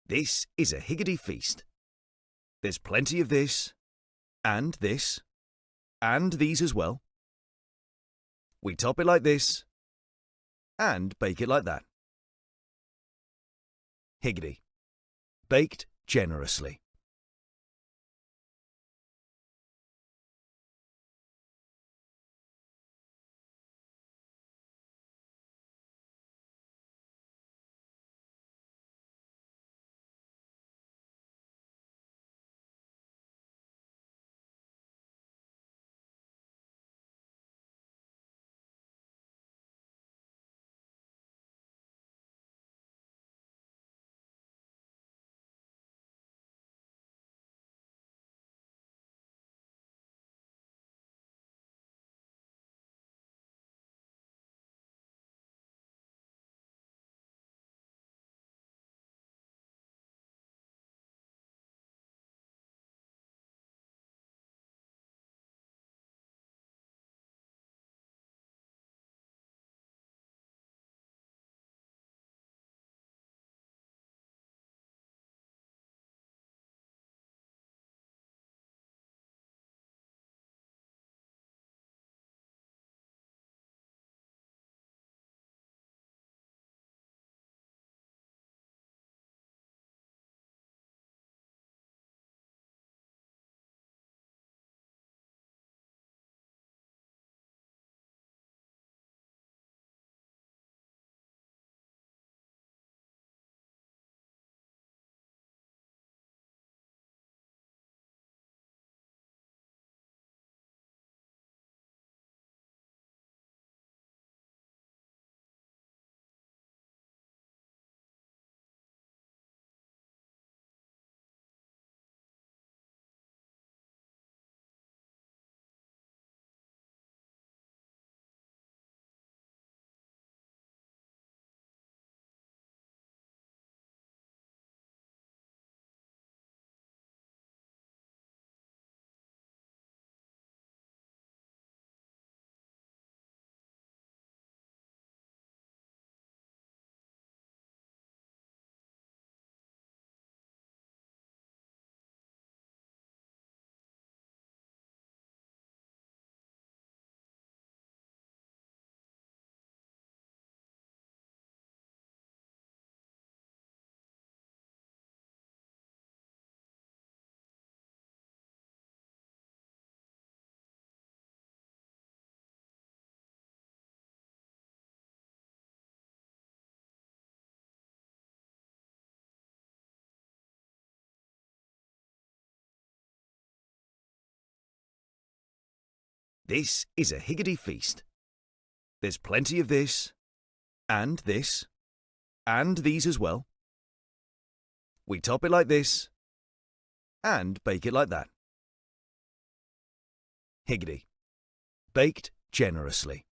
This is a higgledy feast. There's plenty of this, and these as well. We top it like this, and bake it like that. Higgledy, baked generously. This is a higgledy feast. There's plenty of this, and these as well. We top it like this, and bake it like that. Higgledy, baked generously.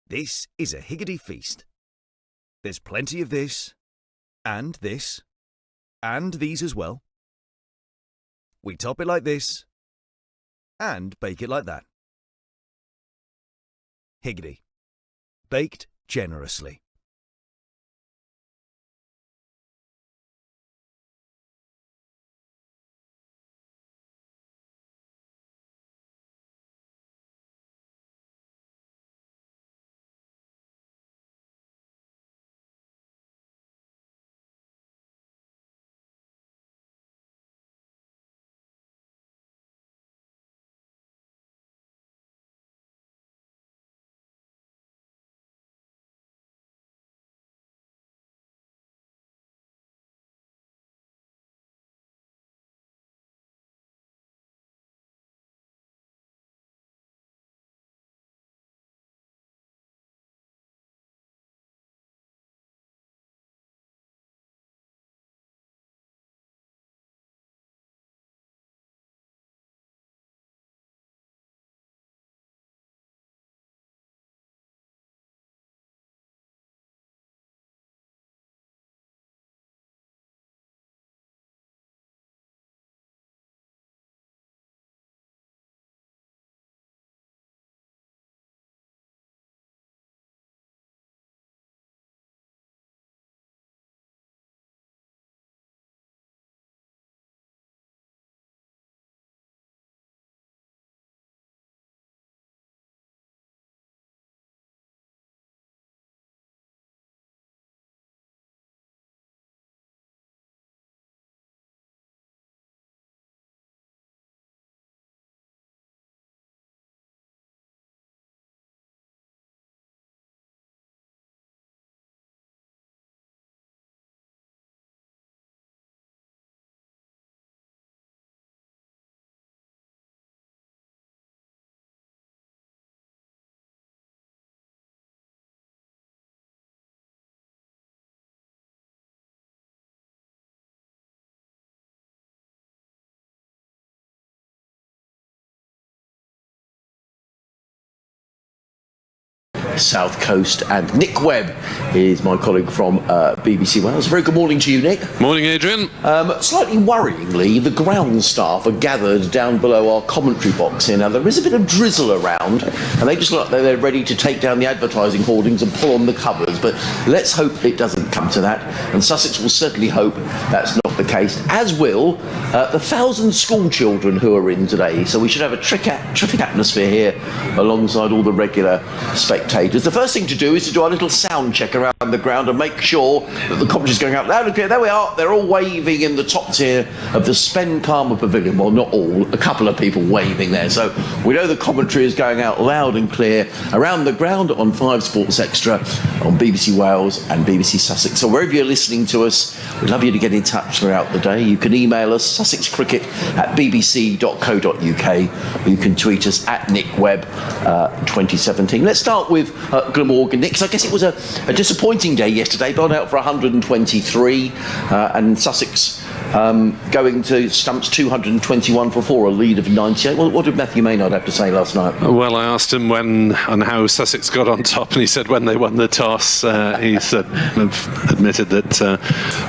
This is a Higgity feast. There's plenty of this, and these as well. We top it like this, and bake it like that. Higgity. Baked generously. South Coast, and Nick Webb is my colleague from BBC Wales. Very good morning to you, Nick. Morning, Adrian. Slightly worryingly, the ground staff are gathered down below our commentary box here. Now, there is a bit of drizzle around, and they just look like they're ready to take down the advertising hoardings and pull on the covers, but let's hope it doesn't come to that, and Sussex will certainly hope that's not the case, as will the 1,000 school children who are in today. So we should have a terrific atmosphere here alongside all the regular spectators. The first thing to do is to do our little sound check around the ground and make sure that the commentary is going out loud and clear. There we are. They're all waving in the top tier of the Spen Karma Pavilion. Well, not all. A couple of people waving there. So we know the commentary is going out loud and clear around the ground on 5 Sports Extra, on BBC Wales and BBC Sussex. So wherever you're listening to us, we'd love you to get in touch throughout the day. You can email us, sussexcricket@bbc.co.uk. You can tweet us at NickWebb2017. Let's start with Glamorgan. Nick, 'cause I guess it was a disappointing day yesterday, bowled out for 123, and Sussex going to stumps 221 for 4, a lead of 98. What did Matthew Maynard have to say last night? Well, I asked him when and how Sussex got on top, and he said when they won the toss. He said, admitted that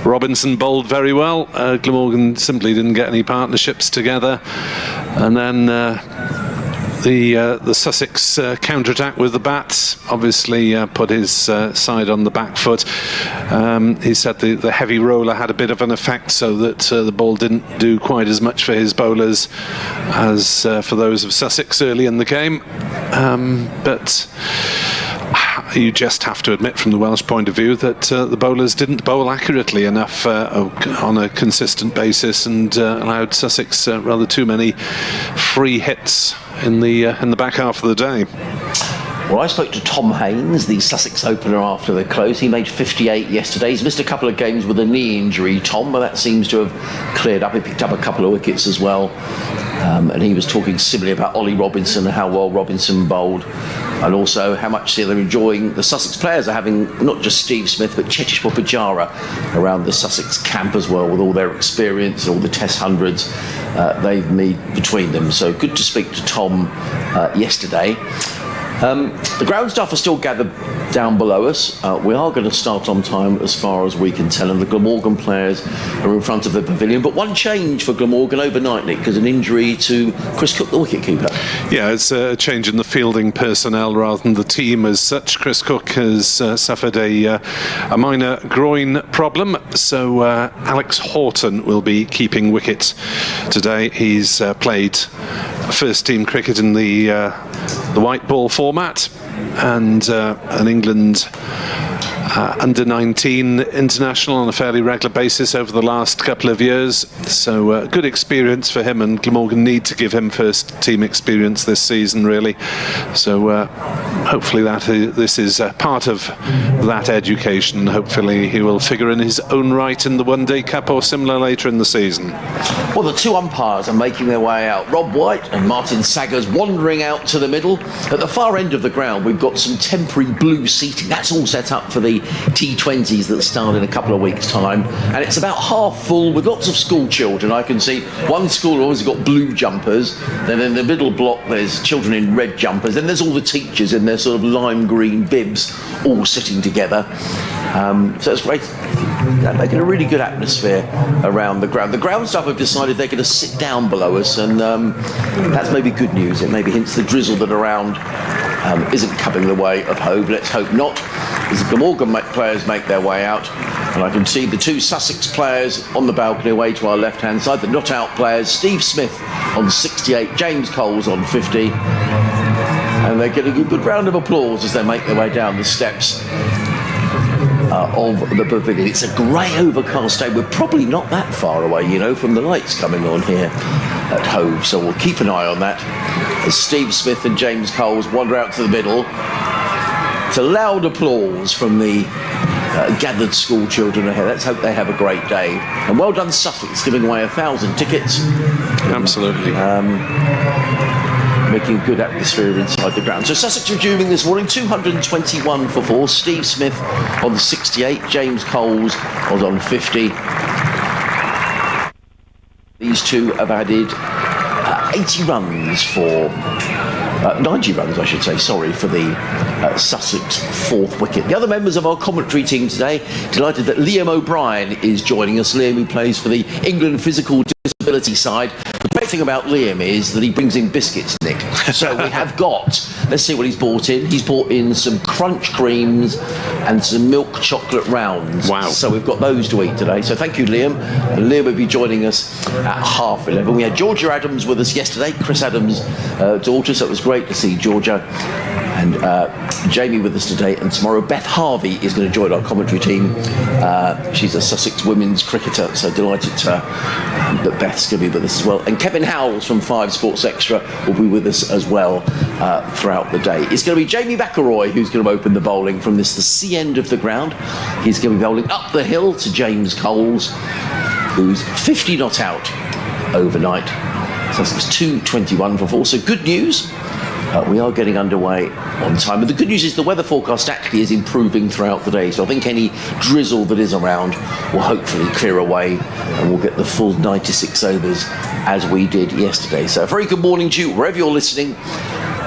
Robinson bowled very well. Glamorgan simply didn't get any partnerships together, and then the Sussex counter-attack with the bats obviously put his side on the back foot. He said the heavy roller had a bit of an effect, so that the ball didn't do quite as much for his bowlers as for those of Sussex early in the game. But you just have to admit from the Welsh point of view that the bowlers didn't bowl accurately enough on a consistent basis, and allowed Sussex rather too many free hits in the back half of the day. Well, I spoke to Tom Haynes, the Sussex opener, after the close. He made 58 yesterday. He's missed a couple of games with a knee injury, Tom, but that seems to have cleared up. He picked up a couple of wickets as well. And he was talking similarly about Ollie Robinson and how well Robinson bowled, and also how much they're enjoying. The Sussex players are having not just Steve Smith but Cheteshwar Pujara around the Sussex camp as well, with all their experience and all the Test hundreds they've made between them. So good to speak to Tom yesterday. The ground staff are still gathered down below us. We are going to start on time as far as we can tell, and the Glamorgan players are in front of the pavilion. But one change for Glamorgan overnight, Nick, because an injury to Chris Cook, the wicket-keeper. Yeah, it's a change in the fielding personnel rather than the team as such. Chris Cook has suffered a minor groin problem, so Alex Horton will be keeping wicket today. He's played first-team cricket in the white ball format, and an England under-19 international on a fairly regular basis over the last couple of years. So good experience for him, and Glamorgan need to give him first team experience this season, really. So hopefully this is part of that education. Hopefully he will figure in his own right in the One Day Cup or similar later in the season. Well, the two umpires are making their way out. Rob White and Martin Saggers wandering out to the middle. At the far end of the ground, we've got some temporary blue seating. That's all set up for the T20s that start in a couple of weeks' time, and it's about half full with lots of school children. I can see one school always got blue jumpers, then in the middle block there's children in red jumpers, then there's all the teachers in their sort of lime green bibs all sitting together. So it's great. They're making a really good atmosphere around the ground. The ground staff have decided they're going to sit down below us, and that's maybe good news. It maybe hints the drizzle that around isn't coming the way of Hove. Let's hope not. As the Glamorgan players make their way out, and I can see the two Sussex players on the balcony away to our left-hand side, the not-out players, Steve Smith on 68, James Coles on 50, and they're getting a good round of applause as they make their way down the steps of the pavilion. It's a grey overcast day. We're probably not that far away, you know, from the lights coming on here at Hove, so we'll keep an eye on that as Steve Smith and James Coles wander out to the middle. It's a loud applause from the gathered school children ahead. Let's hope they have a great day. And well done Sussex, giving away 1,000 tickets. Absolutely. Making a good atmosphere inside the ground. So Sussex resuming this morning, 221 for 4. Steve Smith on 68, James Coles was on 50. These two have added 80 runs for 90 runs, I should say, sorry, for the Sussex fourth wicket. The other members of our commentary team today, delighted that Liam O'Brien is joining us. Liam, who plays for the England physical disability side. The great thing about Liam is that he brings in biscuits, Nick. So we have got, let's see what he's brought in. He's brought in some crunch creams and some milk chocolate rounds. Wow. So we've got those to eat today. So thank you, Liam. And Liam will be joining us at 11:30. We had Georgia Adams with us yesterday, Chris Adams' daughter, so it was great to see Georgia and Jamie with us today. And tomorrow Beth Harvey is going to join our commentary team. She's a Sussex women's cricketer, so delighted that Beth's going to be with us as well. And Kevin Howells from 5 Sports Extra will be with us as well throughout the day. It's going to be Jamie McElroy who's going to open the bowling from the C end of the ground. He's going to be bowling up the hill to James Coles, who's 50 not out overnight. So it's 221 for 4. So good news. We are getting underway on time. And the good news is the weather forecast actually is improving throughout the day. So I think any drizzle that is around will hopefully clear away and we'll get the full 96 overs as we did yesterday. So a very good morning to you, wherever you're listening.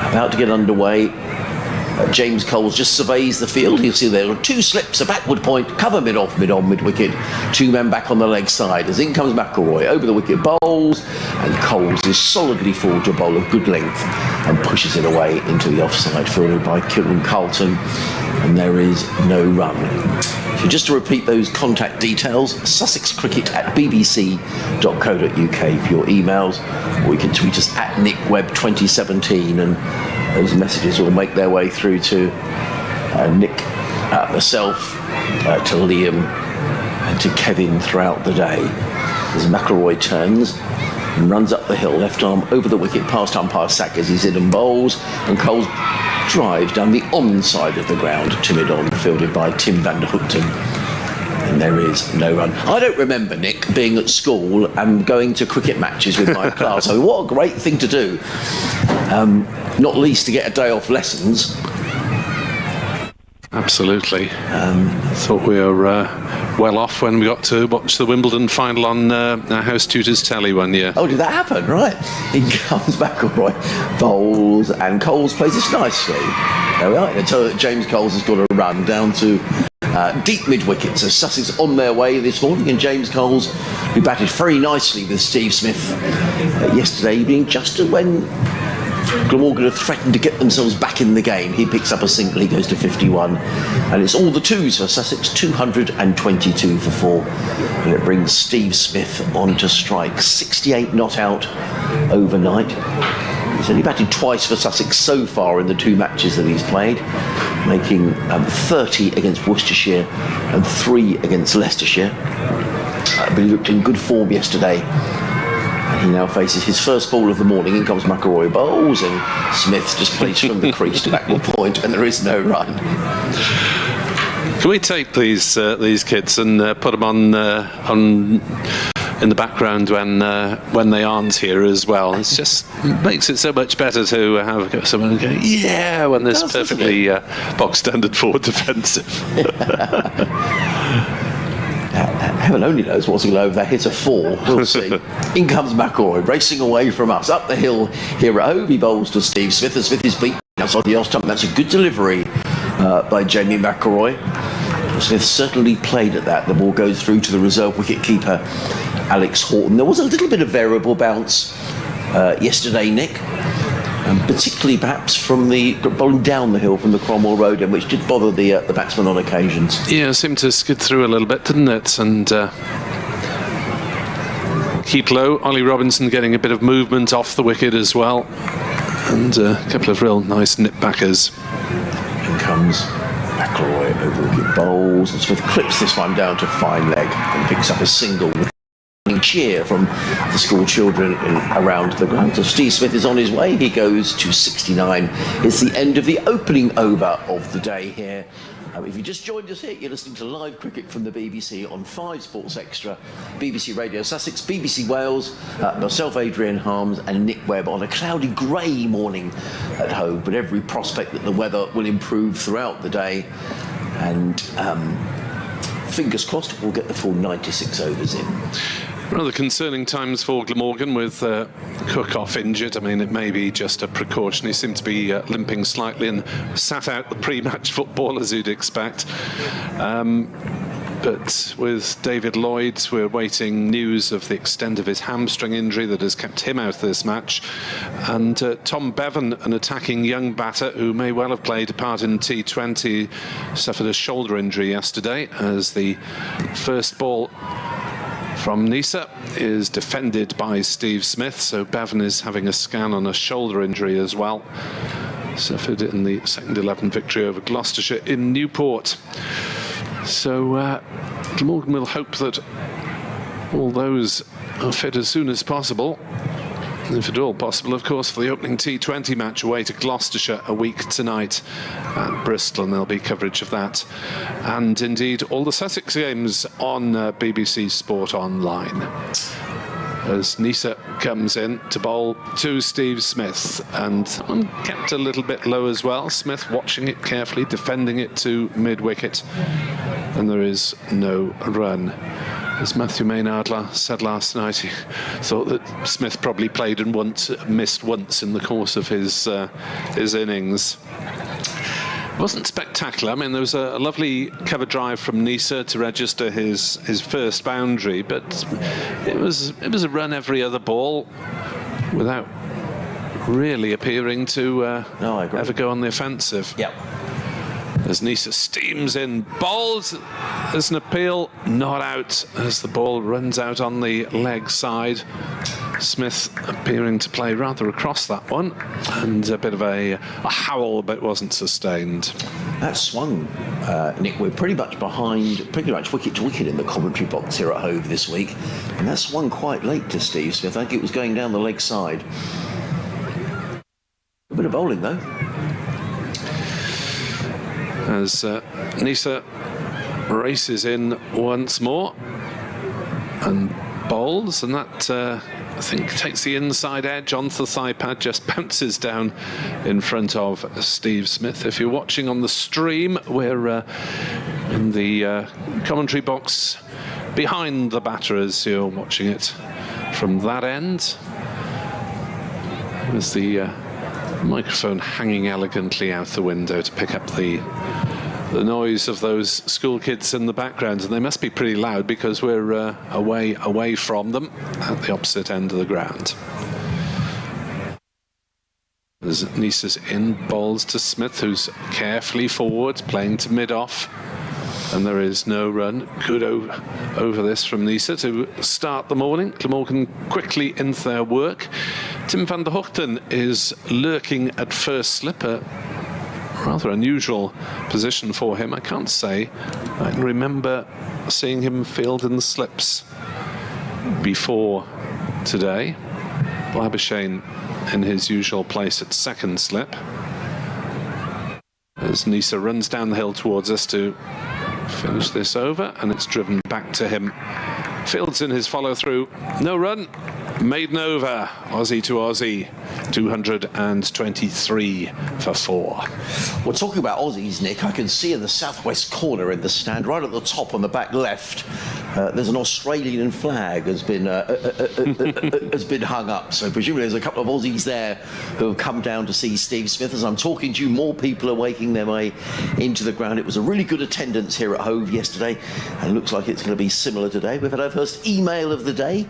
About to get underway. James Coles just surveys the field. You'll see there are 2 slips, a backward point, cover mid-off, mid-on, mid-wicket. 2 men back on the leg side. As in comes McElroy, over the wicket bowls, and Coles is solidly forward to a bowl of good length and pushes it away into the offside, fielded by Kieran Carlton, and there is no run. So just to repeat those contact details, sussexcricket@bbc.co.uk for your emails, or you can tweet us at NickWebb2017, and those messages will make their way through to Nick, myself, to Liam and to Kevin throughout the day. As McElroy turns and runs up the hill, left arm over the wicket past umpire Sackers, he's in and bowls, and Coles drives down the on side of the ground to mid-on, fielded by Tim van der Hoekten. And there is no run. I don't remember, Nick, being at school and going to cricket matches with my class. I mean, what a great thing to do. Not least to get a day off lessons. Absolutely. Thought we were well off when we got to watch the Wimbledon final on our house tutors telly one year. Oh, did that happen? Right. In comes McIlroy, bowls, and Coles plays this nicely. There we are. Until James Coles has got a run down to deep mid-wicket. So Sussex on their way this morning, and James Coles, who batted very nicely with Steve Smith yesterday evening, just when Glamorgan have threatened to get themselves back in the game. He picks up a single, he goes to 51, and it's all the twos for Sussex, 222 for 4, and it brings Steve Smith on to strike. 68 not out overnight. He's only batted twice for Sussex so far in the 2 matches that he's played, making 30 against Worcestershire and 3 against Leicestershire. But he looked in good form yesterday. He now faces his first ball of the morning. In comes McIlroy, bowls, and Smith just plays from the crease to backward point, and there is no run. Can we take these kids and put them on in the background when they aren't here as well? It just makes it so much better to have someone go, yeah, when there's perfectly box standard forward defensive. Heaven only knows what's going to over that hit a 4. We'll see. In comes McIlroy, racing away from us. Up the hill here at home, he bowls to Steve Smith, and Smith is beaten outside the off stump. That's a good delivery by Jamie McIlroy. Smith certainly played at that. The ball goes through to the reserve wicket-keeper, Alex Horton. There was a little bit of variable bounce yesterday, Nick. Particularly perhaps from the bowling down the hill from the Cromwell Road end, which did bother the batsman on occasions. Yeah, it seemed to skid through a little bit, didn't it? And keep low. Ollie Robinson getting a bit of movement off the wicket as well, and a couple of real nice nip-backers. In comes McIlroy over wicket, bowls, and Smith clips this one down to fine leg and picks up a single with cheer from the school children around the ground. So Steve Smith is on his way. He goes to 69. It's the end of the opening over of the day here. If you just joined us here, you're listening to live cricket from the BBC on 5 Sports Extra, BBC Radio Sussex, BBC Wales, myself, Adrian Harms, and Nick Webb on a cloudy grey morning at home, but every prospect that the weather will improve throughout the day, and fingers crossed we'll get the full 96 overs in. Rather concerning times for Glamorgan with Cook off injured. I mean, it may be just a precaution. He seemed to be limping slightly and sat out the pre-match football, as you'd expect. But with David Lloyd, we're waiting news of the extent of his hamstring injury that has kept him out of this match. And Tom Bevan, an attacking young batter who may well have played a part in T20, suffered a shoulder injury yesterday as the first ball from Neser is defended by Steve Smith, so Bevan is having a scan on a shoulder injury as well. Suffered in the second 11 victory over Gloucestershire in Newport. So Glamorgan will hope that all those are fit as soon as possible. If at all possible, of course, for the opening T20 match away to Gloucestershire a week tonight at Bristol, and there'll be coverage of that. And indeed, all the Sussex games on BBC Sport Online. As Neser comes in to bowl to Steve Smith, and kept a little bit low as well. Smith watching it carefully, defending it to mid-wicket, and there is no run. As Matthew Maynard said last night, he thought that Smith probably played and missed once in the course of his innings. It wasn't spectacular. I mean, there was a lovely cover drive from Neser to register his first boundary, but it was a run every other ball without really appearing to ever go on the offensive. Yep. As Neser steams in, bowls, there's an appeal, not out as the ball runs out on the leg side. Smith appearing to play rather across that one, and a bit of a howl, but wasn't sustained. That swung, Nick, we're pretty much wicket to wicket in the commentary box here at Hove this week, and that swung quite late to Steve Smith. I think it was going down the leg side. A bit of bowling though. As Neser races in once more and bowls, and that I think takes the inside edge onto the thigh pad, just bounces down in front of Steve Smith. If you're watching on the stream, we're in the commentary box behind the batter as you're watching it from that end. There's the microphone hanging elegantly out the window to pick up the noise of those school kids in the background, and they must be pretty loud because we're away from them at the opposite end of the ground. There's Neser's in, bowls to Smith, who's carefully forward, playing to mid-off. And there is no run. Good over this from Neser to start the morning. Glamorgan quickly into their work. Tim van der Hoogten is lurking at first slip. A rather unusual position for him. I can't say I can remember seeing him field in the slips before today. Labuschagne in his usual place at second slip. As Neser runs down the hill towards us to finish this over, and it's driven back to him. Fields in his follow-through. No run. Maiden over. Aussie to Aussie. 223 for 4. Well, talking about Aussies, Nick, I can see in the southwest corner in the stand, right at the top on the back left, there's an Australian flag has been hung up. So presumably there's a couple of Aussies there who have come down to see Steve Smith. As I'm talking to you, more people are making their way into the ground. It was a really good attendance here at Hove yesterday, and it looks like it's going to be similar today. We've had our first email of the day.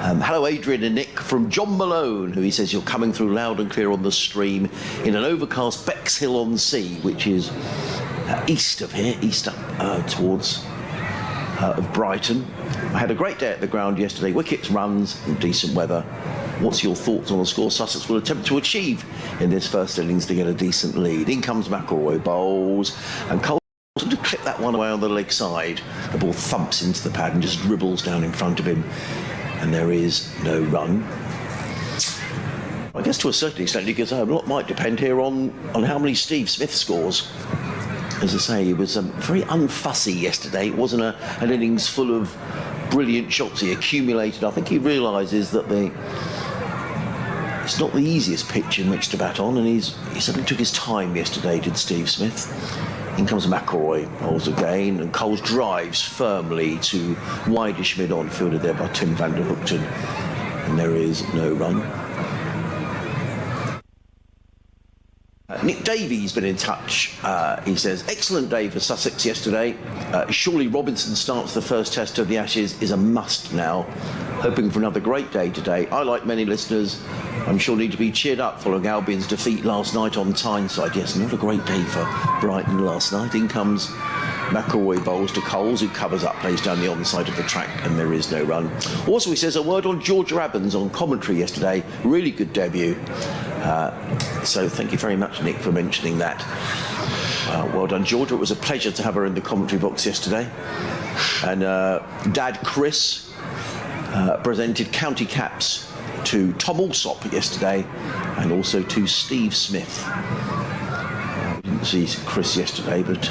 Hello Adrian and Nick from John Malone, who he says you're coming through loud and clear on the stream in an overcast Bexhill-on-Sea, which is east of here, east up towards of Brighton. I had a great day at the ground yesterday, wickets, runs and decent weather. What's your thoughts on the score Sussex will attempt to achieve in this first innings to get a decent lead? In comes McElroy, bowls, and Cole to clip that one away on the leg side. The ball thumps into the pad and just dribbles down in front of him. And there is no run. I guess to a certain extent, because a lot might depend here on how many Steve Smith scores. As I say, he was very unfussy yesterday. It wasn't an innings full of brilliant shots he accumulated. I think he realises that it's not the easiest pitch in which to bat on, and he certainly took his time yesterday, did Steve Smith. In comes McElroy, bowls again, and Coles drives firmly to wideish mid-on, fielded there by Tim van der Hoogten, and there is no run. Nick Davies been in touch. He says, excellent day for Sussex yesterday. Surely Robinson starts the first test of the Ashes is a must now. Hoping for another great day today. I, like many listeners, I'm sure need to be cheered up following Albion's defeat last night on Tyneside. Yes, not a great day for Brighton last night. In comes McElroy, bowls to Coles, who covers up, plays down the onside of the track, and there is no run. Also, he says a word on Georgia Abbans on commentary yesterday. Really good debut. So thank you very much, Nick, for mentioning that. Well done, Georgia. It was a pleasure to have her in the commentary box yesterday. And Dad Chris presented county caps to Tom Alsop yesterday, and also to Steve Smith. I didn't see Chris yesterday, but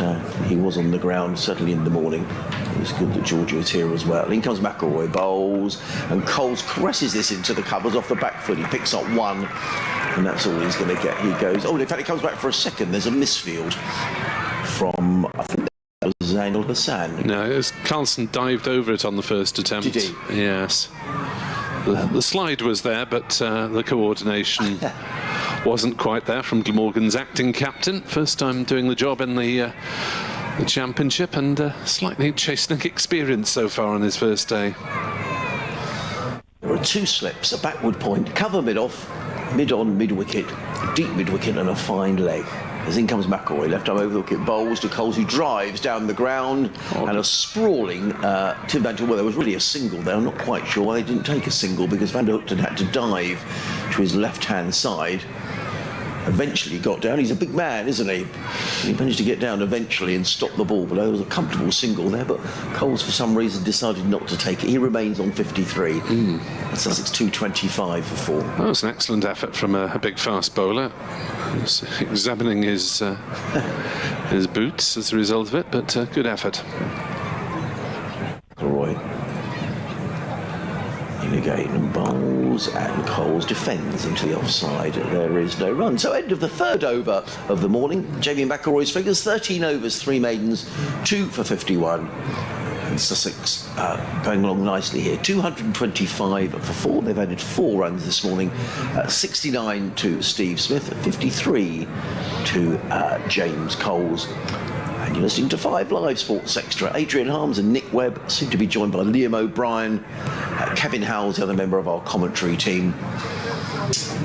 he was on the ground, certainly in the morning. It was good that Georgia was here as well. In comes McElroy, bowls, and Coles caresses this into the covers off the back foot. He picks up one, and that's all he's going to get. He goes, oh, in fact, he comes back for a second. There's a misfield from, I think that was Zainul Hassan. No, it was Carlson dived over it on the first attempt. Did he? Yes. The slide was there, but the coordination wasn't quite there from Glamorgan's acting captain. First time doing the job in the championship, and slightly chastening experience so far on his first day. There are two slips, a backward point, cover mid-off, mid-on, mid-wicket, deep mid-wicket and a fine leg. As in comes McElroy, left arm over the wicket, bowls to Coles, who drives down the ground, and a sprawling Tim van der Hoogten. Well, there was really a single there. I'm not quite sure why they didn't take a single, because van der Hoogten had to dive to his left-hand side. Eventually got down. He's a big man, isn't he? He managed to get down eventually and stop the ball, but there was a comfortable single there, but Coles for some reason decided not to take it. He remains on 53. That's Sussex 225 for 4. That was an excellent effort from a big fast bowler. He's examining his boots as a result of it, but good effort. Roy. In again and bowls, and Coles defends into the offside. There is no run. So end of the third over of the morning. Jamie McElroy's figures: 13 overs, 3 maidens, 2 for 51. And Sussex going along nicely here. 225 for 4. They've added 4 runs this morning. 69 to Steve Smith, 53 to James Coles. And you're listening to 5 Live Sports Extra. Adrian Harms and Nick Webb, soon to be joined by Liam O'Brien, Kevin Howells, the other member of our commentary team.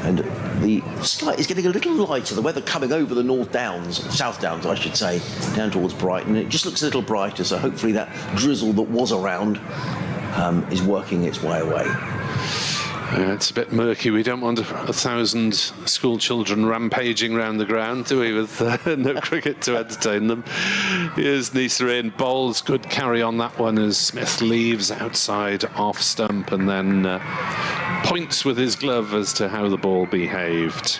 And the sky is getting a little lighter. The weather coming over the North Downs, South Downs, I should say, down towards Brighton. It just looks a little brighter, so hopefully that drizzle that was around is working its way away. It's a bit murky. We don't want 1,000 school children rampaging around the ground, do we, with no cricket to entertain them. Here's Neser in, bowls, good carry on that one as Smith leaves outside off stump and then points with his glove as to how the ball behaved.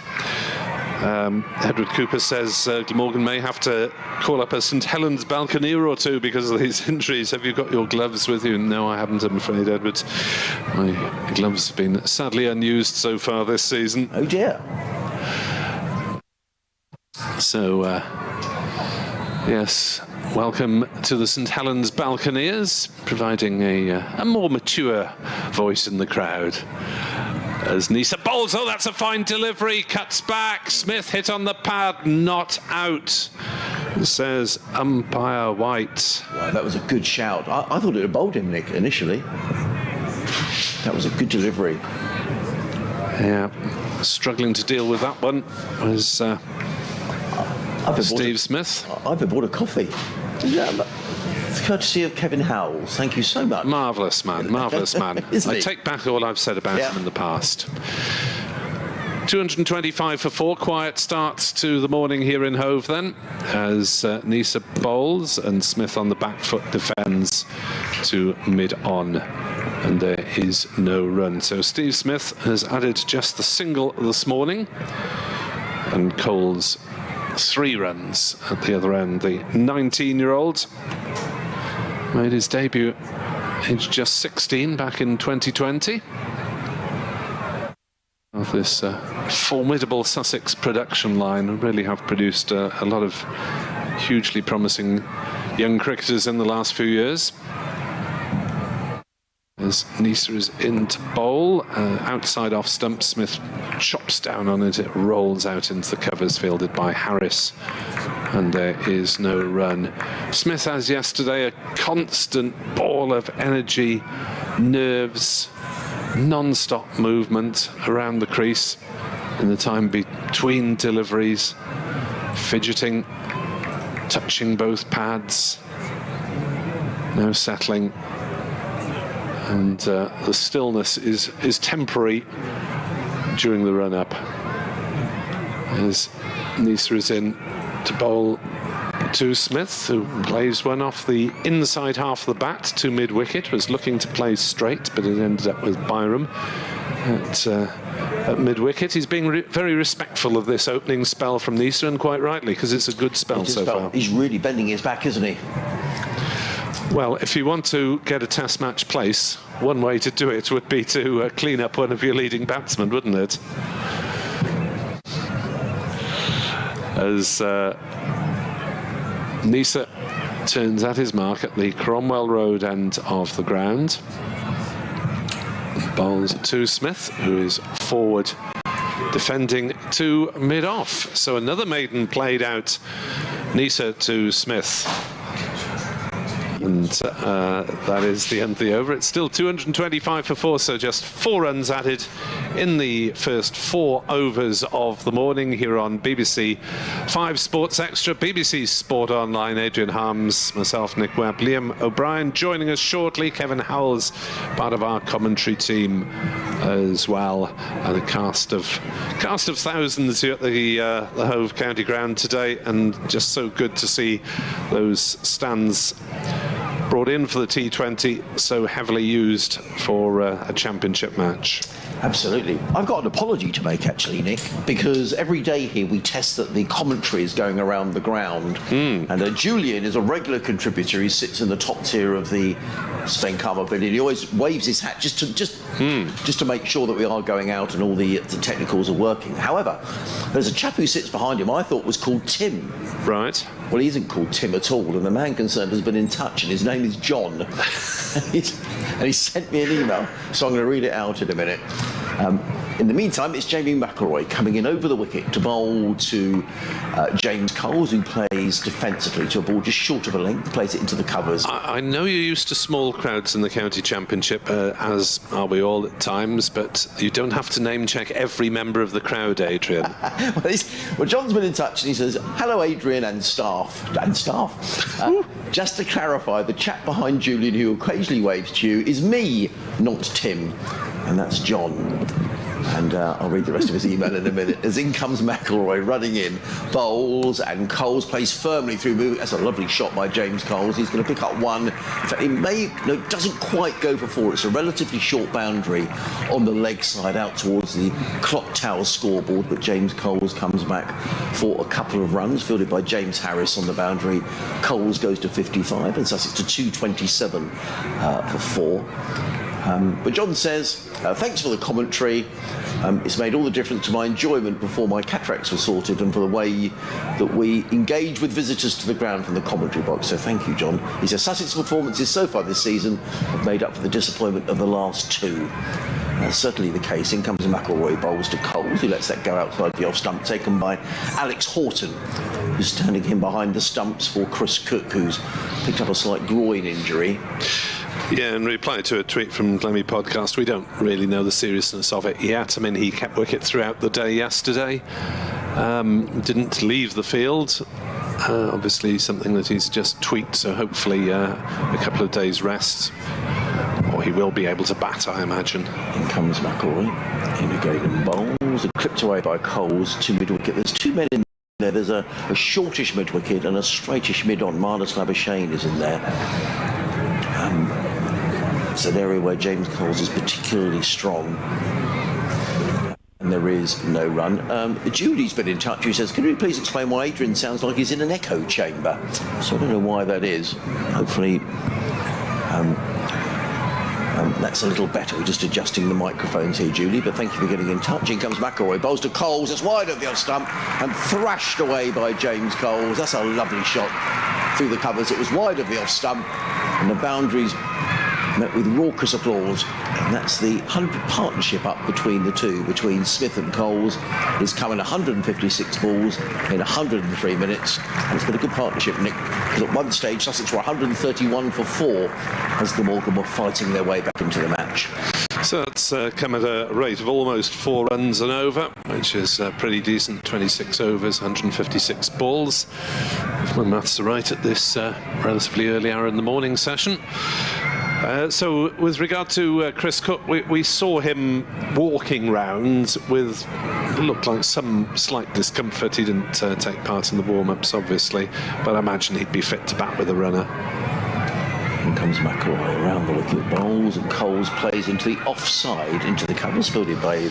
Edward Cooper says Glamorgan may have to call up a St Helens Balconeer or two because of these injuries. Have you got your gloves with you? No, I haven't, I'm afraid, Edward. My gloves have been sadly unused so far this season. Oh dear. So, yes, welcome to the St Helens Balconeers, providing a more mature voice in the crowd. As Neser bowls, oh, that's a fine delivery, cuts back, Smith hit on the pad, not out, says umpire White. Wow, that was a good shout. I thought it had bowled him, Nick, initially. That was a good delivery. Yeah, struggling to deal with that one was Steve Smith. I've been bought a coffee. Yeah, courtesy of Kevin Howells. Thank you so much. Marvellous man, marvellous man. I take back all I've said about him in the past. 225 for 4, quiet starts to the morning here in Hove then, as Neser bowls and Smith on the back foot defends to mid-on, and there is no run. So Steve Smith has added just the single this morning, and Coles 3 runs at the other end. The 19-year-old made his debut aged just 16 back in 2020. Of this formidable Sussex production line, really have produced a lot of hugely promising young cricketers in the last few years. As Neser is in to bowl, outside off stump, Smith chops down on it, it rolls out into the covers, fielded by Harris, and there is no run. Smith, as yesterday, a constant ball of energy, nerves, non-stop movement around the crease in the time between deliveries, fidgeting, touching both pads, no settling. And the stillness is temporary during the run-up. As Neser is in to bowl to Smith, who plays one off the inside half of the bat to mid-wicket, was looking to play straight, but it ended up with Byram at mid-wicket. He's being very respectful of this opening spell from Neser, and quite rightly, because it's a good spell so far. He's really bending his back, isn't he? Well, if you want to get a test match place, one way to do it would be to clean up one of your leading batsmen, wouldn't it? As Neser turns at his mark at the Cromwell Road end of the ground. Bowls to Smith, who is forward defending to mid-off. So another maiden played out, Neser to Smith. And that is the end of the over. It's still 225 for 4, so just 4 runs added in the first 4 overs of the morning here on BBC 5 Sports Extra, BBC Sport Online. Adrian Harms, myself, Nick Webb, Liam O'Brien joining us shortly. Kevin Howells, part of our commentary team as well. The cast of thousands here at the Hove County Ground today, and just so good to see those stands brought in for the T20, so heavily used for a championship match. Absolutely. I've got an apology to make, actually, Nick, because every day here we test that the commentary is going around the ground. And Julian is a regular contributor. He sits in the top tier of the Spain Car Mobility. He always waves his hat just to make sure that we are going out and all the technicals are working. However, there's a chap who sits behind him I thought was called Tim. Right. Well, he isn't called Tim at all, and the man concerned has been in touch, and his name is John. And he sent me an email, so I'm going to read it out in a minute. In the meantime, it's Jamie McElroy coming in over the wicket to bowl to James Coles, who plays defensively to a ball just short of a length, plays it into the covers. I know you're used to small crowds in the county championship, as are we all at times, but you don't have to name check every member of the crowd, Adrian. Well, John's been in touch and he says, "Hello, Adrian and staff." Just to clarify, the chap behind Julian who occasionally waves to you is me, not Tim, and that's John. And I'll read the rest of his email in a minute. As in comes McElroy running in, bowls, and Coles plays firmly through move. That's a lovely shot by James Coles. He's going to pick up one. In fact, it doesn't quite go for four. It's a relatively short boundary on the leg side out towards the clock tower scoreboard, but James Coles comes back for a couple of runs, fielded by James Harris on the boundary. Coles goes to 55 and Sussex to 227 for four. But John says, thanks for the commentary. It's made all the difference to my enjoyment before my cataracts were sorted and for the way that we engage with visitors to the ground from the commentary box. So thank you, John. He says, Sussex's performances so far this season have made up for the disappointment of the last two. Certainly the case. In comes McElroy, bowls to Coles, who lets that go outside the off stump, taken by Alex Horton, who's standing him behind the stumps for Chris Cook, who's picked up a slight groin injury. Yeah, in reply to a tweet from Glammy Podcast, we don't really know the seriousness of it yet. I mean, he kept wicket throughout the day yesterday, didn't leave the field. Obviously something that he's just tweaked, so hopefully a couple of days rest, or he will be able to bat, I imagine. In comes McElroy, in again and bowls, clipped away by Coles to mid-wicket. There's two men in there. There's a shortish mid-wicket and a straightish mid-on. Marnus Labuschagne is in there. It's an area where James Coles is particularly strong. And there is no run. Judy's been in touch. He says, can you please explain why Adrian sounds like he's in an echo chamber? So I don't know why that is. Hopefully that's a little better. We're just adjusting the microphones here, Judy, but thank you for getting in touch. In comes McElroy, bowls to Coles. It's wide of the off stump and thrashed away by James Coles. That's a lovely shot through the covers. It was wide of the off stump and the boundaries met with raucous applause, and that's the 100 partnership up between the two, between Smith and Coles. Is coming 156 balls in 103 minutes, and it's been a good partnership, Nick, because at one stage Sussex were 131 for 4 as Glamorgan were fighting their way back into the match. So that's come at a rate of almost 4 runs and over, which is pretty decent. 26 overs, 156 balls, if my maths are right at this relatively early hour in the morning session. So with regard to Chris Cook, we saw him walking round with looked like some slight discomfort. He didn't take part in the warm-ups, obviously, but I imagine he'd be fit to bat with a runner. In comes McElroy around the wicket, bowls, and Coles plays into the offside, into the covers, fielded by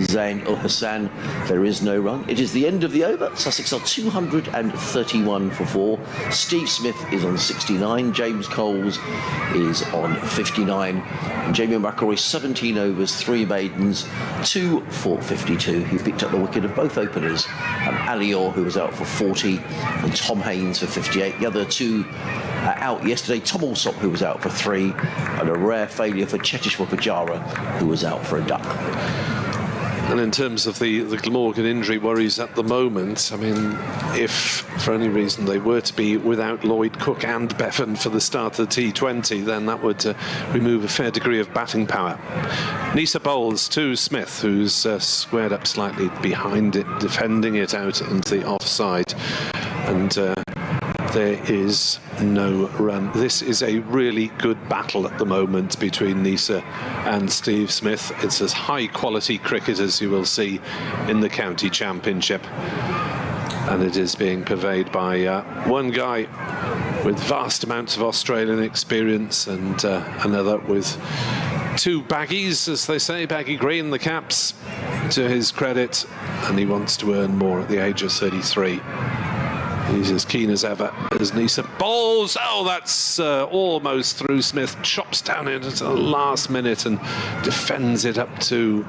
Zain Ul Hassan. There is no run. It is the end of the over. Sussex are 231 for 4. Steve Smith is on 69. James Coles is on 59. And Jamie McElroy, 17 overs, 3 maidens, 2 for 52. He picked up the wicket of both openers. Ali Orr, who was out for 40, and Tom Haynes for 58. The other two out yesterday, Tom Alsop, who was out for 3, and a rare failure for Cheteshwar Pujara, who was out for a duck. And in terms of the Glamorgan injury worries at the moment, I mean, if for any reason they were to be without Lloyd, Cook and Bevan for the start of the T20, then that would remove a fair degree of batting power. Neser bowls to Smith, who's squared up slightly behind it, defending it out into the offside. And there is no run. This is a really good battle at the moment between Neser and Steve Smith. It's as high quality cricket as you will see in the county championship, and it is being purveyed by one guy with vast amounts of Australian experience, and another with 2 baggies, as they say, baggy green, the caps, to his credit, and he wants to earn more at the age of 33. He's as keen as ever as Neser bowls. Oh, that's almost through. Smith chops down into the last minute and defends it up to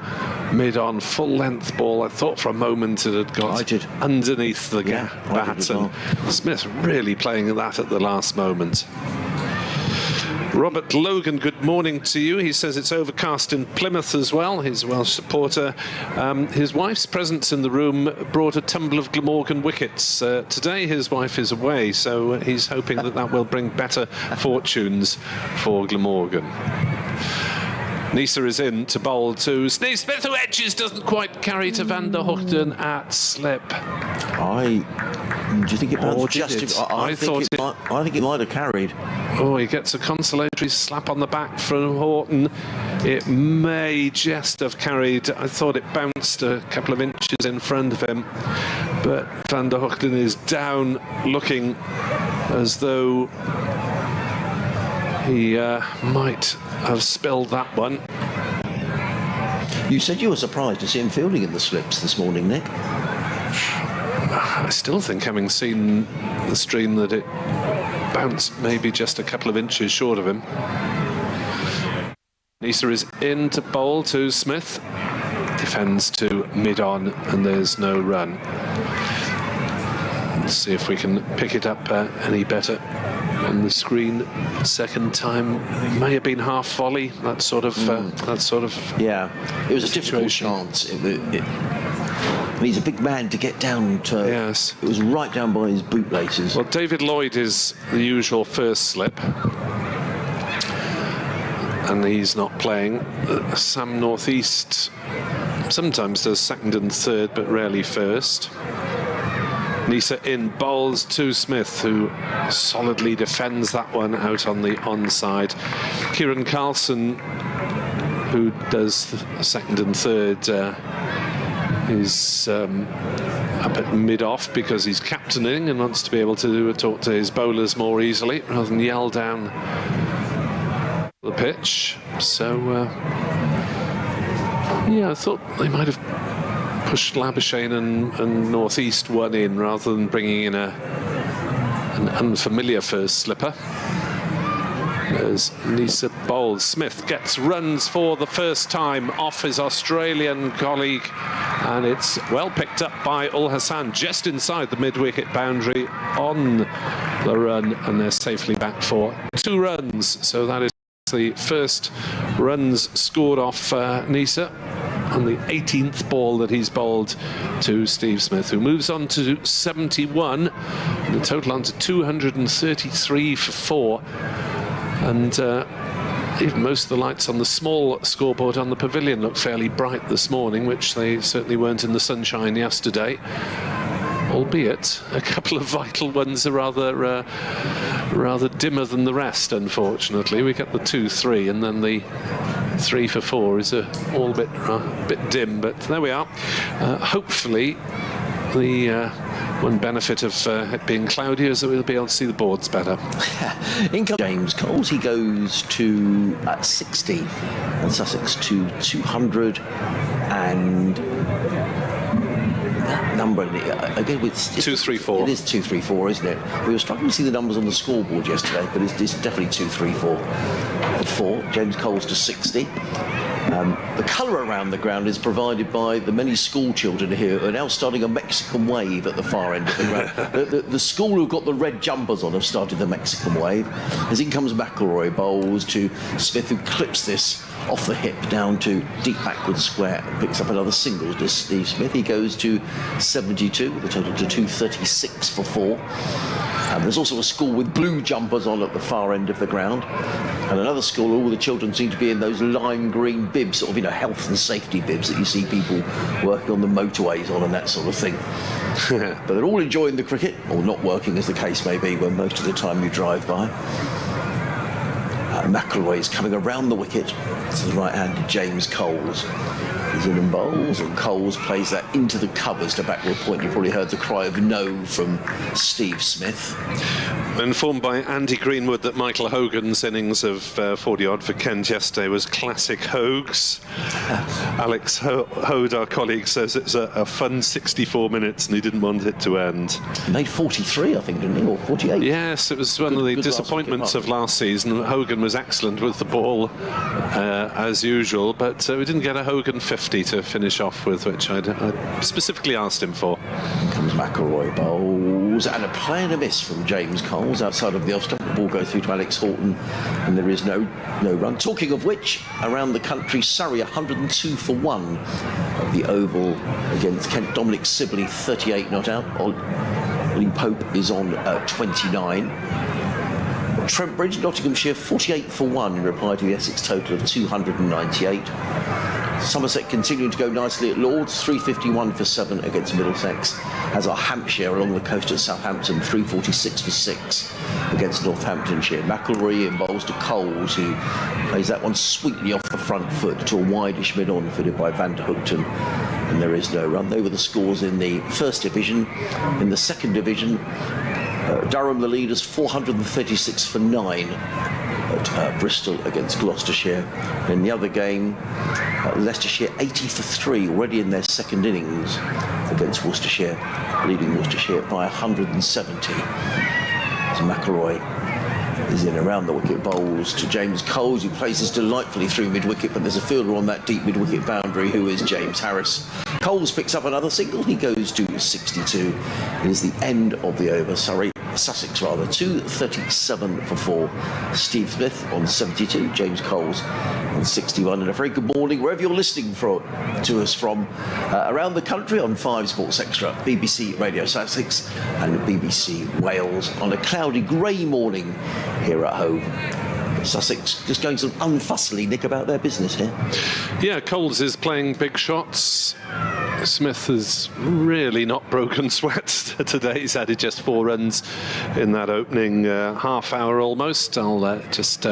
mid-on. Full-length ball. I thought for a moment it had got underneath the bat. And Smith really playing that at the last moment. Robert Logan, good morning to you. He says it's overcast in Plymouth as well. He's a Welsh supporter. His wife's presence in the room brought a tumble of Glamorgan wickets. Today his wife is away, so he's hoping that will bring better fortunes for Glamorgan. Neser is in to bowl to Steve Smith, who edges, doesn't quite carry to Van der Hoogten at slip. Do you think it bounced just? I think it might have carried. Oh, he gets a consolatory slap on the back from Horton. It may just have carried. I thought it bounced a couple of inches in front of him, but Van der Hoogten is down, looking as though he might have spilled that one. You said you were surprised to see him fielding in the slips this morning, Nick. I still think, having seen the stream, that it bounced maybe just a couple of inches short of him. Neser is in to bowl to Smith. Defends to mid-on, and there's no run. Let's see if we can pick it up any better on the screen. Second time may have been half volley. That sort of. Yeah, it was a difficult chance. He's a big man to get down to. Yes. It was right down by his bootlaces. Well, David Lloyd is the usual first slip, and he's not playing. Sam Northeast sometimes does second and third, but rarely first. Neser in, bowls to Smith, who solidly defends that one out on the onside. Kieran Carlson, who does the second and third, is up at mid-off because he's captaining and wants to be able to talk to his bowlers more easily rather than yell down the pitch. So, yeah, I thought they might have pushed Labuschagne and Northeast one in rather than bringing in an unfamiliar first slipper. As Neser bowls, Smith gets runs for the first time off his Australian colleague, and it's well picked up by Ul Hassan just inside the mid-wicket boundary on the run, and they're safely back for 2 runs. So that is the first runs scored off Neser on the 18th ball that he's bowled to Steve Smith, who moves on to 71, and the total on to 233 for 4. And even most of the lights on the small scoreboard on the pavilion look fairly bright this morning, which they certainly weren't in the sunshine yesterday. Albeit a couple of vital ones are rather dimmer than the rest, unfortunately. We get the 2-3, and then the 3 for 4 is all a bit dim, but there we are. Hopefully, the one benefit of it being cloudy is that we'll be able to see the boards better. In comes James Coles. He goes to 60, and Sussex to 200, and that number again with 234. It is 234, isn't it? We were struggling to see the numbers on the scoreboard yesterday, but it's definitely 234 for 4. James Coles to 60. The colour around the ground is provided by the many school children here who are now starting a Mexican wave at the far end of the ground. the school who've got the red jumpers on have started the Mexican wave. As in comes McElroy, bowls to Smith, who clips this off the hip down to deep backward square, picks up another single to Steve Smith. He goes to 72 with a total to 236 for 4. There's also a school with blue jumpers on at the far end of the ground, and another school all the children seem to be in those lime green bibs, sort of, health and safety bibs that you see people working on the motorways on and that sort of thing. But they're all enjoying the cricket, or not working as the case may be, when most of the time you drive by. McIlroy is coming around the wicket to the right-handed James Coles. He's in and bowls, and Coles plays that into the covers to backward point. You probably heard the cry of no from Steve Smith. Informed by Andy Greenwood that Michael Hogan's innings of 40-odd for Kent yesterday was classic Hogs. Alex Hode, our colleague, says it's a fun 64 minutes and he didn't want it to end. He made 43, I think, didn't he? Or 48? Yes, it was one of the disappointments of last season. Hogan was excellent with the ball, as usual, but we didn't get a Hogan 50 to finish off with, which I specifically asked him for. Here comes McIlroy, bowls, and a play and a miss from James Coles outside of the off stump. The ball goes through to Alex Horton, and there is no run. Talking of which, around the country, Surrey 102 for 1 at the Oval against Kent. Dominic Sibley 38 not out. Ollie Pope is on 29. Trent Bridge, Nottinghamshire 48 for 1 in reply to the Essex total of 298. Somerset continuing to go nicely at Lords, 351 for 7 against Middlesex, as are Hampshire along the coast at Southampton, 346 for 6 against Northamptonshire. McIlroy in bowls to Coles, who plays that one sweetly off the front foot to a wideish mid-on fitted by Van der Hookton, and there is no run. They were the scores in the first division. In the second division, Durham the leaders, 436 for 9 at Bristol against Gloucestershire. In the other game, Leicestershire 80 for 3 already in their second innings against Worcestershire, leading Worcestershire by 170. As McIlroy is in around the wicket, bowls to James Coles, who plays this delightfully through mid-wicket, but there's a fielder on that deep mid-wicket boundary who is James Harris. Coles picks up another single, he goes to 62. It is the end of the over. Sussex 237 for 4. Steve Smith on 72, James Coles on 61. And a very good morning wherever you're listening to us from around the country on 5 Sports Extra, BBC Radio Sussex and BBC Wales on a cloudy grey morning here at home. Sussex just going some unfussily nick about their business here. Yeah, Coles is playing big shots. Smith has really not broken sweat today. He's added just 4 runs in that opening half hour almost. I'll just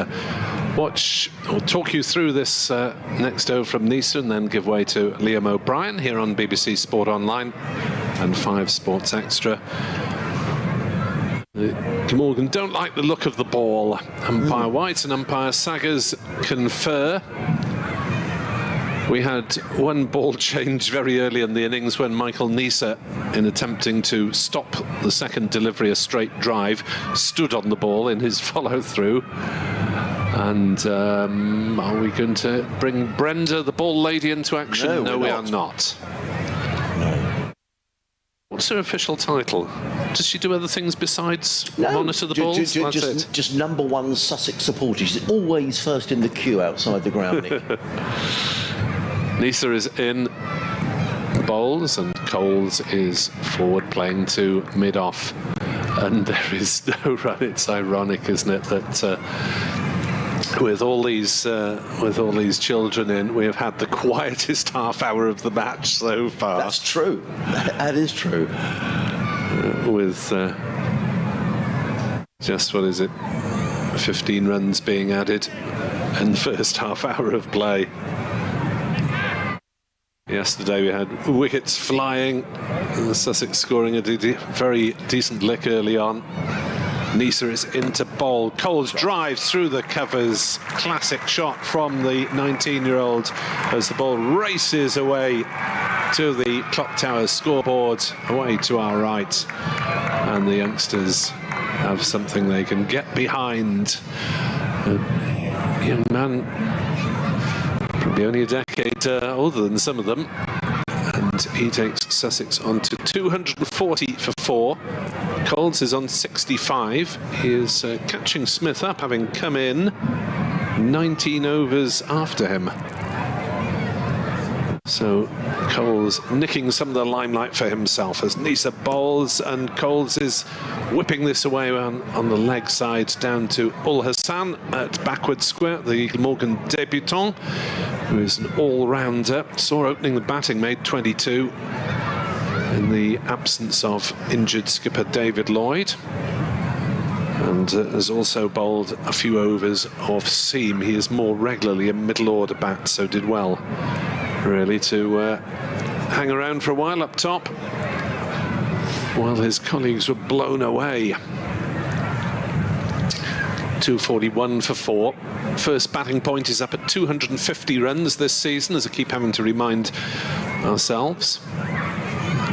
watch or talk you through this next over from Neser and then give way to Liam O'Brien here on BBC Sport Online and 5 Sports Extra. Glamorgan don't like the look of the ball. Umpire White and Umpire Saggers confer. We had one ball change very early in the innings when Michael Neser, in attempting to stop the second delivery, a straight drive, stood on the ball in his follow-through. And are we going to bring Brenda, the ball lady, into action? No, we are not. No. What's her official title? Does she do other things besides monitor the balls? Just number 1 Sussex supporter. She's always first in the queue outside the ground, Nick. Neser is in bowls and Coles is forward playing to mid-off, and there is no run. It's ironic, isn't it, that with all these children in, we have had the quietest half hour of the match so far. That's true. That is true. With just, what is it, 15 runs being added in the first half hour of play. Yesterday we had wickets flying, and Sussex scoring a very decent lick early on. Neser is into bowl. Coles drives through the covers. Classic shot from the 19-year-old as the ball races away to the clock tower scoreboard, away to our right. And the youngsters have something they can get behind. A young man, probably only a decade older than some of them, and he takes Sussex on to 240 for 4. Coles is on 65. He is catching Smith up, having come in 19 overs after him. So Coles nicking some of the limelight for himself as Neser bowls, and Coles is whipping this away on the leg side down to Ul Hassan at backward square, the Glamorgan debutant, who is an all-rounder. Saw opening the batting, made 22 in the absence of injured skipper David Lloyd. and has also bowled a few overs off seam. He is more regularly a middle order bat, so did well really to hang around for a while up top while his colleagues were blown away. 241 for 4. First batting point is up at 250 runs this season, as I keep having to remind ourselves.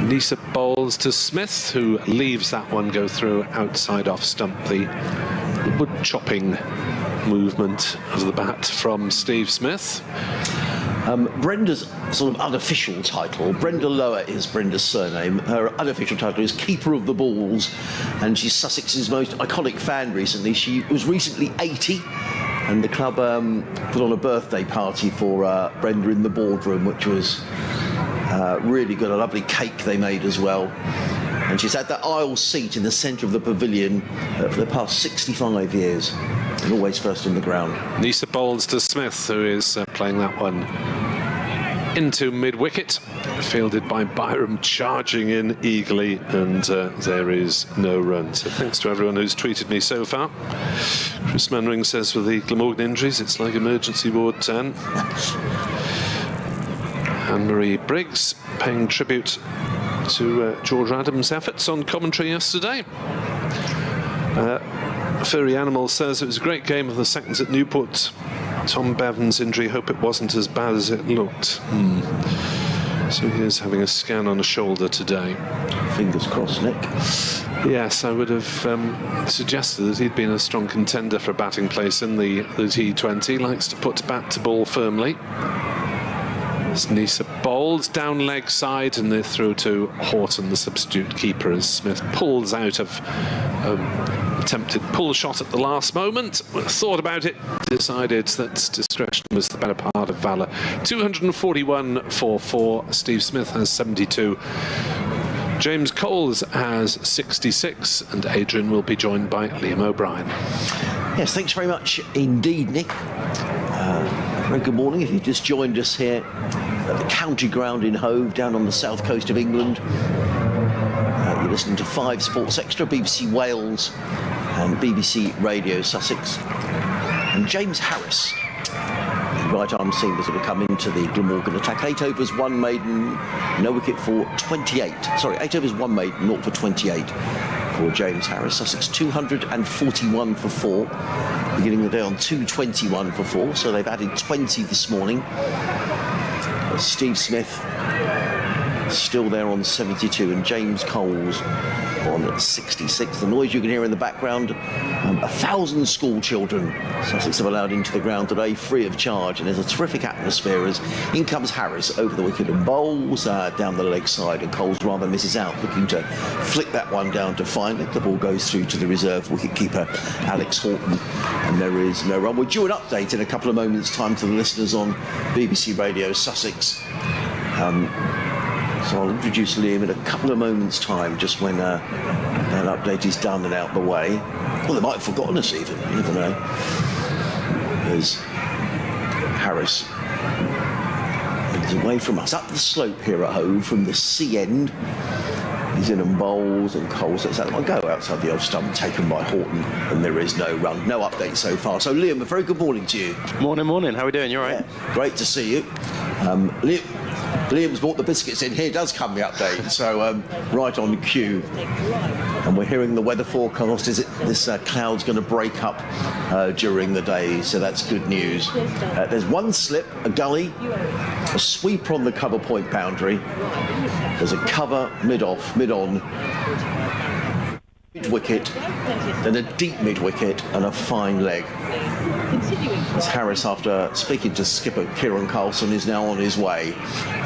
Neser bowls to Smith, who leaves that one go through outside off stump. The wood chopping movement of the bat from Steve Smith. Brenda's sort of unofficial title, Brenda Lower is Brenda's surname. Her unofficial title is Keeper of the Balls, and she's Sussex's most iconic fan recently. She was recently 80, and the club put on a birthday party for Brenda in the boardroom, which was really good. A lovely cake they made as well. And she's had that aisle seat in the centre of the pavilion for the past 65 years. And always first in the ground. Neser bowls to Smith, who is playing that one into mid-wicket, fielded by Byram, charging in eagerly, and there is no run. So thanks to everyone who's tweeted me so far. Chris Manring says with the Glamorgan injuries, it's like emergency ward 10. Anne-Marie Briggs paying tribute to George Adams' efforts on commentary yesterday. Furry Animal says it was a great game of the seconds at Newport. Tom Bevan's injury, hope it wasn't as bad as it looked. So he is having a scan on a shoulder today. Fingers crossed, Nick. Yes, I would have suggested that he'd been a strong contender for a batting place in the T20. Likes to put bat to ball firmly. As Neser bowls down leg side, and they're through to Horton, the substitute keeper, as Smith pulls out of attempted pull shot at the last moment. Thought about it, decided that discretion was the better part of valour. 241 for 4. Steve Smith has 72. James Coles has 66, and Adrian will be joined by Liam O'Brien. Yes, thanks very much indeed, Nick. Very good morning. If you just joined us here at the county ground in Hove, down on the south coast of England, you're listening to 5 Sports Extra, BBC Wales and BBC Radio Sussex. And James Harris, the right arm seamer, sort of come into the Glamorgan attack. 8 overs, 1 maiden, no wicket for 28. Sorry, 8 overs, 1 maiden, 0 for 28 for James Harris. Sussex 241 for 4. Beginning the day on 221 for 4, so they've added 20 this morning. Steve Smith still there on 72, and James Coles on 66. The noise you can hear in the background, 1,000 school children Sussex have allowed into the ground today, free of charge, and there's a terrific atmosphere as in comes Harris over the wicket and bowls down the leg side, and Coles rather misses out, looking to flick that one down to find it. The ball goes through to the reserve wicket-keeper Alex Horton, and there is no run. We'll do an update in a couple of moments' time to the listeners on BBC Radio Sussex. So I'll introduce Liam in a couple of moments' time, just when that update is done and out the way. Well, they might have forgotten us even, you never know. As Harris is away from us, up the slope here at Hove from the sea end. He's in and bowls, and Coles lets that one go outside the off stump, taken by Horton, and there is no run. No update so far. So Liam, a very good morning to you. Morning. How are we doing? You all right? Yeah, great to see you. Liam's brought the biscuits in. Here does come the update, so right on cue. And we're hearing the weather forecast. Is it this cloud's going to break up during the day, so that's good news. There's one slip, a gully, a sweeper on the cover point boundary. There's a cover mid-off, mid-on, mid-wicket, then a deep mid-wicket, and a fine leg. As Harris, after speaking to skipper Kieran Carlson, is now on his way.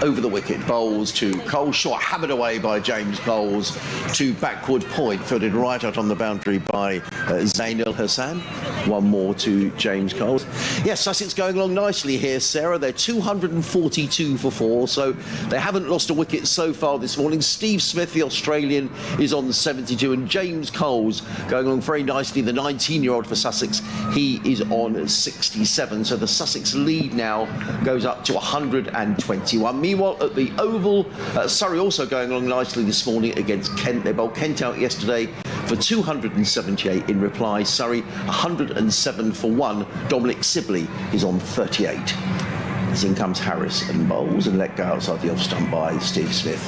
Over the wicket, bowls to Coles, shot hammered away by James Coles to backward point, fielded right out on the boundary by Zainul Hassan. One more to James Coles. Yes, Sussex going along nicely here, Sarah. They're 242 for 4, so they haven't lost a wicket so far this morning. Steve Smith, the Australian, is on 72, and James Coles going along very nicely, the 19-year-old for Sussex. He is on 67. So the Sussex lead now goes up to 121. Meanwhile, at the Oval, Surrey also going along nicely this morning against Kent. They bowled Kent out yesterday for 278 in reply. Surrey 107 for 1. Dominic Sibley is on 38. As in comes Harris and bowls and let go outside the off stump by Steve Smith.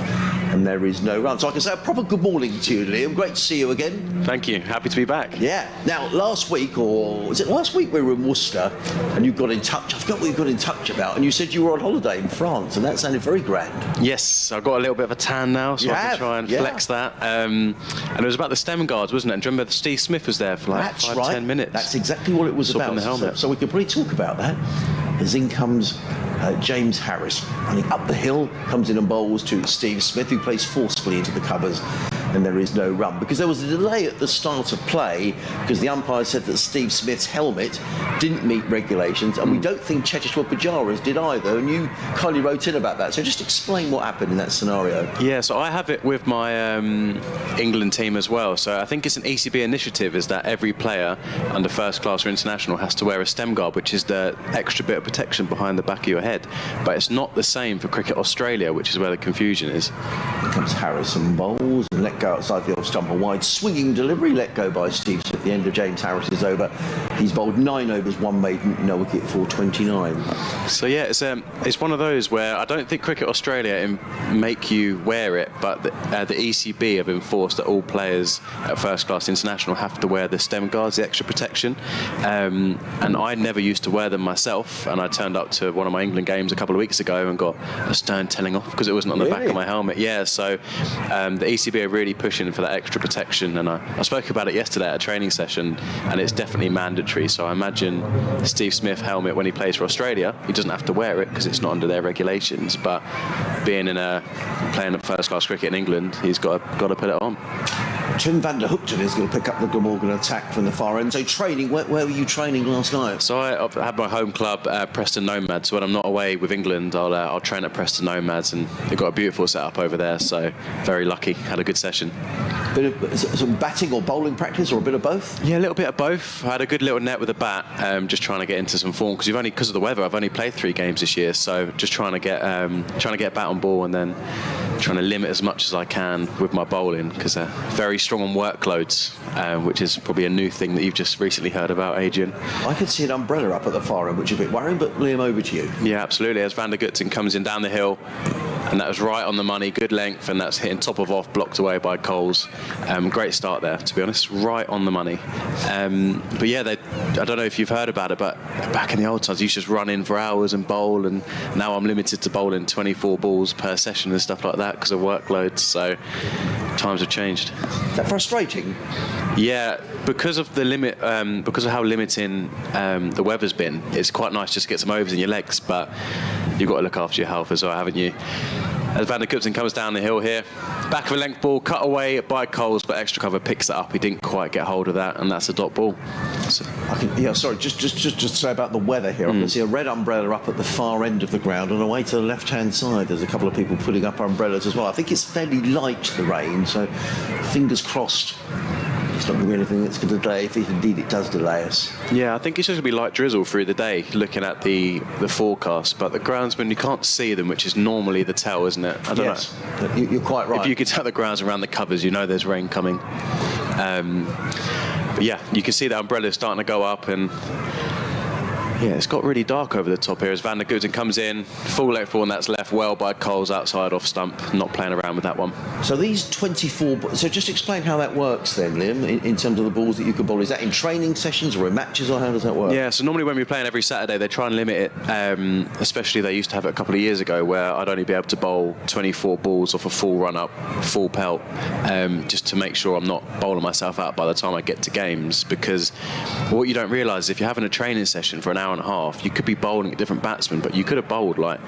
And there is no run. So I can say a proper good morning to you, Liam. Great to see you again. Thank you. Happy to be back. Yeah. Now, last week, or was it last week, we were in Worcester and you got in touch. I forgot what you got in touch about. And you said you were on holiday in France, and that sounded very grand. Yes, I've got a little bit of a tan now, so I can try and flex that. And it was about the stem guards, wasn't it? And do you remember Steve Smith was there for like 5-10 minutes? That's exactly what it was about. The helmet. So we could probably talk about that. As in comes James Harris running up the hill, comes in and bowls to Steve Smith, who plays forcefully into the covers, and there is no run because there was a delay at the start of play because the umpire said that Steve Smith's helmet didn't meet regulations, and we don't think Cheteshwar Pujara's did either, and you kindly wrote in about that. So just explain what happened in that scenario. Yeah, so I have it with my England team as well. So I think it's an ECB initiative, is that every player under first class or international has to wear a stem guard, which is the extra bit of protection behind the back of your head. But it's not the same for Cricket Australia, which is where the confusion is. Here comes Harris and bowls and let go outside the off stump. A wide swinging delivery let go by Steve Smith at the end of James Harris's over. He's bowled 9 overs, 1 maiden, no wicket for 29. So yeah, it's one of those where I don't think Cricket Australia make you wear it, but the ECB have enforced that all players at first class international have to wear the stem guards, the extra protection. And I never used to wear them myself, and I turned up to one of my England games a couple of weeks ago and got a stern telling off because it wasn't on the back of my helmet. Yeah, so the ECB are really pushing for that extra protection, and I spoke about it yesterday at a training session, and it's definitely mandatory. So I imagine Steve Smith helmet, when he plays for Australia, he doesn't have to wear it because it's not under their regulations, but being playing at first class cricket in England, he's got to put it on. Tim van der Hoekten is going to pick up the Glamorgan attack from the far end. So training, where were you training last night? So I had my home club, Preston Nomads. So when I'm not away with England, I'll train at Preston Nomads, and they've got a beautiful setup over there. So very lucky, had a good session. Bit of some batting or bowling practice, or a bit of both? Yeah, a little bit of both. I had a good little net with a bat, just trying to get into some form because of the weather. I've only played 3 games this year, so just trying to get a bat on ball, and then trying to limit as much as I can with my bowling, because they're very strong on workloads, which is probably a new thing that you've just recently heard about, Adrian. I could see an umbrella up at the far end, which is a bit worrying, but Liam, over to you. Yeah, absolutely. As Van der Hoekten comes in down the hill, and that was right on the money, good length, and that's hitting top of off, blocked away by Coles. Great start there, to be honest, right on the money. But yeah, I don't know if you've heard about it, but back in the old times, you used to just run in for hours and bowl, and now I'm limited to bowling 24 balls per session and stuff like that because of workloads. So times have changed. Is that frustrating? Yeah, because of the limit, because of how limiting the weather's been, it's quite nice just to get some overs in your legs, but you've got to look after your health as well, haven't you? As Van der Hoekten comes down the hill here, back of a length ball, cut away by Coles, but extra cover picks it up. He didn't quite get hold of that, and that's a dot ball. So. Just say about the weather here. I can see a red umbrella up at the far end of the ground, and away to the left-hand side, there's a couple of people putting up umbrellas as well. I think it's fairly light, the rain, so fingers crossed. It's not going to be anything that's going to delay, if indeed it does delay us. Yeah, I think it's just going to be light drizzle through the day, looking at the forecast. But the groundsmen, you can't see them, which is normally the tell, isn't it? I don't know. You're quite right. If you could tell the grounds around the covers, you know there's rain coming. But yeah, you can see the umbrella starting to go up, and yeah, it's got really dark over the top here as Van der Hoekten comes in, full length ball, and that's left well by Coles outside off stump, not playing around with that one. So these 24... So just explain how that works then, Liam, in terms of the balls that you can bowl. Is that in training sessions or in matches, or how does that work? Yeah, so normally when we're playing every Saturday, they try and limit it, especially they used to have it a couple of years ago where I'd only be able to bowl 24 balls off a full run-up, full pelt, just to make sure I'm not bowling myself out by the time I get to games, because what you don't realise is if you're having a training session for an hour and a half, you could be bowling at different batsmen, but you could have bowled, like,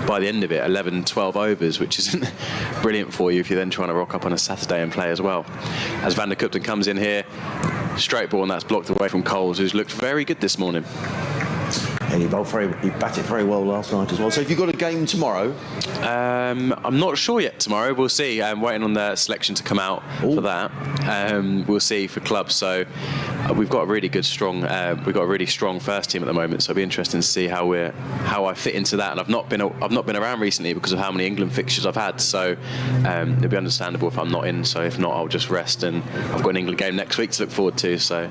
by the end of it, 11, 12 overs, which isn't brilliant for you if you're then trying to rock up on a Saturday and play as well. As Van der Hoekten comes in here, straight ball, and that's blocked away from Coles, who's looked very good this morning. And he batted very well last night as well. So have you got a game tomorrow? I'm not sure yet tomorrow. We'll see. I'm waiting on the selection to come out for that. We'll see for clubs. So we've got a really strong first team at the moment. So it'll be interesting to see how I fit into that. And I've not been around recently because of how many England fixtures I've had. So it'll be understandable if I'm not in. So if not, I'll just rest. And I've got an England game next week to look forward to. So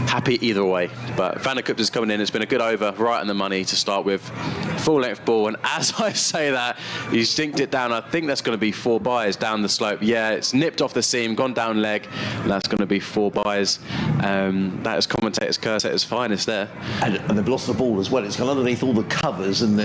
happy either way. But Van der Kupt is coming in. It's been a good over, right on the money to start with. Full length ball, and as I say that, he stinked it down. I think that's going to be 4 byes down the slope. Yeah, it's nipped off the seam, gone down leg, and that's going to be 4 byes. That is commentator's curse at its finest there. And they've lost the ball as well. It's gone underneath all the covers and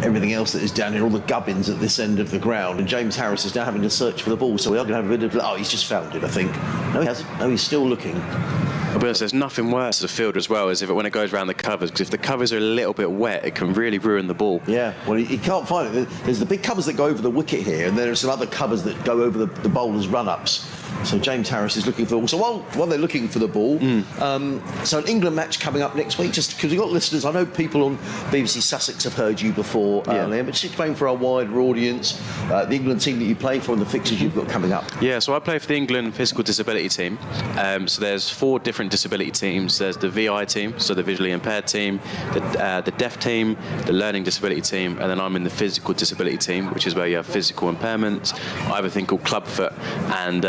everything else that is down here, all the gubbins at this end of the ground, and James Harris is now having to search for the ball, so we are going to have a bit of... Oh, he's just found it, I think. No, he hasn't. No, he's still looking. I'll be honest, there's nothing worse as a fielder as well as when it goes around the covers, because if the covers are a little bit wet, it can really ruin the ball. Yeah, well, he can't find it. There's the big covers that go over the wicket here, and there are some other covers that go over the bowler's run-ups. So James Harris is looking for the ball. So while they're looking for the ball, so an England match coming up next week, just because we've got listeners, I know people on BBC Sussex have heard you before, Liam, but just explain for our wider audience, the England team that you play for and the fixtures you've got coming up. Yeah, so I play for the England physical disability team. So there's 4 different disability teams. There's the VI team, so the visually impaired team, the deaf team, the learning disability team, and then I'm in the physical disability team, which is where you have physical impairments. I have a thing called clubfoot, and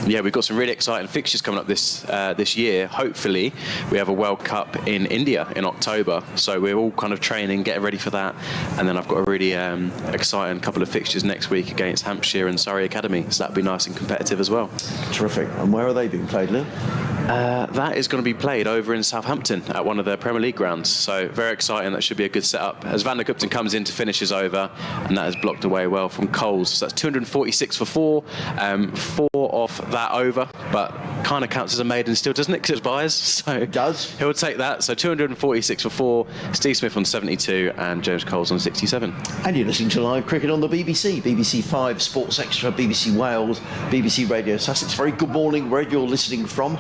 we've got some really exciting fixtures coming up this year. Hopefully, we have a World Cup in India in October, so we're all kind of training, getting ready for that. And then I've got a really exciting couple of fixtures next week against Hampshire and Surrey Academy, so that'll be nice and competitive as well. Terrific. And where are they being played, Liam? That is going to be played over in Southampton at one of their Premier League grounds. So very exciting. That should be a good setup. As Van der Kupt comes in to finish his over, and that is blocked away well from Coles. So that's 246 for 4. 4 off that over, but kind of counts as a maiden still, doesn't it? Because it's byes. So it does. He'll take that. So 246 for 4. Steve Smith on 72 and James Coles on 67. And you're listening to live cricket on the BBC, BBC 5, Sports Extra, BBC Wales, BBC Radio Sussex. Very good morning, wherever you're listening from.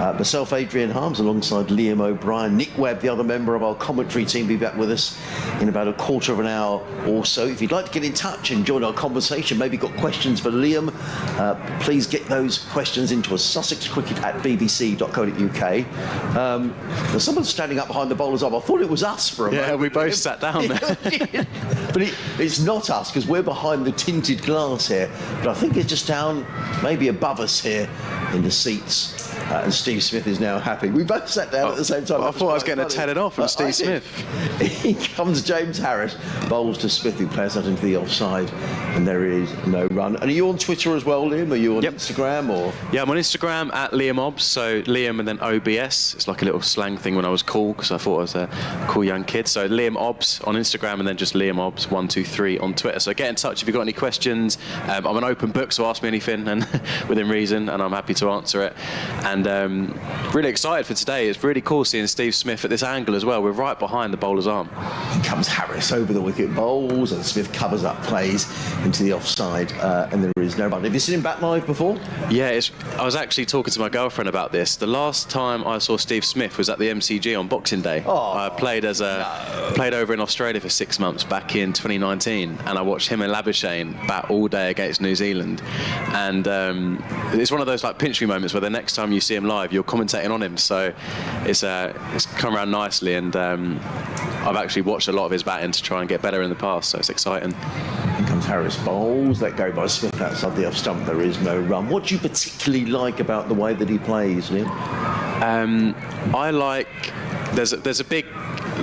Myself, Adrian Harms, alongside Liam O'Brien. Nick Webb, the other member of our commentary team, will be back with us in about a quarter of an hour or so. If you'd like to get in touch and join our conversation, maybe got questions for Liam, please get those questions into us. sussexcricket@bbc.co.uk. There's someone standing up behind the bowler's arm. I thought it was us for a moment. Yeah, we both sat down there. But it's not us, because we're behind the tinted glass here. But I think it's just down, maybe above us here in the seats. And Steve Smith is now happy. We both sat down at the same time. I thought I was getting a telling off from Steve Smith. Here comes James Harris, bowls to Smith, who plays out into the offside, and there is no run. And are you on Twitter as well, Liam? Are you on Instagram? Or? Yeah, I'm on Instagram at Liam Obs, so Liam and then OBS. It's like a little slang thing when I was cool, because I thought I was a cool young kid. So Liam Obs on Instagram, and then just Liam Obs 123 on Twitter. So get in touch if you've got any questions. I'm an open book, so ask me anything and within reason, and I'm happy to answer it. And really excited for today. It's really cool seeing Steve Smith at this angle as well. We're right behind the bowler's arm. Here comes Harris over the wicket, bowls, and Smith covers up, plays into the offside, and there is no run. Have you seen him bat live before? Yeah, I was actually talking to my girlfriend about this. The last time I saw Steve Smith was at the MCG on Boxing Day. I played over in Australia for 6 months back in 2019, and I watched him and Labuschagne bat all day against New Zealand. And it's one of those like pinch me moments where the next time you see him live, you're commentating on him. So it's come around nicely, and I've actually watched a lot of his batting to try and get better in the past, so it's exciting. Here comes Harris, bowls, let go by Smith outside the off stump. There is no run. What do you particularly like about the way that he plays, Liam? I like there's a big...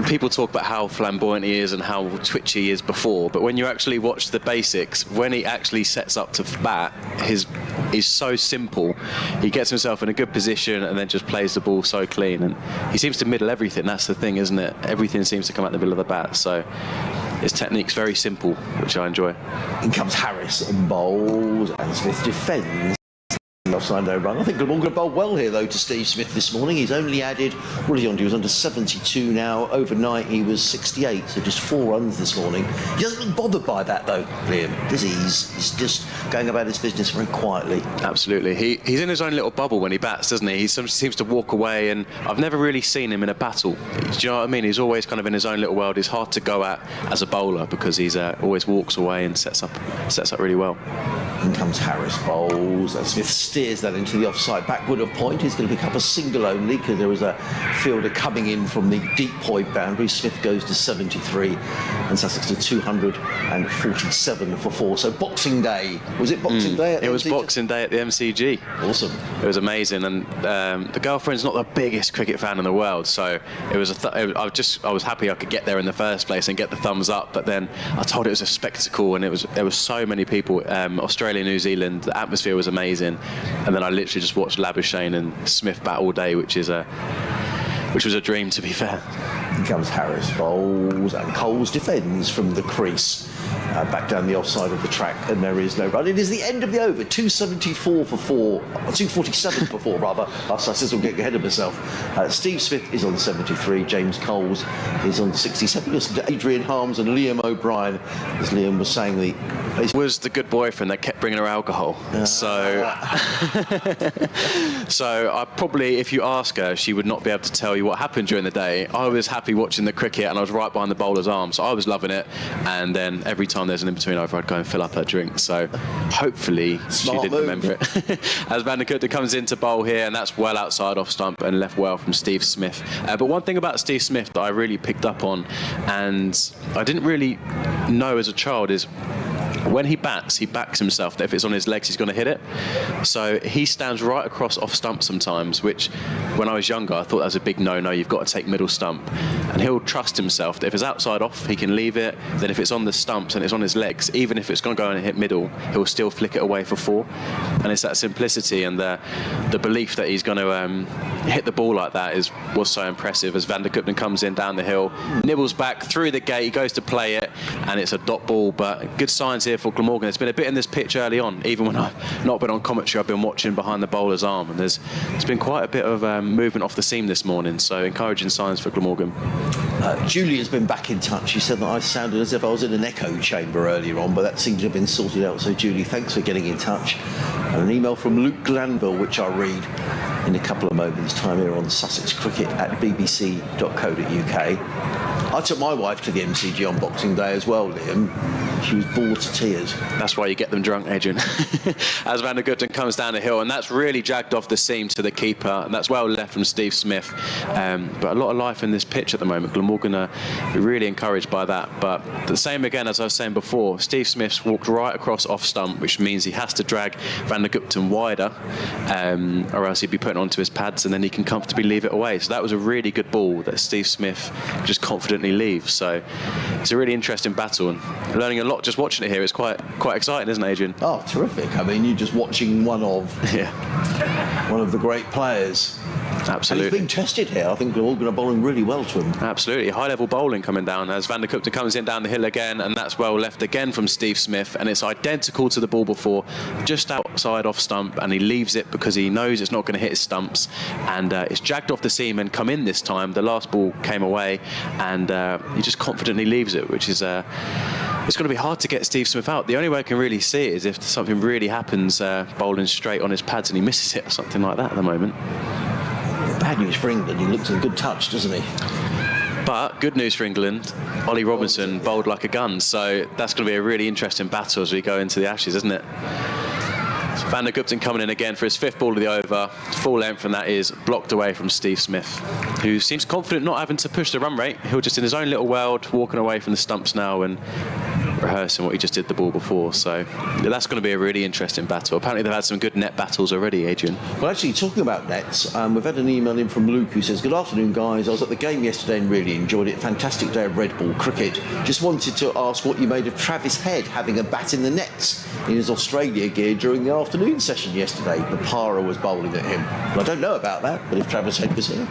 People talk about how flamboyant he is and how twitchy he is before, but when you actually watch the basics, when he actually sets up to bat, he's so simple. He gets himself in a good position and then just plays the ball so clean, and he seems to middle everything. That's the thing, isn't it? Everything seems to come out the middle of the bat, so his technique's very simple, which I enjoy. In comes Harris and bowls, and Smith defends. Offside, no run. I think Glamorgan bowled well here, though, to Steve Smith this morning. He's only added, what is he on to? He was under 72 now. Overnight, he was 68, so just 4 runs this morning. He doesn't look bothered by that, though, Liam, does he? He's just going about his business very quietly. Absolutely. He's in his own little bubble when he bats, doesn't he? He seems to walk away, and I've never really seen him in a battle. Do you know what I mean? He's always kind of in his own little world. He's hard to go at as a bowler because he's always walks away and sets up really well. In comes Harris, bowls. Smith steers that into the offside backward of point. He's going to pick up a single only because there was a fielder coming in from the deep point boundary. Smith goes to 73 and Sussex to 247 for 4. So Boxing Day. Was it Boxing Day at the It was MCG? Boxing Day at the MCG. Awesome. It was amazing, and the girlfriend's not the biggest cricket fan in the world, so it was I was happy I could get there in the first place and get the thumbs up. But then I told it was a spectacle, and there was so many people. Australia, New Zealand, the atmosphere was amazing, and then I literally just watched Labuschagne and Smith bat all day, which was a dream, to be fair. Here comes Harris, bowls, and Coles defends from the crease. Back down the offside of the track, and there is no run. It is the end of the over, 274 for 4, or 247 for 4 rather. Sussex will get ahead of myself. Steve Smith is on 73, James Coles is on 67. Listen to Adrian Harms and Liam O'Brien, as Liam was saying, was the good boyfriend that kept bringing her alcohol. So I probably, if you ask her, she would not be able to tell you what happened during the day. I was happy watching the cricket, and I was right behind the bowler's arm, so I was loving it. And then every time there's an in-between over, I'd go and fill up her drink. So hopefully she didn't remember it. As Van der Kutter comes in to bowl here, and that's well outside off stump and left well from Steve Smith. But one thing about Steve Smith that I really picked up on, and I didn't really know as a child, is when he bats himself that if it's on his legs, he's going to hit it. So he stands right across off stump sometimes, which when I was younger, I thought that was a big no-no. You've got to take middle stump. And he'll trust himself that if it's outside off, he can leave it. Then if it's on the stumps and it's on his legs, even if it's going to go and hit middle, he'll still flick it away for 4. And it's that simplicity and the belief that he's going to hit the ball like that was so impressive. As Van der Kutter comes in down the hill, nibbles back through the gate, he goes to play it, and it's a dot ball. But good signs here for Glamorgan. There's been a bit in this pitch early on. Even when I've not been on commentary, I've been watching behind the bowler's arm, and there's been quite a bit of movement off the seam this morning, so encouraging signs for Glamorgan. Julie has been back in touch. She said that I sounded as if I was in an echo chamber earlier on, but that seems to have been sorted out. So Julie, thanks for getting in touch. And an email from Luke Glanville, which I'll read in a couple of moments' time here on Sussex Cricket at bbc.co.uk. I took my wife to the MCG on Boxing Day as well, Liam. She was bored to tears. That's why you get them drunk, Adrian. As Van der Kutter comes down the hill, and that's really jagged off the seam to the keeper, and that's well left from Steve Smith. But a lot of life in this pitch at the moment. Glamorgan are really encouraged by that. But the same again, as I was saying before, Steve Smith's walked right across off stump, which means he has to drag Van der Kutter wider, or else he'd be putting it onto his pads, and then he can comfortably leave it away. So that was a really good ball that Steve Smith just confidently leaves. So it's a really interesting battle, and learning a lot just watching it here. It's quite exciting, isn't it, Adrian? Oh, terrific. I mean, you're just watching one of the great players. Absolutely. And he's being tested here. I think Glamorgan are bowling really well to him. Absolutely. High-level bowling coming down as Van der Kutter comes in down the hill again, and that's well left again from Steve Smith, and it's identical to the ball before, just outside off stump, and he leaves it because he knows it's not going to hit his stumps, and it's jagged off the seam and come in this time. The last ball came away, and he just confidently leaves it, which is it's going to be hard to get Steve Smith out. The only way I can really see it is if something really happens, bowling straight on his pads and he misses it or something like that at the moment. Bad news for England. He looks in good touch, doesn't he? But good news for England, Ollie Robinson bowled like a gun, so that's going to be a really interesting battle as we go into the Ashes, isn't it? So Van der Kutter coming in again for his 5th ball of the over, full length, and that is blocked away from Steve Smith, who seems confident not having to push the run rate. He'll just in his own little world, walking away from the stumps now and rehearsing what he just did the ball before. So that's going to be a really interesting battle. Apparently they've had some good net battles already, Adrian. Well, actually, talking about nets, we've had an email in from Luke who says, good afternoon, guys. I was at the game yesterday and really enjoyed it. Fantastic day of red ball cricket. Just wanted to ask what you made of Travis Head having a bat in the nets in his Australia gear during the afternoon session yesterday. Pujara was bowling at him. Well, I don't know about that, but if Travis Head was here.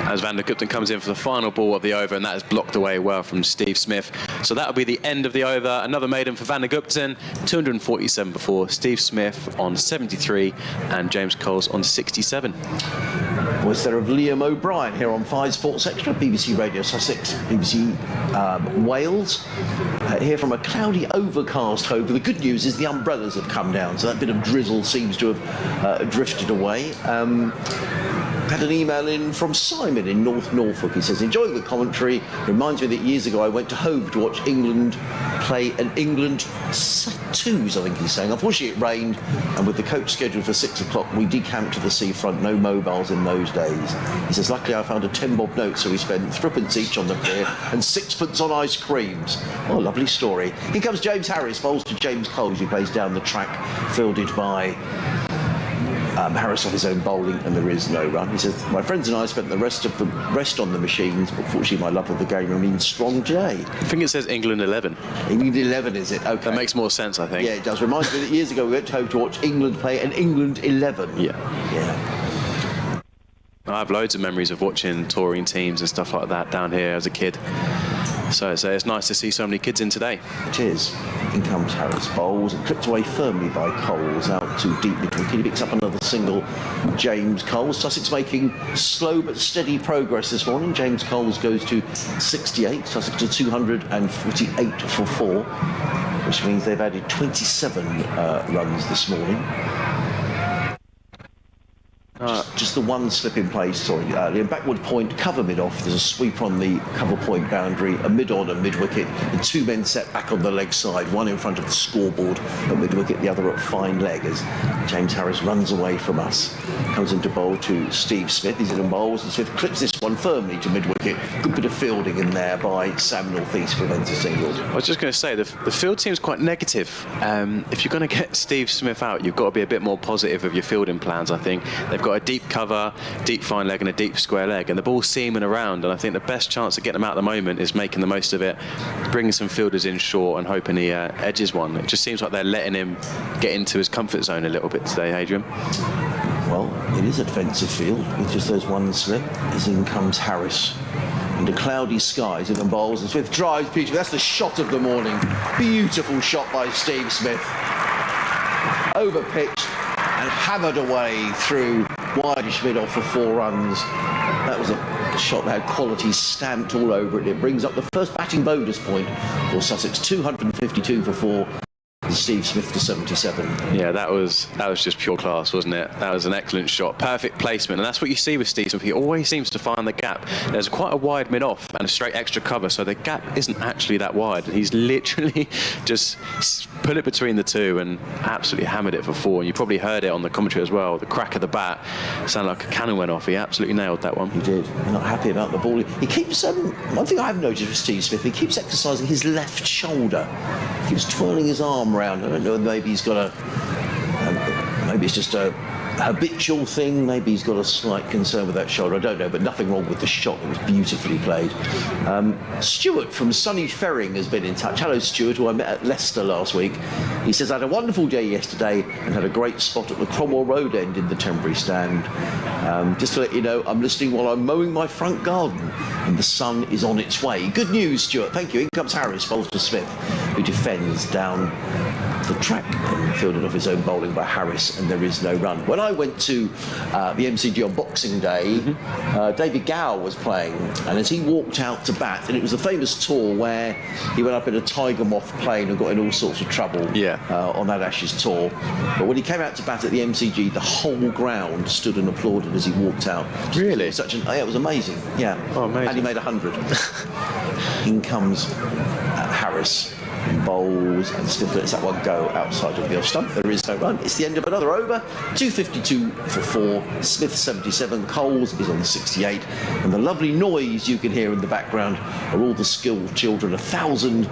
As Van der Kutter comes in for the final ball of the over, and that is blocked away well from Steve Smith. So that'll be the end of the over. Another maiden for Van der Gupten, 247 before. Steve Smith on 73 and James Coles on 67. Voice there of Liam O'Brien here on 5 Sports Extra, BBC Radio Sussex, BBC Wales. Here from a cloudy, overcast Hove. The good news is the umbrellas have come down, so that bit of drizzle seems to have drifted away. Had an email in from Simon in North Norfolk. He says, enjoying the commentary. Reminds me that years ago I went to Hove to watch England play an England Twos, I think he's saying. Unfortunately it rained, and with the coach scheduled for 6 o'clock, we decamped to the seafront. No mobiles in those days. He says, luckily I found a 10-bob note, so we spent 3p each on the beer and 6p on ice creams. Oh, lovely story. Here comes James Harris, bowls to James Coles, who plays down the track, fielded by Harris off his own bowling, and there is no run. He says, my friends and I spent the rest on the machines, but fortunately my love of the game remains strong today. I think it says England 11. England 11, is it? Okay. That makes more sense, I think. Yeah, it does. Reminds me that years ago we went home to watch England play an England 11. Yeah. Yeah. I have loads of memories of watching touring teams and stuff like that down here as a kid. So it's nice to see so many kids in today. It is. In comes Harris, bowls and clipped away firmly by Coles out to deep mid-wicket. He picks up another single. James Coles. Sussex making slow but steady progress this morning. James Coles goes to 68. Sussex to 248 for 4, which means they've added 27 runs this morning. Just the one slip in place, sorry, Liam. Backward point, cover mid-off. There's a sweeper on the cover point boundary, a mid-on and mid-wicket, and 2 men set back on the leg side, one in front of the scoreboard at mid-wicket, the other at fine leg, as James Harris runs away from us. Comes into bowl to Steve Smith. He's in and bowls, and Smith clips this one firmly to mid-wicket. Good bit of fielding in there by Sam North East, prevents a single. I was just going to say, the field seems quite negative. If you're going to get Steve Smith out, you've got to be a bit more positive of your fielding plans, I think. They've got a deep cover, deep fine leg and a deep square leg, and the ball's seaming around, and I think the best chance to get them out at the moment is making the most of it, bringing some fielders in short and hoping he edges one. It just seems like they're letting him get into his comfort zone a little bit today, Adrian. Well, it is a defensive field with just those one slip, as in comes Harris. Under cloudy skies, in and bowls, and Smith drives beautifully. That's the shot of the morning. Beautiful shot by Steve Smith. Over pitched and hammered away through wideish mid-off for 4 runs. That was a shot that had quality stamped all over it. It brings up the first batting bonus point for Sussex, 252 for 4. Steve Smith to 77. Yeah, that was just pure class, wasn't it? That was an excellent shot, perfect placement, and that's what you see with Steve Smith. He always seems to find the gap. There's quite a wide mid-off and a straight extra cover, so the gap isn't actually that wide. He's literally just put it between the two and absolutely hammered it for 4. And you probably heard it on the commentary as well. The crack of the bat sounded like a cannon went off. He absolutely nailed that one. He did. I'm not happy about the ball. He keeps one thing I've noticed with Steve Smith, he keeps exercising his left shoulder. He keeps twirling his arm around. I don't know, maybe he's got maybe it's just a habitual thing, maybe he's got a slight concern with that shoulder, I don't know, but nothing wrong with the shot. It was beautifully played. Stuart from Sunny Ferring has been in touch. Hello Stuart, who I met at Leicester last week. He says, I had a wonderful day yesterday and had a great spot at the Cromwell Road end in the temporary stand. Just to let you know, I'm listening while I'm mowing my front garden and the sun is on its way. Good news, Stuart, thank you. In comes Harris, bowls to Smith, who defends down the track and fielded off his own bowling by Harris, and there is no run. When I went to the MCG on Boxing Day, David Gower was playing, and as he walked out to bat, and it was a famous tour where he went up in a tiger moth plane and got in all sorts of trouble on that Ashes tour. But when he came out to bat at the MCG, the whole ground stood and applauded as he walked out. Really? It was amazing. Yeah. Oh, amazing. And he made 100. In comes Harris. Bowls and still lets that one go outside of the off stump. There is no run. It's the end of another over. 252 for 4. Smith 77. Coles is on 68. And the lovely noise you can hear in the background are all the school children. 1,000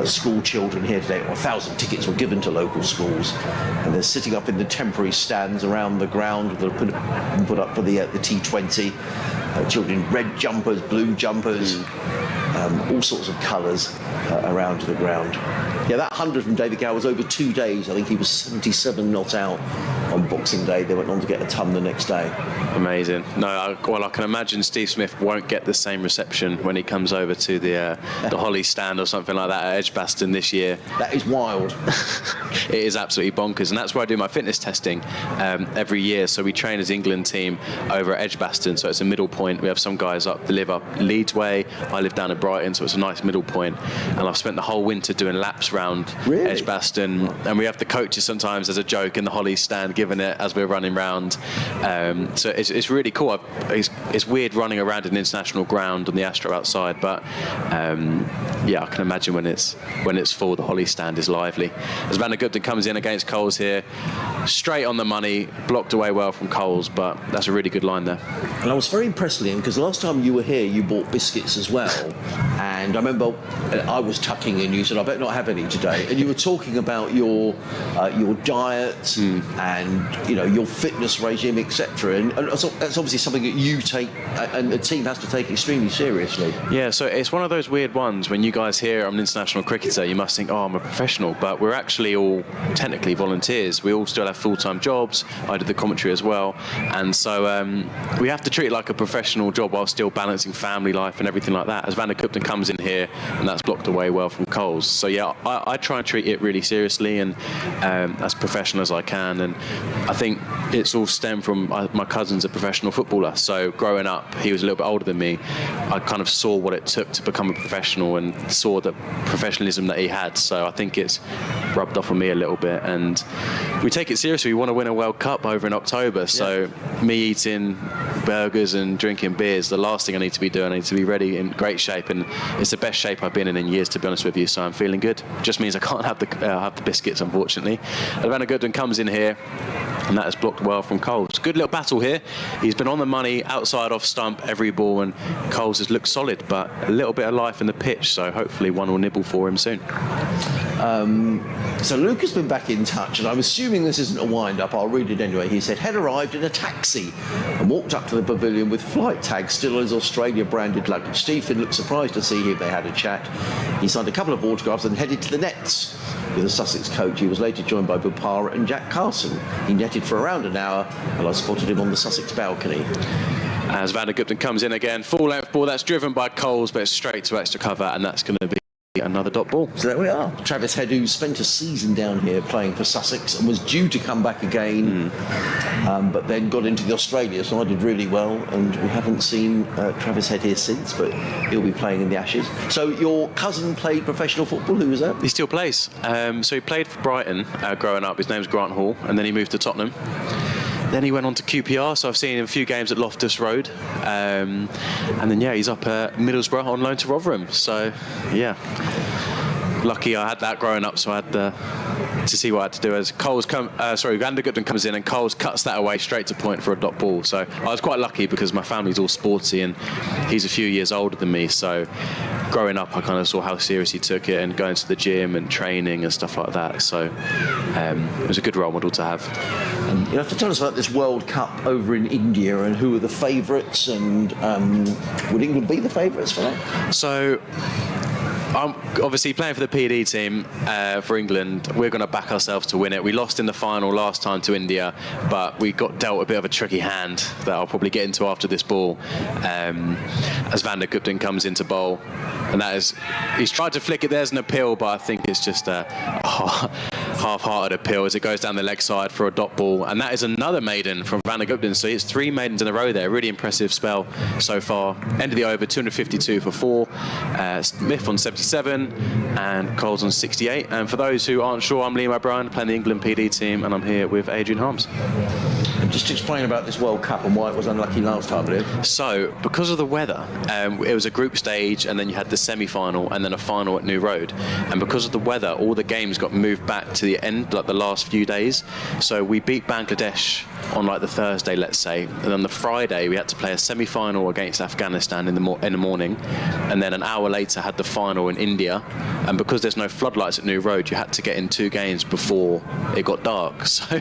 school children here today. 1,000 tickets were given to local schools, and they're sitting up in the temporary stands around the ground that are put up for the T20. Children in red jumpers, blue jumpers. All sorts of colours around the ground. Yeah, that 100 from David Gower was over 2 days. I think he was 77 not out on Boxing Day. They went on to get a ton the next day. Amazing. No, I can imagine Steve Smith won't get the same reception when he comes over to the Holly stand or something like that at Edgbaston this year. That is wild. It is absolutely bonkers, and that's where I do my fitness testing every year. So we train as England team over at Edgbaston, so it's a middle point. We have some guys live up Leeds way. I live down at Brighton, so it's a nice middle point. And I've spent the whole winter doing laps round Edgbaston, and we have the coaches sometimes as a joke in the Holly stand giving it as we're running round. So it's really cool. It's weird running around an international ground on the Astro outside, but yeah, I can imagine when it's full, the Holly stand is lively. As Van der Gupten comes in against Coles here, straight on the money, blocked away well from Coles, but that's a really good line there. And I was very impressed, Liam, because last time you were here, you bought biscuits as well. And I remember I was tucking in, you said, I better not have any today. And you were talking about your diet and, you know, your fitness regime, etc. And that's obviously something that you take and the team has to take extremely seriously. Yeah, so it's one of those weird ones when you guys hear I'm an international cricketer, you must think, oh, I'm a professional, but we're actually all technically volunteers. We all still have full-time jobs. I did the commentary as well. And so we have to treat it like a professional job while still balancing family life and everything like that. As Van der Gupten comes in here, and that's blocked away well from Coles. So yeah, I try and treat it really seriously and as professional as I can. And I think it's all stemmed from my cousin's a professional footballer. So growing up, he was a little bit older than me. I kind of saw what it took to become a professional and saw the professionalism that he had. So I think it's rubbed off on me a little bit. And we take it seriously. We want to win a World Cup over in October. So me eating burgers and drinking beers, the last thing I need to be doing, I need to be ready in great shape. And it's the best shape I've been in years, to be honest with you. So I'm feeling good. Just means I can't have the biscuits, unfortunately. Van der Gupten comes in here, and that is blocked well from Coles. Good little battle here. He's been on the money, outside off stump every ball, and Coles has looked solid, but a little bit of life in the pitch, so hopefully one will nibble for him soon. So Luke has been back in touch, and I'm assuming this isn't a wind-up. I'll read it anyway. He said, had arrived in a taxi and walked up to the pavilion with flight tags still on his Australia-branded luggage. Stephen looked surprised to see him. They had a chat. He signed a couple of autographs and headed to the nets with the Sussex coach. He was later joined by Pujara and Jack Carson. He netted for around an hour, and I spotted him on the Sussex balcony. As Van der Gupten comes in again, full-length ball, that's driven by Coles, but it's straight to extra cover, and that's going to be another dot ball. So there we are. Travis Head, who spent a season down here playing for Sussex and was due to come back again, but then got into the Australia side, did really well, and we haven't seen Travis Head here since, but he'll be playing in the Ashes. So your cousin played professional football. Who was that? He still plays. So he played for Brighton growing up. His name's Grant Hall, and then he moved to Tottenham. Then he went on to QPR, so I've seen him a few games at Loftus Road. And then, yeah, he's up at Middlesbrough on loan to Rotherham. So, yeah. Lucky I had that growing up, so I had to see what I had to do. As Van der Gupten comes in and Coles cuts that away straight to point for a dot ball. So I was quite lucky because my family's all sporty and he's a few years older than me. So growing up, I kind of saw how serious he took it and going to the gym and training and stuff like that. So it was a good role model to have. You have to tell us about this World Cup over in India and who are the favourites, and would England be the favourites for that? So I'm obviously playing for the PD team for England. We're going to back ourselves to win it. We lost in the final last time to India, but we got dealt a bit of a tricky hand that I'll probably get into after this ball. As Van der Gupten comes into bowl, and he's tried to flick it. There's an appeal, but I think it's just a half-hearted appeal as it goes down the leg side for a dot ball, and that is another maiden from Van der Gupten. So it's 3 maidens in a row there. Really impressive spell so far. End of the over, 252 for 4. Smith on 77 and Coles on 68. And for those who aren't sure, I'm Liam O'Brien, playing the England PD team, and I'm here with Adrian Harms. And just to explain about this World Cup and why it was unlucky last time, Liam. So, because of the weather, it was a group stage, and then you had the semi-final, and then a final at New Road. And because of the weather, all the games got moved back to the end, like the last few days. So we beat Bangladesh on like the Thursday, let's say, and on the Friday we had to play a semi-final against Afghanistan in the morning, and then an hour later had the final in India. And because there's no floodlights at New Road, you had to get in 2 games before it got dark. So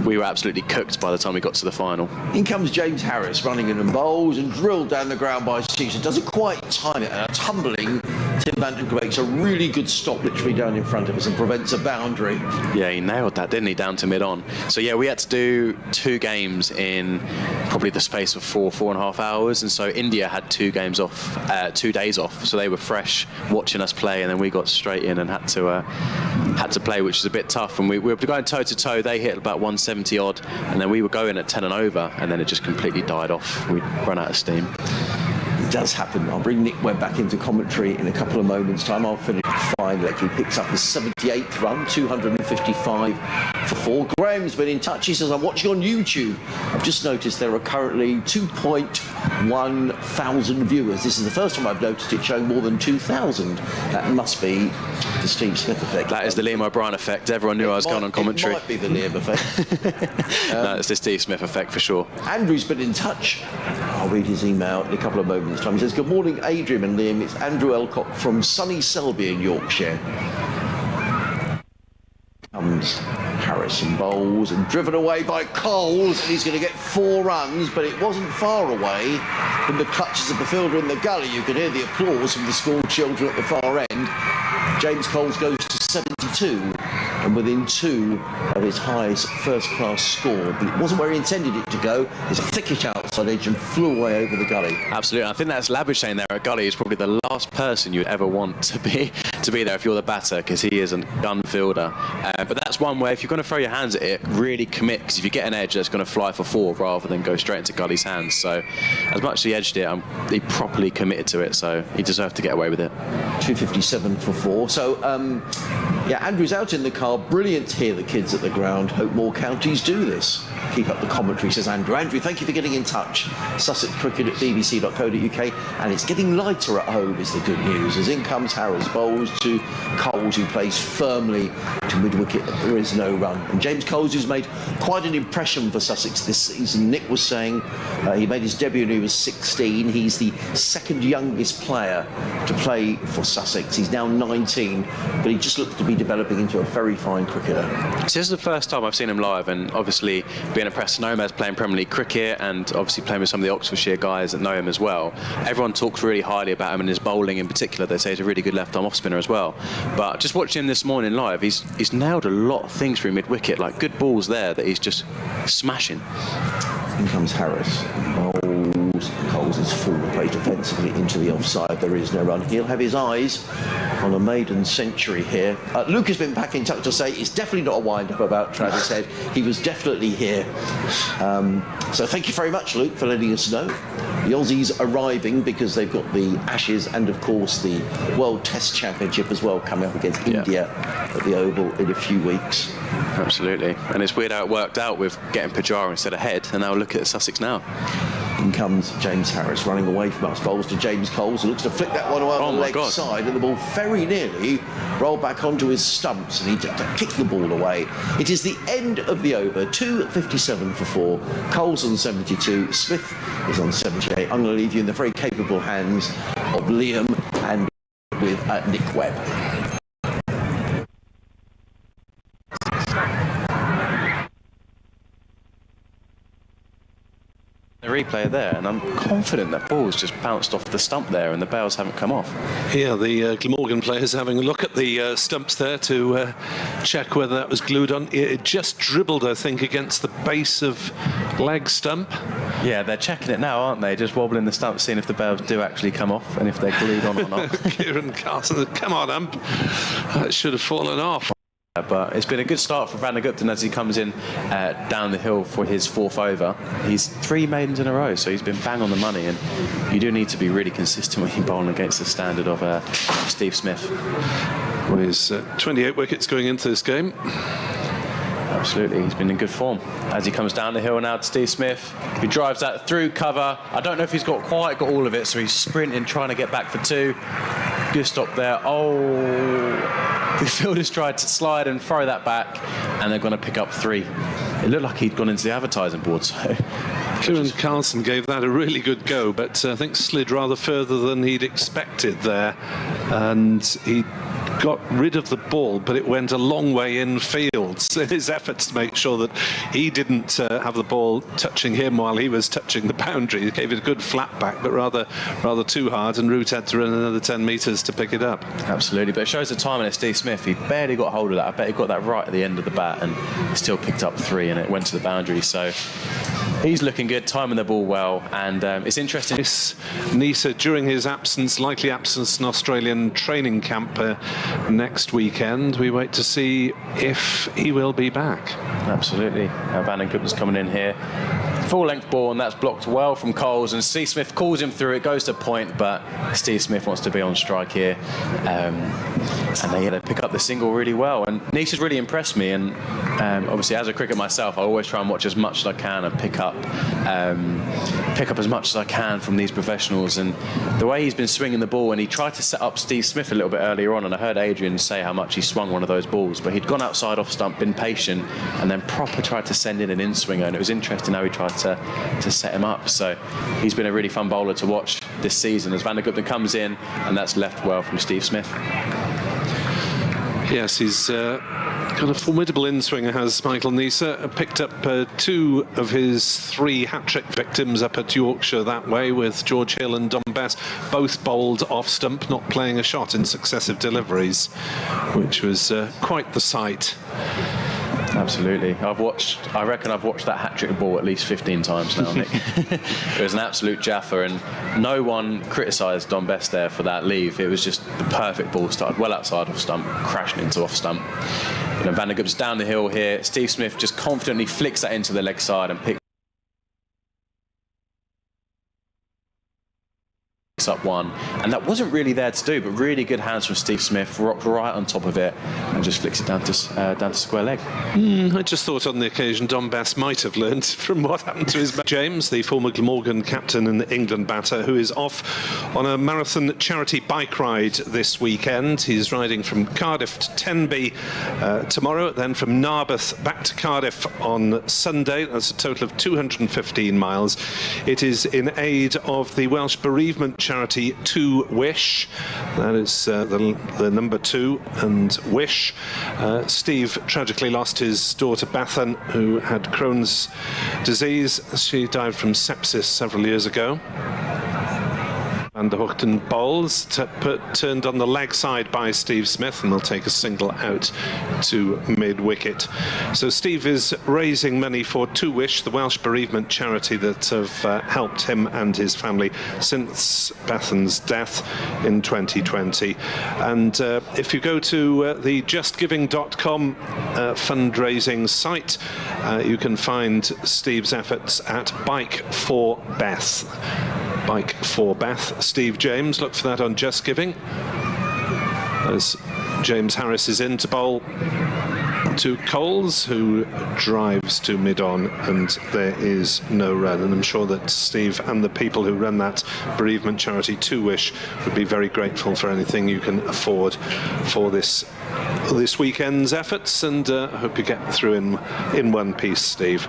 we were absolutely cooked by the time we got to the final. In comes James Harris running in and bowls and drilled down the ground by Sussex. Doesn't quite time it, and a tumbling Tim Vandenberg makes a really good stop literally down in front of us and prevents a boundary. Yeah, he nailed that, didn't he, down to mid-on. So yeah, we had to do 2 games in probably the space of 4.5 hours, and so India had 2 games off, 2 days off, so they were fresh watching us play, and then we got straight in and had to play, which is a bit tough. And we were going toe to toe. They hit about 170 odd, and then we were going at 10 and over, and then it just completely died off. We run out of steam. It does happen. I'll bring Nick Webb back into commentary in a couple of moments' time. I'll finish fine. He picks up his 78th run, 255 for 4. Graham's been in touch. He says, I'm watching on YouTube. I've just noticed there are currently 2.1 thousand viewers. This is the first time I've noticed it showing more than 2,000. That must be the Steve Smith effect. That is the Liam O'Brien effect. Everyone knew I was going on commentary. It might be the Liam effect. No, it's the Steve Smith effect for sure. Andrew's been in touch. I'll read his email in a couple of moments' time. He says, good morning, Adrian and Liam. It's Andrew Elcock from sunny Selby in Yorkshire. Comes Harrison bowls and driven away by Coles, and he's going to get 4 runs, but it wasn't far away from the clutches of the fielder in the gully. You could hear the applause from the school children at the far end. James Coles goes to 72 and within 2 of his highest first-class score, but it wasn't where he intended it to go. It's a thickish outside edge and flew away over the gully. Absolutely. I think that's Labuschagne there at gully is probably the last person you'd ever want to be there if you're the batter, because he is a gun fielder. But that's one where if you're going to throw your hands at it, really commit, because if you get an edge, that's going to fly for 4 rather than go straight into Gully's hands. So as much as he edged it, he properly committed to it, so he deserved to get away with it. 257 for 4. So, yeah, Andrew's out in the car. Brilliant to hear the kids at the ground. Hope more counties do this. Keep up the commentary, says Andrew. Andrew, thank you for getting in touch. Sussex Cricket at bbc.co.uk, and it's getting lighter at home is the good news, as in comes Harris, bowls to Coles, who plays firmly to mid-wicket. There is no run. And James Coles, who's made quite an impression for Sussex this season. Nick was saying he made his debut when he was 16. He's the 2nd youngest player to play for Sussex. He's now 19, but he just looks to be developing into a very fine cricketer. So this is the first time I've seen him live, and obviously being a Preston Nomads playing Premier League cricket, and obviously playing with some of the Oxfordshire guys that know him as well. Everyone talks really highly about him and his bowling in particular. They say he's a really good left-arm off-spinner as well. But just watching him this morning live, he's nailed a lot of things through mid-wicket, like good balls there that he's just smashing. In comes Harris. Bowls. Coles is full play defensively into the offside. There is no run. He'll have his eyes on a maiden century here. Luke has been back in touch to say it's definitely not a wind-up about Travis Head. He was definitely here. So thank you very much, Luke, for letting us know. The Aussies arriving because they've got the Ashes and, of course, the World Test Championship as well coming up against India at the Oval in a few weeks. Absolutely. And it's weird how it worked out with getting Pujara instead of Head, and now look at Sussex now. In comes James Harris running away from us. Bowls to James Coles, who looks to flick that one away on the leg side, and the ball very nearly rolled back onto his stumps, and he kicked the ball away. It is the end of the over. 257 for 4. Coles on 72. Smith is on 78. I'm going to leave you in the very capable hands of Liam and with Nick Webb. The replay there, and I'm confident that ball's just bounced off the stump there and the bails haven't come off. Yeah, the Glamorgan players having a look at the stumps there to check whether that was glued on. It just dribbled, I think, against the base of leg stump. Yeah, they're checking it now, aren't they? Just wobbling the stump, seeing if the bails do actually come off and if they're glued on or not. Kieran Carson, come on, ump. That should have fallen off. But it's been a good start for Van der Gupten as he comes in down the hill for his 4th over. He's 3 maidens in a row, so he's been bang on the money, and you do need to be really consistent when you're bowling against the standard of Steve Smith. Well, he's 28 wickets going into this game. Absolutely, he's been in good form. As he comes down the hill now to Steve Smith, he drives that through cover. I don't know if he's quite got all of it, so he's sprinting, trying to get back for 2. Good stop there. Oh, the fielders tried to slide and throw that back, and they're going to pick up 3. It looked like he'd gone into the advertising board, so... Kieran Carlson gave that a really good go, but I think slid rather further than he'd expected there, and he got rid of the ball, but it went a long way infield. faults in his efforts to make sure that he didn't have the ball touching him while he was touching the boundary. He gave it a good flat back, but rather too hard, and Root had to run another 10 metres to pick it up. Absolutely, but it shows the timing of Steve Smith. He barely got hold of that. I bet he got that right at the end of the bat and still picked up 3, and it went to the boundary. So he's looking good, timing the ball well, and it's interesting. Neser, during his absence, likely absence in Australian training camp next weekend, we wait to see if he will be back. Absolutely. Van den Gupta's coming in here. Full-length ball, and that's blocked well from Coles, and Steve Smith calls him through. It goes to point, but Steve Smith wants to be on strike here. And they pick up the single really well. And Neser's really impressed me, and obviously as a cricket myself, I always try and watch as much as I can and pick up as much as I can from these professionals. And the way he's been swinging the ball, and he tried to set up Steve Smith a little bit earlier on, and I heard Adrian say how much he swung one of those balls, but he'd gone outside off stump, been patient, and then proper tried to send in an in-swinger, and it was interesting how he tried to set him up. So he's been a really fun bowler to watch this season as Van den Gupta comes in, and that's left well from Steve Smith. Yes, he's got a formidable in-swinger, has Michael Neser. Picked up 2 of his 3 hat-trick victims up at Yorkshire that way, with George Hill and Dom Bess both bowled off stump, not playing a shot in successive deliveries, which was quite the sight. Absolutely. I reckon I've watched that hat-trick ball at least 15 times now, Nick. It was an absolute jaffer, and no one criticised Dom Bess there for that leave. It was just the perfect ball, started well outside off stump, crashing into off stump. And then Van den Gupta's down the hill here. Steve Smith just confidently flicks that into the leg side and picks up 1, and that wasn't really there to do, but really good hands from Steve Smith, rocked right on top of it and just flicks it down to square leg. I just thought on the occasion Dom Bess might have learned from what happened to his James, the former Glamorgan captain and England batter, who is off on a marathon charity bike ride this weekend. He's riding from Cardiff to Tenby tomorrow, then from Narberth back to Cardiff on Sunday. That's a total of 215 miles. It is in aid of the Welsh bereavement charity 2 Wish. That is the number 2 and Wish. Steve tragically lost his daughter Bethan, who had Crohn's disease. She died from sepsis several years ago. Van der Hoogten bowls, turned on the leg side by Steve Smith, and will take a single out to mid-wicket. So Steve is raising money for 2 Wish, the Welsh bereavement charity that have helped him and his family since Bethan's death in 2020. And if you go to the justgiving.com fundraising site, you can find Steve's efforts at Bike for Beth. Bike for Beth, Steve James. Look for that on Just Giving. As James Harris is in to bowl to Coles, who drives to mid-on, and there is no run. And I'm sure that Steve and the people who run that bereavement charity 2 Wish would be very grateful for anything you can afford for this weekend's efforts, and I hope you get through in one piece, Steve.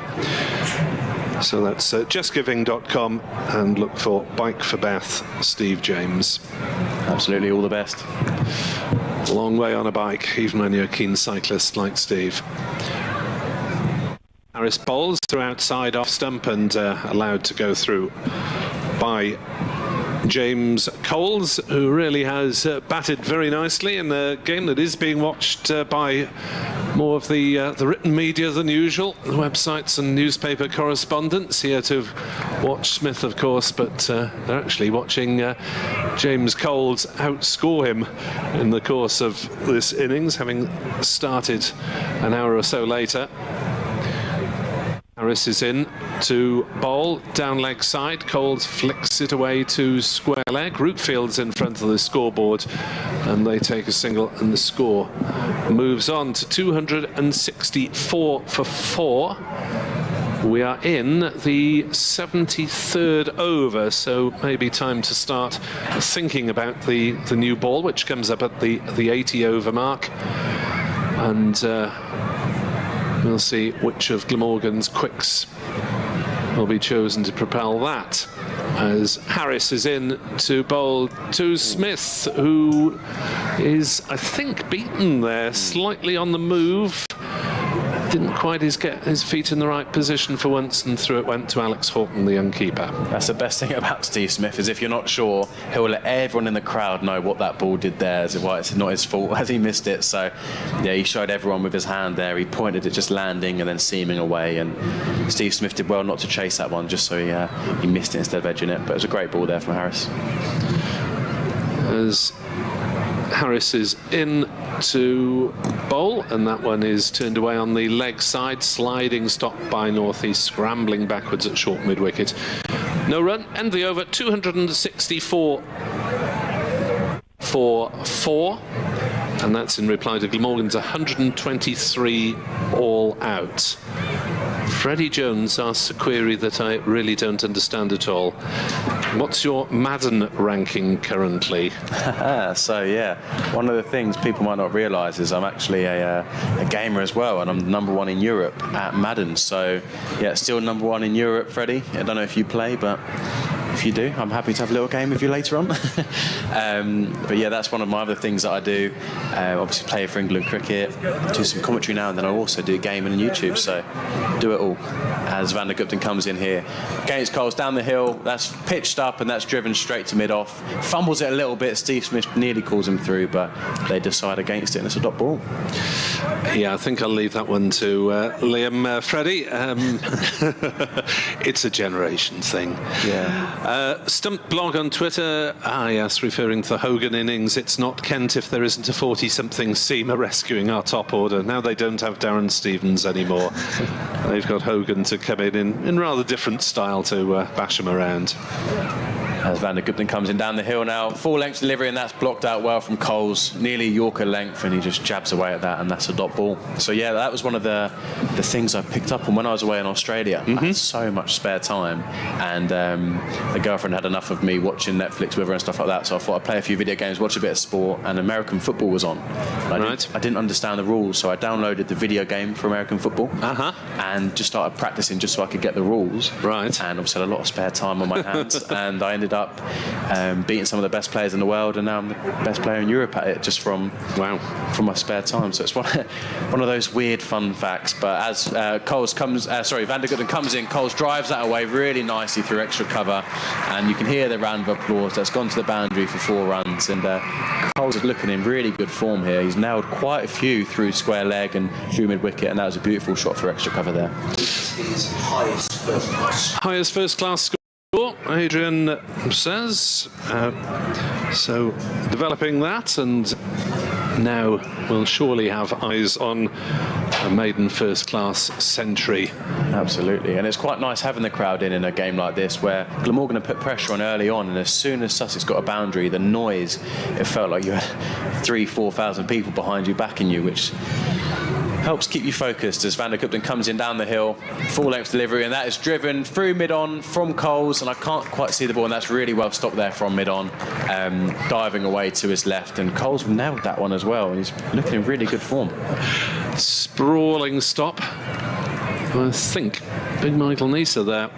So that's justgiving.com, and look for Bike for Beth, Steve James. Absolutely, all the best. Long way on a bike, even when you're a keen cyclist like Steve. Harris bowls through outside off stump and allowed to go through by James Coles, who really has batted very nicely in a game that is being watched by more of the written media than usual, the websites and newspaper correspondents here to watch Smith, of course, but they're actually watching James Coles outscore him in the course of this innings, having started an hour or so later. Harris is in to bowl, down leg side. Coles flicks it away to square leg. Rootfield's in front of the scoreboard, and they take a single, and the score moves on to 264 for 4. We are in the 73rd over, so maybe time to start thinking about the new ball, which comes up at the 80 over mark. And we'll see which of Glamorgan's quicks will be chosen to propel that, as Harris is in to bowl to Smith, who is, I think, beaten there, slightly on the move. didn't quite get his feet in the right position for once, and through it went to Alex Horton, the young keeper. That's the best thing about Steve Smith, is if you're not sure, he'll let everyone in the crowd know what that ball did there, as why it's not his fault as he missed it. So yeah, he showed everyone with his hand there. He pointed it just landing and then seaming away, and Steve Smith did well not to chase that one, just so he missed it instead of edging it. But it was a great ball there from Harris. As Harris is in to bowl, and that one is turned away on the leg side. Sliding stop by Northeast, scrambling backwards at short mid-wicket. No run, end the over, 264 for 4, and that's in reply to Glamorgan's 123 all out. Freddie Jones asks a query that I really don't understand at all. What's your Madden ranking currently? So yeah, one of the things people might not realise is I'm actually a gamer as well, and I'm #1 in Europe at Madden. So yeah, still #1 in Europe, Freddie. I don't know if you play, but if you do, I'm happy to have a little game with you later on. But yeah, that's one of my other things that I do. Obviously play for England cricket, do some commentary now, and then I'll also do gaming and YouTube, so do it all. As Van der Gupten comes in here against Coles down the hill, that's pitched up and that's driven straight to mid-off. Fumbles it a little bit, Steve Smith nearly calls him through, but they decide against it and it's a dot ball. Yeah, I think I'll leave that one to Liam. Freddie, it's a generation thing. Yeah. Stump blog on Twitter, yes, referring to the Hogan innings. It's not Kent if there isn't a 40-something seamer rescuing our top order. Now they don't have Darren Stevens anymore. They've got Hogan to come in rather different style to bash him around. As Van der Gupten comes in down the hill now, full length delivery, and that's blocked out well from Coles, nearly Yorker length, and he just jabs away at that, and that's a dot ball. So yeah, that was one of the things I picked up on when I was away in Australia. I had so much spare time, and the girlfriend had enough of me watching Netflix with her and stuff like that, so I thought I'd play a few video games, watch a bit of sport, and American football was on. I didn't understand the rules, so I downloaded the video game for American football and just started practicing just so I could get the rules. Right. And obviously had a lot of spare time on my hands, and I ended up beating some of the best players in the world, and now I'm the best player in Europe at it, just from my spare time. So it's one of those weird fun facts. But as Coles comes, Van der Gupten comes in, Coles drives that away really nicely through extra cover, and you can hear the round of applause. That's gone to the boundary for 4 runs, and Coles is looking in really good form here. He's nailed quite a few through square leg and through mid wicket, and that was a beautiful shot for extra cover there. His highest first class score, Adrian says. So developing that, and now we'll surely have eyes on a maiden first class century. Absolutely, and it's quite nice having the crowd in a game like this where Glamorgan have put pressure on early on, and as soon as Sussex got a boundary, the noise, it felt like you had 3,000-4,000 people behind you backing you, which helps keep you focused as Van der Gupten comes in down the hill, full length delivery, and that is driven through mid-on from Coles, and I can't quite see the ball, and that's really well stopped there from mid-on, diving away to his left, and Coles nailed that one as well. He's looking in really good form. Sprawling stop. I think Big Michael Neser there,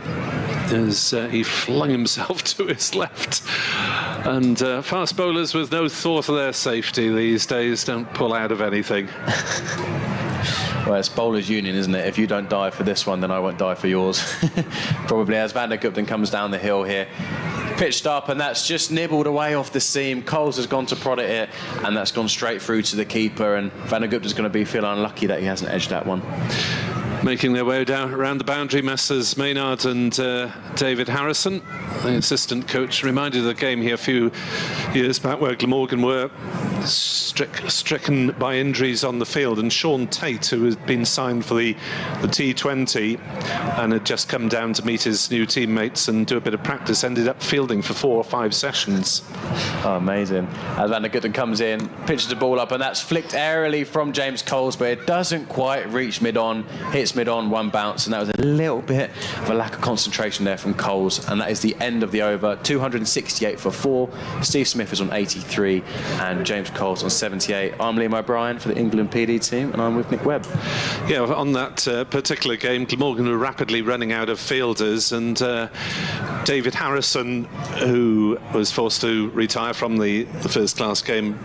as he flung himself to his left. And fast bowlers with no thought of their safety these days don't pull out of anything. Well, it's bowlers' union, isn't it? If you don't die for this one, then I won't die for yours. Probably. As Van der Gupten comes down the hill here, pitched up, and that's just nibbled away off the seam. Coles has gone to prod at it, and that's gone straight through to the keeper, and Van der Gupten's going to be feeling unlucky that he hasn't edged that one. Making their way down around the boundary, Messrs Maynard and David Harrison, the assistant coach, reminded of the game here a few years back where Glamorgan were stricken by injuries on the field, and Sean Tate, who had been signed for the T20 and had just come down to meet his new teammates and do a bit of practice, ended up fielding for 4 or 5 sessions. Oh, amazing. As Van der Gupten comes in, pitches the ball up, and that's flicked airily from James Coles, but it doesn't quite reach mid-on, hits mid-on, 1 bounce, and that was a little bit of a lack of concentration there from Coles, and that is the end of the over. 268 for 4. Steve Smith is on 83, and James James Coles on 78. I'm Liam O'Brien for the England PD team, and I'm with Nick Webb. Yeah, on that particular game, Glamorgan were rapidly running out of fielders, and David Harrison, who was forced to retire from the first-class game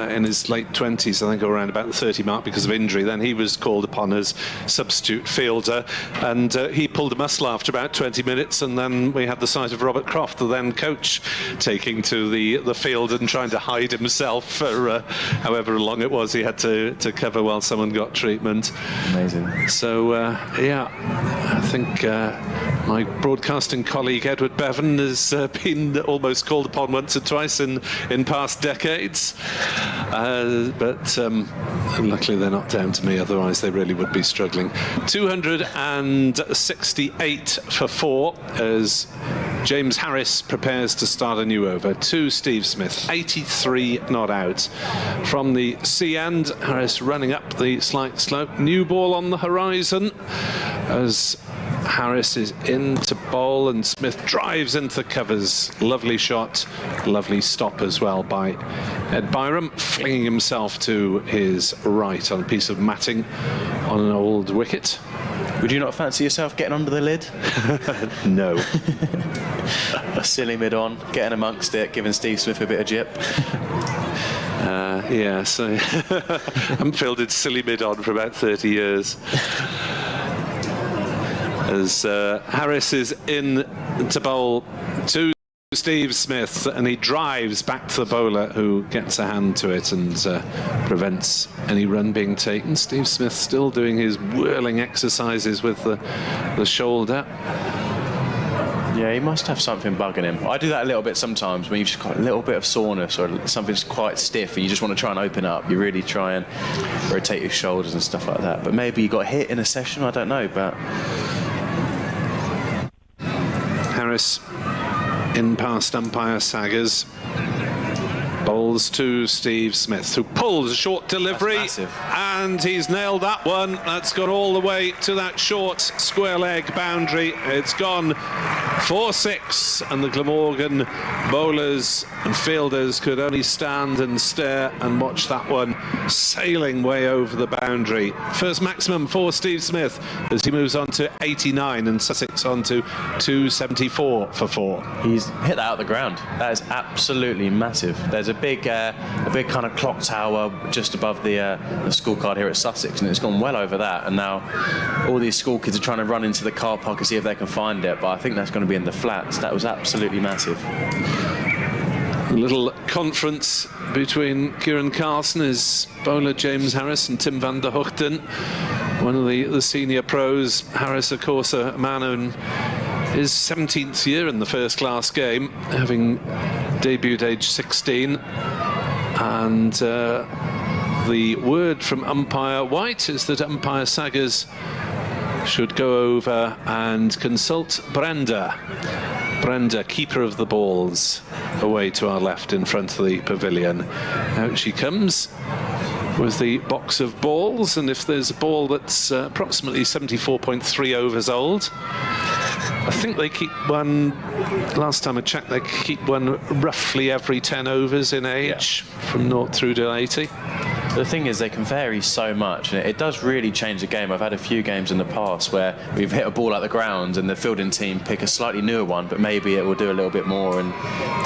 in his late 20s, I think around about the 30 mark because of injury, then he was called upon as substitute fielder, and he pulled a muscle after about 20 minutes, and then we had the sight of Robert Croft, the then coach, taking to the field and trying to hide himself for however long it was he had to cover while someone got treatment. Amazing. So, yeah, I think my broadcasting colleague Edward Bevan has been almost called upon once or twice in past decades. But luckily they're not down to me, otherwise they really would be struggling. 268 for 4 as James Harris prepares to start a new over to Steve Smith. 83 not out. From the sea end, Harris running up the slight slope. New ball on the horizon as Harris is in to bowl and Smith drives into the covers. Lovely shot, lovely stop as well by Ed Byram, flinging himself to his right on a piece of matting on an old wicket. Would you not fancy yourself getting under the lid? No. A silly mid on, getting amongst it, giving Steve Smith a bit of jip. Yeah, so I haven't fielded silly mid on for about 30 years. As Harris is in to bowl to Steve Smith, and he drives back to the bowler who gets a hand to it and prevents any run being taken. Steve Smith still doing his whirling exercises with the shoulder. Yeah, he must have something bugging him. I do that a little bit sometimes when you've just got a little bit of soreness or something's quite stiff and you just want to try and open up. You really try and rotate your shoulders and stuff like that. But maybe you got hit in a session, I don't know, but... Harris in past umpire Saggers, bowls to Steve Smith, who pulls a short delivery, and he's nailed that one. That's gone all the way to that short square leg boundary. It's gone 4-6, and the Glamorgan bowlers and fielders could only stand and stare and watch that one sailing way over the boundary. First maximum for Steve Smith as he moves on to 89 and Sussex on to 274 for 4. He's hit that out of the ground. That is absolutely massive. There's a big kind of clock tower just above the school card here at Sussex, and it's gone well over that, and now all these school kids are trying to run into the car park and see if they can find it, but I think that's going to be in the flats. That was absolutely massive. A little conference between Kieran Carlson, his bowler James Harris, and Tim van der Hoogten, one of the senior pros. Harris, of course, a man in his 17th year in the first class game, having debuted age 16, and the word from umpire White is that umpire Saggers should go over and consult Brenda, keeper of the balls, away to our left in front of the pavilion. Out she comes with the box of balls, and if there's a ball that's approximately 74.3 overs old, I think they keep one, last time I checked, they keep one roughly every 10 overs in age, from 0 through to 80. The thing is, they can vary so much, and it does really change the game. I've had a few games in the past where we've hit a ball at the ground and the fielding team pick a slightly newer one, but maybe it will do a little bit more, and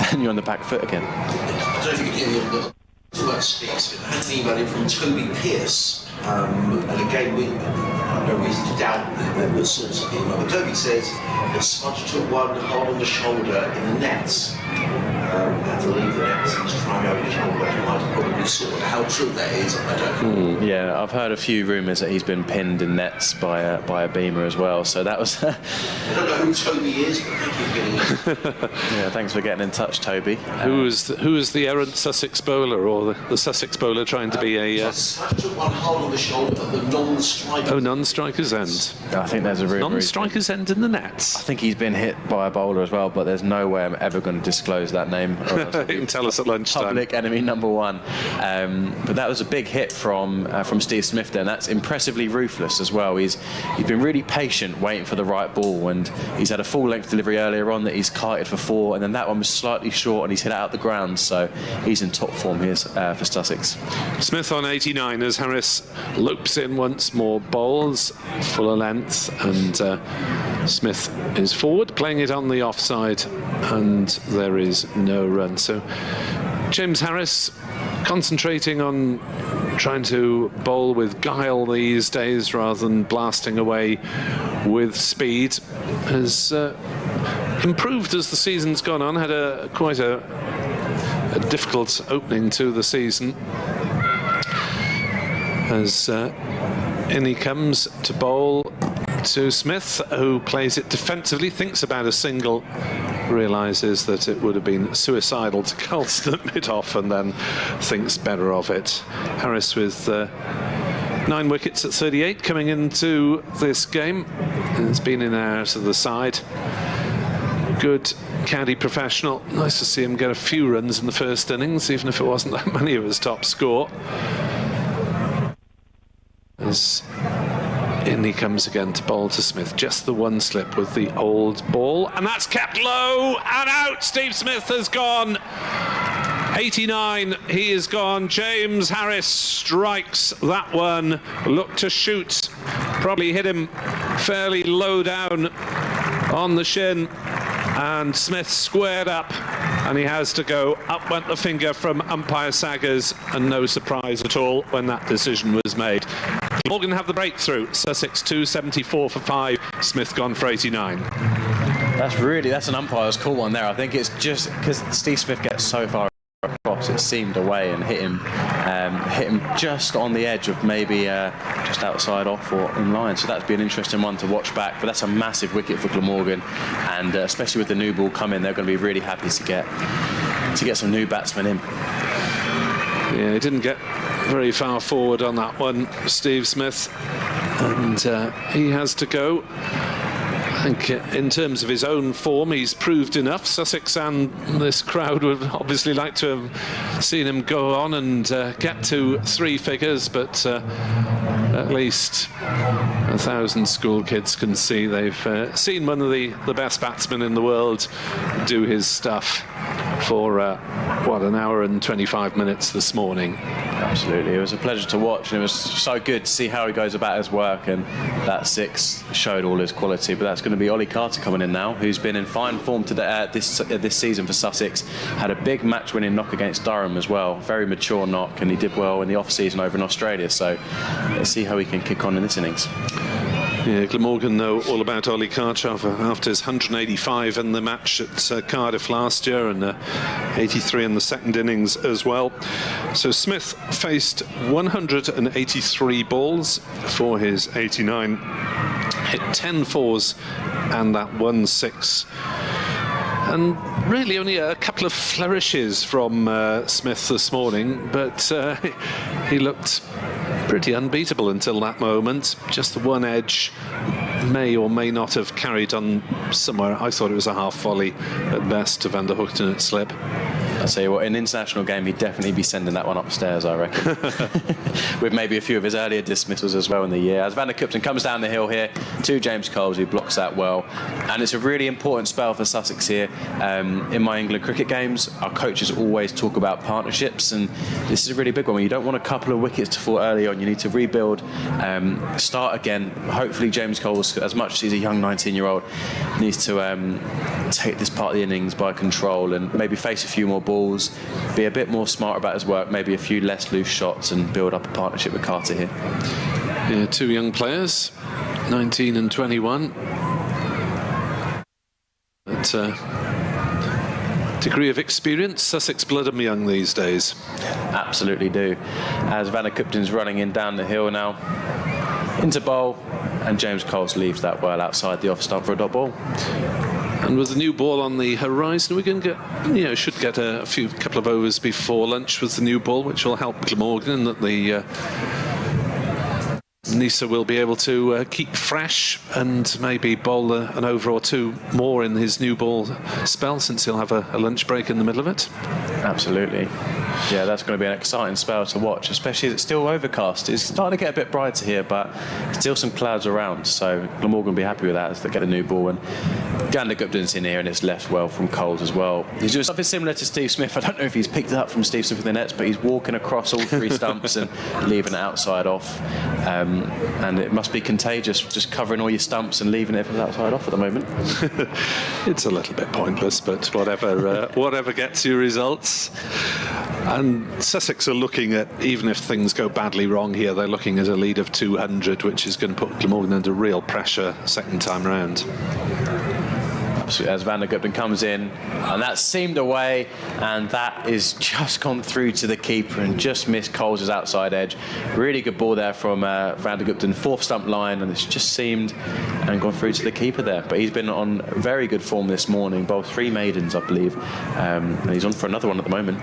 then you're on the back foot again. I don't think you can talk about sticks. I had an email in from Toby Pearce, and again, we have no reason to doubt the source of the email. But Toby says that Smudge took one hard on the shoulder in the nets. Had to leave the nets and just try and go with his shoulder. You might have probably saw how true that is, I don't know. Yeah, I've heard a few rumours that he's been pinned in nets by a beamer as well, so that was... I don't know who Toby is, but thank you for getting in. Yeah, thanks for getting in touch, Toby. Who is the errant Sussex bowler, or the Sussex bowler trying to be a... Smudge took one hard on the shoulder, but the non-striker... Oh, non-striker. non-striker's end. I think there's a rumour. Non-striker's end in the nets. I think he's been hit by a bowler as well, but there's no way I'm ever going to disclose that name. Or else You can tell us at lunchtime. Public enemy number one. But that was a big hit from Steve Smith there, and that's impressively ruthless as well. He's been really patient waiting for the right ball, and he's had a full-length delivery earlier on that he's kited for 4, and then that one was slightly short and he's hit it out the ground, so he's in top form here for Sussex. Smith on 89 as Harris loops in once more, bowls fuller length, and Smith is forward, playing it on the offside, and there is no run. So James Harris concentrating on trying to bowl with guile these days rather than blasting away with speed, has improved as the season's gone on. Had quite a difficult opening to the season, as in he comes to bowl to Smith, who plays it defensively, thinks about a single, realises that it would have been suicidal to Colston at mid-off, and then thinks better of it. Harris with 9 wickets at 38 coming into this game. It's been in and out of the side. Good county professional. Nice to see him get a few runs in the first innings, even if it wasn't that many of his top score. As in he comes again to bowl to Smith. Just the one slip with the old ball, and that's kept low and out. Steve Smith has gone. 89, he is gone. James Harris strikes that one. Looked to shoot. Probably hit him fairly low down on the shin, and Smith squared up, and he has to go. Up went the finger from umpire Saggers, and no surprise at all when that decision was made. Glamorgan have the breakthrough. Sussex 274 for 5. Smith gone for 89. That's an umpire's call one there. I think it's just because Steve Smith gets so far across, it seemed away and hit him just on the edge of maybe just outside off or in line. So that'd be an interesting one to watch back. But that's a massive wicket for Glamorgan, and especially with the new ball coming, they're going to be really happy to get some new batsmen in. Yeah, he didn't get very far forward on that one, Steve Smith, and he has to go. I think in terms of his own form, he's proved enough. Sussex and this crowd would obviously like to have seen him go on and get to 3 figures, but at least 1,000 school kids can see they've seen one of the best batsmen in the world do his stuff for an hour and 25 minutes this morning. Absolutely, it was a pleasure to watch, and it was so good to see how he goes about his work, and that 6 showed all his quality. But that's going to be Ollie Carter coming in now, who's been in fine form this season for Sussex. Had a big match-winning knock against Durham as well, very mature knock, and he did well in the off-season over in Australia. So let's see how he can kick on in this innings. Yeah, Glamorgan know all about Ollie Carter after his 185 in the match at Cardiff last year, and 83 in the second innings as well. So Smith faced 183 balls for his 89, hit 10 fours and that 1 6. And really only a couple of flourishes from Smith this morning, but he looked pretty unbeatable until that moment. Just the one edge may or may not have carried on somewhere. I thought it was a half volley at best to Van der Hoogten at slip. I'll tell you what, in an international game, he'd definitely be sending that one upstairs, I reckon. With maybe a few of his earlier dismissals as well in the year. As Van der Hoogten comes down the hill here to James Coles, who blocks that well. And it's a really important spell for Sussex here. In my England cricket games, our coaches always talk about partnerships, and this is a really big one. When you don't want a couple of wickets to fall early on, you need to rebuild, start again. Hopefully James Coles, as much as he's a young 19-year-old, needs to take this part of the innings by control and maybe face a few more balls, be a bit more smart about his work, maybe a few less loose shots, and build up a partnership with Carter here. Yeah, 2 young players, 19 and 21. But degree of experience, Sussex blood and young these days. Absolutely do. As Van der Hoogten's running in down the hill now, into bowl, and James Coles leaves that well outside the off stump for a dot ball. And with the new ball on the horizon, we can should get a couple of overs before lunch with the new ball, which will help Glamorgan, that the Neser will be able to keep fresh and maybe bowl an over or two more in his new ball spell, since he'll have a lunch break in the middle of it. Absolutely. Yeah, that's going to be an exciting spell to watch, especially as it's still overcast. It's starting to get a bit brighter here, but still some clouds around. So Glamorgan will be happy with that as they get a new ball. And Gupton's in here, and it's left well from Coles as well. He's doing something similar to Steve Smith. I don't know if he's picked it up from Steve Smith in the nets, but he's walking across all three stumps and leaving it outside off. And it must be contagious, just covering all your stumps and leaving it outside off at the moment. It's a little bit pointless, but whatever gets you results. And Sussex are looking at, even if things go badly wrong here, they're looking at a lead of 200, which is going to put Glamorgan under real pressure second time round. As Gupton comes in, and that seamed away, and that is just gone through to the keeper and just missed Coles' outside edge. Really good ball there from Gupton, fourth stump line, and it's just seamed and gone through to the keeper there. But he's been on very good form this morning, bowled 3 maidens, I believe, and he's on for another one at the moment.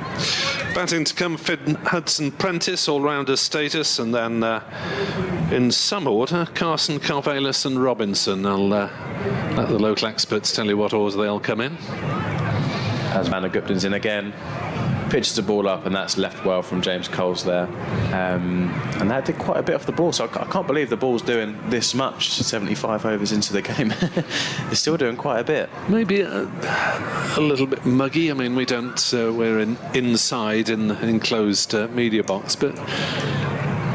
Batting to come, Finn Hudson-Prentice, all-rounder status, and then in some order, Carson, Carvallis and Robinson. I'll let the local experts tell you what order they'll come in. As Gupton's in again, pitches the ball up, and that's left well from James Coles there. And that did quite a bit off the ball, so I can't believe the ball's doing this much 75 overs into the game. It's still doing quite a bit. Maybe a little bit muggy. I mean, we're inside in the enclosed media box, but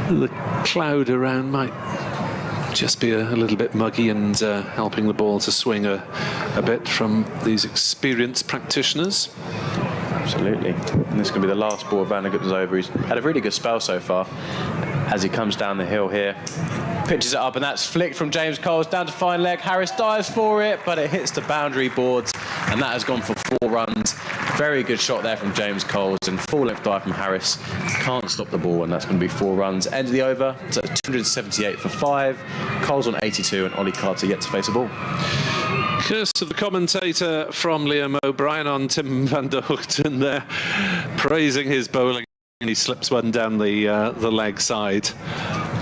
the cloud around might just be a little bit muggy and helping the ball to swing a bit from these experienced practitioners. Absolutely. And this is going to be the last ball of Gupton's over. He's had a really good spell so far as he comes down the hill here. Pitches it up, and that's flicked from James Coles down to fine leg. Harris dives for it, but it hits the boundary boards, and that has gone for 4 runs. Very good shot there from James Coles, and full length dive from Harris. Can't stop the ball, and that's going to be 4 runs. End of the over, so 278 for 5. Coles on 82, and Ollie Carter yet to face a ball. Curse to the commentator from Liam O'Brien on Tim van der Hoogten there, praising his bowling. He slips one down the leg side,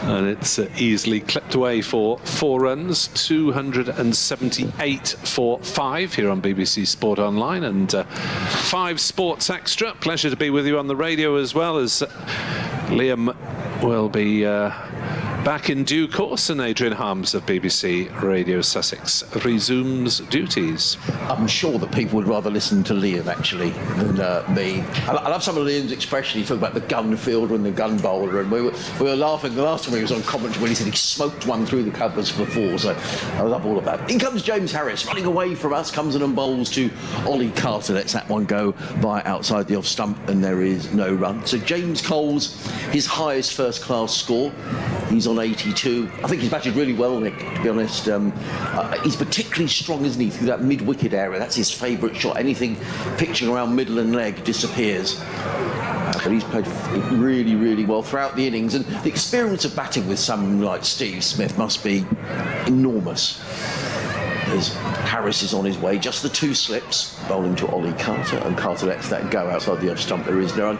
and it's easily clipped away for 4 runs. 278 for 5 here on BBC Sport Online and 5 Sports Extra. Pleasure to be with you on the radio, as well as Liam will be back in due course, and Adrian Harms of BBC Radio Sussex resumes duties. I'm sure that people would rather listen to Liam, actually, than me. I love some of Liam's expression. He talked about the gun fielder and the gun bowler, and we were laughing the last time he was on commentary when he said he smoked one through the covers for 4, so I love all of that. In comes James Harris, running away from us, comes in and bowls to Ollie Carter, lets that one go by outside the off stump, and there is no run. So James Coles, his highest first-class score. He's on 82. I think he's batted really well, Nick, to be honest. He's particularly strong, isn't he, through that mid-wicket area. That's his favourite shot. Anything pitching around middle and leg disappears. But he's played really, really well throughout the innings. And the experience of batting with someone like Steve Smith must be enormous. As Harris is on his way, just the 2 slips, bowling to Ollie Carter, and Carter lets that go outside the off stump. There is no run.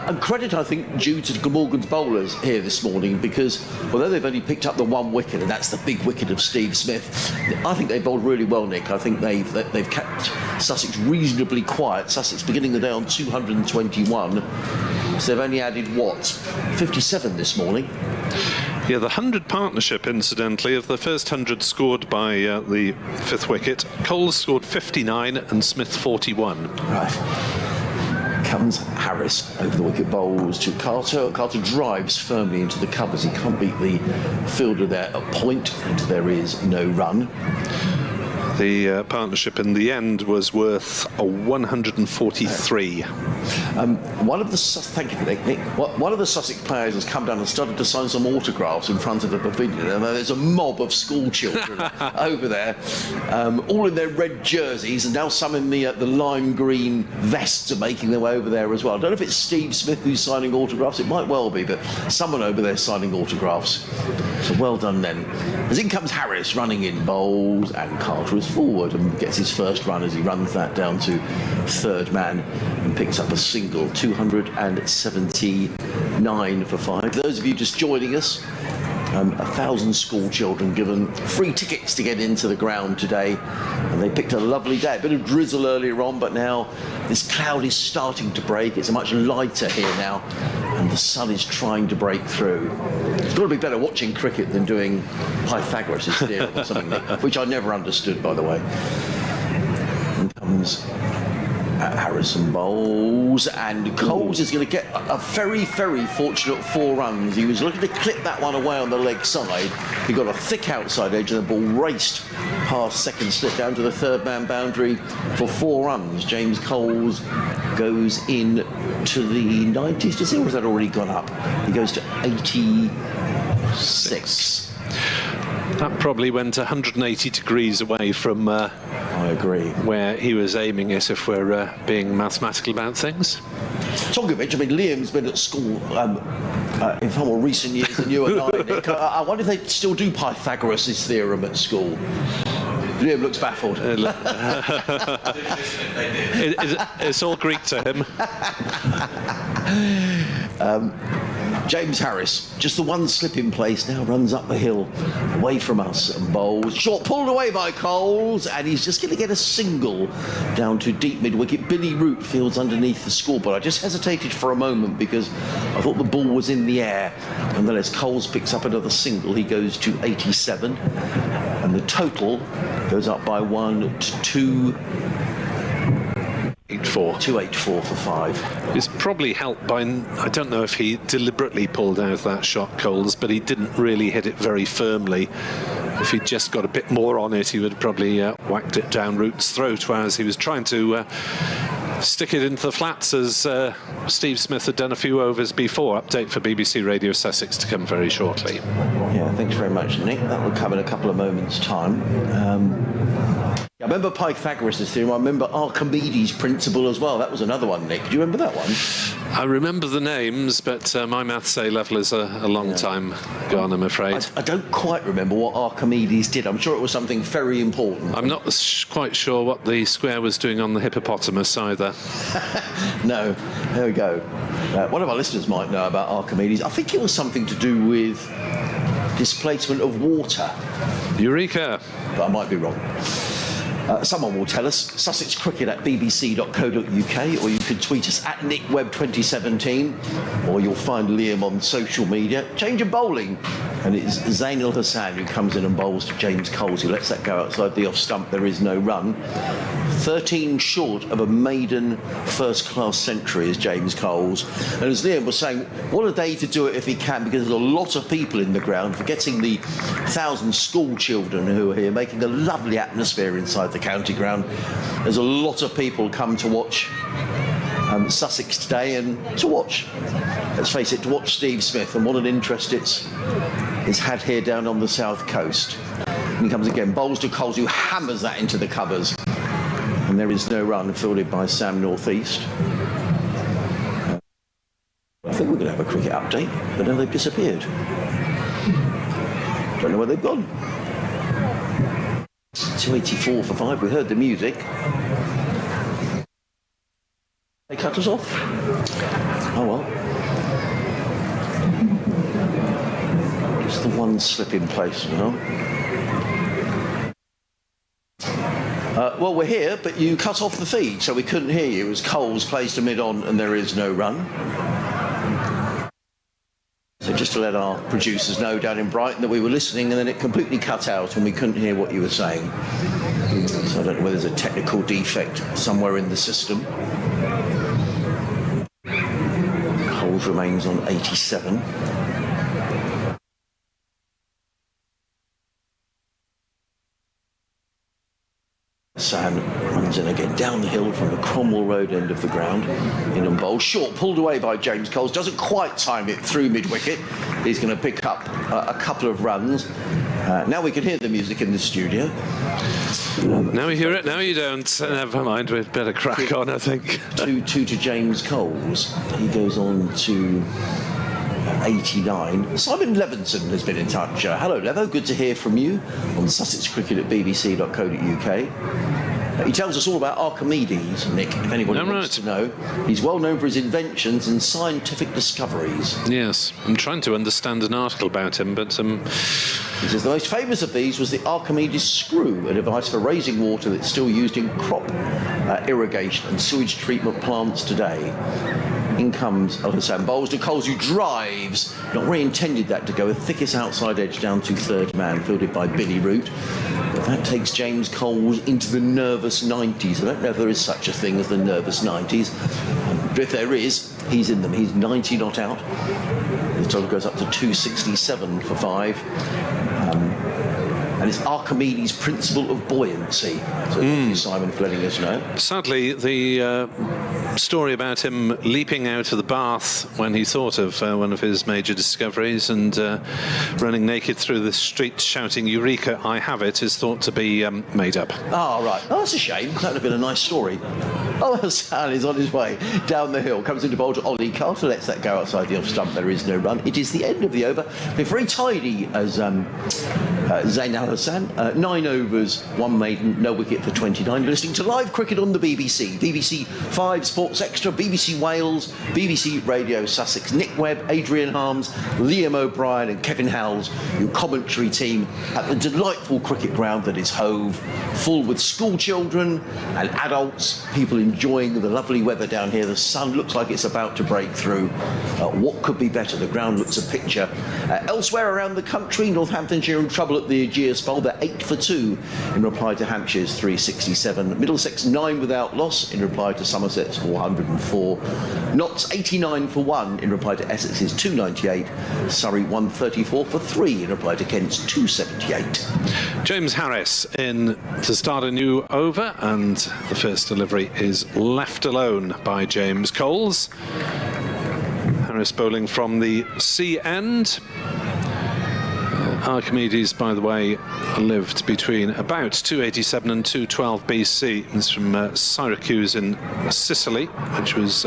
And credit, I think, due to Glamorgan's bowlers here this morning, because although they've only picked up the 1 wicket, and that's the big wicket of Steve Smith, I think they bowled really well, Nick. I think they've kept Sussex reasonably quiet. Sussex beginning the day on 221, so they've only added, 57 this morning. Yeah, the 100 partnership, incidentally, of the first 100 scored by the 5th wicket. Coles scored 59 and Smith 41. Right. Comes Harris over the wicket, bowls to Carter. Carter drives firmly into the covers. He can't beat the fielder there at point, and there is no run. The partnership in the end was worth 143. One of the Sussex players has come down and started to sign some autographs in front of the pavilion, and there's a mob of school children over there, all in their red jerseys, and now some in the lime green vests are making their way over there as well. I don't know if it's Steve Smith who's signing autographs. It might well be, but someone over there signing autographs. So well done then. As in comes Harris, running in, bowls, and Carter is forward and gets his first run as he runs that down to 3rd man and picks up a single. 279 for 5. Those of you just joining us, 1,000 school children given free tickets to get into the ground today, and they picked a lovely day. A bit of drizzle earlier on, but now this cloud is starting to break. It's much lighter here now, and the sun is trying to break through. It's got to be better watching cricket than doing Pythagoras' theorem or something, which I never understood, by the way. And comes Harrison bowls, and Coles is going to get a very, very fortunate 4 runs. He was looking to clip that one away on the leg side. He got a thick outside edge, and the ball raced past second slip down to the third man boundary for 4 runs. James Coles goes in to the 90s, does he, or has that already gone up? He goes to 86. That probably went 180 degrees away from I agree. where he was aiming it, if we're being mathematical about things. Talking of which, I mean, Liam's been at school in far more recent years than you and I, Nick. I wonder if they still do Pythagoras' theorem at school. Liam looks baffled. It's all Greek to him. James Harris, just the one slip in place, now runs up the hill away from us and bowls. Short pulled away by Coles, and he's just going to get a single down to deep mid-wicket. Billy Root fields underneath the scoreboard. I just hesitated for a moment because I thought the ball was in the air. Nonetheless, Coles picks up another single. He goes to 87, and the total goes up by 1 to 2. 284 for 5. It's probably helped by, I don't know if he deliberately pulled out that shot, Coles, but he didn't really hit it very firmly. If he'd just got a bit more on it, he would have probably whacked it down Root's throat, whereas he was trying to stick it into the flats, as Steve Smith had done a few overs before. Update for BBC Radio Sussex to come very shortly. Yeah, thanks very much, Nick. That will come in a couple of moments' time. I remember Pythagoras' theorem. I remember Archimedes' principle as well. That was another one, Nick. Do you remember that one? I remember the names, but my maths A level is a long time gone, I'm afraid. I don't quite remember what Archimedes did. I'm sure it was something very important. I'm not quite sure what the square was doing on the hippopotamus either. No, there we go. One of our listeners might know about Archimedes. I think it was something to do with displacement of water. Eureka! But I might be wrong. Someone will tell us. Sussex Cricket at bbc.co.uk, or you can tweet us at NickWebb2017, or you'll find Liam on social media. Change of bowling, and it's Zainul Hassan who comes in and bowls to James Coles, who lets that go outside the off stump. There is no run. 13 short of a maiden first-class century is James Coles. And as Liam was saying, what a day to do it if he can, because there's a lot of people in the ground, forgetting the 1,000 school children who are here, making a lovely atmosphere inside the county ground. There's a lot of people come to watch Sussex today, and to watch, let's face it, to watch Steve Smith, and what an interest it's had here down on the south coast. And he comes again, bowls to Coles, who hammers that into the covers. And there is no run, fielded by Sam Northeast. I think we're going to have a cricket update, but now they've disappeared. Don't know where they've gone. 284 for 5. We heard the music. They cut us off. Oh well. Just the one slip in place now. Well, we're here, but you cut off the feed, so we couldn't hear you as Coles plays to mid-on and there is no run. So just to let our producers know down in Brighton that we were listening, and then it completely cut out and we couldn't hear what you were saying. So I don't know whether there's a technical defect somewhere in the system. Coles remains on 87. Sam runs in again down the hill from the Cromwell Road end of the ground, in and bowl. Short, pulled away by James Coles. Doesn't quite time it through mid-wicket. He's going to pick up a couple of runs. Now we can hear the music in the studio. Now we hear it, now you don't. Never mind, we'd better crack on, I think. 2-2 to James Coles. He goes on to 89. Simon Levinson has been in touch. Hello, Levo. Good to hear from you on Sussex Cricket at bbc.co.uk. He tells us all about Archimedes, Nick, if anybody wants to know. He's well known for his inventions and scientific discoveries. Yes, I'm trying to understand an article about him, but... He says the most famous of these was the Archimedes screw, a device for raising water that's still used in crop irrigation and sewage treatment plants today. In comes Ollie Bowles to Coles, who drives. Not really intended that to go a thickest outside edge down to third man, fielded by Billy Root. But that takes James Coles into the nervous 90s. I don't know if there is such a thing as the nervous 90s. But if there is, he's in them. He's 90 not out. The total goes up to 267 for 5. And it's Archimedes' principle of buoyancy. So Simon letting us know. Sadly, the story about him leaping out of the bath when he thought of one of his major discoveries and running naked through the streets shouting, "Eureka, I have it," is thought to be made up. Oh, right. Oh, that's a shame. That would have been a nice story. Oh, Hassan is on his way down the hill, comes into bowl to Ollie Carter, lets that go outside the off stump. There is no run. It is the end of the over. Been very tidy as Zain Al Hassan. 9 overs, 1 maiden, no wicket for 29. Listening to live cricket on the BBC. BBC 5 Sports Extra, BBC Wales, BBC Radio Sussex. Nick Webb, Adrian Harms, Liam O'Brien and Kevin Howells, your commentary team at the delightful cricket ground that is Hove, full with school children and adults, people enjoying the lovely weather down here. The sun looks like it's about to break through. What could be better? The ground looks a picture. Elsewhere around the country, Northamptonshire in trouble at the Aegeus Bowl. They're 8 for 2 in reply to Hampshire's 367. Middlesex 9 without loss in reply to Somerset's 404. Notts 89 for 1 in reply to Essex's 298. Surrey 134 for 3 in reply to Kent's 278. James Harris in to start a new over, and the first delivery is left alone by James Coles. Harris bowling from the C end. Archimedes, by the way, lived between about 287 and 212 BC. He's from Syracuse in Sicily, which was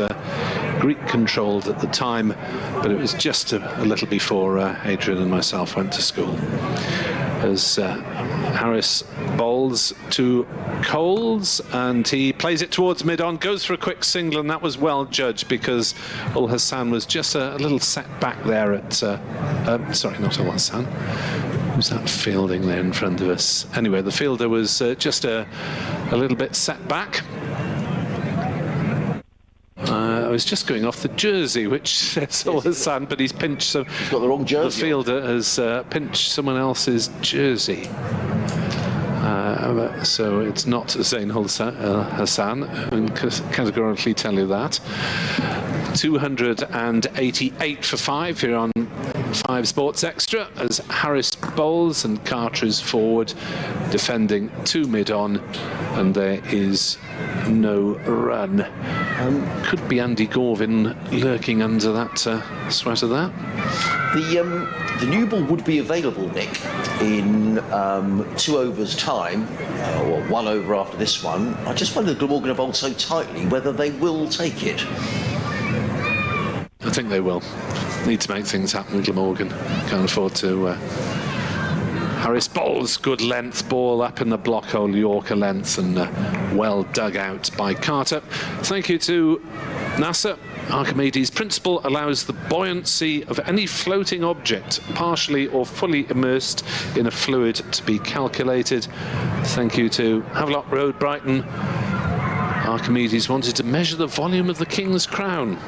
Greek-controlled at the time, but it was just a little before Adrian and myself went to school. As Harris bowls to Coles, and he plays it towards mid-on, goes for a quick single, and that was well judged because Ul Hassan was just a little set back there at... sorry, not Ul Hassan. Who's that fielding there in front of us? Anyway, the fielder was just a little bit set back. I was just going off the jersey, which says Ul Hassan, but he's pinched. So he's got the wrong jersey. The fielder has pinched someone else's jersey. So it's not Zain Hassan. I can categorically tell you that. 288 for 5 here on 5 Sports Extra as Harris bowls and Carter is forward, defending to mid-on, and there is no run. Could be Andy Gorvin lurking under that sweater there. The new ball would be available, Nick, in 2 overs' time, or 1 over after this one. I just wonder, Glamorgan have bowled so tightly, whether they will take it. I think they will. Need to make things happen with Glamorgan. Can't afford to... Harris bowls, good length ball up in the block hole, Yorker length, and well dug out by Carter. Thank you to Neser. Archimedes' principle allows the buoyancy of any floating object, partially or fully immersed in a fluid, to be calculated. Thank you to Havelock Road, Brighton. Archimedes wanted to measure the volume of the King's Crown.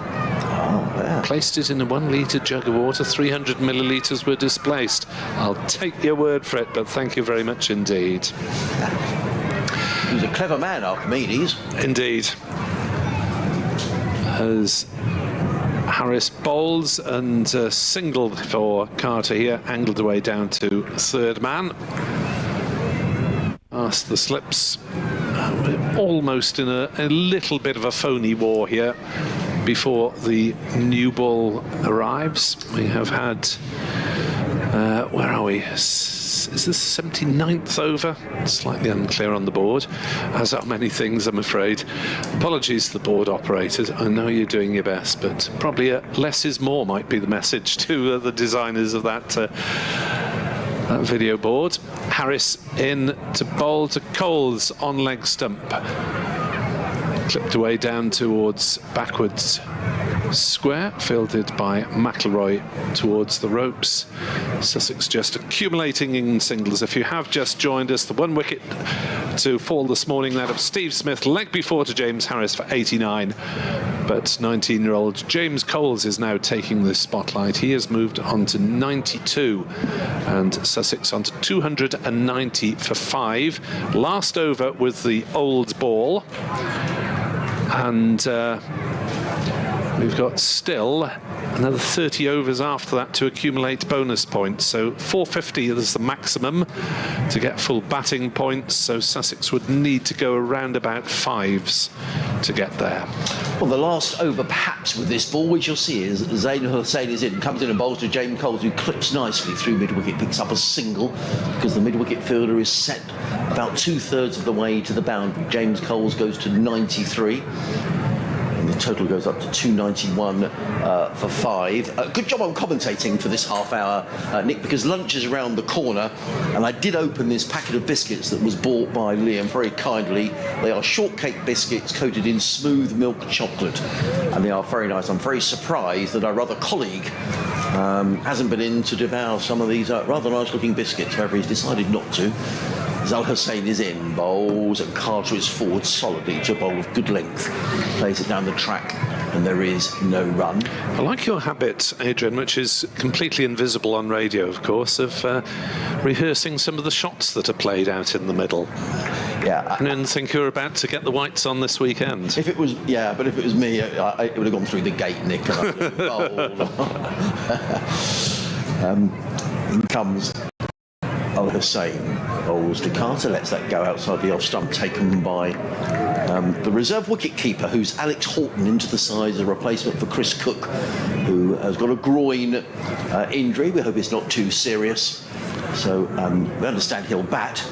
Placed it in a 1 litre jug of water, 300 millilitres were displaced. I'll take your word for it, but thank you very much indeed. He was a clever man, Archimedes. Indeed. As Harris bowls and singled for Carter here, angled away down to third man. Past the slips. Almost in a little bit of a phony war here before the new ball arrives. We have had, where are we? Is this 79th over? Slightly unclear on the board, as are many things, I'm afraid. Apologies to the board operators. I know you're doing your best, but probably less is more might be the message to the designers of that that video board. Harris in to bowl to Coles on leg stump. Clipped away down towards backwards square, fielded by McIlroy towards the ropes. Sussex just accumulating in singles. If you have just joined us, the 1 wicket to fall this morning, that of Steve Smith, leg before to James Harris for 89. But 19-year-old James Coles is now taking the spotlight. He has moved on to 92 and Sussex on to 290 for 5. Last over with the old ball. And we've got still another 30 overs after that to accumulate bonus points. So 450 is the maximum to get full batting points. So Sussex would need to go around about 5s to get there. Well, the last over perhaps with this ball, which you'll see is Zain Hussain is in, comes in and bowls to James Coles, who clips nicely through mid-wicket, picks up a single because the mid-wicket fielder is set about 2/3 of the way to the boundary. James Coles goes to 93. The total goes up to 291 for 5. Good job on commentating for this half hour, Nick, because lunch is around the corner, and I did open this packet of biscuits that was bought by Liam very kindly. They are shortcake biscuits coated in smooth milk chocolate, and they are very nice. I'm very surprised that our other colleague hasn't been in to devour some of these rather nice looking biscuits. However, he's decided not to. Zal Hussain is in, bowls, and Carter is forward solidly to a bowl of good length. Plays it down the track, and there is no run. I like your habit, Adrian, which is completely invisible on radio, of course, of rehearsing some of the shots that are played out in the middle. Yeah. And then think you're about to get the whites on this weekend. If it was, yeah, but if it was me, it would have gone through the gate, Nick. In comes Al Hussain, bowls to Carter, lets that go outside the off stump, taken by the reserve wicket keeper, who's Alex Horton, into the side as a replacement for Chris Cook, who has got a groin injury. We hope it's not too serious. So we understand he'll bat,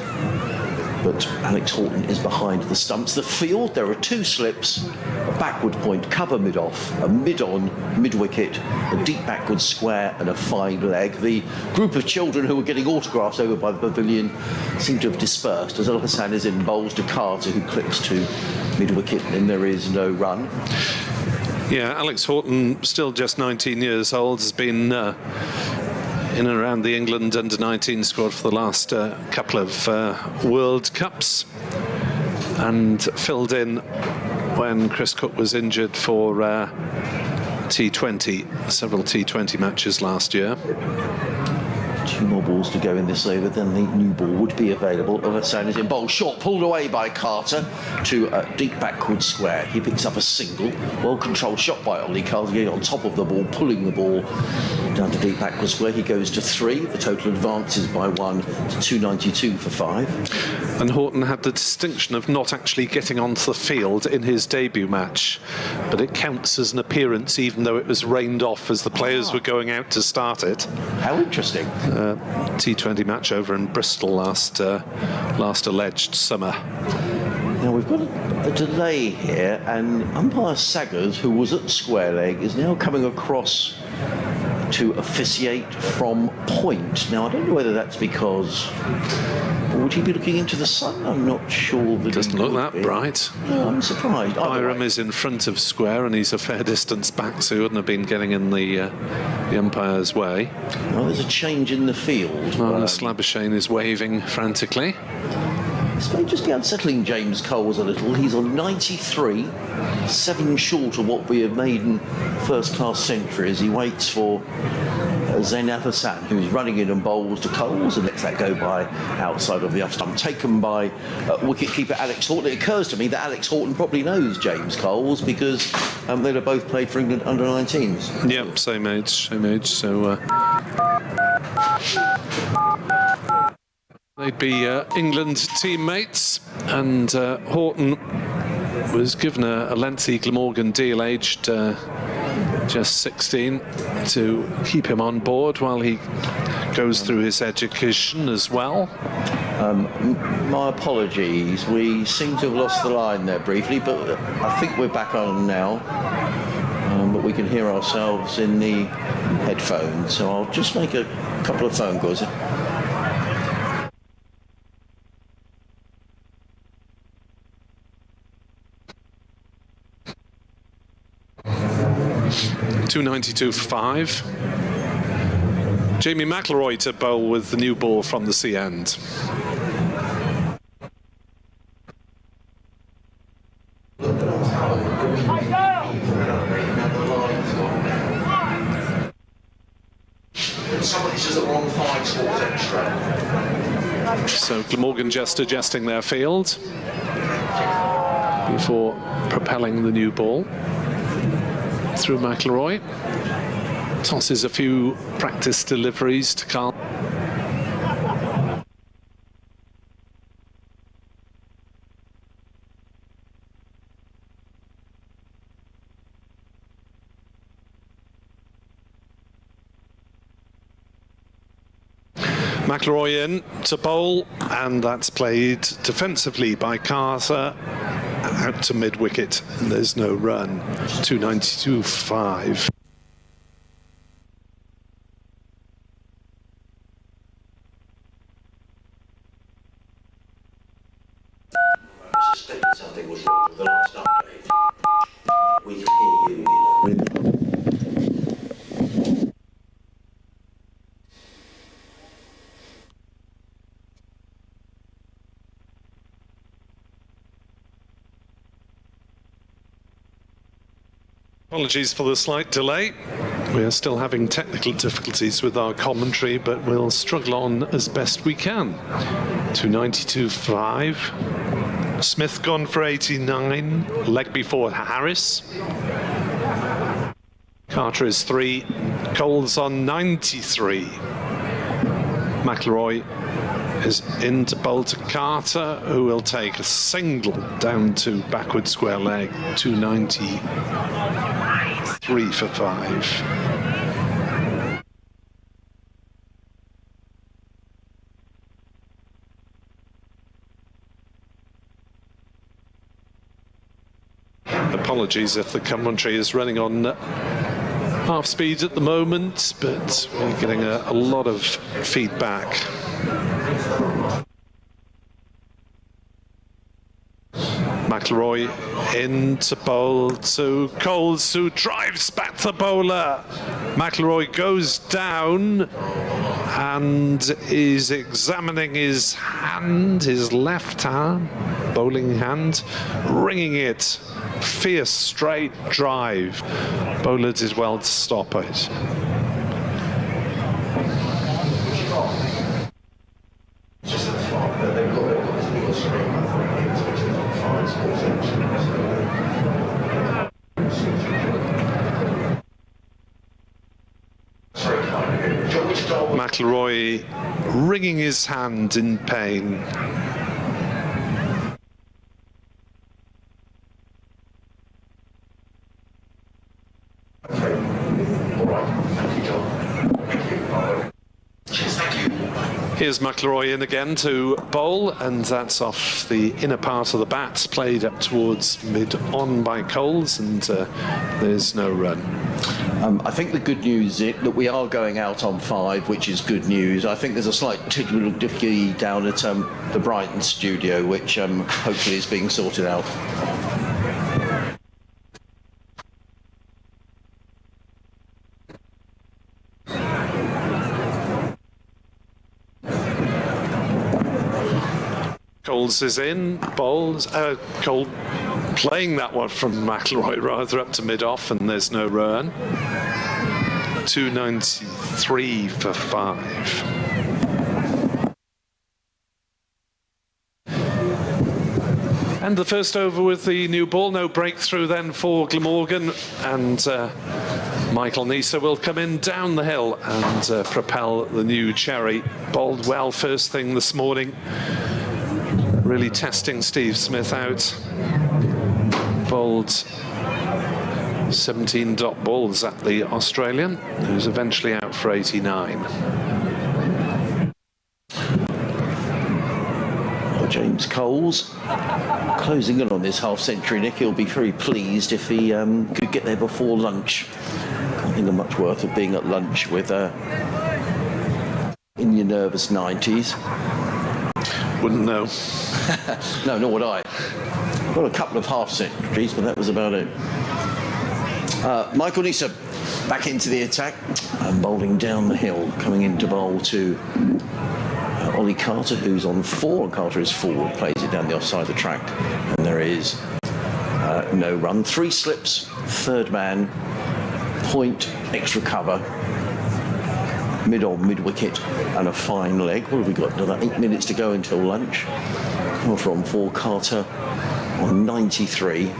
but Alex Horton is behind the stumps. The field, there are 2 slips, a backward point, cover mid-off, a mid-on, mid-wicket, a deep backward square and a fine leg. The group of children who were getting autographs over by the pavilion seem to have dispersed as Al Hussain is in, bowls to Carter, who clips to mid-wicket, and there is no run. Yeah, Alex Horton, still just 19 years old, has been in and around the England under-19 squad for the last couple of World Cups, and filled in when Chris Cook was injured for T20, several T20 matches last year. 2 more balls to go in this over, then the new ball would be available. Al Hussain is in, bowl short, pulled away by Carter to a deep backward square. He picks up a single, well-controlled shot by Ollie Carter, getting on top of the ball, pulling the ball down to deep backward square. He goes to 3. The total advances by 1 to 292 for 5. And Horton had the distinction of not actually getting onto the field in his debut match, but it counts as an appearance even though it was rained off as the players were going out to start it. How interesting. T20 match over in Bristol last alleged summer. Now we've got a delay here, and umpire Saggers, who was at square leg, is now coming across to officiate from point. Now I don't know whether that's because, would he be looking into the sun? I'm not sure. That doesn't look that bright. No, I'm surprised. Byram is in front of square, and he's a fair distance back, so he wouldn't have been getting in the umpire's way. Well, there's a change in the field. Marnus Labuschagne is waving frantically. This may just be unsettling James Coles a little. He's on 93, 7 short of what we have made in first-class centuries. He waits for Zain Hussain, who's running in and bowls to Coles and lets that go by outside of the off stump, taken by wicket-keeper Alex Horton. It occurs to me that Alex Horton probably knows James Coles because they'd have both played for England under-19s. Yep, same age, so they'd be England teammates, and Horton was given a lengthy Glamorgan deal aged just 16 to keep him on board while he goes through his education as well. My apologies, we seem to have lost the line there briefly, but I think we're back on now. But we can hear ourselves in the headphones, so I'll just make a couple of phone calls. 292 for 5. Jamie McIlroy to bowl with the new ball from the sea end. Somebody says the wrong 5 scores extra. So Glamorgan just adjusting their field before propelling the new ball through McIlroy. Tosses a few practice deliveries to Carl. McIlroy in to bowl, and that's played defensively by Carter out to mid-wicket, and there's no run. 292 for 5. I suspected something was wrong with the last update. We can hear you, you know. Apologies for the slight delay. We are still having technical difficulties with our commentary, but we'll struggle on as best we can. 292 for 5. Smith gone for 89. Leg before Harris. Carter is 3. Coles on 93. McIlroy is in to bowl to Carter, who will take a single down to backward square leg. 293 for 5. Apologies if the commentary is running on half speed at the moment, but we're getting a lot of feedback. McIlroy in to bowl to Coles, who drives back the bowler. McIlroy goes down and is examining his hand, his left hand, bowling hand, ringing it. Fierce straight drive. Bowler did well to stop it. McIlroy wringing his hand in pain. Here's McIlroy in again to bowl, and that's off the inner part of the bat, played up towards mid-on by Coles, and there's no run. I think the good news is that we are going out on 5, which is good news. I think there's a slight technical difficulty down at the Brighton studio, which hopefully is being sorted out. Coles is in, bowls, Cole playing that one from McIlroy rather up to mid-off, and there's no run. 293 for 5. And the first over with the new ball, no breakthrough then for Glamorgan, and Michael Neser will come in down the hill and propel the new Cherry. Bowled well first thing this morning. Really testing Steve Smith out. Bowled 17 dot balls at the Australian, who's eventually out for 89. Well, James Coles closing in on this half century. Nick, he'll be very pleased if he could get there before lunch. Can't think of much worth of being at lunch with in your nervous 90s. Wouldn't know. No, nor would I. Got a couple of half centuries, but that was about it. Michael Neser. Back into the attack and bowling down the hill, coming into bowl to Ollie Carter, who's on 4. Carter is forward, plays it down the offside of the track, and there is no run. 3 slips, third man, point, extra cover, mid wicket, and a fine leg. What have we got? Another 8 minutes to go until lunch. Carter on 4, Carter on 93.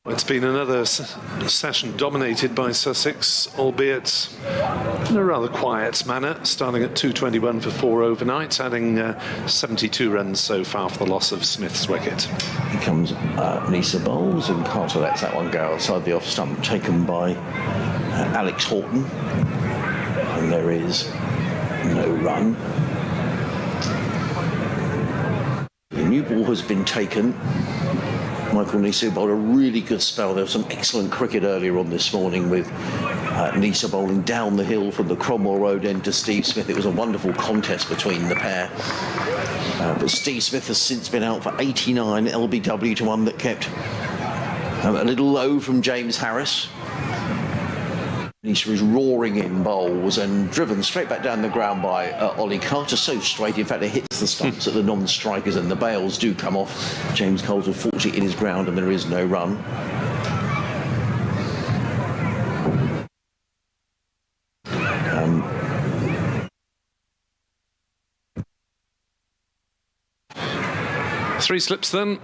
It's been another session dominated by Sussex, albeit in a rather quiet manner, starting at 221 for 4 overnight, adding 72 runs so far for the loss of Smith's wicket. Here comes Neser bowls, and Carter lets that one go outside the off stump, taken by Alex Horton, and there is no run. The new ball has been taken. Michael Neser bowled a really good spell. There was some excellent cricket earlier on this morning with Neser bowling down the hill from the Cromwell Road end to Steve Smith. It was a wonderful contest between the pair. But Steve Smith has since been out for 89 LBW to one that kept a little low from James Harris. Neser is roaring in bowls and driven straight back down the ground by Ollie Carter. So straight, in fact, it hits the stumps at the non-strikers and the bails do come off. James Coles with 40 in his ground and there is no run. Three slips then.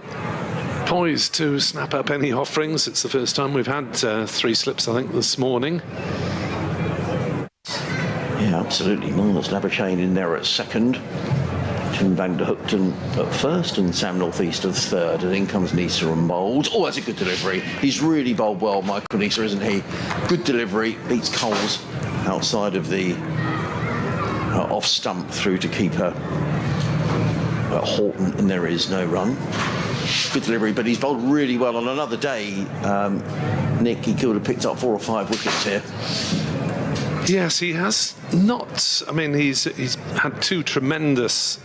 Poised to snap up any offerings. It's the first time we've had 3 slips, I think, this morning. Yeah, absolutely. Marnus Labuschagne in there at second. Tim van der Hoekten at first and Sam Northeast at third. And in comes Neser and bowls. Oh, that's a good delivery. He's really bowled well, Michael Neser, isn't he? Good delivery. Beats Coles outside of the off stump through to keeper Horton, and there is no run. Good delivery, but he's bowled really well. On another day, Nick, he could have picked up 4 or 5 wickets here. Yes, he has not. I mean, he's had 2 tremendous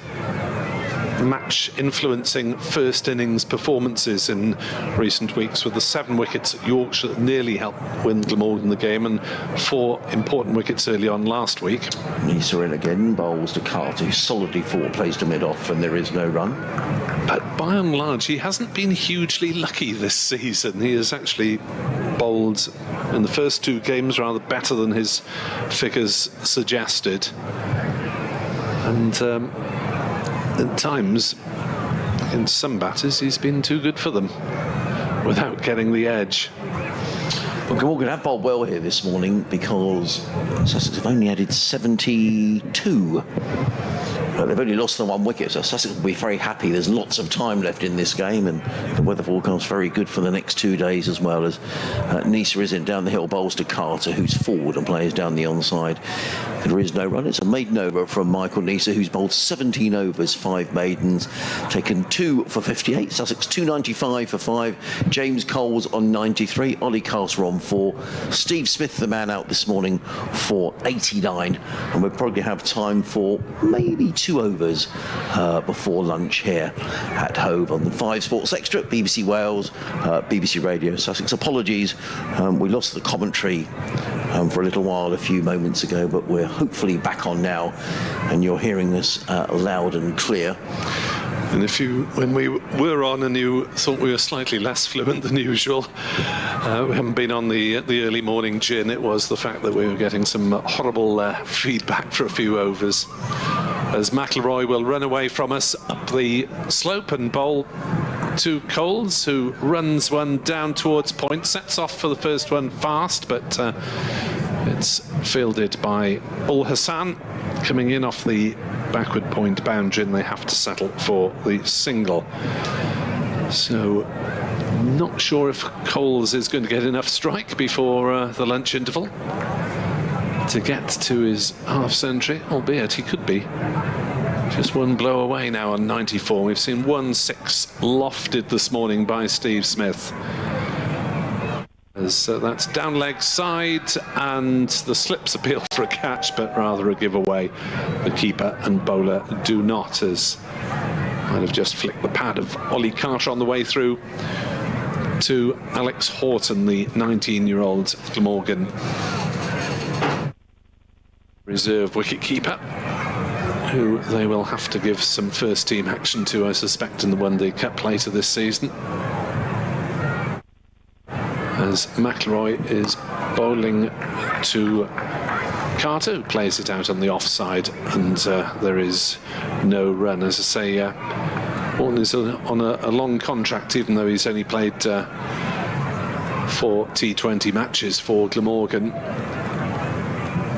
match-influencing first innings performances in recent weeks, with the 7 wickets at Yorkshire that nearly helped win Glamorgan the game, and 4 important wickets early on last week. Neser in again, bowls to Carter, solidly 4, plays to mid-off, and there is no run. But by and large, he hasn't been hugely lucky this season. He has actually bowled in the first 2 games rather better than his figures suggested. And at times, in some batters, he's been too good for them without getting the edge. Well, Glamorgan have bowled well here this morning because Sussex have only added 72. But they've only lost the 1 wicket, so Sussex will be very happy. There's lots of time left in this game, and the weather forecast very good for the next 2 days as well. As Neser is in down the hill, bowls to Carter, who's forward and plays down the onside. There is no run. It's a maiden over from Michael Neser, who's bowled 17 overs, 5 maidens, taken 2 for 58. Sussex 295 for 5. James Coles on 93. Ollie Carter on 4. Steve Smith, the man out this morning, for 89. And we'll probably have time for maybe 2 overs before lunch here at Hove on the 5 Sports Extra, BBC Wales, BBC Radio Sussex. Apologies, we lost the commentary for a little while a few moments ago, but we're hopefully back on now, and you're hearing us loud and clear. And when we were on and you thought we were slightly less fluent than usual, we haven't been on the early morning gin. It was the fact that we were getting some horrible feedback for a few overs, as McIlroy will run away from us up the slope and bowl to Coles, who runs one down towards point, sets off for the first one fast, but it's fielded by Ul Hassan, coming in off the backward point boundary, and they have to settle for the single. So not sure if Coles is going to get enough strike before the lunch interval to get to his half century, albeit he could be. Just 1 blow away now on 94. We've seen 1-6 lofted this morning by Steve Smith. As that's down leg side, and the slips appeal for a catch, but rather a giveaway. The keeper and bowler do not, as might have just flicked the pad of Ollie Carter on the way through. to Alex Horton, the 19-year-old Glamorgan reserve wicketkeeper, who they will have to give some first-team action to, I suspect, in the One Day Cup later this season. As McIlroy is bowling to Carter, who plays it out on the offside, and there is no run. As I say, Horton is on a long contract, even though he's only played 4 T20 matches for Glamorgan.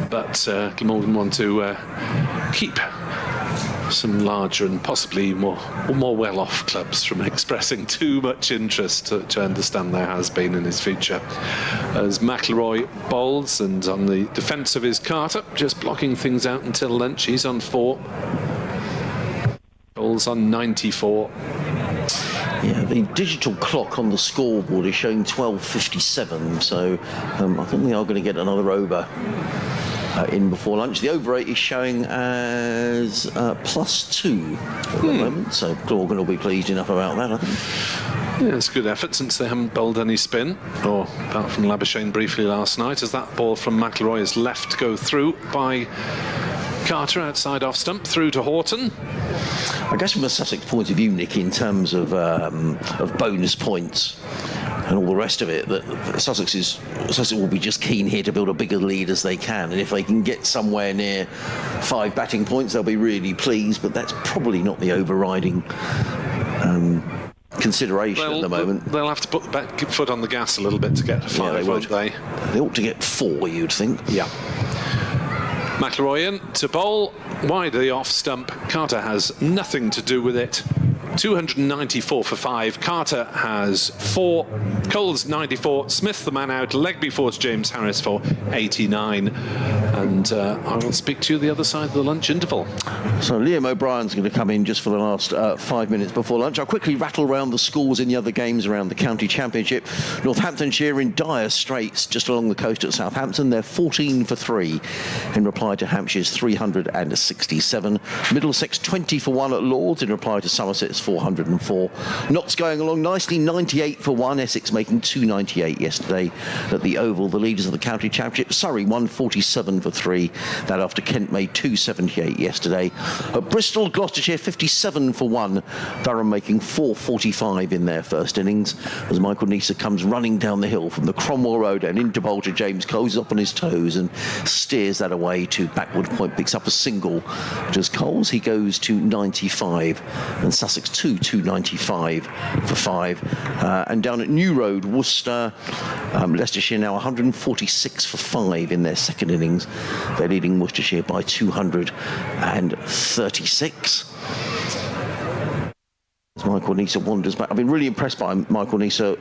But Glamorgan want to keep some larger and possibly more well-off clubs from expressing too much interest, which I understand there has been in his future. As McIlroy bowls, and on the defence of his Carter, just blocking things out until lunch. He's on 4. Bowls on 94. Yeah, the digital clock on the scoreboard is showing 12:57, so I think we are going to get another over in before lunch. The over 8 is showing as +2 at the moment, so Glamorgan will be pleased enough about that, I think. Yeah, it's a good effort since they haven't bowled any spin, or apart from Labuschagne briefly last night, as that ball from McIlroy is left go through by Carter outside off stump through to Horton. I guess from a Sussex point of view, Nick, in terms of bonus points and all the rest of it, that Sussex will be just keen here to build a bigger lead as they can, and if they can get somewhere near 5 batting points, they'll be really pleased. But that's probably not the overriding consideration at the moment. They'll have to put the back foot on the gas a little bit to get to 5, won't they? They ought to get 4, you'd think. Yeah. McIlroy in to bowl wide of the off stump. Carter has nothing to do with it. 294 for 5. Carter has 4. Coles 94. Smith the man out. Leg before James Harris for 89. And I will speak to you the other side of the lunch interval. So Liam O'Brien's going to come in just for the last 5 minutes before lunch. I'll quickly rattle around the scores in the other games around the county championship. Northamptonshire in dire straits just along the coast at Southampton. They're 14 for 3 in reply to Hampshire's 367. Middlesex 20 for 1 at Lords in reply to Somerset's 404. Notts going along nicely, 98 for 1. Essex making 298 yesterday at the Oval. The leaders of the county championship. Surrey 147 for 3. That after Kent made 278 yesterday. At Bristol, Gloucestershire 57 for 1. Durham making 445 in their first innings. As Michael Neser comes running down the hill from the Cromwell Road and into bowl to James Coles, up on his toes and steers that away to backward point. Picks up a single. Just Coles, he goes to 95. And Sussex 295 for 5. And down at New Road, Worcester, Leicestershire now 146 for 5 in their second innings. They're leading Worcestershire by 236. As Michael Neser wanders back. I've been really impressed by Michael Neser,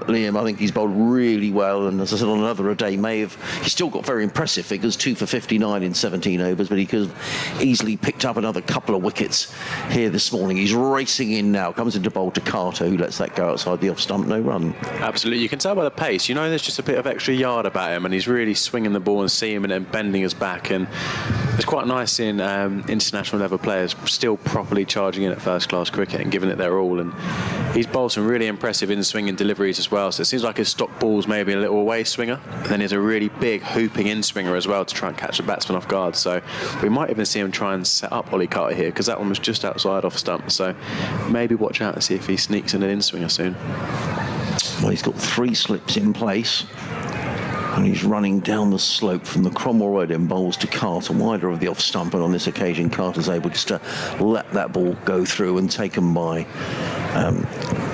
Liam. I think he's bowled really well, and as I said on another a day, he's still got very impressive figures, 2 for 59 in 17 overs, but he could have easily picked up another couple of wickets here this morning. He's racing in now, comes into bowl to Carter, who lets that go outside the off stump, no run. Absolutely, you can tell by the pace, there's just a bit of extra yard about him, and he's really swinging the ball and seeing him and bending his back, and it's quite nice seeing international level players still properly charging in at first class cricket and giving it their all, and he's bowled some really impressive in-swing and deliveries as well, so it seems like his stock ball's maybe a little away swinger, and then he's a really big hooping in-swinger as well to try and catch the batsman off guard, so we might even see him try and set up Ollie Carter here, because that one was just outside off stump, so maybe watch out and see if he sneaks in an in-swinger soon. Well, he's got 3 slips in place. And he's running down the slope from the Cromwell Road and bowls to Carter, wider of the off stump, and on this occasion Carter's able just to let that ball go through and taken by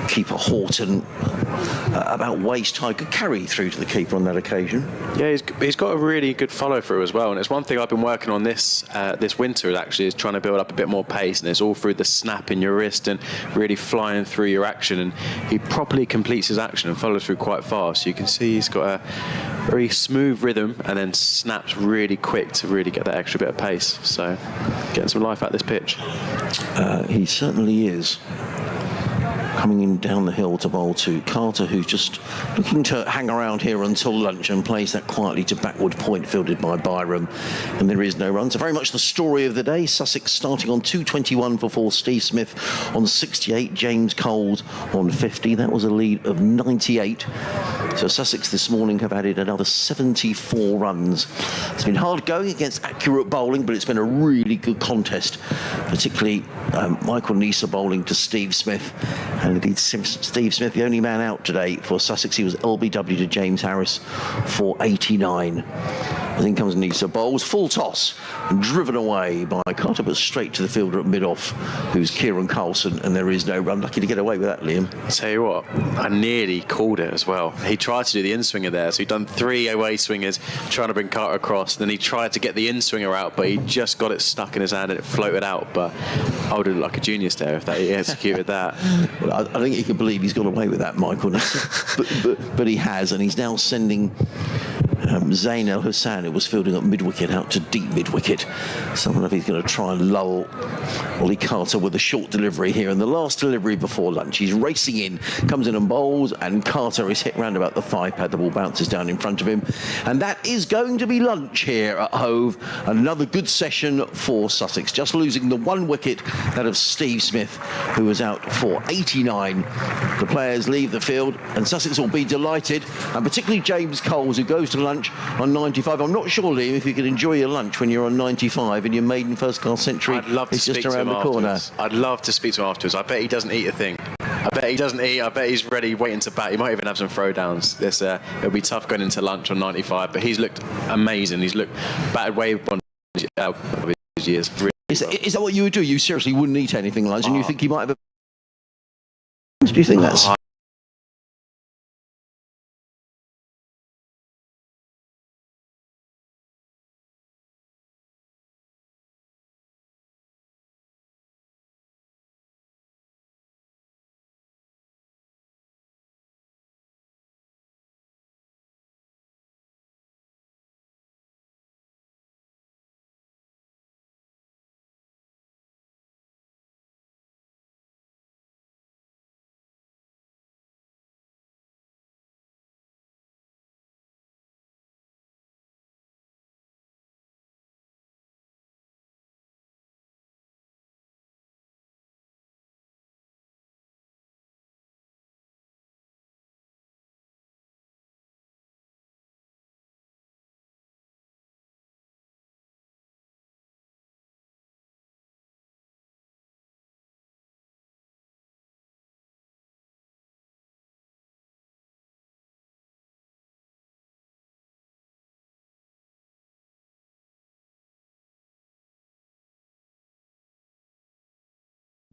keeper Horton about waist high. Good carry through to the keeper on that occasion. Yeah, he's got a really good follow through as well, and it's one thing I've been working on this winter actually, is trying to build up a bit more pace, and it's all through the snap in your wrist and really flying through your action, and he properly completes his action and follows through quite fast, so you can see he's got a very smooth rhythm and then snaps really quick to really get that extra bit of pace, so getting some life out of this pitch. He certainly is. coming in down the hill to bowl to Carter, who's just looking to hang around here until lunch and plays that quietly to backward point fielded by Byram, and there is no run. So very much the story of the day. Sussex starting on 221 for 4, Steve Smith on 68, James Cold on 50. That was a lead of 98. So Sussex this morning have added another 74 runs. It's been hard going against accurate bowling, but it's been a really good contest, particularly Michael Neser bowling to Steve Smith. And indeed, Steve Smith, the only man out today for Sussex. He was LBW to James Harris for 89. And in comes Neser, bowls full toss, driven away by Carter, but straight to the fielder at mid-off, who's Kieran Carlson, and there is no run. Lucky to get away with that, Liam. I'll tell you what, I nearly called it as well. He tried to do the in-swinger there, so he'd done 3 away swingers trying to bring Carter across, then he tried to get the in-swinger out, but he just got it stuck in his hand and it floated out. But I would have looked like a genius there if he executed that. Well, I don't think you can believe he's got away with that, Michael. but he has, and he's now sending Zain El Hassan, who was fielding at mid-wicket, out to deep mid-wicket. So I wonder if he's going to try and lull Ollie Carter with a short delivery here, and the last delivery before lunch. He's racing in, comes in and bowls, and Carter is hit round about the 5-pad. The ball bounces down in front of him, and that is going to be lunch here at Hove. Another good session for Sussex, just losing the 1 wicket, that of Steve Smith, who was out for 89. The players leave the field, and Sussex will be delighted, and particularly James Coles, who goes to lunch on 95. I'm not sure, Liam, if you can enjoy your lunch when you're on 95 and your maiden first-class century is just around the corner. I'd love to speak to him afterwards. I bet he doesn't eat a thing. I bet he doesn't eat. I bet he's ready, waiting to bat. He might even have some throwdowns. It'll be tough going into lunch on 95, but he's looked amazing. He's looked batted way on his years. Really is that what you would do? You seriously wouldn't eat anything lunch, and you think he might have a... Do you think that's...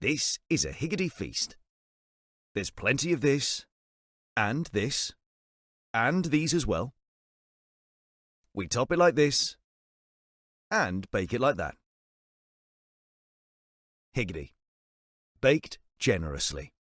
This is a Higgity feast. There's plenty of this, and these as well. We top it like this, and bake it like that. Higgity. Baked generously.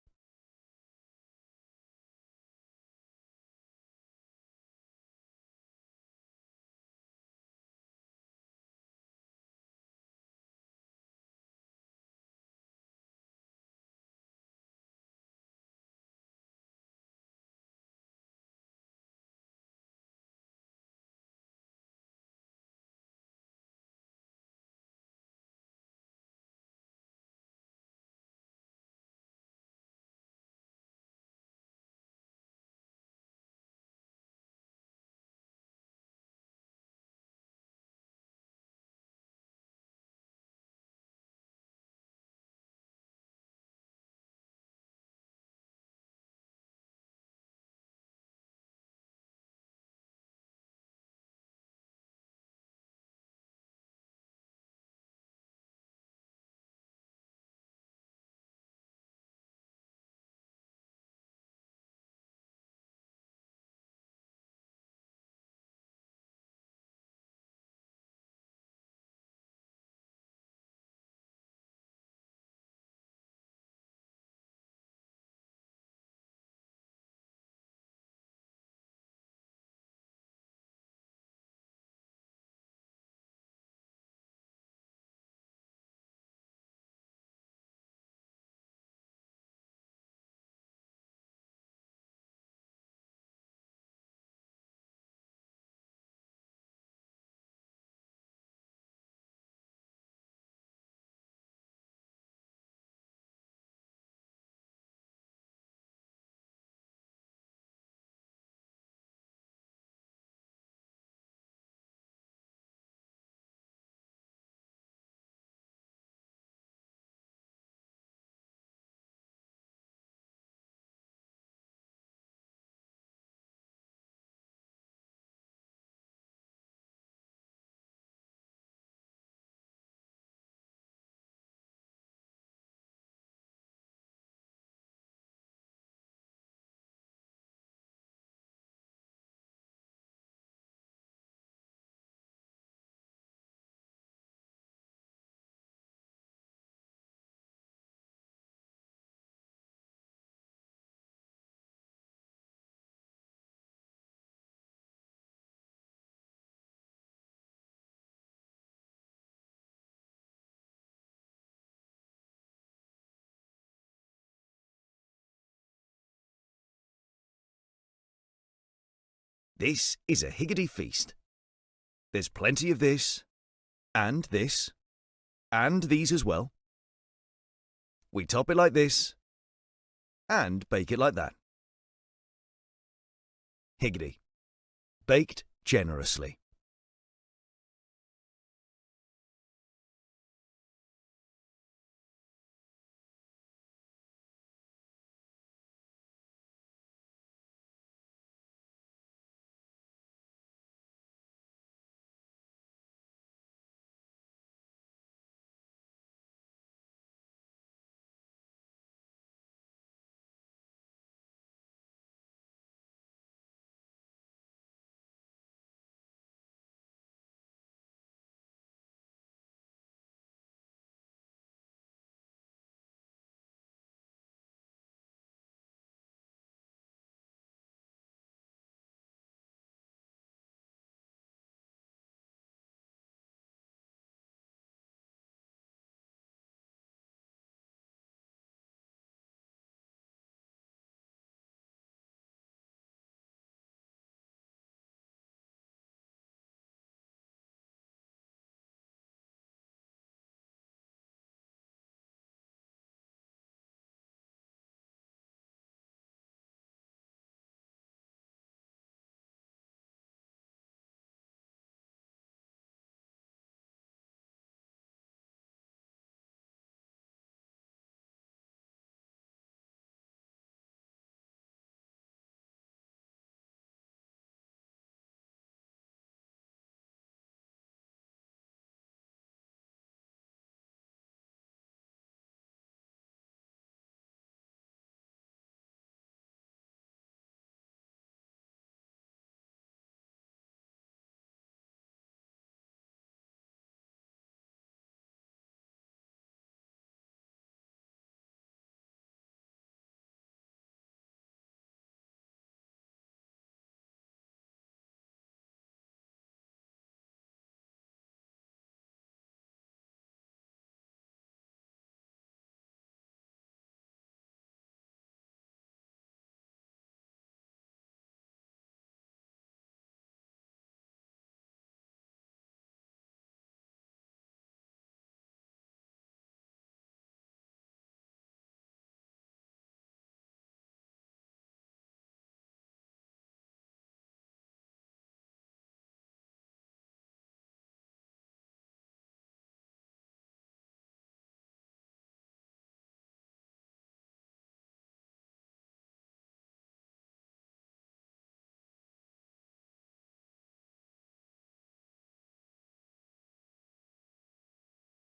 This is a higgity feast. There's plenty of this, and these as well. We top it like this, and bake it like that. Higgity. Baked generously.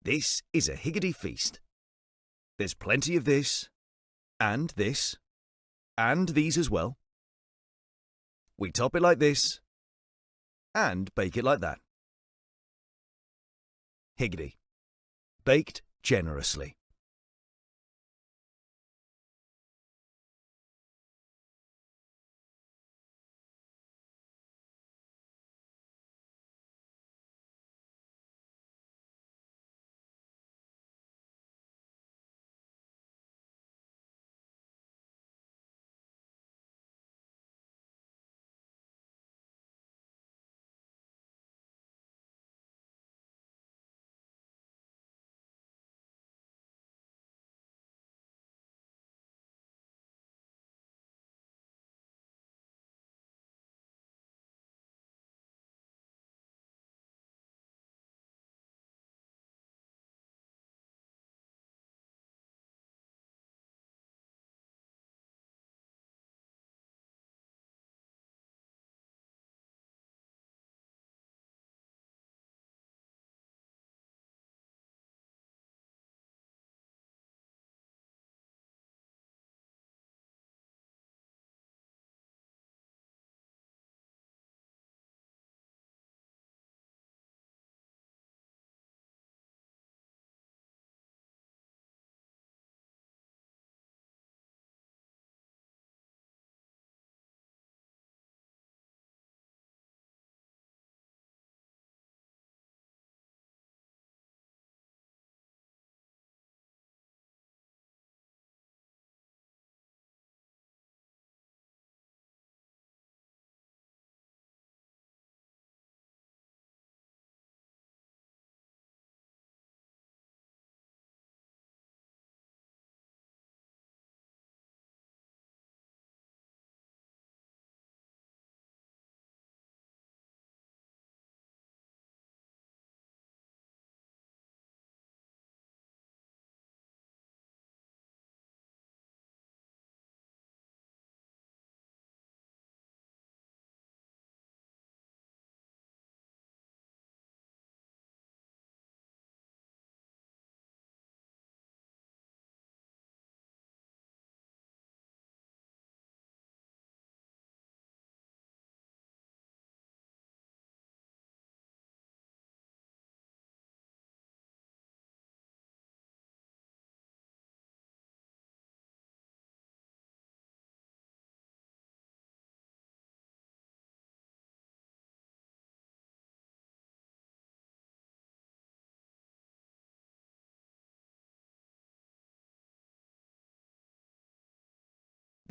This is a higgity feast. There's plenty of this, and these as well. We top it like this, and bake it like that. Higgity. Baked generously.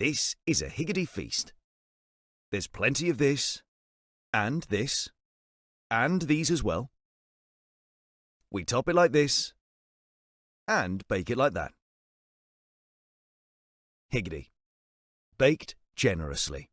This is a higgity feast. There's plenty of this, and these as well. We top it like this, and bake it like that. Higgity. Baked generously.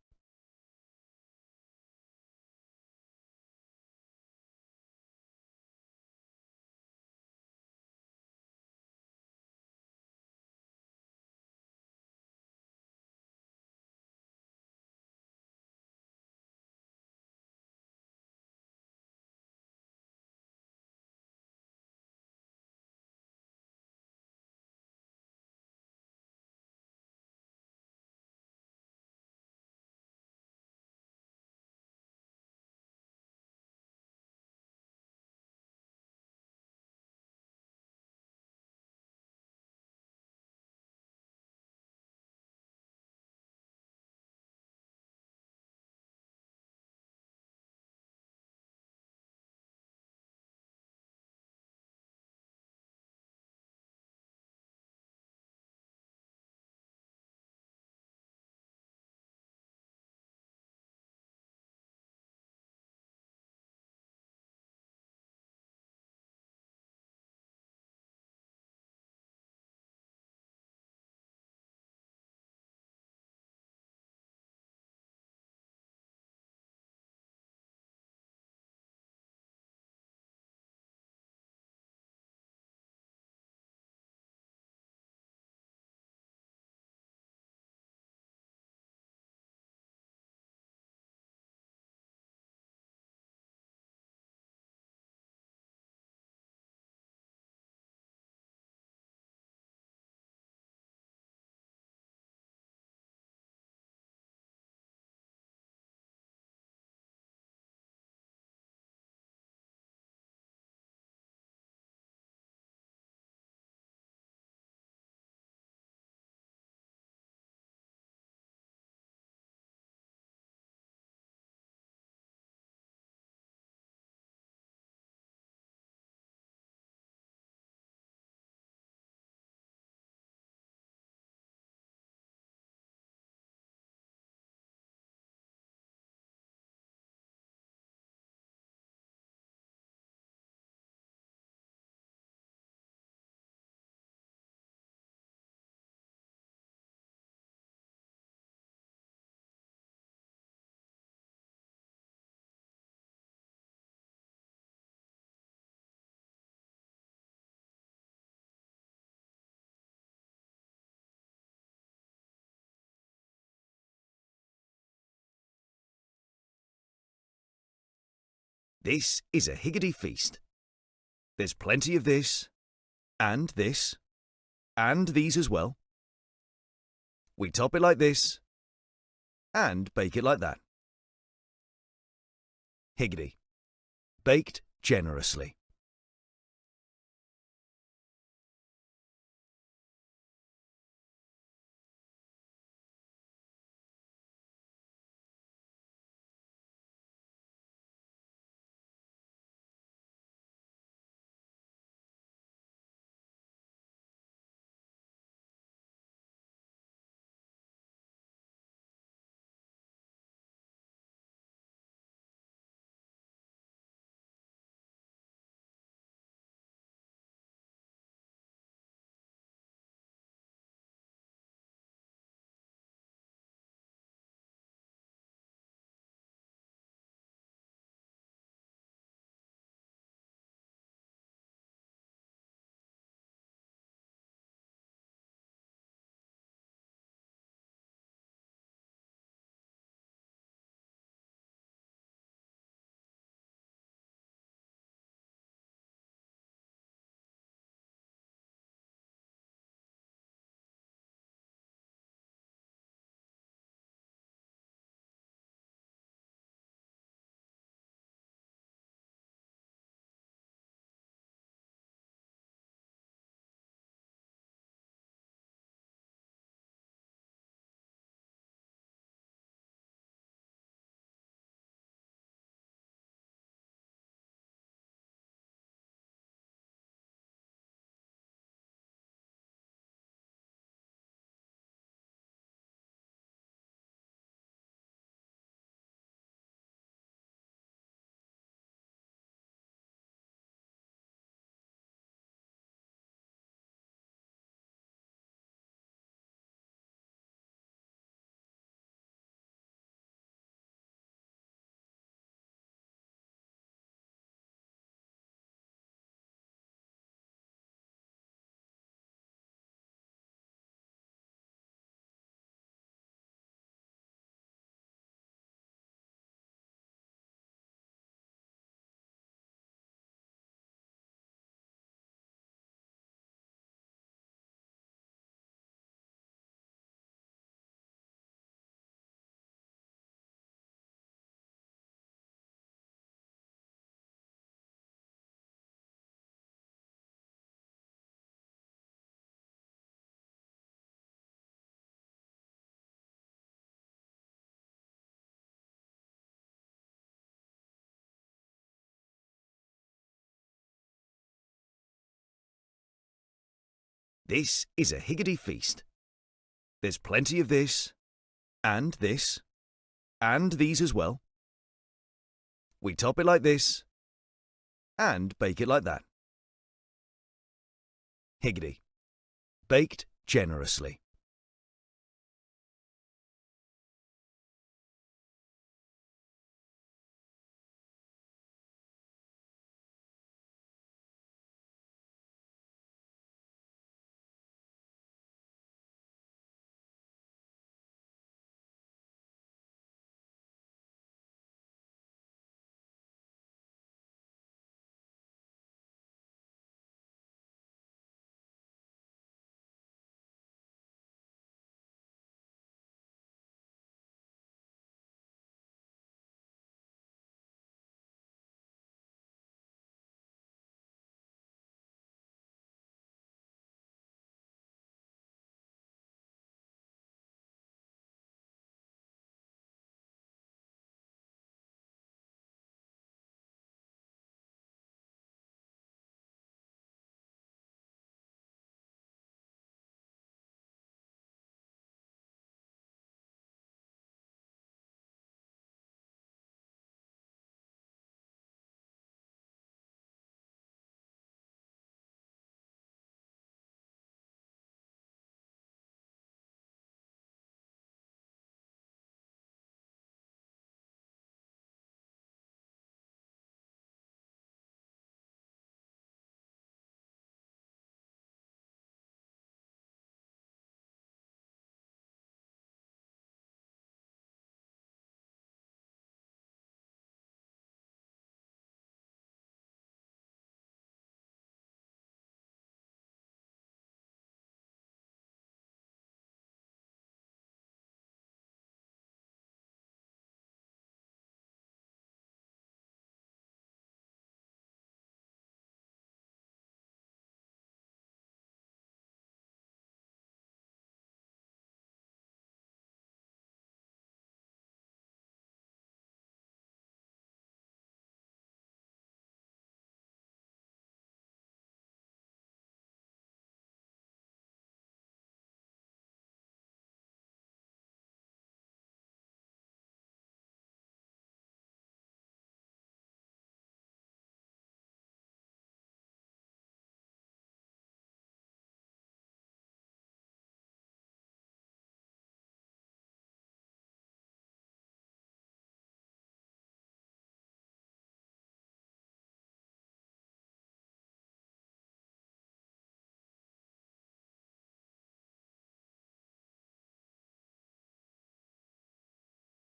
This is a higgity feast. There's plenty of this, and these as well. We top it like this, and bake it like that. Higgity. Baked generously. This is a higgity feast. There's plenty of this, and these as well. We top it like this, and bake it like that. Higgity. Baked generously.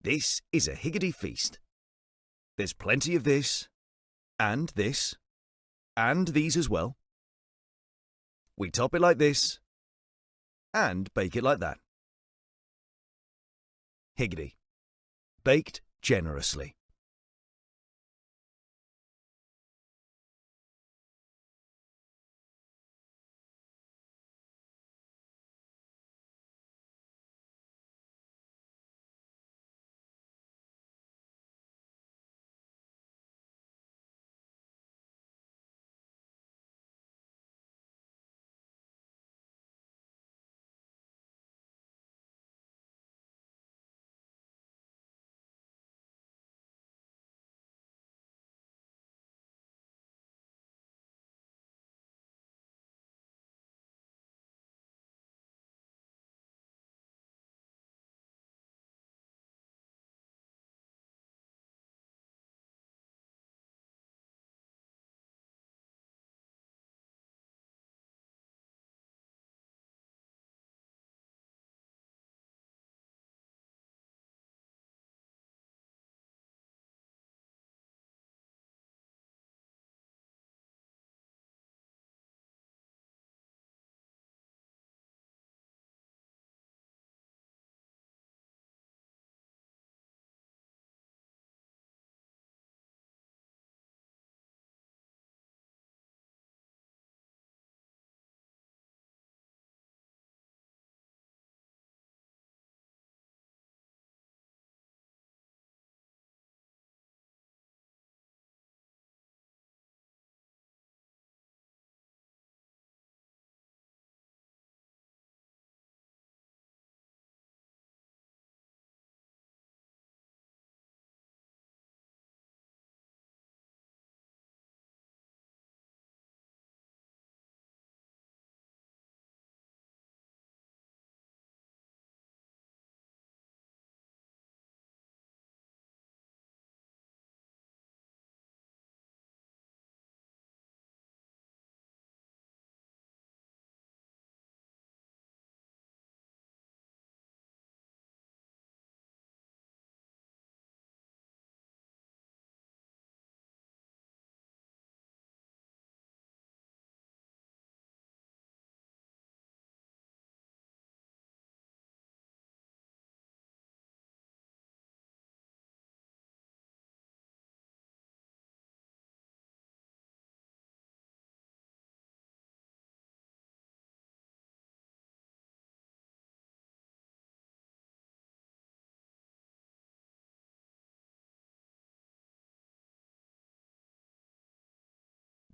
This is a higgity feast. There's plenty of this, and these as well. We top it like this, and bake it like that. Higgity. Baked generously.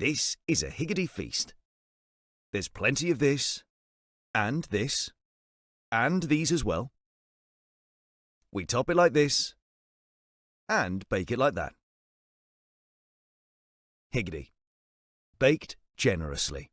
This is a higgity feast. There's plenty of this, and these as well. We top it like this, and bake it like that. Higgity. Baked generously.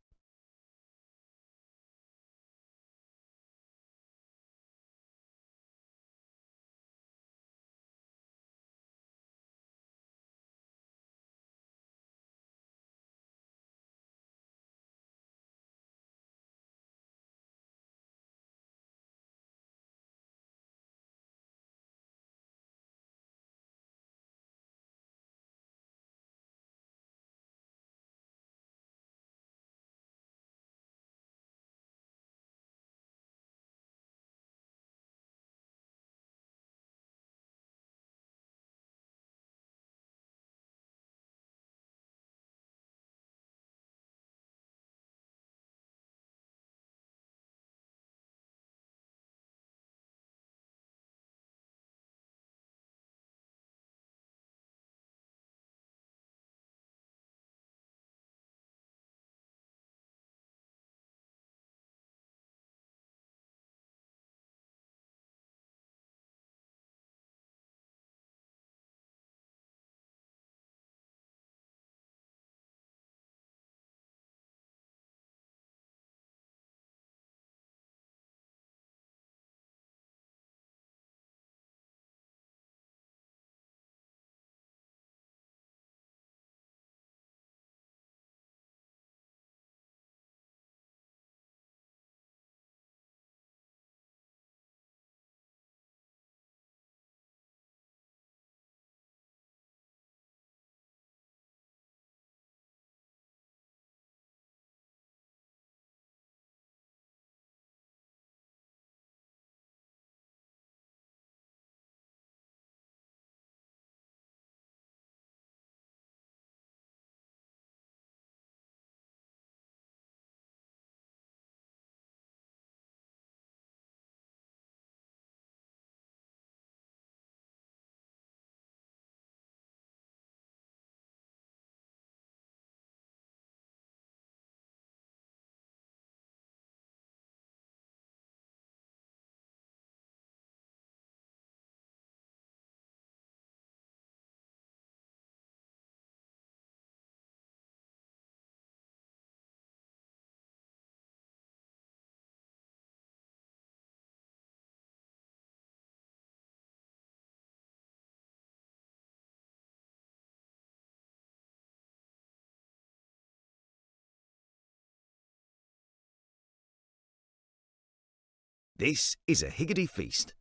This is a higgity feast.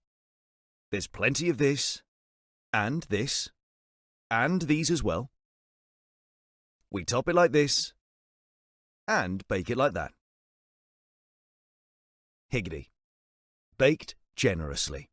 There's plenty of this, and these as well. We top it like this, and bake it like that. Higgity. Baked generously.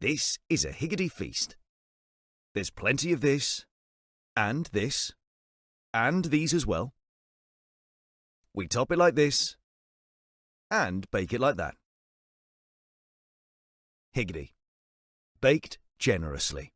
This is a higgity feast. There's plenty of this, and this, and these as well. We top it like this, and bake it like that. Higgity. Baked generously.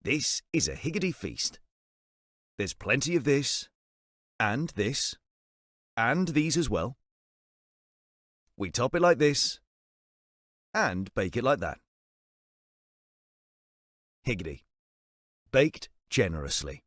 This is a higgity feast. There's plenty of this, and this, and these as well. We top it like this, and bake it like that. Higgity. Baked generously.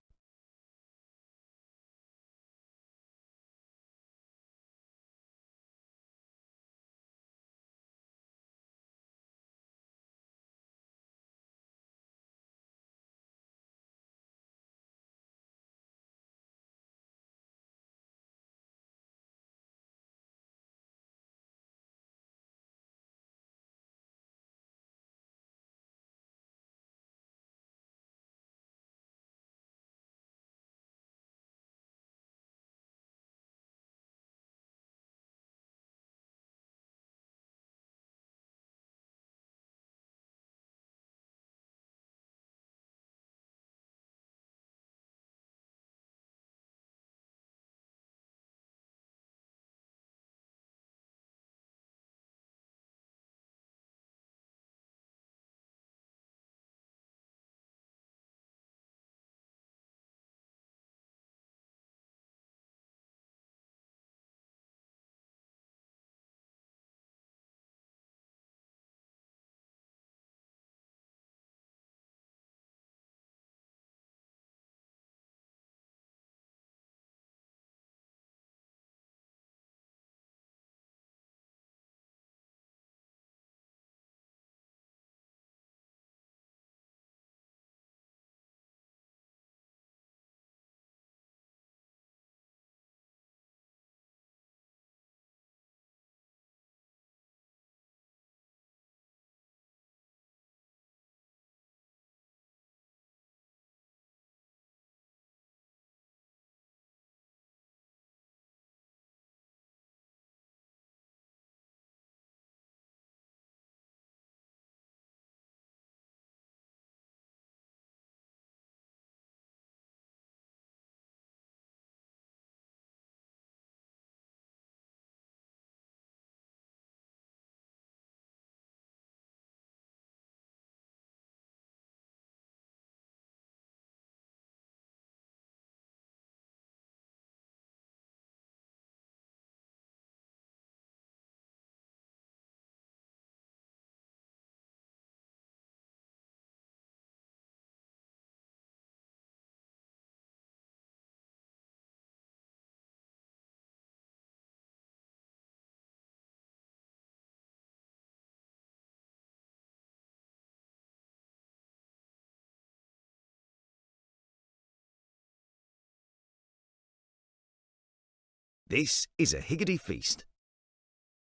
This is a Higgity feast.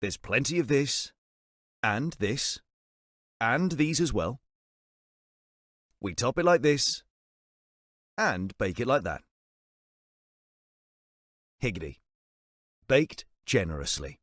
There's plenty of this, and this, and these as well. We top it like this, and bake it like that. Higgity. Baked generously.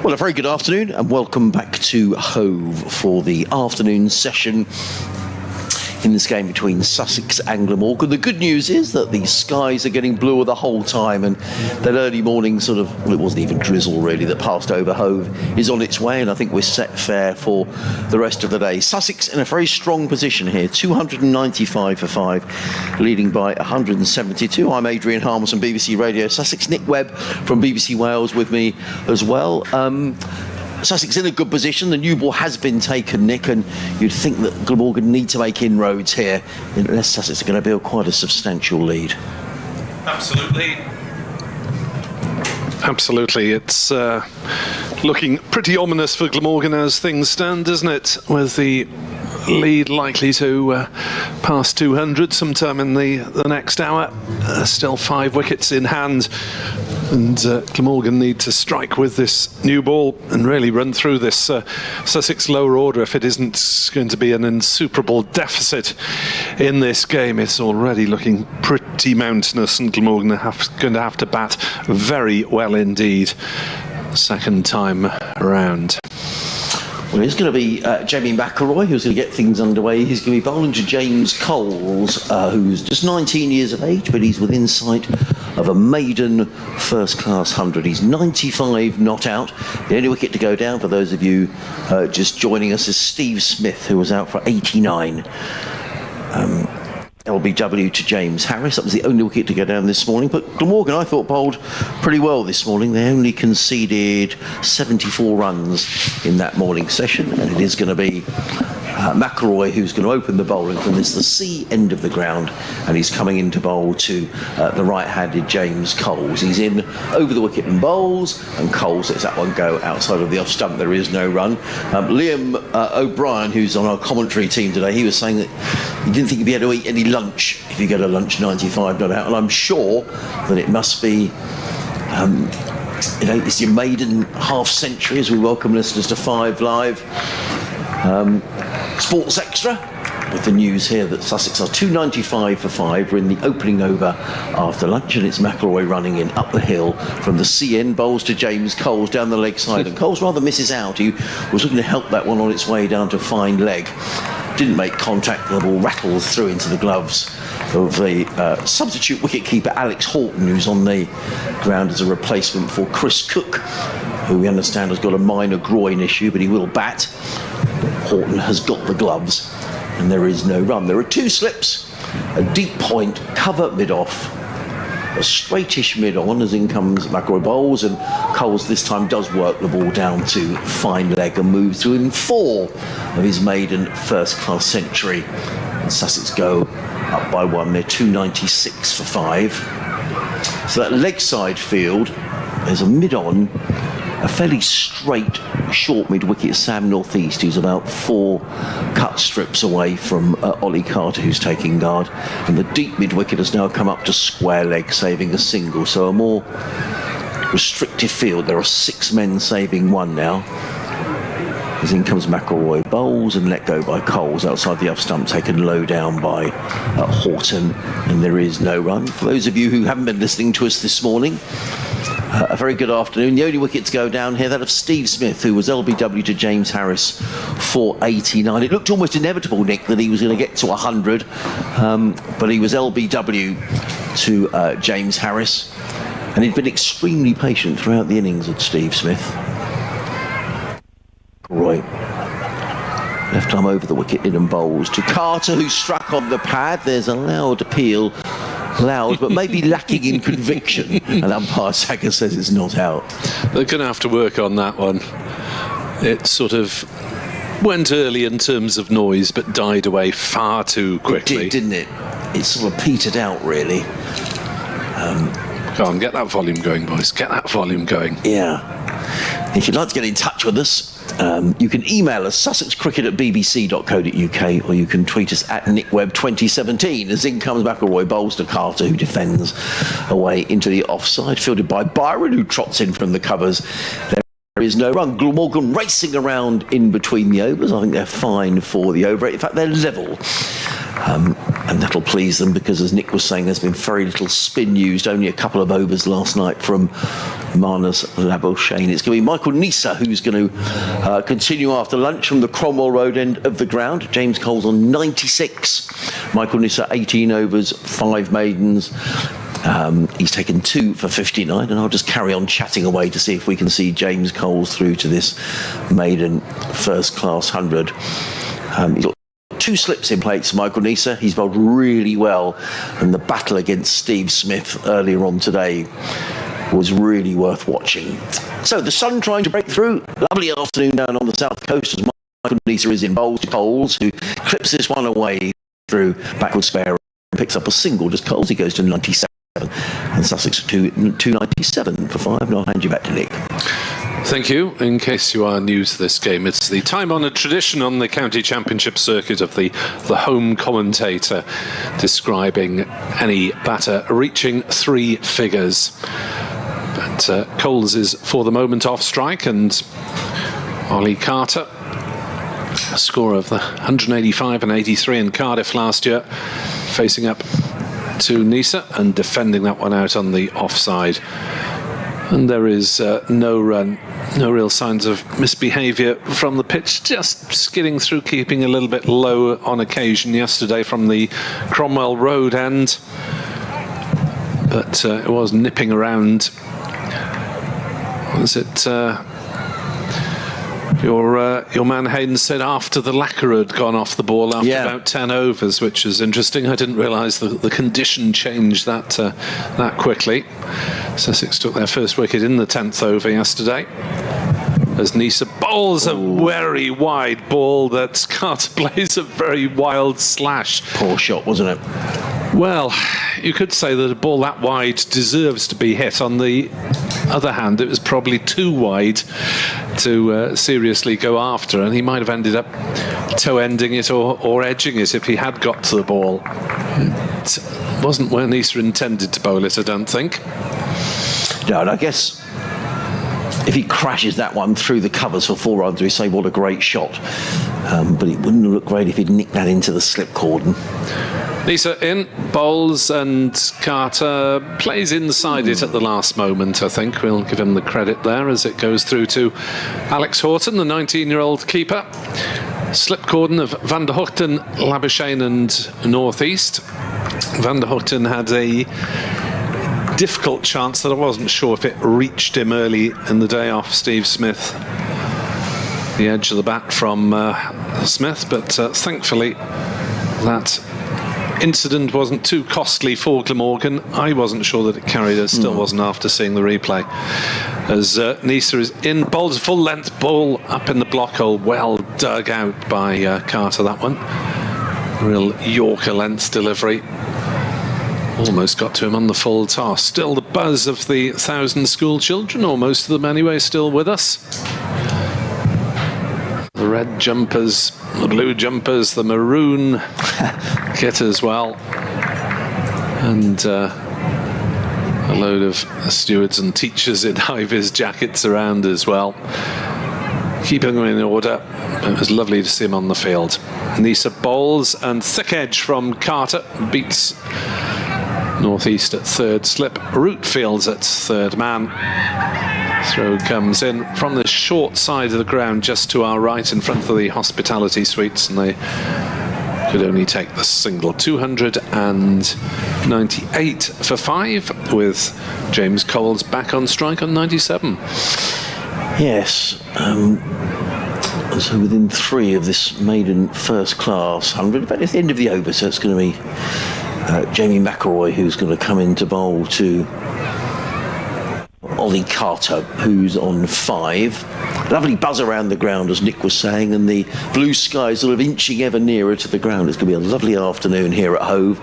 Well, a very good afternoon and welcome back to Hove for the afternoon session in this game between Sussex and Glamorgan. The good news is that the skies are getting bluer the whole time, and that early morning sort of, well, it wasn't even drizzle really that passed over Hove is on its way, and I think we're set fair for the rest of the day. Sussex in a very strong position here, 295 for 5, leading by 172. I'm Adrian Harmos from BBC Radio Sussex. Nick Webb from BBC Wales with me as well. Sussex in a good position. The new ball has been taken, Nick, and you'd think that Glamorgan need to make inroads here, unless Sussex are going to build quite a substantial lead. Absolutely. It's looking pretty ominous for Glamorgan as things stand, isn't it? With the lead likely to pass 200 sometime in the next hour. Still 5 wickets in hand. And Glamorgan need to strike with this new ball and really run through this Sussex lower order if it isn't going to be an insuperable deficit in this game. It's already looking pretty mountainous, and Glamorgan going to have to bat very well indeed second time around. Well, it's going to be Jamie McElroy who's going to get things underway. He's going to be bowling to James Coles, who's just 19 years of age, but he's within sight of a maiden first-class 100. He's 95 not out. The only wicket to go down, for those of you just joining us, is Steve Smith, who was out for 89. LBW to James Harris. That was the only wicket to go down this morning. But Glamorgan, I thought, bowled pretty well this morning. They only conceded 74 runs in that morning session, and it is going to be McElroy who's going to open the bowling from the C end of the ground, and he's coming in to bowl to the right-handed James Coles. He's in over the wicket and bowls, and Coles lets that one go outside of the off stump. There is no run. Liam O'Brien, who's on our commentary team today, he was saying that he didn't think he'd be able to eat any lunch if you go to lunch 95 not out, and I'm sure that it must be it's your maiden half century as we welcome listeners to 5 Live. Sports Extra with the news here that Sussex are 295 for 5. We're in the opening over after lunch, and it's McElroy running in up the hill from the CN. Bowls to James Coles down the leg side, and Coles rather misses out. He was looking to help that one on its way down to fine leg. Didn't make contact, the ball rattles through into the gloves of the substitute wicketkeeper Alex Horton, who's on the ground as a replacement for Chris Cook, who we understand has got a minor groin issue, but he will bat. Horton has got the gloves, and there is no run. There are 2 slips, a deep point, cover mid-off, a straightish mid-on as in comes McElroy bowls, and Coles this time does work the ball down to fine leg and move through in 4 of his maiden first-class century. And Sussex go up by 1. They're 296 for 5. So that leg side field, there's a mid-on, a fairly straight, short mid-wicket, Sam Northeast, who's about 4 cut strips away from Ollie Carter, who's taking guard. And the deep mid-wicket has now come up to square leg, saving a single. So a more restricted field. There are 6 men saving 1 now. As in comes McElroy bowls and let go by Coles outside the off stump, taken low down by Horton, and there is no run. For those of you who haven't been listening to us this morning, a very good afternoon. The only wicket to go down here, that of Steve Smith, who was LBW to James Harris for 89. It looked almost inevitable, Nick, that he was going to get to 100, but he was LBW to James Harris, and he'd been extremely patient throughout the innings at Steve Smith. Right. Left arm over the wicket, in and bowls to Carter, who struck on the pad. There's a loud appeal. Loud, but maybe lacking in conviction. And umpire Saga says it's not out. They're going to have to work on that one. It sort of went early in terms of noise, but died away far too quickly. It did, didn't it? It sort of petered out, really. Go on, get that volume going, boys. Get that volume going. Yeah. If you'd like to get in touch with us, you can email us, sussexcricket@bbc.co.uk, or you can tweet us at NickWebb2017. As in comes McElroy, bowls to Carter, who defends away into the offside, fielded by Byron, who trots in from the covers. There is no run. Glamorgan racing around in between the overs. I think they're fine for the over. In fact, they're level. And that'll please them, because as Nick was saying, there's been very little spin used, only a couple of overs last night from Marnus, Labuschagne. It's going to be Michael Neser who's going to continue after lunch from the Cromwell Road end of the ground. James Coles on 96. Michael Neser 18 overs, 5 maidens. He's taken 2 for 59, and I'll just carry on chatting away to see if we can see James Coles through to this maiden first-class 100. He's got 2 slips in place, Michael Neser. He's bowled really well, and the battle against Steve Smith earlier on today was really worth watching. So the sun trying to break through. Lovely afternoon down on the south coast as Michael Neser is in bowls to Coles, who clips this one away through backward spare and picks up a single. Just Coles, he goes to 97, and Sussex to 297 for 5. And I'll hand you back to Nick. Thank you. In case you are new to this game, it's the time-honoured tradition on the county championship circuit of the home commentator describing any batter reaching 3 figures. But Coles is for the moment off strike, and Ollie Carter, a score of the 185 and 83 in Cardiff last year, facing up to Neser and defending that one out on the offside. And there is no run, no real signs of misbehaviour from the pitch, just skidding through, keeping a little bit low on occasion yesterday from the Cromwell Road end. But it was nipping around. Was it your man Hayden said after the lacquer had gone off the ball after about 10 overs, which is interesting. I didn't realise the condition changed that quickly. Sussex took their first wicket in the 10th over yesterday, as Neser bowls a very wide ball that Carter plays a very wild slash. Poor shot, wasn't it? Well, you could say that a ball that wide deserves to be hit. On the other hand, it was probably too wide to seriously go after, and he might have ended up toe-ending it or edging it if he had got to the ball. It wasn't where Neser intended to bowl it, I don't think. No, and I guess if he crashes that one through the covers for 4 runs, we say what a great shot. But it wouldn't look great if he'd nicked that into the slip cordon. Neser in, bowls, and Carter plays inside it at the last moment, I think. We'll give him the credit there as it goes through to Alex Horton, the 19-year-old keeper. Slip cordon of Van der Hochten, Labuschagne and Northeast. Van der Houten had a difficult chance that I wasn't sure if it reached him early in the day off Steve Smith. The edge of the bat from Smith, but thankfully that incident wasn't too costly for Glamorgan. I wasn't sure that it carried us, still wasn't after seeing the replay. As Neser is in, bowls a full length ball up in the block hole, well dug out by Carter, that one. Real Yorker length delivery. Almost got to him on the full toss. Still the buzz of the 1,000 school children, or most of them anyway, still with us. The red jumpers, the blue jumpers, the maroon kit as well. And a load of stewards and teachers in high-vis jackets around as well. Keeping them in order. It was lovely to see him on the field. Neser bowls, and thick edge from Carter beats Northeast at third slip. Root fields at third man. Throw comes in from the short side of the ground just to our right in front of the hospitality suites, and they could only take the single. 298 for 5, with James Coles back on strike on 97. Yes, so within 3 of this maiden first class 100, but at the end of the over, so it's going to be Jamie McElroy who's going to come in to bowl to Ollie Carter, who's on 5. Lovely buzz around the ground, as Nick was saying, and the blue sky sort of inching ever nearer to the ground. It's going to be a lovely afternoon here at Hove.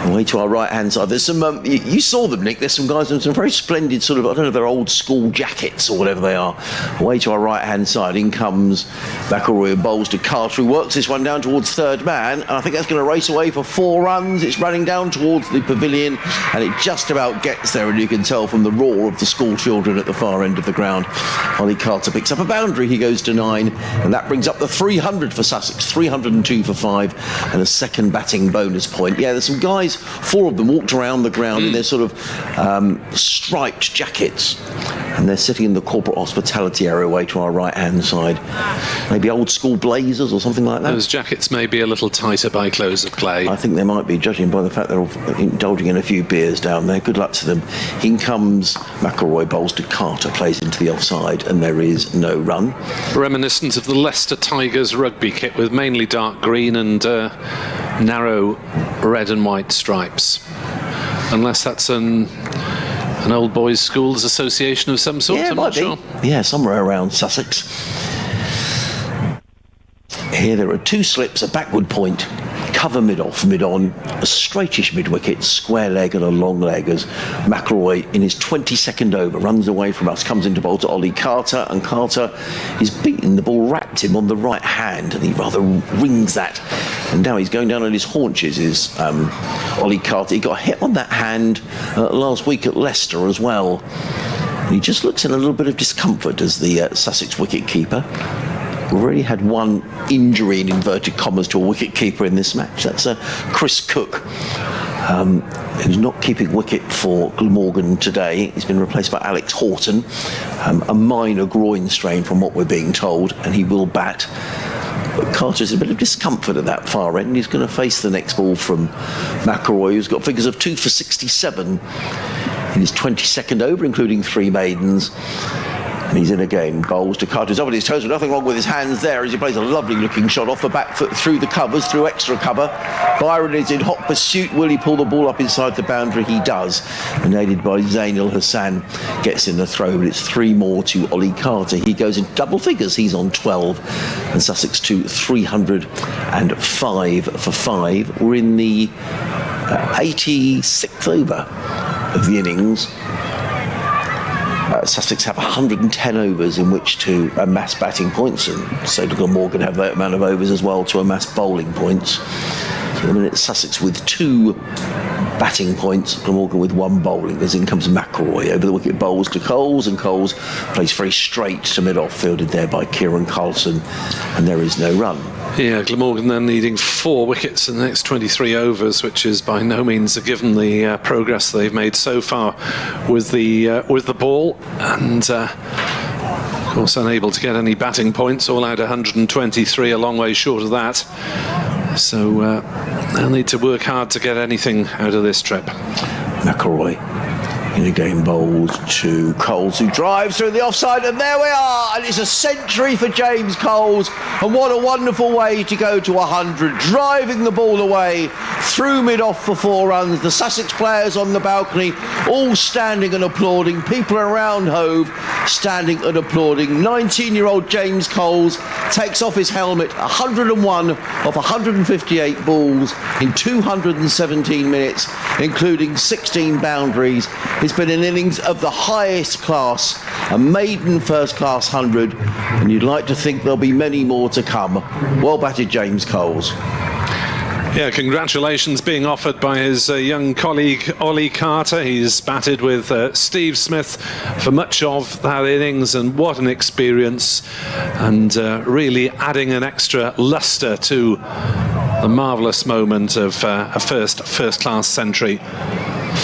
Away to our right-hand side, there's some, you saw them, Nick, there's some guys in some very splendid sort of, I don't know if they're old school jackets or whatever they are. Away to our right-hand side, in comes McElroy and bowls to Carter, who works this one down towards third man, and I think that's going to race away for 4 runs. It's running down towards the pavilion, and it just about gets there, and you can tell from the roar of the school children at the far end of the ground. Ollie Carter picks up a boundary, he goes to 9, and that brings up the 300 for Sussex, 302 for 5, and a second batting bonus point. Yeah, there's some guys, 4 of them walked around the ground in their sort of striped jackets, and they're sitting in the corporate hospitality area away to our right-hand side. Maybe old school blazers or something like that. Those jackets may be a little tighter by close of play. I think they might be, judging by the fact they're all indulging in a few beers down there. Good luck to them. In comes McElroy, bowls to Carter, plays into the offside, and there is no run. Reminiscent of the Leicester Tigers rugby kit, with mainly dark green and narrow red and white stripes. Unless that's an old boys' schools association of some sort, I'm not sure. Yeah, somewhere around Sussex. Here there are 2 slips, a backward point, cover mid-off, mid-on, a straightish mid-wicket, square leg and a long leg, as McElroy in his 22nd over runs away from us, comes into bowl to Ollie Carter, and Carter is beaten. The ball rapped him on the right hand, and he rather rings that, and now he's going down on his haunches, is Ollie Carter. He got hit on that hand last week at Leicester as well. And he just looks in a little bit of discomfort as the Sussex wicket-keeper. We've already had 1 injury, in inverted commas, to a wicket-keeper in this match. That's Chris Cook, who's not keeping wicket for Glamorgan today. He's been replaced by Alex Horton, a minor groin strain from what we're being told, and he will bat. But Carter's in a bit of discomfort at that far end. He's going to face the next ball from McElroy, who's got figures of 2 for 67 in his 22nd over, including 3 maidens. And he's in again, bowls to Carter. He's up on his toes, but nothing wrong with his hands there, as he plays a lovely looking shot off the back foot through the covers, through extra cover. Byron is in hot pursuit. Will he pull the ball up inside the boundary? He does. And aided by Zainul Hassan, gets in the throw, but it's 3 more to Ollie Carter. He goes in double figures. He's on 12. And Sussex to 305 for 5. We're in the 86th over of the innings. Sussex have 110 overs in which to amass batting points, and so do Glamorgan have that amount of overs as well to amass bowling points. So a minute, Sussex with 2 batting points, Glamorgan with 1 bowling. As in comes McElroy over the wicket, bowls to Coles, and Coles plays very straight to mid-off, fielded there by Kieran Carlson, and there is no run. Yeah, Glamorgan then needing 4 wickets in the next 23 overs, which is by no means a given, the progress they've made so far with the ball, and of course unable to get any batting points, all out 123, a long way short of that. So they'll need to work hard to get anything out of this trip. McElroy in the game bowls to Coles, who drives through the offside, and there we are, and it's a century for James Coles, and what a wonderful way to go to 100, driving the ball away through mid-off for 4 runs. The Sussex players on the balcony all standing and applauding, people around Hove standing and applauding. 19-year-old James Coles takes off his helmet, 101 of 158 balls in 217 minutes, including 16 boundaries. It's been an innings of the highest class, a maiden first-class 100, and you'd like to think there'll be many more to come. Well batted, James Coles. Yeah, congratulations being offered by his young colleague Ollie Carter. He's batted with Steve Smith for much of that innings, and what an experience, and really adding an extra lustre to the marvellous moment of a first-class century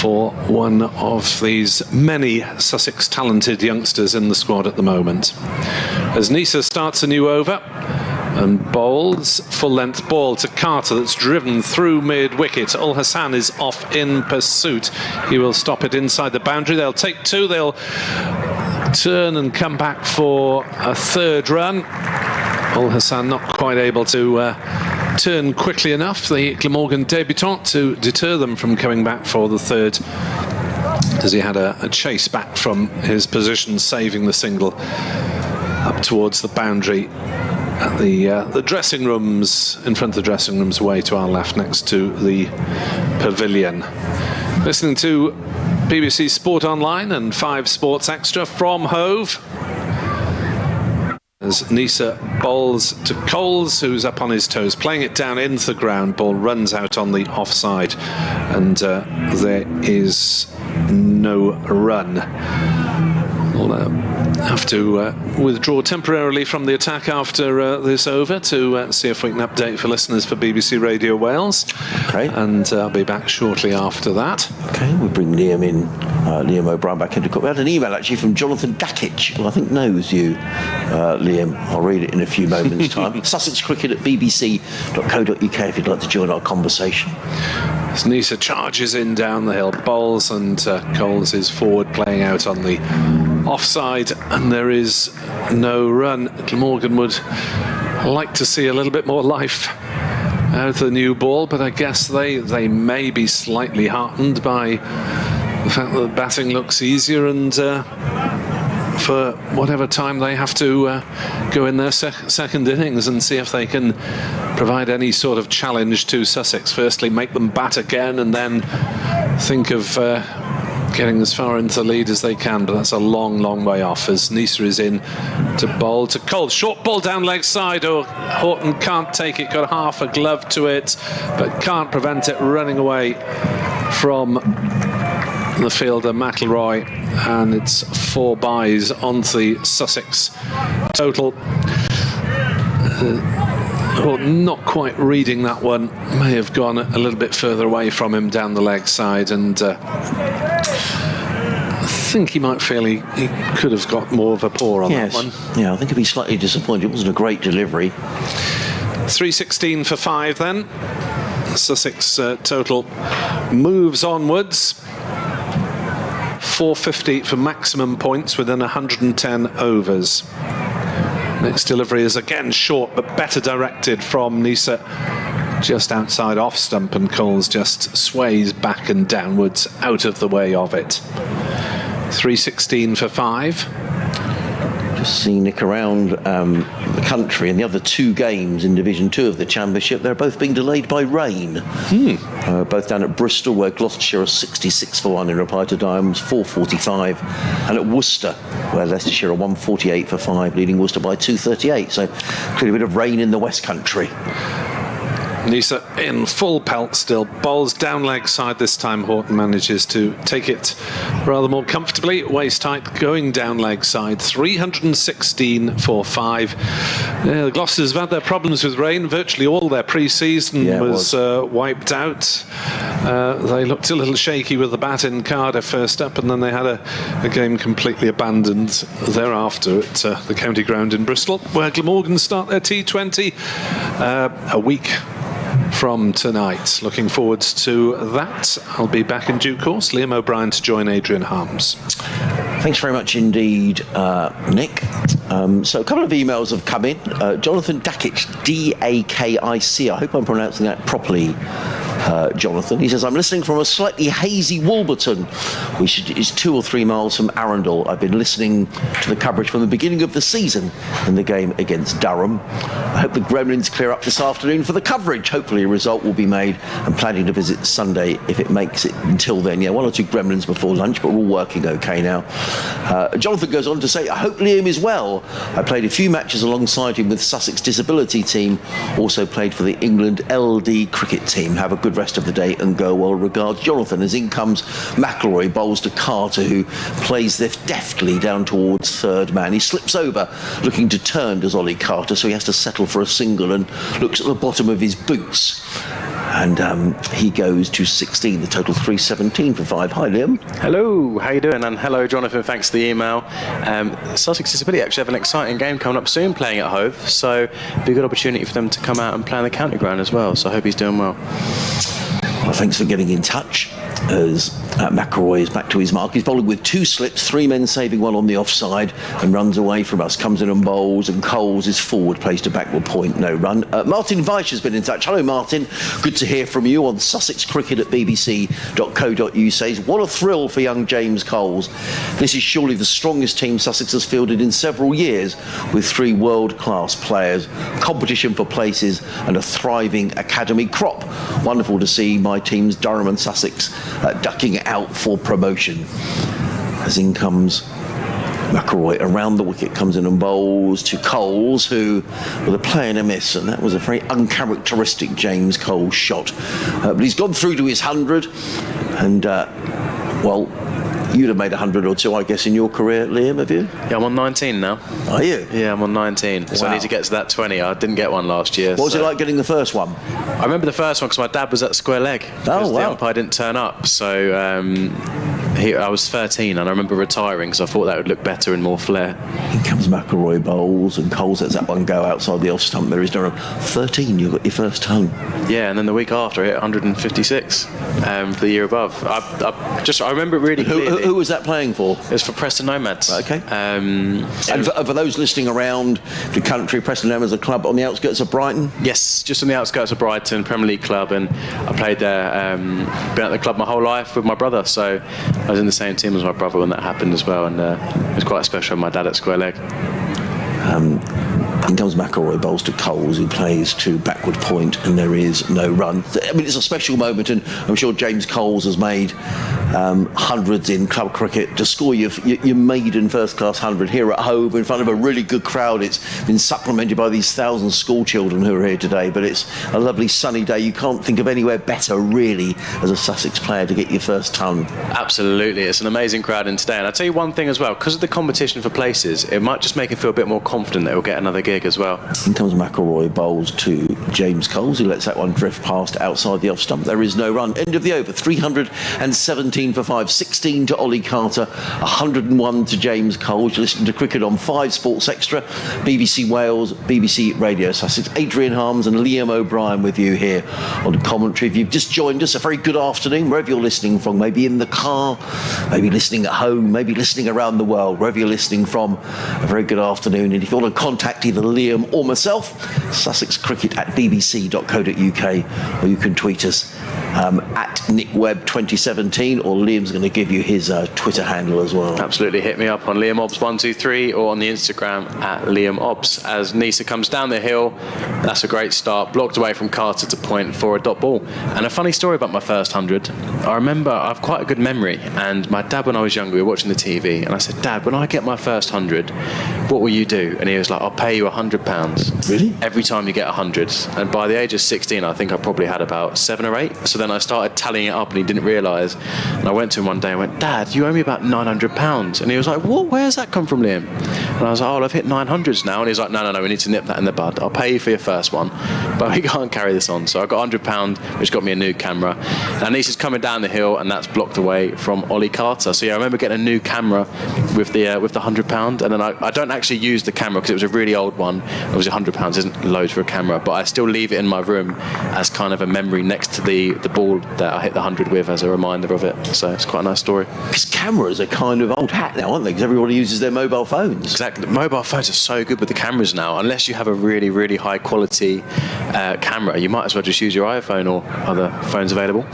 for one of these many Sussex talented youngsters in the squad at the moment. As Neser starts a new over and bowls, full-length ball to Carter that's driven through mid-wicket. Ul Hassan is off in pursuit. He will stop it inside the boundary. They'll take 2. They'll turn and come back for a 3rd run. Ul Hassan not quite able to turn quickly enough, the Glamorgan debutant, to deter them from coming back for the 3rd, as he had a chase back from his position, saving the single up towards the boundary at the dressing rooms, in front of the dressing rooms, away to our left next to the pavilion. Listening to BBC Sport Online and 5 Sports Extra from Hove, as Neser bowls to Coles, who's up on his toes, playing it down into the ground. Ball runs out on the offside, and there is no run. We'll have to withdraw temporarily from the attack after this over to see if we can update for listeners for BBC Radio Wales. Okay. And I'll be back shortly after that. Okay, we'll bring Liam in, Liam O'Brien back into court. We had an email actually from Jonathan Dakic, who I think knows you, Liam. I'll read it in a few moments' time. Sussex Cricket at bbc.co.uk if you'd like to join our conversation. As Neser charges in down the hill, bowls, and Coles is forward, playing out on the offside, and there is no run. Glamorgan would like to see a little bit more life out of the new ball, but I guess they may be slightly heartened by the fact that the batting looks easier, and for whatever time they have to go in their second innings and see if they can provide any sort of challenge to Sussex. Firstly, make them bat again, and then think of getting as far into the lead as they can, but that's a long, long way off as Neser is in to bowl to Coles. Short ball down leg side. Oh, Horton can't take it, got half a glove to it, but can't prevent it running away from the fielder McElroy, and it's 4 byes onto the Sussex total. Not quite reading that one, may have gone a little bit further away from him down the leg side, and I think he might feel he could have got more of a paw on that one. Yeah, I think he'd be slightly disappointed. It wasn't a great delivery. 316 for 5 then. Sussex total moves onwards. 450 for maximum points within 110 overs. Next delivery is again short, but better directed from Neser, just outside off stump, and Coles just sways back and downwards out of the way of it. 316 for 5. Just seeing Nick around the country, and the other 2 games in Division 2 of the Championship, they're both being delayed by rain. Both down at Bristol, where Gloucestershire are 66 for 1 in reply to Diamonds, 445, and at Worcester, where Leicestershire are 148 for 5, leading Worcester by 238. So clearly a bit of rain in the West Country. Neser in full pelt still, bowls down leg side this time. Horton manages to take it rather more comfortably, waist tight, going down leg side. 316 for 5. The Gloucesters have had their problems with rain. Virtually all their pre-season was wiped out. They looked a little shaky with the bat in Cardiff first up, and then they had a game completely abandoned thereafter at the county ground in Bristol, where Glamorgan start their T20 a week from tonight. Looking forward to that. I'll be back in due course. Liam O'Brien to join Adrian Harms. Thanks very much indeed, Nick. So a couple of emails have come in. Jonathan Dakic, D-A-K-I-C. I hope I'm pronouncing that properly, Jonathan. He says, I'm listening from a slightly hazy Wolverton, which is 2 or 3 miles from Arundel. I've been listening to the coverage from the beginning of the season in the game against Durham. I hope the Gremlins clear up this afternoon for the coverage. Hopefully a result will be made. I'm planning to visit Sunday if it makes it until then. Yeah, 1 or 2 Gremlins before lunch, but we're all working okay now. Jonathan goes on to say, I hope Liam is well. I played a few matches alongside him with Sussex Disability Team. Also played for the England LD cricket team. Have a good rest of the day and go well. Regards, Jonathan. As in comes McIlroy, bowls to Carter, who plays deftly down towards third man. He slips over, looking to turn, does Ollie Carter, so he has to settle for a single and looks at the bottom of his boots. And he goes to 16, the total 317 for 5. Hi, Liam. Hello, how you doing? And hello, Jonathan, thanks for the email. Sussex Disability actually have an exciting game coming up soon, playing at Hove, so it'll be a good opportunity for them to come out and play on the county ground as well, so I hope he's doing well. Well, thanks for getting in touch. As McIlroy is back to his mark. He's bowling with 2 slips, 3 men saving 1 on the offside, and runs away from us. Comes in and bowls, and Coles is forward, plays to backward point, no run. Martin Weich has been in touch. Hello, Martin. Good to hear from you on Sussex Cricket at bbc.co.uk. Says, what a thrill for young James Coles. This is surely the strongest team Sussex has fielded in several years, with 3 world-class players, competition for places, and a thriving academy crop. Wonderful to see my teams, Durham and Sussex, ducking out for promotion. As in comes McIlroy around the wicket, comes in and bowls to Coles, who with a play and a miss, and that was a very uncharacteristic James Coles shot. But he's gone through to his 100, and well, you'd have made 100 or 2, I guess, in your career, Liam, have you? Yeah, I'm on 19 now. Are you? Yeah, I'm on 19. So Wow. I need to get to that 20. I didn't get one last year. What was it like getting the first one? I remember the first one because my dad was at square leg. Oh, wow. The umpire didn't turn up. So I was 13 and I remember retiring because I thought that would look better and more flair. In comes McIlroy bowls, and Coles lets that one go outside the off stump. There is no 13, you got your first ton. Yeah, and then the week after I hit 156 for the year above. I remember it really clearly. Who was that playing for? It was for Preston Nomads. Okay. And for those listening around the country, Preston Nomads, a club on the outskirts of Brighton? Yes, just on the outskirts of Brighton, Premier League club, and I played there, been at the club my whole life with my brother, so I was in the same team as my brother when that happened as well, and it was quite special with my dad at square leg. In comes McIlroy, bowls to Coles, who plays to backward point, and there is no run. I mean, it's a special moment, and I'm sure James Coles has made hundreds in club cricket. To score your maiden first-class 100 here at home in front of a really good crowd. It's been supplemented by these 1,000 school children who are here today, but it's a lovely sunny day. You can't think of anywhere better, really, as a Sussex player to get your first ton. Absolutely, it's an amazing crowd in today. And I'll tell you one thing as well, because of the competition for places, it might just make him feel a bit more confident that he'll get another gig as well. In comes McIlroy, bowls to James Coles, who lets that one drift past outside the off stump. There is no run. End of the over, 317 for 5, 16 to Ollie Carter, 101 to James Coles. You're listening to Cricket on 5 Sports Extra, BBC Wales, BBC Radio Sussex. Adrian Harms and Liam O'Brien with you here on commentary. If you've just joined us, a very good afternoon, wherever you're listening from, maybe in the car, maybe listening at home, maybe listening around the world, wherever you're listening from, a very good afternoon. And if you want to contact either Liam or myself, sussexcricket@bbc.co.uk, or you can tweet us at NickWebb2017, or Liam's going to give you his Twitter handle as well. Absolutely, hit me up on LiamObs123 or on the Instagram at LiamObs. As Neser comes down the hill, that's a great start, blocked away from Carter to point for a dot ball. And a funny story about my first 100, I remember I have quite a good memory, and my dad, when I was younger, we were watching the TV, and I said, Dad, when I get my first 100, what will you do? And he was like, I'll pay you £100. Really? Every time you get 100. And by the age of 16, I think I probably had about 7 or 8. So then I started tallying it up, and he didn't realise. And I went to him one day and went, Dad, you owe me about £900. And he was like, what? Where's that come from, Liam? And I was like, oh, I've hit 900s now. And he's like, no, we need to nip that in the bud. I'll pay you for your first one, but we can't carry this on. So I got £100, which got me a new camera. And Neser's coming down the hill, and that's blocked away from Ollie Carter. So yeah, I remember getting a new camera with the £100, and then I don't actually use the camera because it was a really old one. It was £100, isn't loads for a camera, but I still leave it in my room as kind of a memory next to the ball that I hit the 100 with as a reminder of it. So it's quite a nice story. Because cameras are kind of old hat now, aren't they? Because everybody uses their mobile phones. Exactly. Mobile phones are so good with the cameras now. Unless you have a really, really high quality camera, you might as well just use your iPhone or other phones available.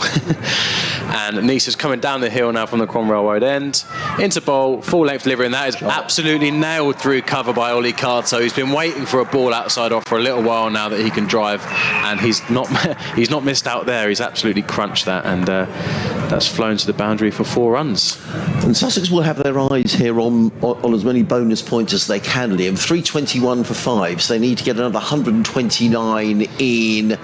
And Neser's coming down the hill now from the Cromwell Road end into bowl, full length delivery, and that is absolutely nailed through cover by Ollie Carter, who's been waiting for a ball outside off for a little while now that he can drive, and he's not missed out there. He's absolutely crunched that, and that's flown to the boundary for 4 runs. And Sussex will have their eyes here on as many bonus points as they can, Liam. 321 for 5, so they need to get another 129 in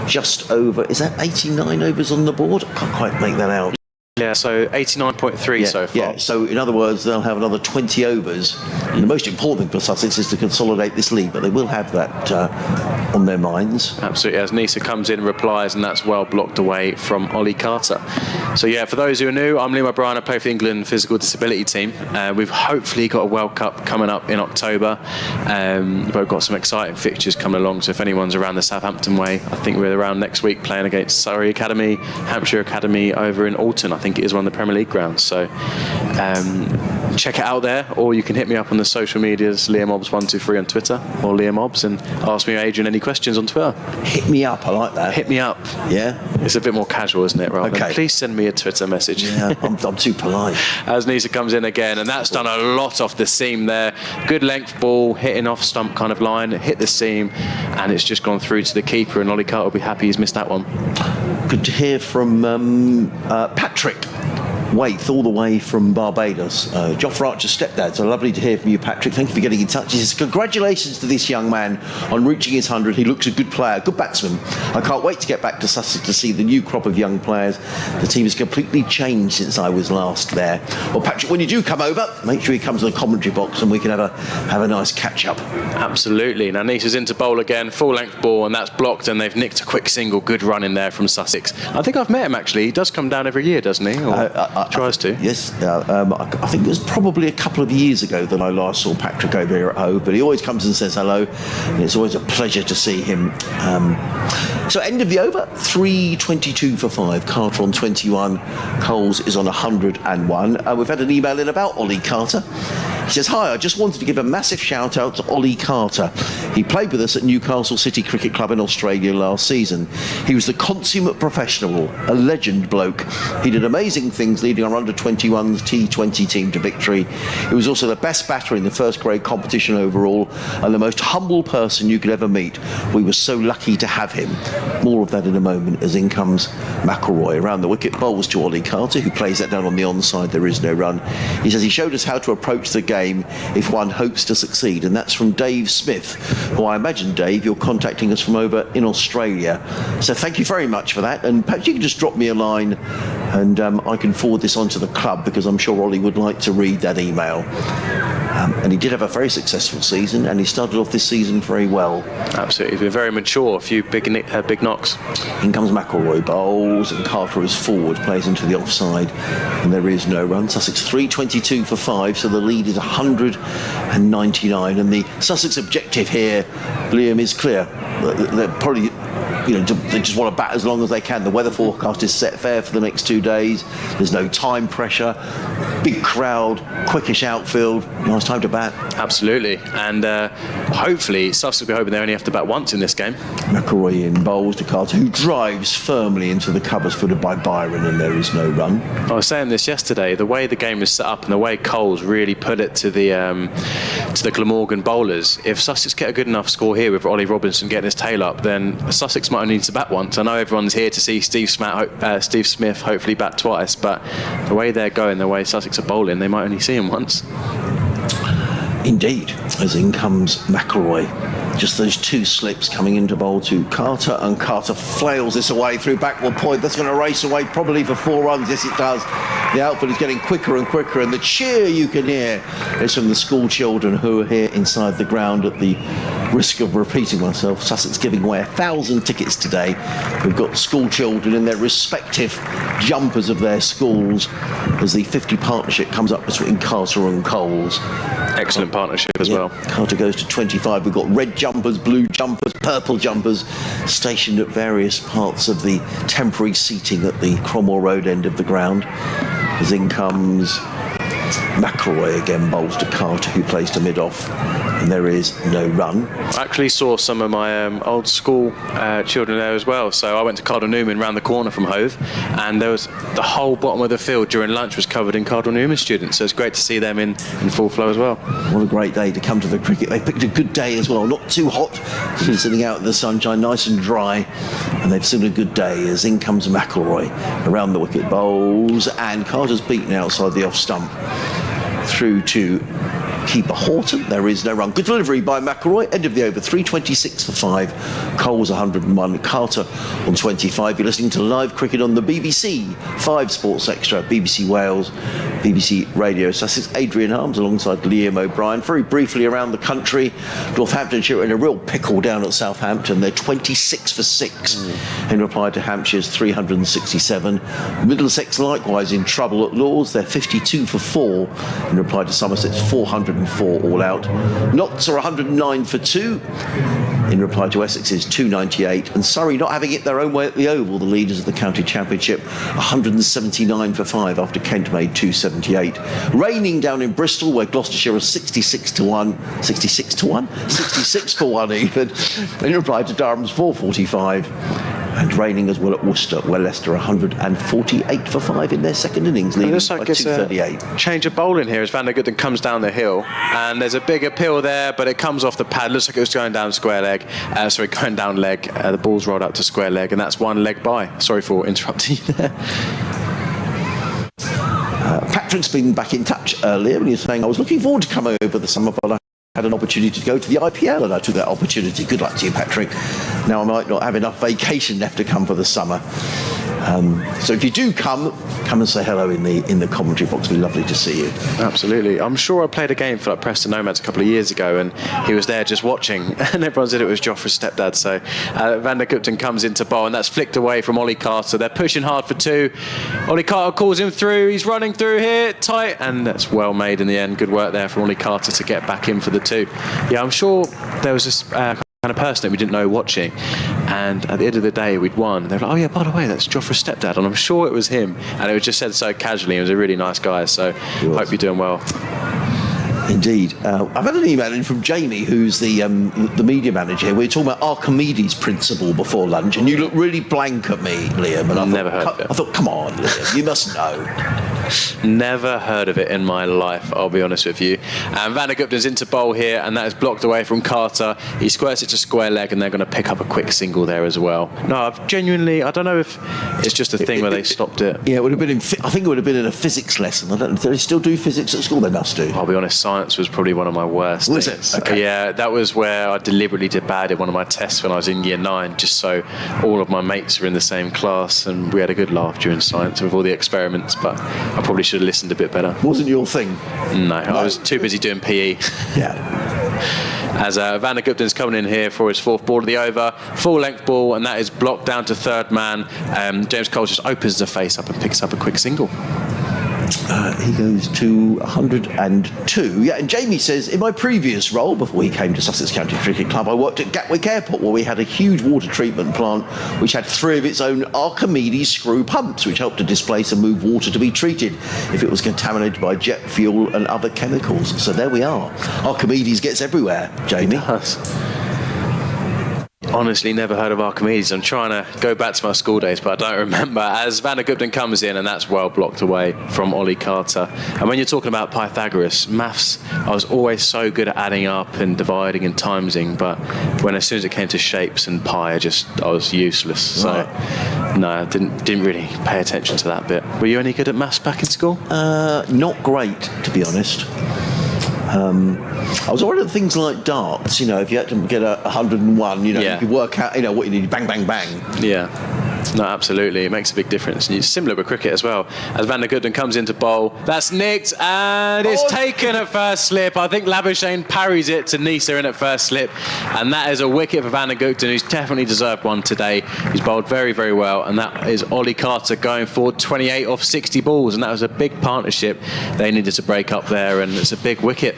just over, is that 89 overs on the board? I can't quite make that out. Yeah, so 89.3 so far. Yeah, so in other words, they'll have another 20 overs. And the most important thing for Sussex is to consolidate this lead, but they will have that on their minds. Absolutely, as Neser comes in and replies, and that's well blocked away from Ollie Carter. So yeah, for those who are new, I'm Liam O'Brien. I play for the England physical disability team. We've hopefully got a World Cup coming up in October. We've got some exciting fixtures coming along, so if anyone's around the Southampton way, I think we're around next week playing against Surrey Academy, Hampshire Academy over in Alton. I think it is one of the Premier League grounds. So check it out there, or you can hit me up on the social medias, LiamObbs123 on Twitter, or LiamObbs, and ask me or Adrian any questions on Twitter. Hit me up, I like that. Hit me up. Yeah? It's a bit more casual, isn't it? Rather than, please send me a Twitter message. Yeah, I'm too polite. As Neser comes in again, and that's done a lot off the seam there. Good length ball, hitting off stump kind of line, hit the seam, and it's just gone through to the keeper, and Ollie Carter will be happy he's missed that one. Good to hear from Patrick Waith, all the way from Barbados. Joffre Archer's stepdad. So lovely to hear from you, Patrick. Thank you for getting in touch. He says, congratulations to this young man on reaching his 100. He looks a good player, good batsman. I can't wait to get back to Sussex to see the new crop of young players. The team has completely changed since I was last there. Well, Patrick, when you do come over, make sure he comes to the commentary box and we can have a nice catch-up. Absolutely. Now, Neser's into bowl again, full-length ball, and that's blocked, and they've nicked a quick single. Good run in there from Sussex. I think I've met him, actually. He does come down every year, doesn't he? Or tries to. Yes. I think it was probably a couple of years ago that I last saw Patrick over here at Hove, but he always comes and says hello, and it's always a pleasure to see him. So end of the over, 322 for 5. Carter on 21. Coles is on 101. We've had an email in about Ollie Carter. He says, hi, I just wanted to give a massive shout out to Ollie Carter. He played with us at Newcastle City Cricket Club in Australia last season. He was the consummate professional, a legend bloke. He did amazing things leading our under-21s T20 team to victory. He was also the best batter in the first grade competition overall and the most humble person you could ever meet. We were so lucky to have him. More of that in a moment as in comes McElroy. Around the wicket, bowls to Ollie Carter, who plays that down on the onside. There is no run. He says he showed us how to approach the game if one hopes to succeed, and that's from Dave Smith, who I imagine, Dave, you're contacting us from over in Australia. So thank you very much for that, and perhaps you can just drop me a line and I can forward this on to the club, because I'm sure Ollie would like to read that email. And he did have a very successful season, and he started off this season very well. Absolutely, he's been very mature, a few big knocks. In comes McElroy, bowls, and Carter is forward, plays into the offside, and there is no run. Sussex 322 for 5, so the lead is 199, and the Sussex objective here, Liam, is clear. They're probably, they just want to bat as long as they can. The weather forecast is set fair for the next 2 days. There's no time pressure. Big crowd, quickish outfield. Nice time to bat. Absolutely. And hopefully, Sussex will be hoping they only have to bat once in this game. McElroy in bowls to Carter, who drives firmly into the covers, footed by Byron, and there is no run. I was saying this yesterday, the way the game was set up and the way Coles really put it to the Glamorgan bowlers, if Sussex get a good enough score here with Ollie Robinson getting his tail up, then Sussex might only need to bat once. I know everyone's here to see Steve Smith hopefully bat twice, but the way they're going, the way Sussex are bowling, they might only see him once. Indeed, as in comes McElroy. Just those two slips coming into bowl to Carter, and Carter flails this away through backward point. That's going to race away probably for 4 runs. Yes, it does. The outfield is getting quicker and quicker, and the cheer you can hear is from the school children who are here inside the ground. At the risk of repeating myself, Sussex giving away 1,000 tickets today. We've got school children in their respective jumpers of their schools as the 50 partnership comes up between Carter and Coles. Excellent partnership as well. Carter goes to 25. We've got red jumpers, blue jumpers, purple jumpers stationed at various parts of the temporary seating at the Cromwell Road end of the ground. As in comes McElroy again, bowls to Carter, who plays to mid-off, and there is no run. I actually saw some of my old school children there as well. So I went to Cardinal Newman round the corner from Hove, and there was the whole bottom of the field during lunch was covered in Cardinal Newman students. So it's great to see them in full flow as well. What a great day to come to the cricket. They picked a good day as well, not too hot, sitting out in the sunshine, nice and dry, and they've seen a good day as in comes McElroy around the wicket, bowls, and Carter's beaten outside the off stump through to keeper Horton. There is no run. Good delivery by McElroy. End of the over. 326 for 5. Coles 101. Carter on 25. You're listening to live cricket on the BBC 5 Sports Extra, BBC Wales, BBC Radio Sussex. Adrian Harms alongside Liam O'Brien. Very briefly around the country. Northamptonshire in a real pickle down at Southampton. They're 26 for 6 in reply to Hampshire's 367. Middlesex likewise in trouble at Lords. They're 52 for 4 in reply to Somerset's 404 all out. Notts are 109 for 2 in reply to Essex's 298, and Surrey not having it their own way at the Oval, the leaders of the county championship, 179 for 5 after Kent made 278. Raining down in Bristol, where Gloucestershire are 66 to 1 66 for 1 even in reply to Durham's 445. And raining as well at Worcester, where Leicester 148 for 5 in their second innings, leading by 238. Change of bowling here as Van der Gugden comes down the hill, and there's a big appeal there, but it comes off the pad. Looks like it was going down square leg. Going down leg. The ball's rolled out to square leg, and that's one leg by. Sorry for interrupting you there. Patrick's been back in touch earlier, and he's saying, I was looking forward to coming over the summer, but I had an opportunity to go to the IPL, and I took that opportunity. Good luck to you, Patrick. Now I might not have enough vacation left to come for the summer. So if you do come and say hello in the commentary box. It'd be lovely to see you. Absolutely. I'm sure I played a game for Preston Nomads a couple of years ago, and he was there just watching, and everyone said it was Joffrey's stepdad. So Van der Gugden comes into bowl, and that's flicked away from Ollie Carter. They're pushing hard for 2. Ollie Carter calls him through. He's running through here, tight, and that's well made in the end. Good work there from Ollie Carter to get back in for the 2. Yeah, I'm sure there was this kind of person that we didn't know watching, and at the end of the day we'd won. They were like, oh yeah, by the way, that's Joffrey's stepdad, and I'm sure it was him, and it was just said so casually. He was a really nice guy, so hope you're doing well. Indeed. I've had an email in from Jamie, who's the media manager here. We were talking about Archimedes' principle before lunch, and you look really blank at me, Liam. And I thought, come on, Liam, you must know. Never heard of it in my life, I'll be honest with you. And Van der Gugden's into bowl here, and that is blocked away from Carter. He squares it to square leg, and they're going to pick up a quick single there as well. No, I've genuinely, I don't know if it's just a thing where they stopped it. Yeah, it would have been I think it would have been in a physics lesson. I don't know, do they still do physics at school? They must do. I'll be honest, science was probably one of my worst Was things. it? Okay. Yeah, that was where I deliberately did bad in one of my tests when I was in year 9, just so all of my mates were in the same class, and we had a good laugh during science with all the experiments, but I probably should have listened a bit better. Wasn't your thing? No, I was too busy doing PE. Yeah. As Van der Gugden's coming in here for his 4th ball of the over, full length ball, and that is blocked down to third man. James Cole just opens the face up and picks up a quick single. He goes to 102. Yeah, and Jamie says, in my previous role, before he came to Sussex County Cricket Club, I worked at Gatwick Airport, where we had a huge water treatment plant which had 3 of its own Archimedes screw pumps, which helped to displace and move water to be treated if it was contaminated by jet fuel and other chemicals. So there we are. Archimedes gets everywhere, Jamie. It does. Honestly, never heard of Archimedes. I'm trying to go back to my school days, but I don't remember. As Van der Gugden comes in, and that's well blocked away from Ollie Carter. And when you're talking about Pythagoras, maths, I was always so good at adding up and dividing and timesing, but as soon as it came to shapes and pi, I was useless. So, no, I didn't really pay attention to that bit. Were you any good at maths back in school? Not great, to be honest. I was worried at things like darts, if you had to get 101, you could work out, what you need, bang, bang, bang. Yeah. No, absolutely. It makes a big difference. And it's similar with cricket as well. As Van der Gugden comes into bowl, that's nicked and it's taken at first slip. I think Labuschagne parries it to Neser in at first slip. And that is a wicket for Van der Gugden, who's definitely deserved one today. He's bowled very, very well. And that is Ollie Carter going forward 28 off 60 balls. And that was a big partnership they needed to break up there. And it's a big wicket.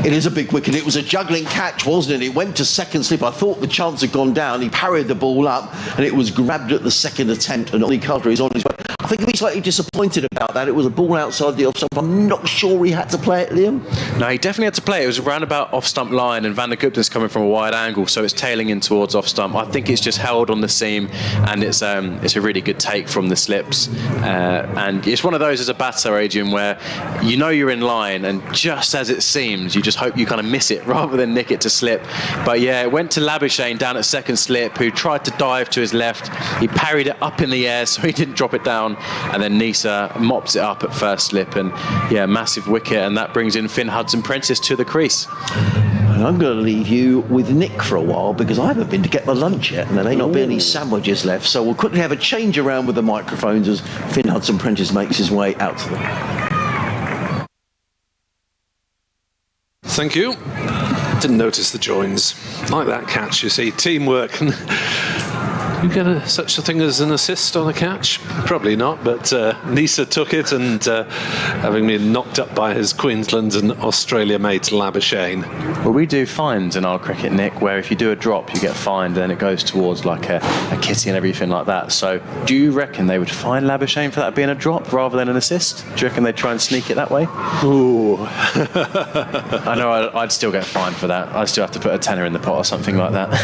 It is a big wicket. It was a juggling catch, wasn't it? It went to second slip. I thought the chance had gone down. He parried the ball up and it was grabbed at the second attempt, and Ollie Carter is on his way. I think he'll be slightly disappointed about that. It was a ball outside the off-stump. I'm not sure he had to play it, Liam. No, he definitely had to play it. It was around about off-stump line, and Van der Gugden's coming from a wide angle, so it's tailing in towards off-stump. I think it's just held on the seam, and it's a really good take from the slips. And it's one of those as a batter, Adrian, where you're in line, and just as it seems, you just hope you kind of miss it rather than nick it to slip. But yeah, it went to Labuschagne down at second slip, who tried to dive to his left. He parried it up in the air, so he didn't drop it down. And then Neser mops it up at first slip, and massive wicket, and that brings in Finn Hudson-Prentice to the crease. And I'm going to leave you with Nick for a while, because I haven't been to get my lunch yet, and there may not be any sandwiches left. So we'll quickly have a change around with the microphones as Finn Hudson-Prentice makes his way out to them. Thank you. Didn't notice the joins. Like that catch, you see, teamwork. You get such a thing as an assist on a catch? Probably not, but Neser took it, and having been knocked up by his Queensland and Australia mate Labuschagne. Well, we do fines in our cricket, Nick, where if you do a drop, you get fined, and it goes towards like a kitty and everything like that. So do you reckon they would fine Labuschagne for that being a drop rather than an assist? Do you reckon they'd try and sneak it that way? Ooh. I know I'd still get fined for that. I'd still have to put a tenner in the pot or something like that.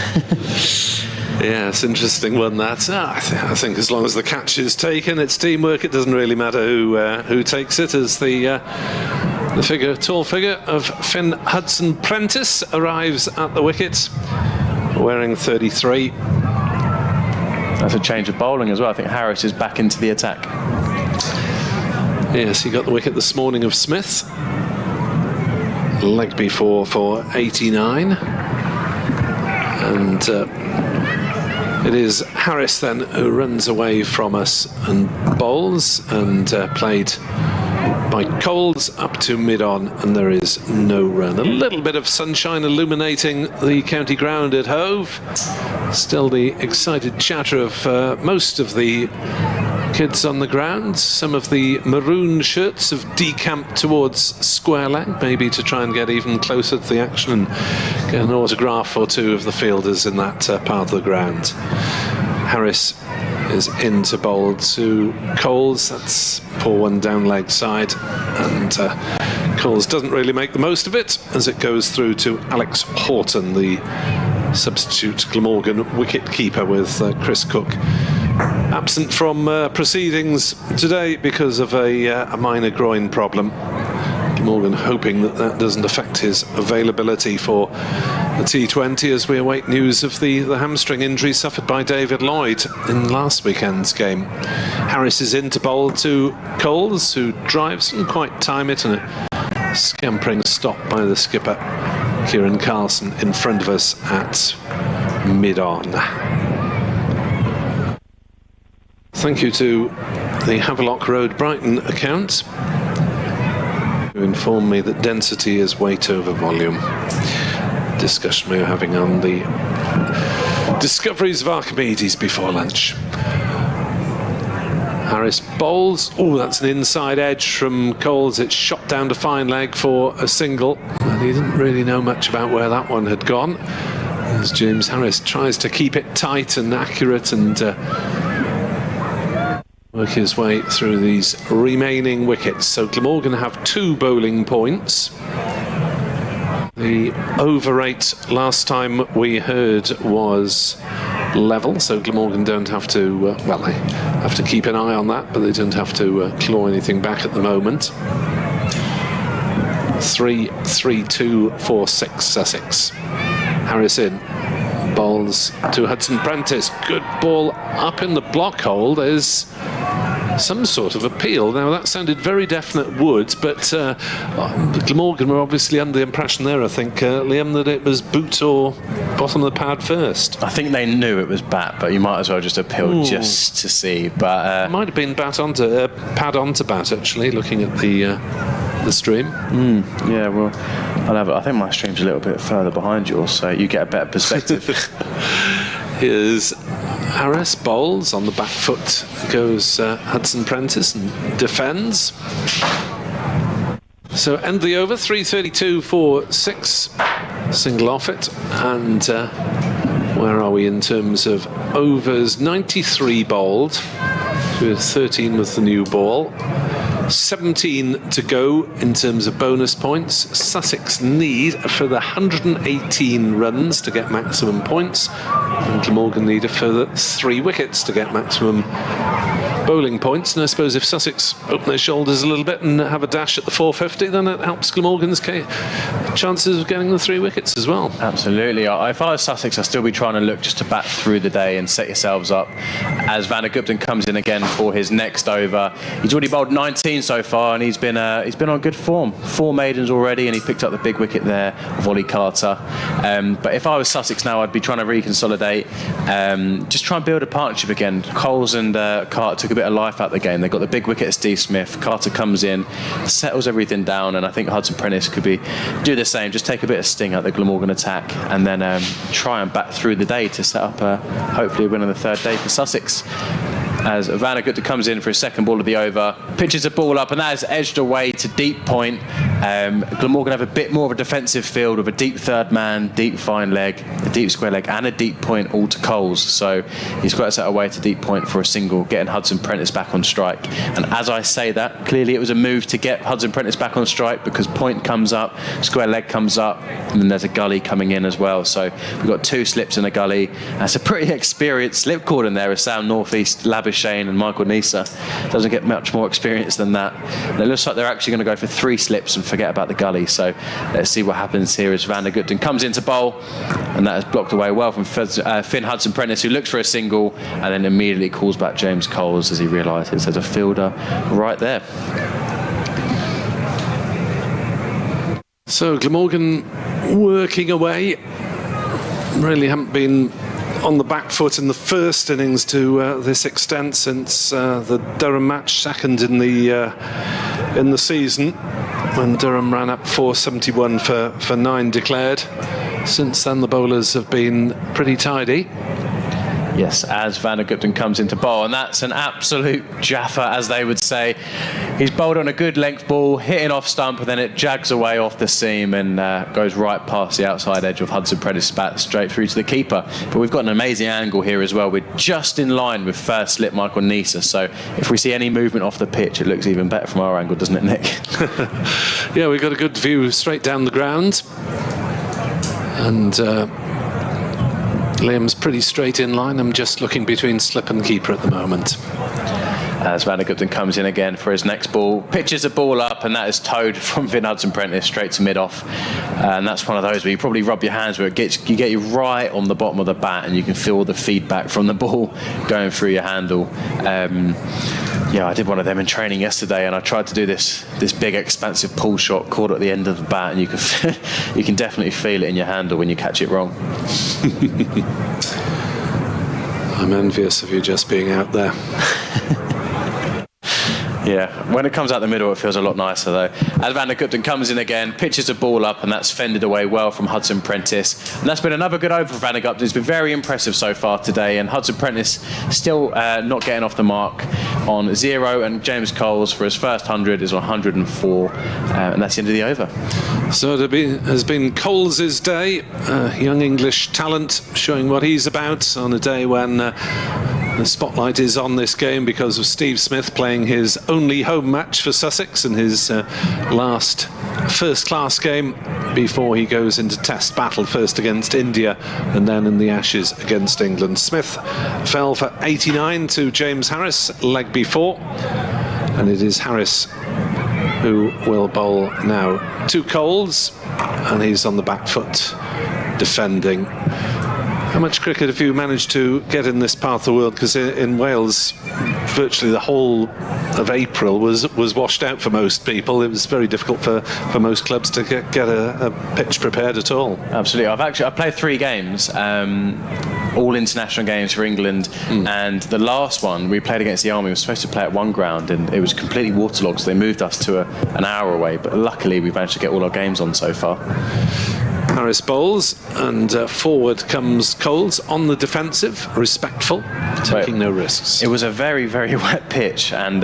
Yeah, it's an interesting one, that. I think as long as the catch is taken, it's teamwork. It doesn't really matter who takes it, as the tall figure of Finn Hudson-Prentice arrives at the wicket, wearing 33. That's a change of bowling as well. I think Harris is back into the attack. Yes, he got the wicket this morning of Smith. Leg before for 89. And it is Harris then who runs away from us and bowls, and played by Coles up to mid-on, and there is no run. A little bit of sunshine illuminating the county ground at Hove. Still the excited chatter of most of the kids on the ground. Some of the maroon shirts have decamped towards square leg, maybe to try and get even closer to the action and get an autograph or two of the fielders in that part of the ground. Harris is in to bowl to Coles. That's poor one down leg side, and Coles doesn't really make the most of it as it goes through to Alex Horton, the substitute Glamorgan wicket keeper, with Chris Cook absent from proceedings today because of a minor groin problem. Glamorgan hoping that doesn't affect his availability for the T20, as we await news of the hamstring injury suffered by David Lloyd in last weekend's game. Harris is in to bowl to Coles, who drives and quite time it, and a scampering stop by the skipper Kieran Carlson in front of us at mid-on. Thank you to the Havelock Road Brighton account, who informed me that density is weight over volume. Discussion we were having on the discoveries of Archimedes before lunch. Harris bowls. Oh, that's an inside edge from Coles. It's shot down to fine leg for a single, and he didn't really know much about where that one had gone, as James Harris tries to keep it tight and accurate and work his way through these remaining wickets. So Glamorgan have 2 bowling points. The over rate last time we heard was level, so Glamorgan don't have to, they have to keep an eye on that, but they don't have to claw anything back at the moment. 3-3-2-4-6 Sussex. Harris in. Bowls to Hudson-Prentice. Good ball up in the block hole. There's some sort of appeal. Now, that sounded very definite wood, but Glamorgan were obviously under the impression there, I think, Liam, that it was boot or bottom of the pad first. I think they knew it was bat, but you might as well just appeal just to see. But it might have been pad onto bat, actually, looking at the stream. Yeah, well, I think my stream's a little bit further behind yours, so you get a better perspective. Here's Harris, bowls on the back foot, goes Hudson Prentice and defends. So end the over, 3:32 for 6, single off it, and where are we in terms of overs? 93 bowled, with 13 with the new ball. 17 to go in terms of bonus points. Sussex need for the 118 runs to get maximum points, and Glamorgan need a further 3 wickets to get maximum bowling points. And I suppose if Sussex open their shoulders a little bit and have a dash at the 450, then it helps Glamorgan's chances of getting the 3 wickets as well. Absolutely. If I was Sussex, I'd still be trying to look just to bat through the day and set yourselves up as Van der Gupten comes in again for his next over. He's already bowled 19 so far, and he's been on good form. 4 maidens already, and he picked up the big wicket there of Ollie Carter. But if I was Sussex now, I'd be trying to reconsolidate, just try and build a partnership again. Coles and Carter took a bit of life out of the game. They got the big wicket at Steve Smith. Carter comes in, settles everything down, and I think Hudson Prentice could do the same. Just take a bit of sting out of the Glamorgan attack, and then try and bat through the day to set up hopefully a win on the 3rd day for Sussex. As Van der Gupten comes in for his second ball of the over, pitches a ball up, and that is edged away to deep point. Glamorgan have a bit more of a defensive field with a deep third man, deep fine leg, a deep square leg, and a deep point all to Coles. So he's got to set away to deep point for a single, getting Hudson Prentice back on strike. And as I say that, clearly it was a move to get Hudson Prentice back on strike, because point comes up, square leg comes up, and then there's a gully coming in as well. So we've got 2 slips in a gully. That's a pretty experienced slip cord in there, as Sam Northeast, Labuschagne and Michael Neser. Doesn't get much more experience than that. And it looks like they're actually going to go for 3 slips and forget about the gully. So let's see what happens here as Van der Gupten comes into bowl, and that is blocked away well from Finn Hudson Prentice, who looks for a single and then immediately calls back James Coles as he realises there's a fielder right there. So Glamorgan working away, really haven't been on the back foot in the first innings to this extent since the Durham match, second in the season, when Durham ran up 471 for 9 declared. Since then the bowlers have been pretty tidy. Yes, as Van der Gupten comes into bowl, and that's an absolute jaffa, as they would say. He's bowled on a good length ball, hitting off stump, and then it jags away off the seam and goes right past the outside edge of Hudson Prentice's bat, straight through to the keeper. But we've got an amazing angle here as well. We're just in line with first slip Michael Neser, so if we see any movement off the pitch, it looks even better from our angle, doesn't it, Nick? Yeah, we've got a good view straight down the ground, and Liam's pretty straight in line. I'm just looking between slip and keeper at the moment. As Van der Gupten comes in again for his next ball, pitches a ball up, and that is towed from Finn Hudson Prentice straight to mid-off. And that's one of those where you probably rub your hands, where you get you right on the bottom of the bat, and you can feel the feedback from the ball going through your handle. Yeah, I did one of them in training yesterday, and I tried to do this big expansive pull shot, caught at the end of the bat, and you can definitely feel it in your handle when you catch it wrong. I'm envious of you just being out there. Yeah, when it comes out the middle, it feels a lot nicer though. As Van der Gupten comes in again, pitches a ball up, and that's fended away well from Hudson Prentice. And that's been another good over for Van der Gupten. It's been very impressive so far today, and Hudson Prentice still not getting off the mark on 0, and James Coles for his first 100 is on 104, and that's the end of the over. So it has been Coles' day, young English talent showing what he's about on a day when the spotlight is on this game because of Steve Smith playing his only home match for Sussex in his last first-class game before he goes into test battle, first against India and then in the Ashes against England. Smith fell for 89 to James Harris, leg before, and it is Harris who will bowl now to Coles, and he's on the back foot defending. How much cricket have you managed to get in this part of the world? Because in Wales, virtually the whole of April was washed out for most people. It was very difficult for most clubs to get a pitch prepared at all. Absolutely. I played 3 games, all international games for England, and the last one we played against the Army. We were supposed to play at one ground, and it was completely waterlogged, so they moved us to an hour away. But luckily, we managed to get all our games on so far. Harris bowls, and forward comes Coles on the defensive, respectful, taking no risks. It was a very, very wet pitch, and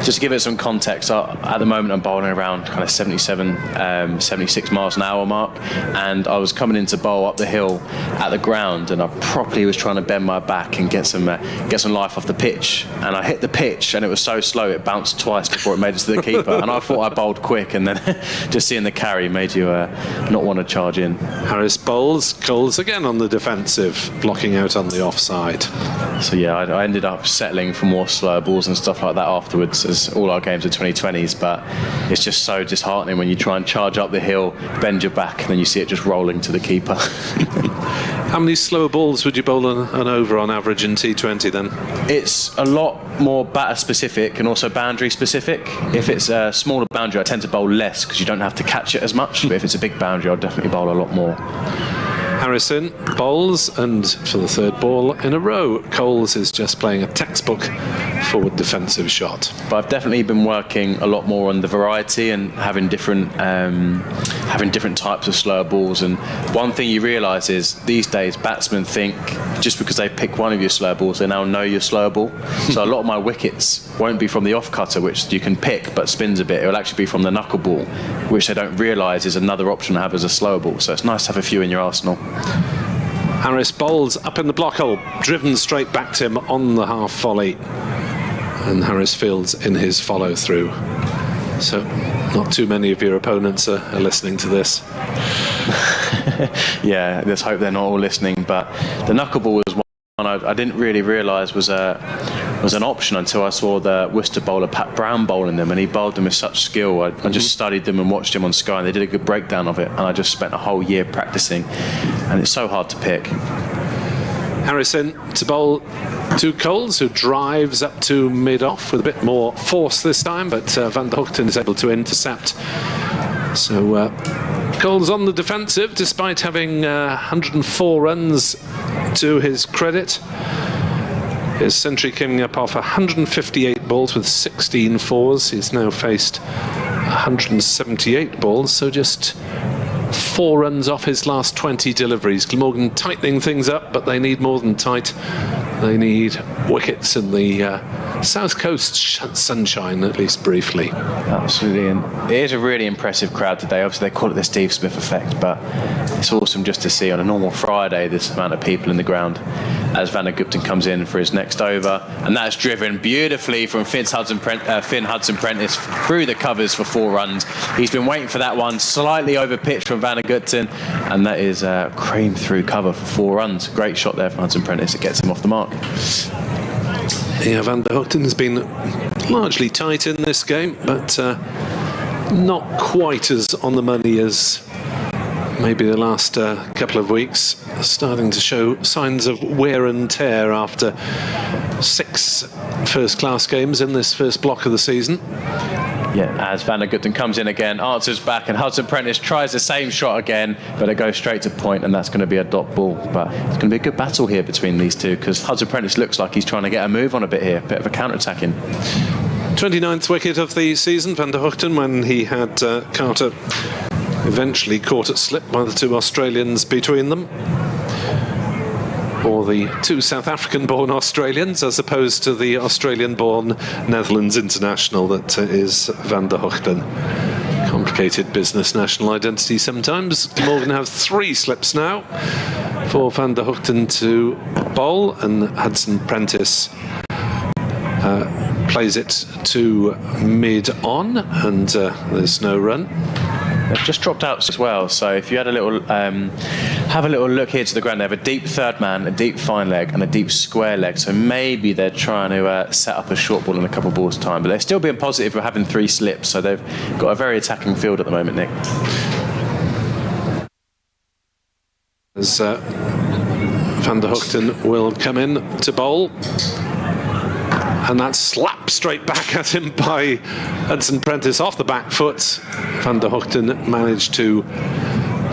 just to give it some context, at the moment I'm bowling around kind of 77, 76 miles an hour mark, and I was coming into bowl up the hill at the ground, and I properly was trying to bend my back and get some life off the pitch, and I hit the pitch, and it was so slow it bounced twice before it made it to the keeper, and I thought I bowled quick, and then just seeing the carry made you not want to charge in. Harris bowls, Coles again on the defensive, blocking out on the offside. So yeah, I ended up settling for more slower balls and stuff like that afterwards, as all our games are 2020s, but it's just so disheartening when you try and charge up the hill, bend your back, and then you see it just rolling to the keeper. How many slower balls would you bowl an over on average in T20 then? It's a lot more batter specific and also boundary specific. If it's a smaller boundary, I tend to bowl less because you don't have to catch it as much, but if it's a big boundary, I'll definitely bowl a lot more. Harrison bowls, and for the 3rd ball in a row, Coles is just playing a textbook forward defensive shot. But I've definitely been working a lot more on the variety and having different types of slower balls. And one thing you realise is these days batsmen think just because they pick one of your slower balls, they now know your slower ball. So a lot of my wickets won't be from the off cutter, which you can pick but spins a bit. It will actually be from the knuckle ball, which they don't realise is another option to have as a slower ball. So it's nice to have a few in your arsenal. Harris bowls up in the block hole, driven straight back to him on the half volley, and Harris fields in his follow through. So not too many of your opponents are listening to this. Yeah, let's hope they're not all listening, but the knuckleball was one I didn't really realise was an option until I saw the Worcester bowler Pat Brown bowling them, and he bowled them with such skill. I just studied them and watched him on Sky, and they did a good breakdown of it, and I just spent a whole year practicing, and it's so hard to pick. Harrison to bowl to Coles, who drives up to mid-off with a bit more force this time, but Van der Hoogten is able to intercept. So Coles on the defensive, despite having 104 runs to his credit. His century coming up off 158 balls with 16 fours. He's now faced 178 balls, so just 4 runs off his last 20 deliveries. Glamorgan tightening things up, but they need more than tight. They need wickets in the South Coast sunshine, at least briefly. Absolutely, and it is a really impressive crowd today. Obviously, they call it the Steve Smith effect, but it's awesome just to see on a normal Friday this amount of people in the ground as Van der Hoogten comes in for his next over, and that's driven beautifully from Finn Hudson-Prentice through the covers for 4 runs. He's been waiting for that one, slightly over pitch from Van der Hoogten, and that is cream through cover for 4 runs. Great shot there from Hudson-Prentice. It gets him off the mark. Yeah, Van der Hoogten has been largely tight in this game, but not quite as on the money as maybe the last couple of weeks, starting to show signs of wear and tear after 6 first-class games in this first block of the season. Yeah, as Van der Hoogten comes in again, answers back, and Hudson-Prentice tries the same shot again, but it goes straight to point, and that's going to be a dot ball. But it's going to be a good battle here between these two, because Hudson-Prentice looks like he's trying to get a move on a bit here, a bit of a counter-attacking. 29th wicket of the season, Van der Hoogten, when he had Carter eventually caught at slip by the 2 Australians between them. Or the 2 South African-born Australians, as opposed to the Australian-born Netherlands international that is Van der Hoogten. Complicated business national identity sometimes. Glamorgan have 3 slips now for Van der Hoogten to bowl, and Hudson-Prentice plays it to mid-on, and there's no run. They've just dropped out as well, so if you had a little have a little look here to the ground, they have a deep third man, a deep fine leg, and a deep square leg, so maybe they're trying to set up a short ball in a couple of balls' time, but they're still being positive for having 3 slips, so they've got a very attacking field at the moment, Nick. As Van der Hoogten will come in to bowl. And that slap straight back at him by Hudson Prentice off the back foot. Van der Hoogten managed to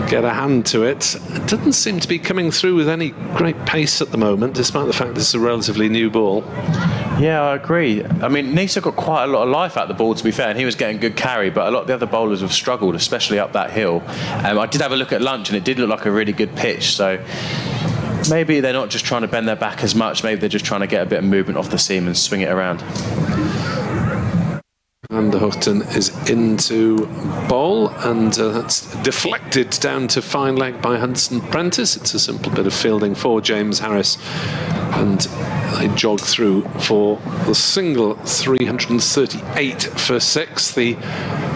get a hand to it. It doesn't seem to be coming through with any great pace at the moment, despite the fact this is a relatively new ball. Yeah, I agree. I mean, Neser got quite a lot of life out of the ball, to be fair, and he was getting good carry, but a lot of the other bowlers have struggled, especially up that hill. I did have a look at lunch, and it did look like a really good pitch, so maybe they're not just trying to bend their back as much, maybe they're just trying to get a bit of movement off the seam and swing it around. Van der Hoogten is into bowl, and that's deflected down to fine leg by Hudson Prentice. It's a simple bit of fielding for James Harris, and they jog through for the single. 338 for 6. The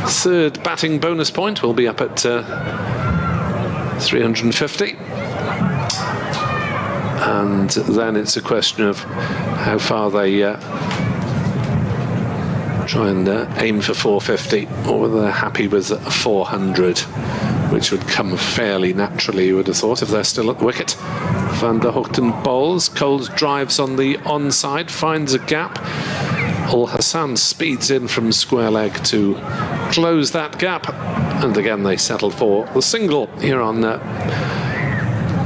third batting bonus point will be up at 350. And then it's a question of how far they try and aim for 450, or whether they're happy with 400, which would come fairly naturally, you would have thought, if they're still at the wicket. Van der Hoogten bowls. Coles drives on the onside, finds a gap. Ul Hassan speeds in from square leg to close that gap, and again they settle for the single here on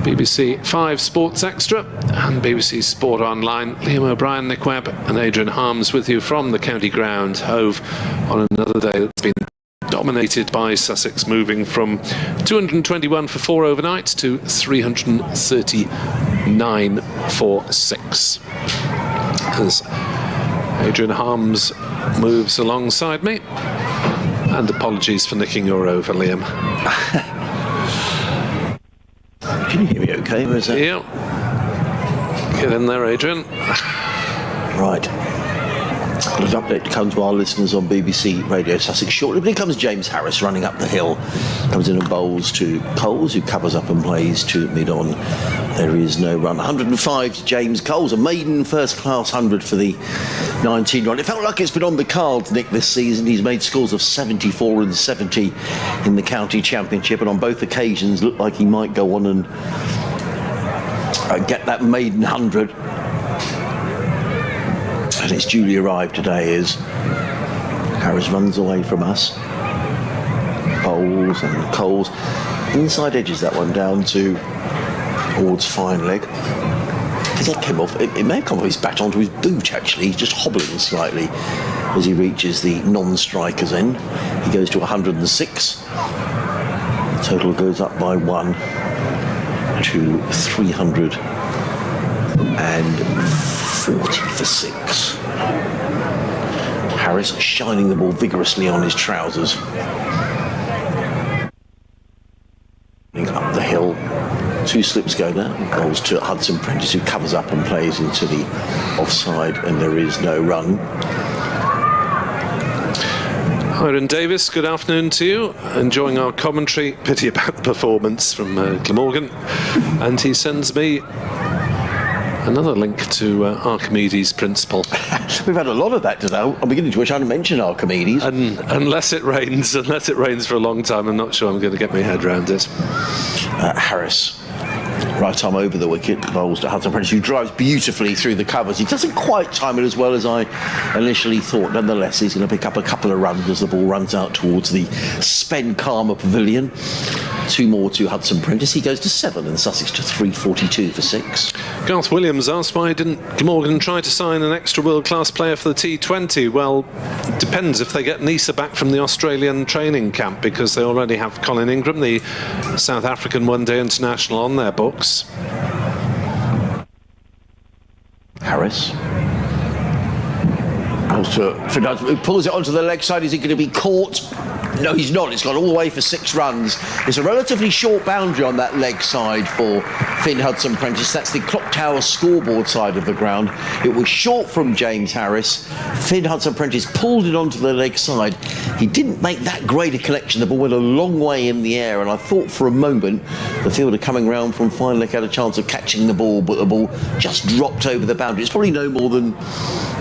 BBC 5 Sports Extra and BBC Sport Online. Liam O'Brien, Nick Webb and Adrian Harms with you from the county ground. Hove on another day that's been dominated by Sussex, moving from 221 for 4 overnight to 339 for 6. As Adrian Harms moves alongside me. And apologies for nicking your over, Liam. Can you hear me okay? Or is that... Yeah. Get in there, Adrian. Right. An update comes to our listeners on BBC Radio Sussex shortly, but here comes James Harris running up the hill. Comes in and bowls to Coles, who covers up and plays to mid-on. There is no run. 105 to James Coles, a maiden first-class 100 for the 19 run. It felt like it's been on the cards, Nick, this season. He's made scores of 74 and 70 in the county championship, and on both occasions looked like he might go on and get that maiden 100. And it's duly arrived today as Harris runs away from us. Bowls and Coles. Inside edges that one down towards fine leg. I think that came off. It may have come off his bat onto his boot, actually. He's just hobbling slightly as he reaches the non-striker's end. He goes to 106. Total goes up by 1 to 340 for 6. Harris shining the ball vigorously on his trousers. Up the hill, 2 slips go now. Bowls to Hudson Prentice, who covers up and plays into the offside, and there is no run. Hiram Davis, good afternoon to you. Enjoying our commentary. Pity about the performance from Glamorgan. And he sends me another link to Archimedes' principle. We've had a lot of that today. I'm beginning to wish I hadn't mentioned Archimedes. And unless it rains for a long time, I'm not sure I'm going to get my head around it. Harris, right arm over the wicket, bowls to Hudson Prentice, who drives beautifully through the covers. He doesn't quite time it as well as I initially thought. Nonetheless, he's going to pick up a couple of runs as the ball runs out towards the Spen Karma Pavilion. 2 more to Hudson Prentice. He goes to 7 and Sussex to 342 for 6. Garth Williams asked why didn't Glamorgan try to sign an extra world-class player for the T20? Well, it depends if they get Neser back from the Australian training camp, because they already have Colin Ingram, the South African one-day international, on their books. Harris. He pulls it onto the leg side. Is he going to be caught? No, he's not. It's gone all the way for 6 runs. It's a relatively short boundary on that leg side for Finn Hudson Prentice. That's the clock tower scoreboard side of the ground. It was short from James Harris. Finn Hudson Prentice pulled it onto the leg side. He didn't make that great a collection. The ball went a long way in the air, and I thought for a moment the fielder coming round from fine leg had a chance of catching the ball, but the ball just dropped over the boundary. It's probably no more than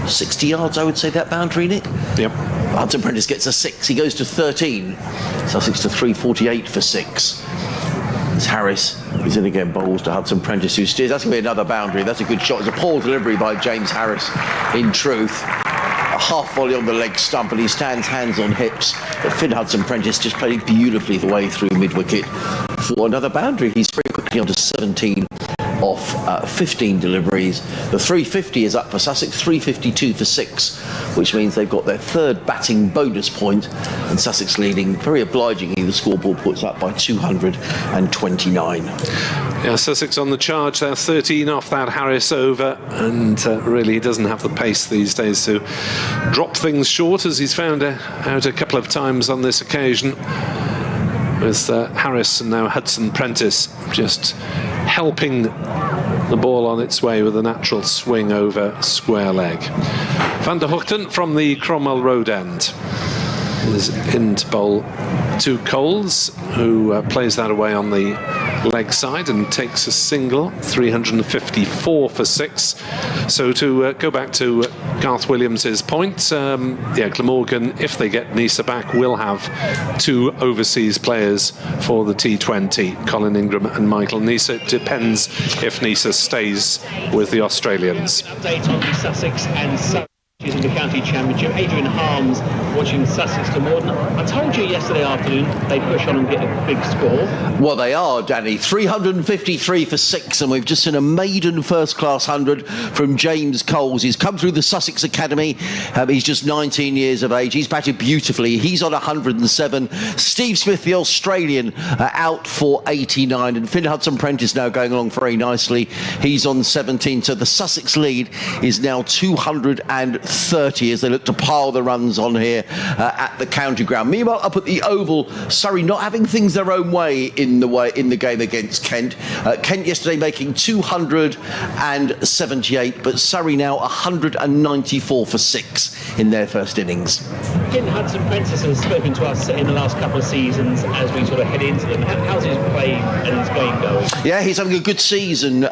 60 yards, I would say, that boundary, Nick. Yep. Hudson Prentice gets a 6. He goes to 13. Sussex to 348 for 6. As Harris He's in again, bowls to Hudson Prentice, who steers. That's going to be another boundary. That's a good shot. It's a poor delivery by James Harris, in truth. A half volley on the leg stump, and he stands hands on hips. But Finn Hudson Prentice just played beautifully the way through mid-wicket for another boundary. He's very quickly on to 17 off 15 deliveries. The 350 is up for Sussex, 352 for 6, which means they've got their third batting bonus point, and Sussex leading very obligingly. The scoreboard puts up by 229. Yeah, Sussex on the charge. They're 13 off that Harris over, and really he doesn't have the pace these days to drop things short, as he's found out a couple of times on this occasion, with Harris and now Hudson Prentice just helping the ball on its way with a natural swing over square leg. Van der Hoogten from the Cromwell Road end is in to bowl to Coles, who plays that away on the leg side and takes a single, 354 for 6. So to go back to Garth Williams' point, Glamorgan, if they get Neser back, will have 2 overseas players for the T20, Colin Ingram and Michael Neser. It depends if Neser stays with the Australians. Update on the Sussex and in the county championship. Adrian Harms watching Sussex to Glamorgan. I told you yesterday afternoon they push on and get a big score. Well, they are, Danny. 353 for 6, and we've just seen a maiden first-class 100 from James Coles. He's come through the Sussex Academy. He's just 19 years of age. He's batted beautifully. He's on 107. Steve Smith, the Australian, out for 89, and Finn Hudson Prentice now going along very nicely. He's on 17, so the Sussex lead is now 230 as they look to pile the runs on here at the county ground. Meanwhile, up at the Oval, Surrey not having things their own way in the game against Kent. Kent yesterday making 278, but Surrey now 194 for 6 in their first innings. Finn Hudson Prentice has spoken to us in the last couple of seasons as we sort of head into them. How's his play and his game going? Yeah, he's having a good season,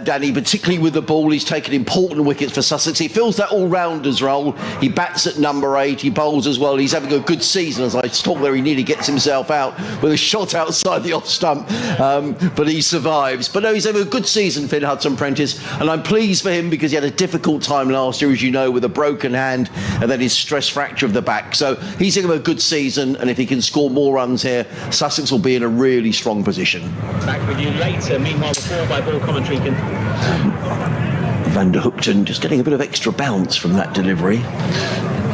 Danny, particularly with the ball. He's taken important wickets for Sussex. He fills that all-rounders role. He bats at number 8. He bowls as well. He's having a good season. As I talk there, he nearly gets himself out with a shot outside the off stump, but he survives. But no, he's having a good season, Finn Hudson Prentice, and I'm pleased for him because he had a difficult time last year, as you know, with a broken hand and then his stress fracture of the back. So he's having a good season, and if he can score more runs here, Sussex will be in a really strong position. Back with you later. Meanwhile, the ball-by-ball commentary can... Van der Hoogten just getting a bit of extra bounce from that delivery.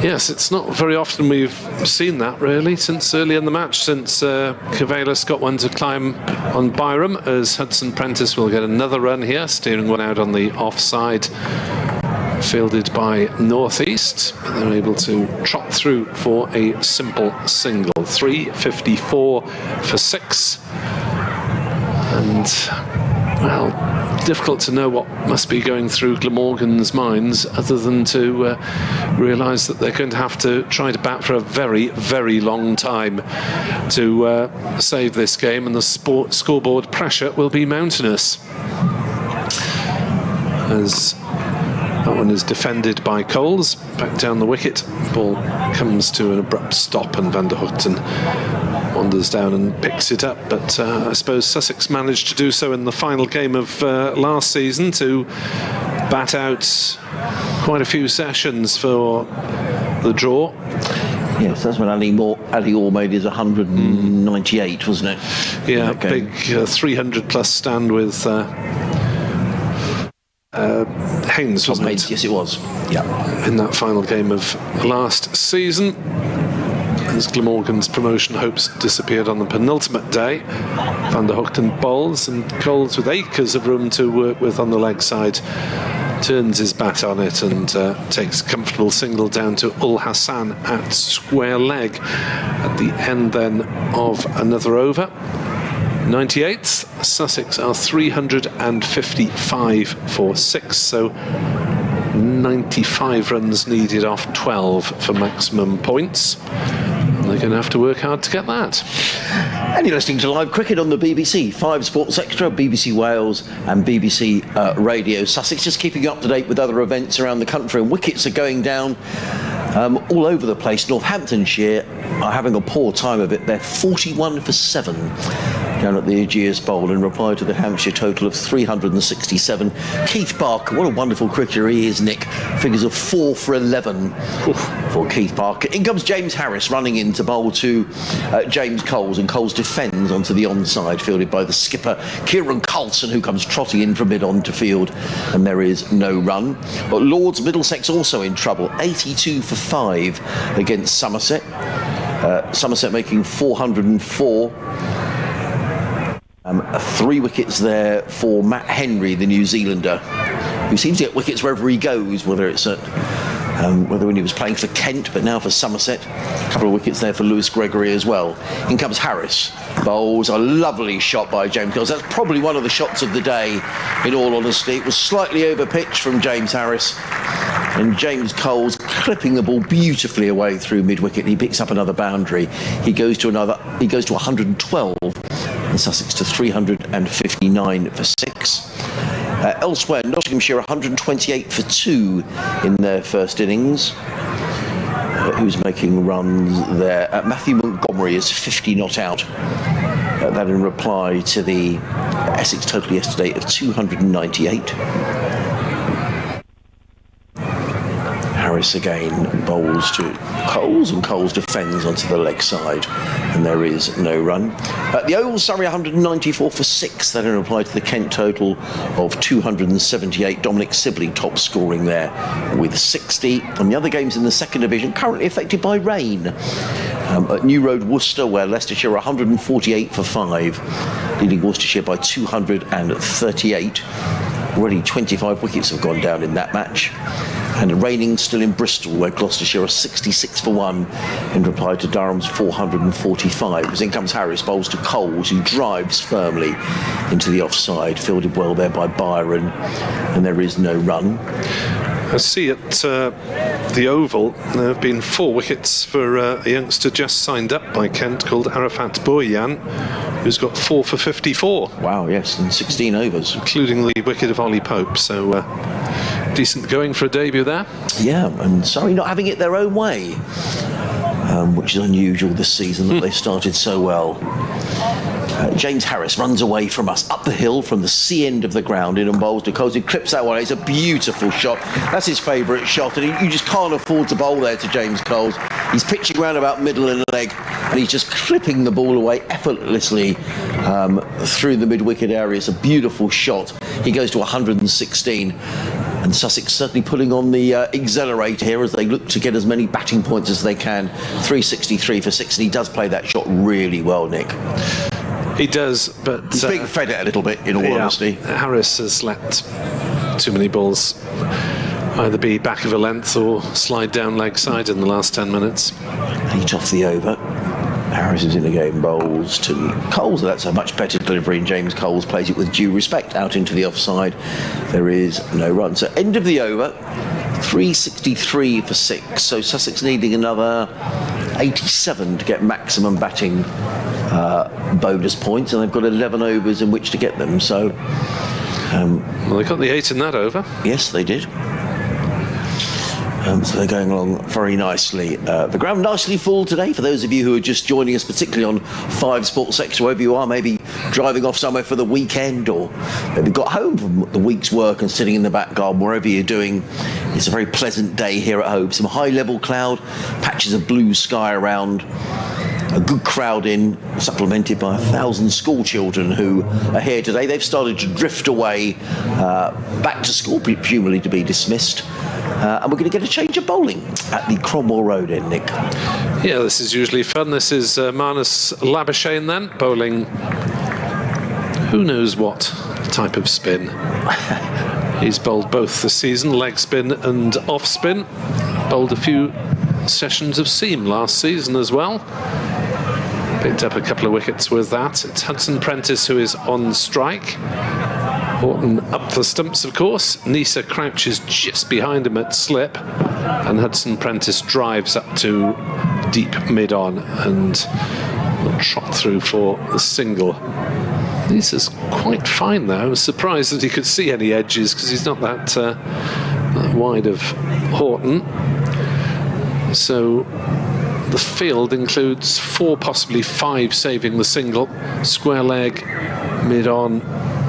Yes, it's not very often we've seen that, really, since early in the match, since Cavelis got one to climb on Byram, as Hudson Prentice will get another run here, steering one out on the offside, fielded by North East. They're able to trot through for a simple single. 354 for 6. And, well, difficult to know what must be going through Glamorgan's minds, other than to realise that they're going to have to try to bat for a very, very long time to save this game, and the scoreboard pressure will be mountainous. As that one is defended by Coles, back down the wicket. Ball comes to an abrupt stop, and Van der Hoogten wanders down and picks it up. But I suppose Sussex managed to do so in the final game of last season, to bat out quite a few sessions for the draw. Yes, that's when Ali Orr made his 198, wasn't it? Yeah, big 300 plus stand with Haynes, wasn't it? Yes, it was. Yeah. In that final game of last season, as Glamorgan's promotion hopes disappeared on the penultimate day. Van der Hoogten bowls, and Coles, with acres of room to work with on the leg side, turns his bat on it and takes a comfortable single down to Ul Hassan at square leg at the end then of another over. 98th, Sussex are 355 for 6, so 95 runs needed off 12 for maximum points. They're going to have to work hard to get that. And you're listening to live cricket on the BBC, 5 Sports Extra, BBC Wales and BBC Radio Sussex. Just keeping you up to date with other events around the country, and wickets are going down all over the place. Northamptonshire are having a poor time of it. They're 41 for 7. down at the Ageas Bowl in reply to the Hampshire total of 367. Keith Barker, what a wonderful cricketer he is, Nick. Figures of 4 for 11 for Keith Barker. In comes James Harris running in to bowl to James Coles, and Coles defends onto the onside, fielded by the skipper Kieran Carlson, who comes trotting in from mid-on to field, and there is no run. But Lords Middlesex also in trouble, 82 for 5 against Somerset. Somerset making 404. 3 wickets there for Matt Henry, the New Zealander, who seems to get wickets wherever he goes, whether it's at whether when he was playing for Kent, but now for Somerset. A couple of wickets there for Lewis Gregory as well. In comes Harris, bowls a lovely shot by James Coles. That's probably one of the shots of the day, in all honesty. It was slightly over pitch from James Harris, and James Coles clipping the ball beautifully away through mid-wicket. He picks up another boundary. He goes to 112, and Sussex to 359 for 6. Elsewhere, Nottinghamshire 128 for 2 in their first innings. Who's making runs there? Matthew Montgomery is 50 not out. That in reply to the Essex total yesterday of 298. Harris again bowls to Coles, and Coles defends onto the leg side, and there is no run. The Oval, Surrey 194 for 6. That in reply to the Kent total of 278. Dominic Sibley top scoring there with 60. And the other games in the second division currently affected by rain. At New Road, Worcester, where Leicestershire 148 for 5, leading Worcestershire by 238. Already 25 wickets have gone down in that match. And raining still in Bristol, where Gloucestershire are 66 for 1 in reply to Durham's 445. As in comes Harris, bowls to Coles, who drives firmly into the offside, fielded well there by Byron, and there is no run. I see at the Oval there have been 4 wickets for a youngster just signed up by Kent called Arafat Boyan, who's got 4 for 54. Wow, yes, in 16 overs. Including the wicket of Ollie Pope, so decent going for a debut there. Yeah, and Surrey not having it their own way, which is unusual this season that they started so well. James Harris runs away from us up the hill from the C end of the ground in and bowls to Coles. He clips that one. It's a beautiful shot. That's his favourite shot, and you just can't afford to bowl there to James Coles. He's pitching round about middle and leg, and he's just clipping the ball away effortlessly through the mid-wicket area. It's a beautiful shot. He goes to 116. And Sussex certainly pulling on the accelerator here as they look to get as many batting points as they can. 363 for 6, and he does play that shot really well, Nick. He does, but he's being fed it a little bit, in all honesty. Harris has let too many balls either be back of a length or slide down leg side in the last 10 minutes. 8 off the over. Harris is in the game, bowls to Coles. That's a much better delivery, and James Coles plays it with due respect out into the offside. There is no run. So end of the over, 363 for 6. So Sussex needing another 87 to get maximum batting bonus points, and they've got 11 overs in which to get them. So well, they got the 8 in that over. Yes, they did. So they're going along very nicely. The ground nicely full today for those of you who are just joining us, particularly on 5 Sports Extra, wherever you are, maybe driving off somewhere for the weekend, or maybe got home from the week's work and sitting in the back garden, wherever you're doing. It's a very pleasant day here at home. Some high-level cloud, patches of blue sky around. A good crowd in, supplemented by 1,000 school children who are here today. They've started to drift away back to school, presumably to be dismissed. And we're going to get a change of bowling at the Cromwell Road end, Nick. Yeah, this is usually fun. This is Marnus Labuschagne then, bowling who knows what type of spin. He's bowled both this season, leg spin and off spin. Bowled a few sessions of seam last season as well. Picked up a couple of wickets with that. It's Hudson Prentice who is on strike. Horton up the stumps, of course. Neser crouches just behind him at slip, and Hudson Prentice drives up to deep mid-on and will trot through for the single. Neser's quite fine though. I was surprised that he could see any edges because he's not that wide of Horton. So The field includes 4, possibly 5 saving the single. Square leg, mid-on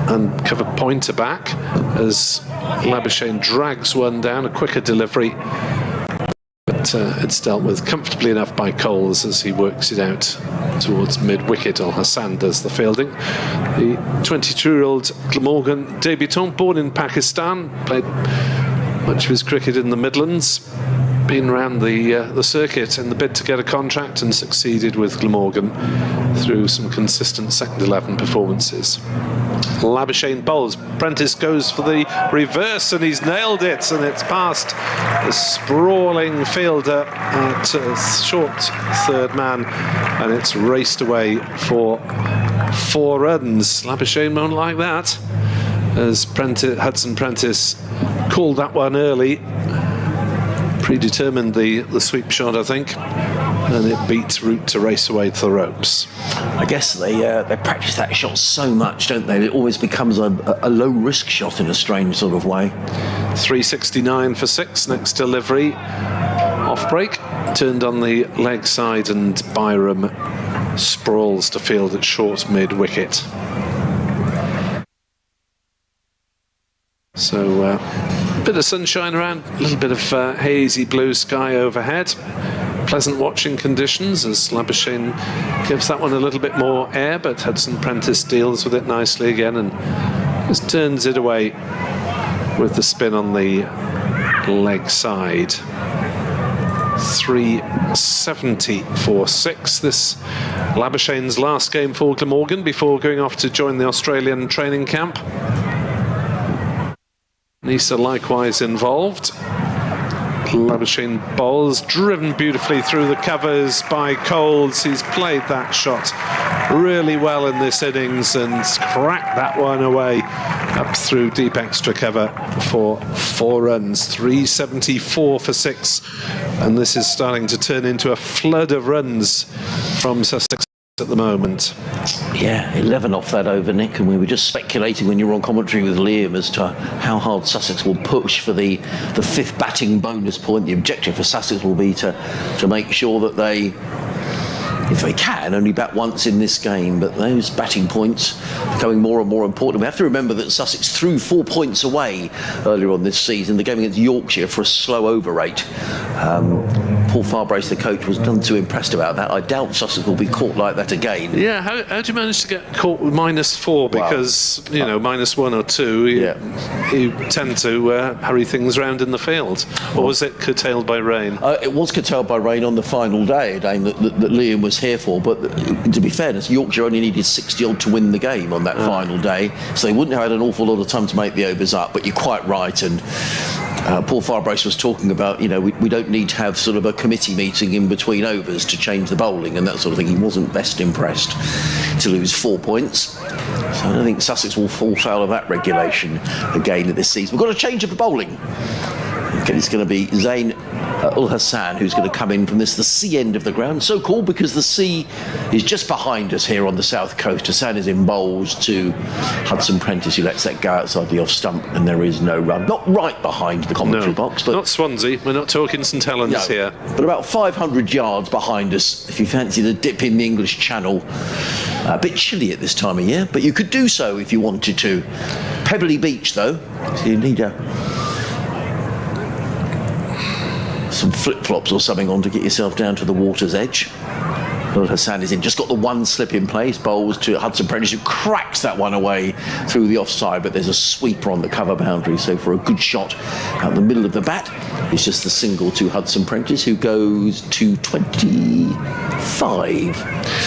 and cover pointer back as Labuschagne drags one down, a quicker delivery. But it's dealt with comfortably enough by Coles as he works it out towards mid-wicket. Al Hassan does the fielding. The 22-year-old Glamorgan debutant, born in Pakistan, played much of his cricket in the Midlands, been around the circuit in the bid to get a contract, and succeeded with Glamorgan through some consistent second 11 performances. Labuschagne bowls. Prentice goes for the reverse and he's nailed it, and it's past the sprawling fielder at short third man, and it's raced away for 4 runs. Labuschagne won't like that, as Hudson Prentice called that one early, predetermined the sweep shot, I think, and it beats Root to race away to the ropes. I guess they practice that shot so much, don't they? It always becomes a low-risk shot in a strange sort of way. 369 for 6, next delivery. Off break, turned on the leg side, and Byram sprawls to field at short mid-wicket. So, a bit of sunshine around, a little bit of hazy blue sky overhead. Pleasant watching conditions as Labuschagne gives that one a little bit more air, but Hudson Prentice deals with it nicely again and just turns it away with the spin on the leg side. 370 for 6. This Labuschagne's last game for Glamorgan before going off to join the Australian training camp. Neser likewise involved. Labuschagne bowls, driven beautifully through the covers by Coles. He's played that shot really well in this innings and cracked that one away up through deep extra cover for 4 runs. 374 for 6, and this is starting to turn into a flood of runs from Sussex at the moment. Yeah, 11 off that over, Nick, and we were just speculating when you were on commentary with Liam as to how hard Sussex will push for the 5th batting bonus point. The objective for Sussex will be to make sure that they, if they can, only bat once in this game, but those batting points are becoming more and more important. We have to remember that Sussex threw 4 points away earlier on this season, the game against Yorkshire, for a slow over rate. Paul Farbrace, the coach, was none too impressed about that. I doubt Sussex will be caught like that again. Yeah, how do you manage to get caught with -4? Because, -1 or 2, you tend to hurry things around in the field. Or was it curtailed by rain? It was curtailed by rain on the final day, a game that Liam was here for. But to be fairness, Yorkshire only needed 60-odd to win the game on that final day, so they wouldn't have had an awful lot of time to make the overs up. But you're quite right, and Paul Farbrace was talking about, we don't need to have sort of a committee meeting in between overs to change the bowling and that sort of thing. He wasn't best impressed to lose 4 points. So I don't think Sussex will fall foul of that regulation again this season. We've got a change of the bowling. Okay, it's going to be Zain Ul Hassan who's going to come in from the sea end of the ground. So cool because the sea is just behind us here on the south coast. Hassan is in bowls to Hudson Prentice, who lets that go outside the off stump, and there is no run. Not right behind the commentary box, but not Swansea. We're not talking St Helens here. But about 500 yards behind us, if you fancy the dip in the English Channel. A bit chilly at this time of year, but you could do so if you wanted to. Pebbly beach, though, so you need some flip-flops or something on to get yourself down to the water's edge. Ul Hassan is in, just got the one slip in place, bowls to Hudson Prentice, who cracks that one away through the offside, but there's a sweeper on the cover boundary, so for a good shot out the middle of the bat, it's just the single to Hudson Prentice, who goes to 25.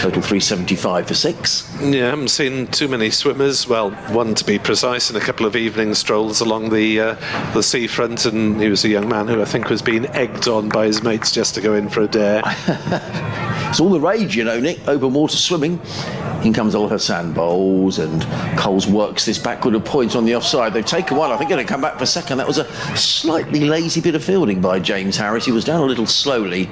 Total 375 for 6. Yeah, I haven't seen too many swimmers, well, one to be precise, in a couple of evening strolls along the seafront, and he was a young man who I think was being egged on by his mates just to go in for a dare. It's all the rage, you know, Nick. Open water swimming. In comes Al Hassan bowls, and Coles works this backward of points on the offside. They've taken one. I think going to come back for second. That was a slightly lazy bit of fielding by James Harris. He was down a little slowly.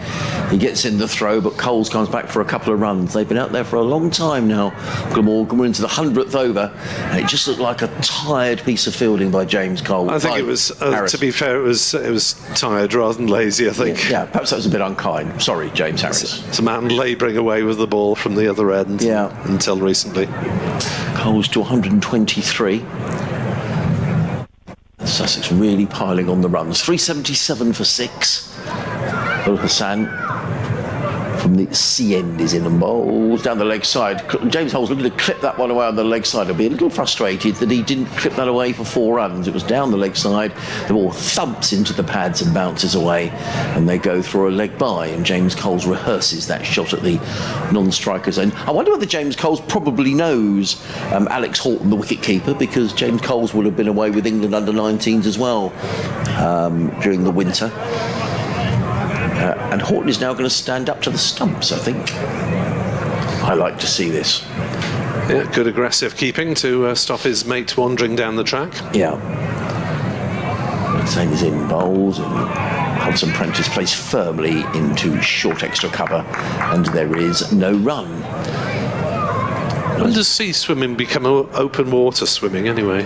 He gets in the throw, but Coles comes back for a couple of runs. They've been out there for a long time now. Glamorgan, we're into the 100th over, and it just looked like a tired piece of fielding by James Coles. I think it was, to be fair, it was tired rather than lazy, I think. Yeah, perhaps that was a bit unkind. Sorry, James Harris. It's a man labouring away with the ball from the other end. Yeah. Until recently. Coles to 123. Sussex really piling on the runs. 377 for 6. Al Hassan from the C end is in and bowls down the leg side. James Hole's looking to clip that one away on the leg side. I'll be a little frustrated that he didn't clip that away for 4 runs. It was down the leg side. The ball thumps into the pads and bounces away, and they go through a leg by, and James Coles rehearses that shot at the non-striker zone. I wonder whether James Coles probably knows Alex Horton, the wicket-keeper, because James Coles would have been away with England under-19s as well during the winter. And Horton is now going to stand up to the stumps, I think. I like to see this. Yeah, good aggressive keeping to stop his mate wandering down the track. Yeah. Same as in bowls, and Hudson Prentice plays firmly into short extra cover, and there is no run. When does sea swimming become open water swimming anyway?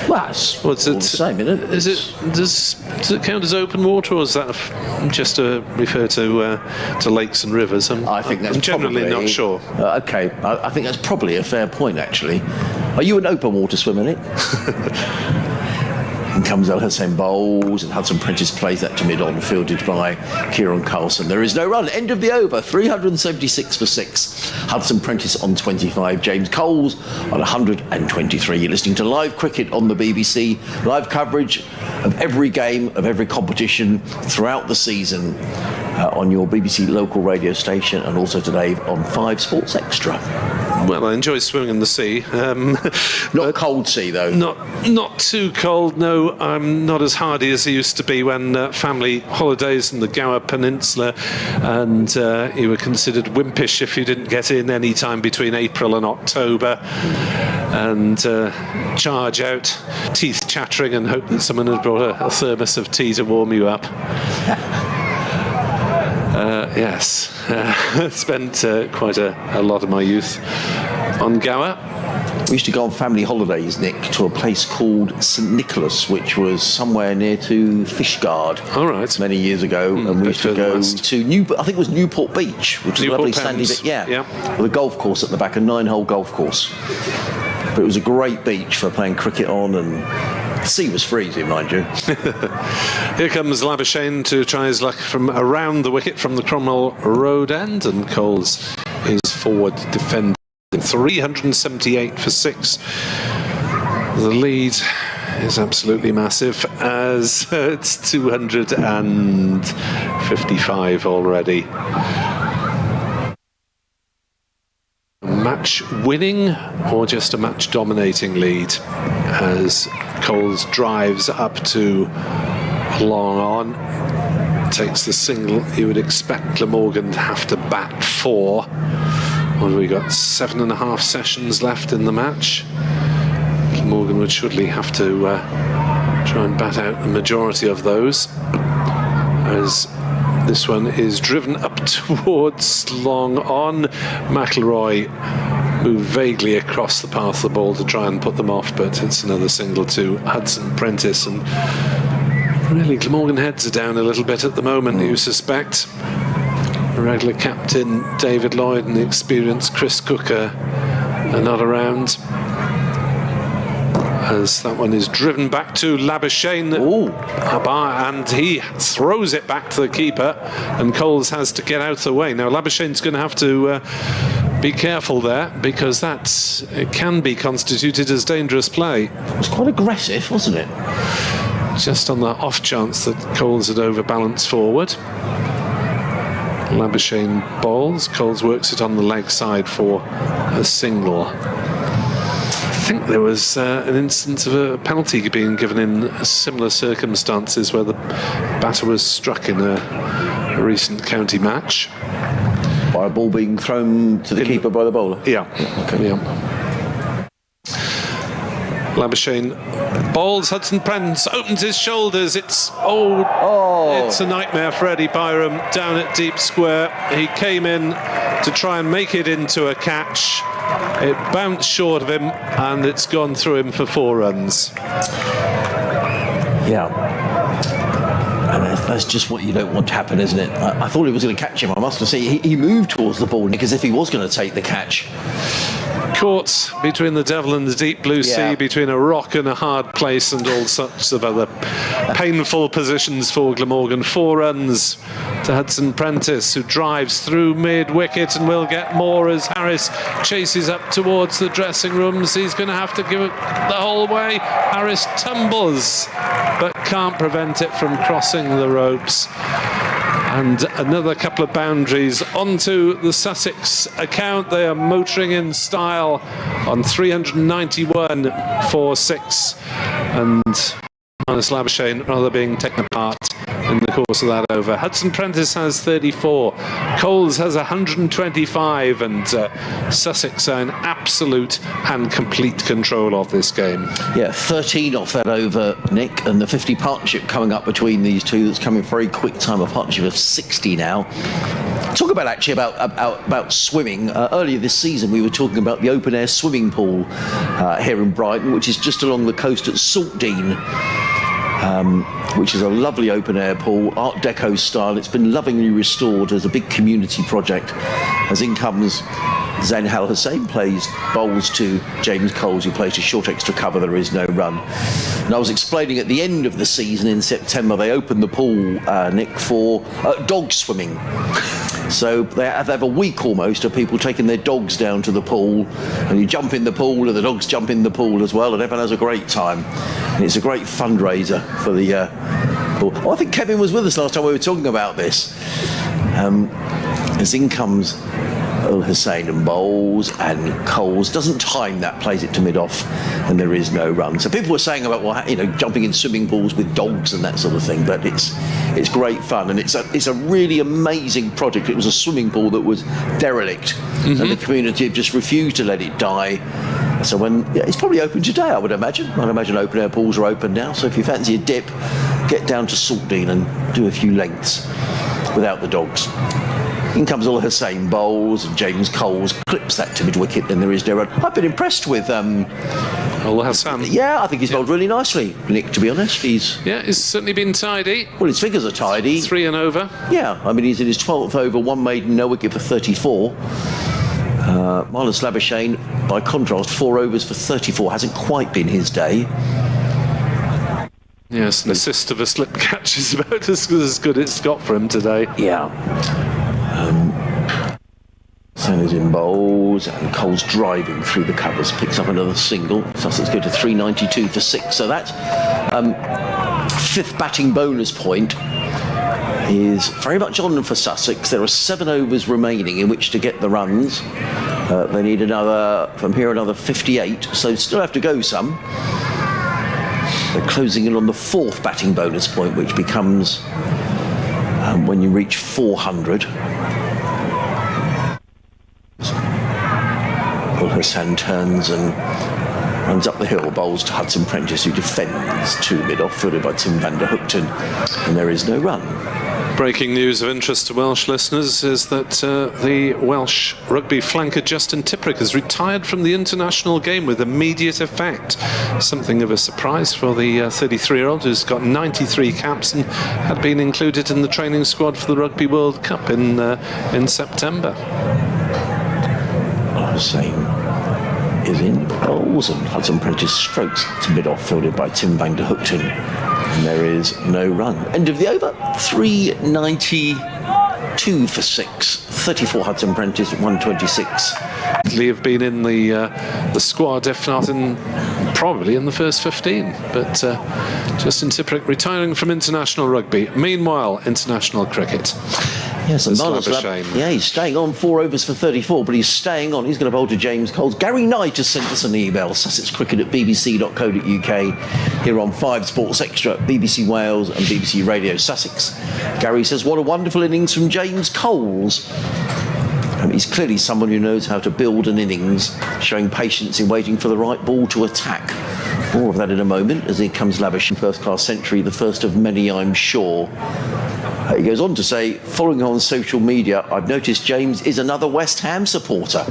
Well, it's all the same, isn't it? Does it count as open water, or is that just refer to lakes and rivers? I think that's I'm generally probably, not sure. Okay, I think that's probably a fair point, actually. Are you an open water swimmer, Nick? In comes Al Hassan bowls, and Hudson Prentice plays that to mid-on, fielded by Kieran Carlson. There is no run. End of the over. 376 for 6. Hudson Prentice on 25. James Coles on 123. You're listening to live cricket on the BBC. Live coverage of every game, of every competition throughout the season on your BBC local radio station, and also today on 5 Sports Extra. Well, I enjoy swimming in the sea. Not cold sea, though. Not too cold, no. I'm not as hardy as I used to be when family holidays in the Gower Peninsula, and you were considered wimpish if you didn't get in any time between April and October, and charge out, teeth chattering, and hope that someone had brought a thermos of tea to warm you up. Yes, spent quite a lot of my youth on Gower. We used to go on family holidays, Nick, to a place called St Nicholas, which was somewhere near to Fishguard. All right. Many years ago, and we used to go to I think it was Newport Beach, which is a lovely sandy bit. Yeah, with a golf course at the back, a 9-hole golf course. But it was a great beach for playing cricket on, and the sea was freezing, mind you. Here comes Labuschagne to try his luck from around the wicket from the Cromwell Road end, and Coles is forward defending. 378 for 6. The lead is absolutely massive, as it's 255 already. Match winning or just a match dominating lead as Coles drives up to long on, takes the single. You would expect Glamorgan to have to bat 4. What have we got? 7.5 sessions left in the match. Glamorgan would surely have to try and bat out the majority of those, as this one is driven up towards long on. McIlroy moved vaguely across the path of the ball to try and put them off, but it's another single to Hudson Prentice, and really Glamorgan heads are down a little bit at the moment, you suspect. Regular captain David Lloyd and the experienced Chris Cooker are not around, as that one is driven back to Labuschagne. And he throws it back to the keeper, and Coles has to get out of the way. Now Labuschagne's going to have to be careful there, because it can be constituted as dangerous play. It was quite aggressive, wasn't it? Just on the off chance that Coles had overbalanced forward. Labuschagne bowls. Coles works it on the leg side for a single. I think there was an instance of a penalty being given in similar circumstances where the batter was struck in a recent county match. By a ball being thrown to the keeper by the bowler? Yeah. Okay. Yeah. Labuschagne bowls. Hudson Prentice opens his shoulders. It's a nightmare for Eddie Byram down at deep square. He came in to try and make it into a catch. It bounced short of him, and it's gone through him for 4 runs. Yeah. And that's just what you don't want to happen, isn't it? I thought he was going to catch him. I must have said he moved towards the ball, Nick, as if he was going to take the catch. Caught between the devil and the deep blue sea, between a rock and a hard place, and all sorts of other painful positions for Glamorgan. 4 runs to Hudson Prentice, who drives through mid-wicket and will get more as Harris chases up towards the dressing rooms. He's going to have to give it the whole way. Harris tumbles, but can't prevent it from crossing the ropes. And another couple of boundaries onto the Sussex account. They are motoring in style on 391 for 6. And Marnus Labuschagne rather being taken apart in the course of that over. Hudson Prentice has 34. Coles has 125. And Sussex are in absolute and complete control of this game. Yeah, 13 off that over, Nick, and the 50 partnership coming up between these two. That's coming very quick time, a partnership of 60 now. Talk about swimming. Earlier this season, we were talking about the open air swimming pool here in Brighton, which is just along the coast at Saltdean. Which is a lovely open air pool, Art Deco style. It's been lovingly restored as a big community project. As in comes Zain Al Hussain, bowls to James Coles, who plays a short extra cover. There is no run. And I was explaining at the end of the season in September, they opened the pool, Nick, for dog swimming. So they have a week almost of people taking their dogs down to the pool, and you jump in the pool and the dogs jump in the pool as well, and everyone has a great time. And it's a great fundraiser for the pool. I think Kevin was with us last time we were talking about this. As in comes Al Hussain and bowls, and Coles doesn't time that, plays it to mid-off, and there is no run. So people were saying about, well, jumping in swimming pools with dogs and that sort of thing, but it's great fun, and it's a really amazing project. It was a swimming pool that was derelict, and the community have just refused to let it die. So it's probably open today, I would imagine. I'd imagine open air pools are open now. So if you fancy a dip, get down to Saltdean and do a few lengths without the dogs. In comes Al Hussain bowls, and James Coles clips that to mid-wicket, and there is no run. I've been impressed with Al Hussain. Yeah, I think he's bowled really nicely, Nick, to be honest. He's certainly been tidy. Well, his figures are tidy. 3 and over. Yeah, I mean, he's in his 12th over, 1 maiden, no wicket for 34. Marnus Labuschagne, by contrast, 4 overs for 34, hasn't quite been his day. Yes, an assist of a slip catch is about as good as it's got for him today. Yeah. Sanders in bowls, and Coles driving through the covers, picks up another single. Sussex go to 392 for 6. So that 5th batting bonus point is very much on for Sussex. There are 7 overs remaining in which to get the runs. They need another 58, so still have to go some. They're closing in on the 4th batting bonus point, which becomes when you reach 400. Al Hussain turns and runs up the hill, bowls to Hudson Prentice, who defends to mid-off, fielded by Tim van der Hoekten, and there is no run. Breaking news of interest to Welsh listeners is that the Welsh rugby flanker Justin Tipuric has retired from the international game with immediate effect. Something of a surprise for the 33-year-old who's got 93 caps and had been included in the training squad for the Rugby World Cup in September. Al Hussain is in bowls, and Hudson Prentice strokes to mid-off, fielded by Tim van der Hoekten. And there is no run. End of the over, 392 for 6. 34 Hudson Prentice, 126. Lee have been in the squad, if not probably in the first 15. But Justin Tipuric retiring from international rugby. Meanwhile, international cricket. Yes, and he's staying on 4 overs for 34, but he's staying on. He's going to bowl to James Coles. Gary Knight has sent us an email, sussexcricket@bbc.co.uk, here on 5 Sports Extra, BBC Wales and BBC Radio Sussex. Gary says, what a wonderful innings from James Coles. He's clearly someone who knows how to build an innings, showing patience in waiting for the right ball to attack. More of that in a moment, as here comes Labuschagne, first-class century, the first of many, I'm sure. He goes on to say, following on social media, I've noticed James is another West Ham supporter.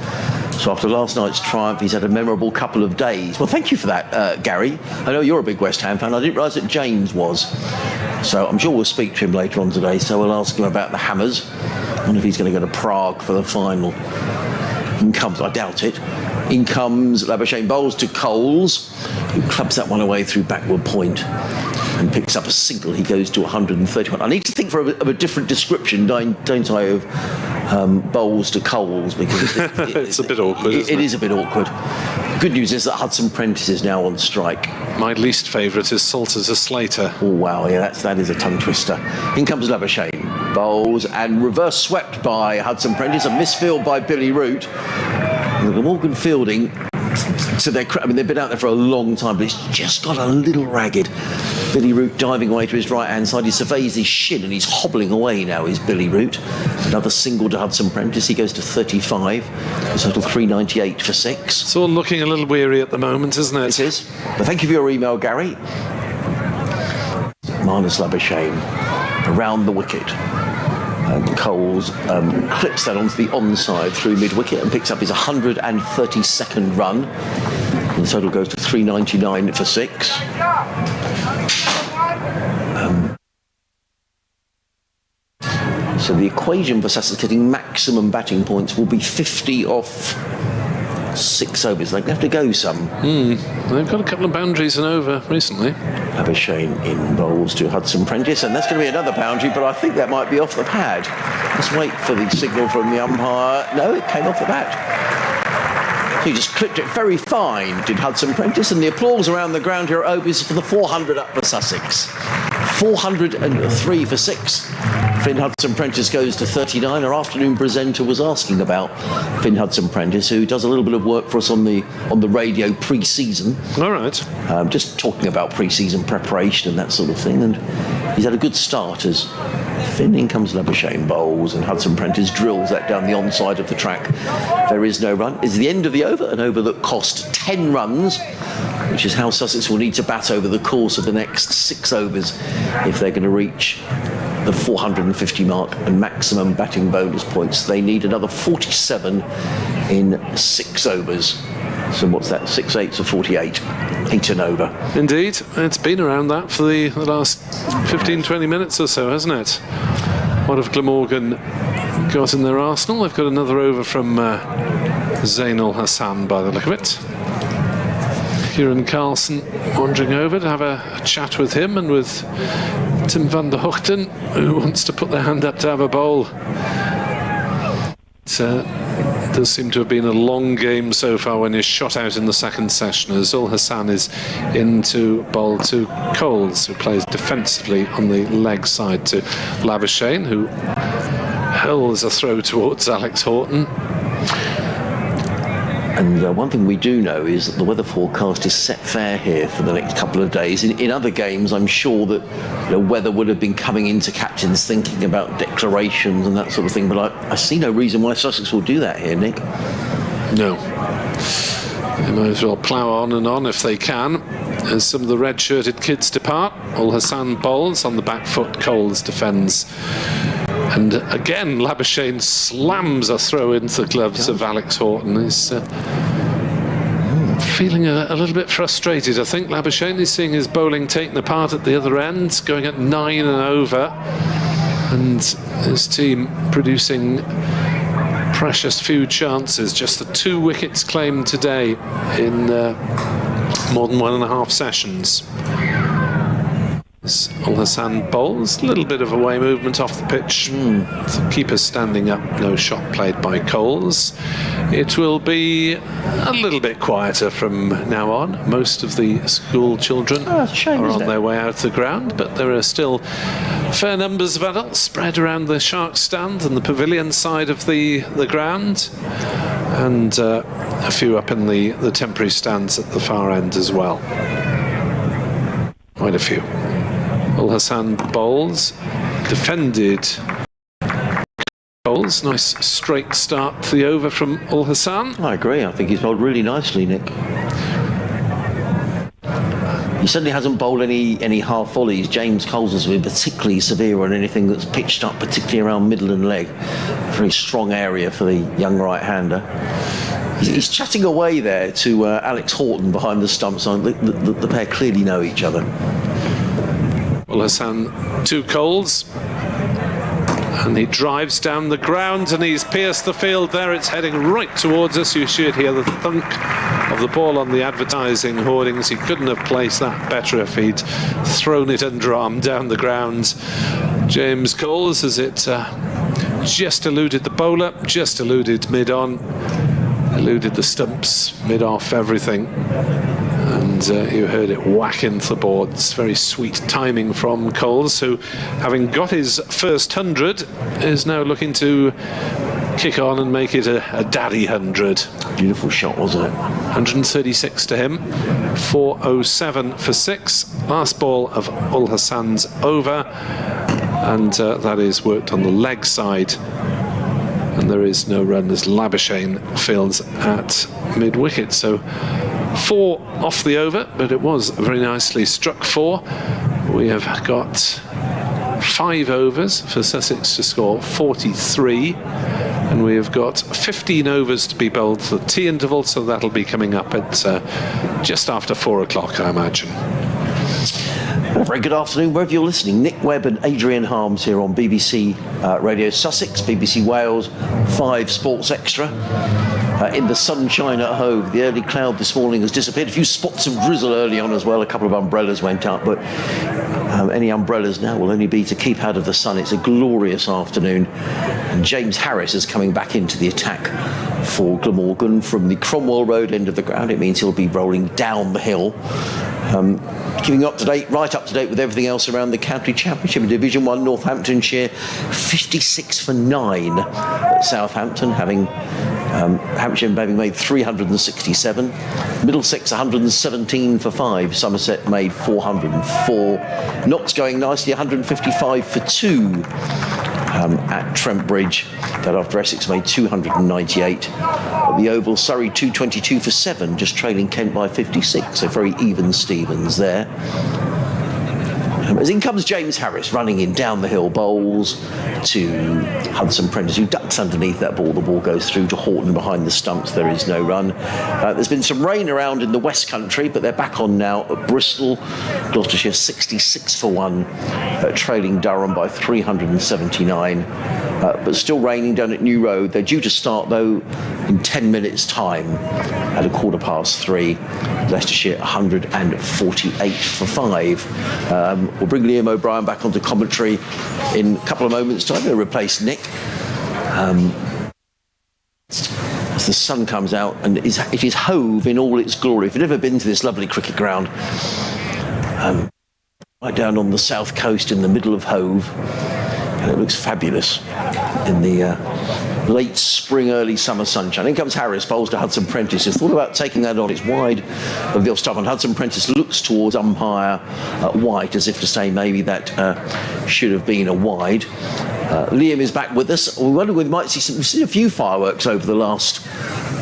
So after last night's triumph, he's had a memorable couple of days. Well, thank you for that, Gary. I know you're a big West Ham fan. I didn't realise that James was. So I'm sure we'll speak to him later on today. So we'll ask him about the Hammers. I wonder if he's going to go to Prague for the final. In comes, I doubt it. In comes Labuschagne, bowls to Coles, who clubs that one away through backward point and picks up a single. He goes to 131. I need to think of a different description, don't I, of bowls to Coles, because it's a bit awkward. It is a bit awkward. Good news is that Hudson Prentice is now on strike. My least favourite is Salter to Slater. Oh wow, yeah, that is a tongue twister. In comes Labuschagne, bowls and reverse swept by Hudson Prentice, a misfield by Billy Root. The Glamorgan fielding, so they've been out there for a long time, but it's just got a little ragged. Billy Root diving away to his right-hand side. He surveys his shin and he's hobbling away now, is Billy Root. Another single to Hudson Prentice. He goes to 35. A total 398 for 6. It's all looking a little weary at the moment, isn't it? It is. But thank you for your email, Gary. Marnus Labuschagne around the wicket. Coles clips that onto the onside through mid-wicket and picks up his 132nd run. And the total goes to 399 for 6. So the equation for Sussex getting maximum batting points will be 50 off 6 overs. They're going to have to go some. They've got a couple of boundaries and over recently. Labuschagne in bowls to Hudson Prentice, and that's going to be another boundary, but I think that might be off the pad. Let's wait for the signal from the umpire. No, it came off the bat. He just clipped it very fine, did Hudson Prentice, and the applause around the ground here at Obi is for the 400 up for Sussex. 403 for 6. Finn Hudson Prentice goes to 39. Our afternoon presenter was asking about Finn Hudson Prentice, who does a little bit of work for us on the radio pre-season. All right. Just talking about pre-season preparation and that sort of thing. And he's had a good start as Finn. In comes Labuschagne, bowls, and Hudson Prentice drills that down the onside of the track. There is no run. It's the end of the over, an over that cost 10 runs, which is how Sussex will need to bat over the course of the next 6 overs if they're going to reach the 450 mark and maximum batting bonus points. They need another 47 in 6 overs. So what's that? 6 8s are 48. 8 and over. Indeed. It's been around that for the last 15-20 minutes or so, hasn't it? What have Glamorgan got in their arsenal? They've got another over from Zainul Hassan by the look of it. Kieran Carlson wandering over to have a chat with him and with Tim van der Hoogten, who wants to put their hand up to have a bowl. It does seem to have been a long game so far when he's shot out in the second session, as Ul Hassan is in to bowl to Coles, who plays defensively on the leg side to Labuschagne, who hurls a throw towards Alex Horton. And one thing we do know is that the weather forecast is set fair here for the next couple of days. In other games, I'm sure that weather would have been coming into captains thinking about declarations and that sort of thing, but I see no reason why Sussex will do that here, Nick. No. They might as well plough on if they can, as some of the red-shirted kids depart. Ul Hassan bowls on the back foot, Coles defends. And again, Labuschagne slams a throw into the gloves of Alex Horton. He's feeling a little bit frustrated, I think. Labuschagne is seeing his bowling taken apart at the other end, going at 9 and over. And his team producing precious few chances. Just the 2 wickets claimed today in more than 1.5 sessions. Ul Hassan bowls, a little bit of away movement off the pitch. The keeper standing up, no shot played by Coles. It will be a little bit quieter from now on. Most of the school children are on their way out of the ground, but there are still fair numbers of adults spread around the Shark stand and the pavilion side of the ground, and a few up in the temporary stands at the far end as well. Quite a few. Ul Hassan bowls, defended Coles. Coles. Nice straight start to the over from Ul Hassan. I agree. I think he's bowled really nicely, Nick. He certainly hasn't bowled any half volleys. James Coles has been particularly severe on anything that's pitched up, particularly around middle and leg. Very strong area for the young right-hander. He's chatting away there to Alex Horton behind the stumps. The pair clearly know each other. Ul Hassan to Coles. And he drives down the ground and he's pierced the field there. It's heading right towards us. You should hear the thunk of the ball on the advertising hoardings. He couldn't have placed that better if he'd thrown it underarm down the ground. James Coles, as it just eluded the bowler, just eluded mid-on, eluded the stumps, mid-off, everything. And you heard it whack into the boards. Very sweet timing from Coles, who, having got his first 100, is now looking to kick on and make it a daddy 100. Beautiful shot, wasn't it? 136 to him, 407 for 6. Last ball of Ul Hassan's over, and that is worked on the leg side. And there is no run as Labuschagne fields at mid-wicket. So 4 off the over, but it was very nicely struck 4. We have got 5 overs for Sussex to score 43, and we have got 15 overs to be bowled for the tea interval, so that'll be coming up at just after 4 o'clock, I imagine. Well, very good afternoon, wherever you're listening. Nick Webb and Adrian Harms here on BBC Radio Sussex, BBC Wales 5 Sports Extra. In the sunshine at Hove, the early cloud this morning has disappeared. A few spots of drizzle early on as well. A couple of umbrellas went up, but any umbrellas now will only be to keep out of the sun. It's a glorious afternoon, and James Harris is coming back into the attack for Glamorgan from the Cromwell Road end of the ground. It means he'll be rolling down the hill. Keeping right up to date with everything else around the County Championship in Division 1, Northamptonshire 56 for 9 at Southampton, Hampshire having made 367, Middlesex 117 for 5, Somerset made 404, Knox going nicely 155 for 2 at Trent Bridge. That after Essex made 298. At the Oval, Surrey 222 for 7, just trailing Kent by 56. So very even Stevens there. As in comes James Harris running in down the hill, bowls to Hudson Prentice, who ducks underneath that ball. The ball goes through to Horton behind the stumps. There is no run. There's been some rain around in the West Country, but they're back on now at Bristol. Gloucestershire 66 for 1, trailing Durham by 379. But still raining down at New Road. They're due to start, though, in 10 minutes' time at 3:15. Leicestershire 148 for 5. We'll bring Liam O'Brien back onto commentary in a couple of moments' time to replace Nick. As the sun comes out, and it is Hove in all its glory. If you've never been to this lovely cricket ground, right down on the south coast in the middle of Hove, and it looks fabulous in the late spring, early summer sunshine. In comes Harris, bowls to Hudson Prentice. He's thought about taking that on. It's wide of the off-stump, and Hudson Prentice looks towards umpire White as if to say maybe that should have been a wide. Liam is back with us. We wonder we might see we've seen a few fireworks over the last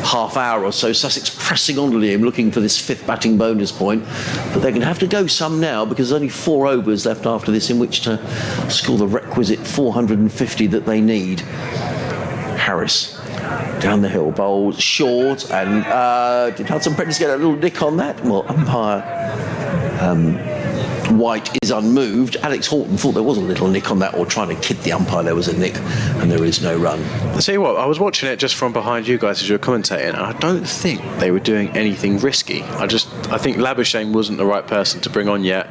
half hour or so. Sussex pressing on to Liam, looking for this 5th batting bonus point, but they're going to have to go some now because there's only 4 overs left after this in which to score the requisite 450 that they need. Harris down the hill, bowls short, and did Hudson Prentice get a little nick on that? Well, umpire White is unmoved. Alex Horton thought there was a little nick on that, or trying to kid the umpire there was a nick, and there is no run. I'll tell you what, I was watching it just from behind you guys as you were commentating, and I don't think they were doing anything risky. I think Labuschagne wasn't the right person to bring on yet.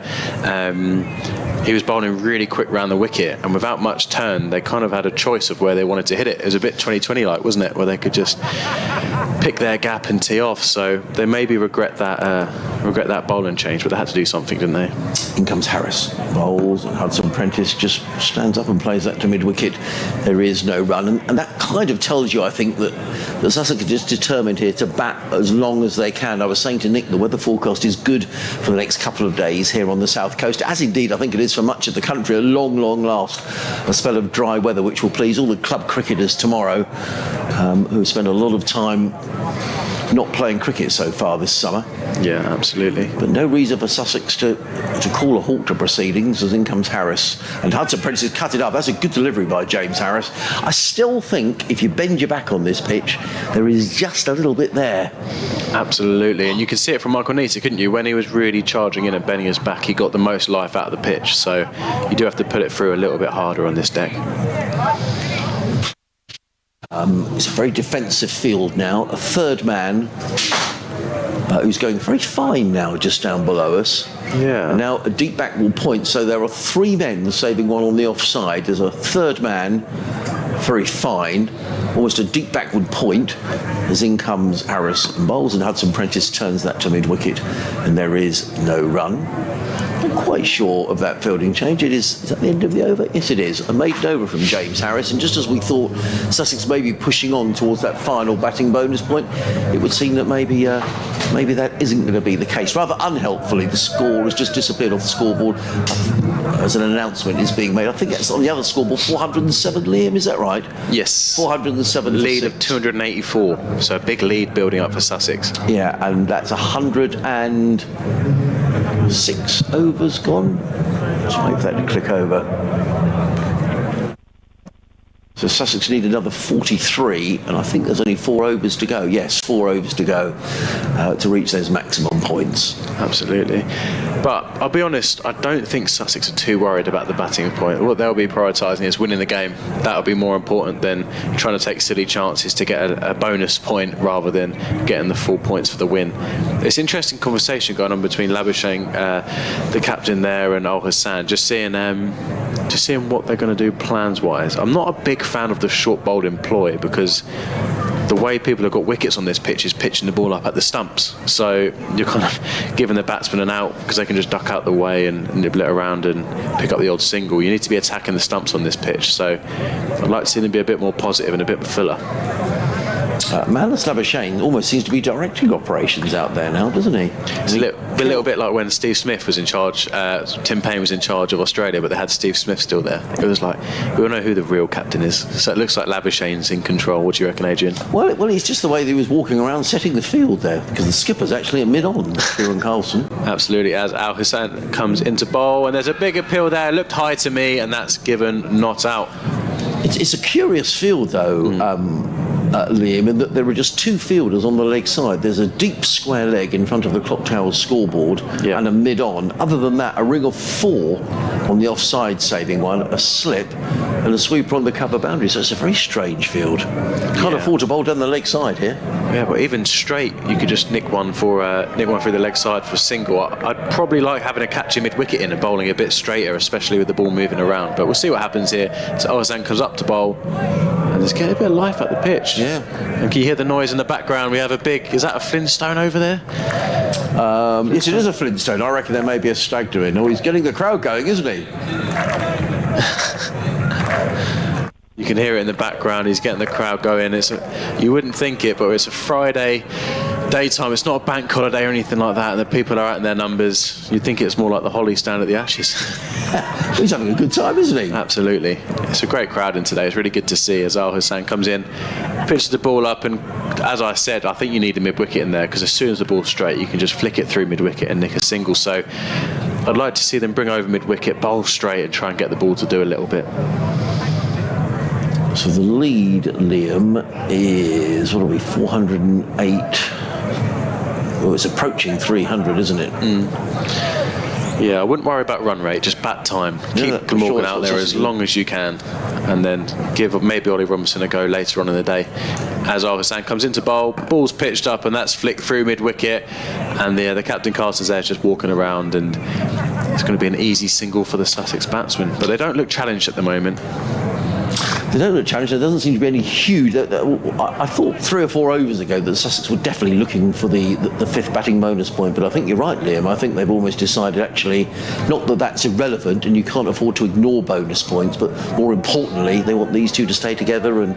He was bowling really quick round the wicket, and without much turn, they kind of had a choice of where they wanted to hit it. It was a bit 2020-like, wasn't it, where they could just pick their gap and tee off. So they maybe regret that bowling change, but they had to do something, didn't they? In comes Harris, bowls, and Hudson Prentice just stands up and plays that to mid-wicket. There is no run, and that kind of tells you, I think, that The Sussex are just determined here to bat as long as they can. I was saying to Nick, the weather forecast is good for the next couple of days here on the south coast, as indeed I think it is for much of the country. A long, long last a spell of dry weather, which will please all the club cricketers tomorrow, who spend a lot of time not playing cricket so far this summer. Yeah, absolutely. But no reason for Sussex to call a halt to proceedings, as in comes Harris. And Hudson Prentice has cut it up. That's a good delivery by James Harris. I still think if you bend your back on this pitch, there is just a little bit there. Absolutely, and you can see it from Michael Neser, couldn't you? When he was really charging in and bending his back, he got the most life out of the pitch. So you do have to put it through a little bit harder on this deck. It's a very defensive field now. A third man who's going very fine now just down below us. Yeah. Now a deep back will point, so there are three men saving one on the offside. There's a third man, very fine, almost a deep backward point, as in comes Harris and bowls, and Hudson Prentice turns that to mid-wicket, and there is no run. I'm quite sure of that fielding change. Is that the end of the over? Yes, it is. A maiden over from James Harris, and just as we thought Sussex may be pushing on towards that final batting bonus point, it would seem that maybe that isn't going to be the case. Rather unhelpfully, the score has just disappeared off the scoreboard as an announcement is being made. I think it's on the other scoreboard, 407, Liam, is that right? Yes. 407 lead of 284, so a big lead building up for Sussex. Yeah, and that's 106 overs gone. Let's wait for that to click over. So Sussex need another 43, and I think there's only 4 overs to go. Yes, 4 overs to go to reach those maximum points. Absolutely. But I'll be honest, I don't think Sussex are too worried about the batting point. What they'll be prioritising is winning the game. That'll be more important than trying to take silly chances to get a bonus point rather than getting the full points for the win. It's an interesting conversation going on between Labuschagne, the captain there, and Al Hassan, just seeing what they're going to do plans-wise. I'm not a big fan of the short bowled employ because the way people have got wickets on this pitch is pitching the ball up at the stumps. So you're kind of giving the batsman an out because they can just duck out the way and nibble it around and pick up the odd single. You need to be attacking the stumps on this pitch. So I'd like to see them be a bit more positive and a bit fuller. Marnus Labuschagne almost seems to be directing operations out there now, doesn't he? It's a little bit like when Steve Smith was in charge, Tim Payne was in charge of Australia, but they had Steve Smith still there. It was like, we all know who the real captain is. So it looks like Labuschagne's in control. What do you reckon, Adrian? Well, it's just the way that he was walking around setting the field there, because the skipper's actually a mid-on, Kieran Carlson. Absolutely, as Al Hassan comes into bowl, and there's a big appeal there. It looked high to me, and that's given not out. It's a curious field, though, Liam, in that there are just 2 fielders on the leg side. There's a deep square leg in front of the clock tower scoreboard and a mid-on. Other than that, a ring of 4 on the offside saving one, a slip and a sweeper on the cover boundary. So it's a very strange field. Can't afford to bowl down the leg side here. Yeah, but even straight, you could just nick one through the leg side for a single. I'd probably like having a catchy mid-wicket in and bowling a bit straighter, especially with the ball moving around. But we'll see what happens here. So Ozan comes up to bowl. And there's getting a bit of life at the pitch. Yeah. And can you hear the noise in the background? We have a big... Is that a Flintstone over there? Yes, it is a Flintstone. I reckon there may be a stag doing. Oh, he's getting the crowd going, isn't he? You can hear it in the background. He's getting the crowd going. You wouldn't think it, but it's a Friday daytime. It's not a bank holiday or anything like that, and the people are out in their numbers. You'd think it's more like the Holly stand at the Ashes. He's having a good time, isn't he? Absolutely. It's a great crowd in today. It's really good to see as Al Hassan comes in, pitches the ball up, and as I said, I think you need a mid-wicket in there because as soon as the ball's straight, you can just flick it through mid-wicket and nick a single. So I'd like to see them bring over mid-wicket, bowl straight, and try and get the ball to do a little bit. So the lead, Liam, is, 408? Oh, it's approaching 300, isn't it? Yeah, I wouldn't worry about run rate, just bat time. Keep Glamorgan out there as long as you can, and then give maybe Ollie Robinson a go later on in the day. As Al Hassan comes into bowl, ball's pitched up, and that's flicked through mid-wicket, and the captain Carlson's there just walking around, and it's going to be an easy single for the Sussex batsmen. But they don't look challenged at the moment. They don't look challenged. There doesn't seem to be any huge... I thought 3 or 4 overs ago that Sussex were definitely looking for the 5th batting bonus point, but I think you're right, Liam. I think they've almost decided, actually, not that that's irrelevant and you can't afford to ignore bonus points, but more importantly, they want these 2 to stay together and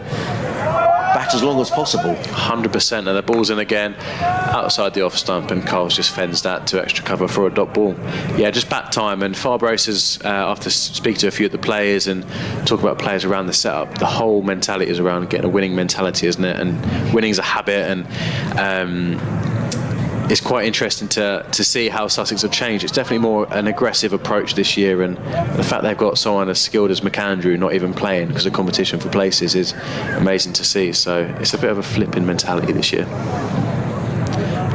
bat as long as possible. 100%, and the ball's in again, outside the off stump, and Coles just fends that to extra cover for a dot ball. Yeah, just bat time, and Farbrace's, after speaking to a few of the players and talk about players around the setup, the whole mentality is around getting a winning mentality, isn't it? And winning's a habit, and it's quite interesting to see how Sussex have changed. It's definitely more an aggressive approach this year, and the fact they've got someone as skilled as McAndrew not even playing because of competition for places is amazing to see. So it's a bit of a flipping mentality this year.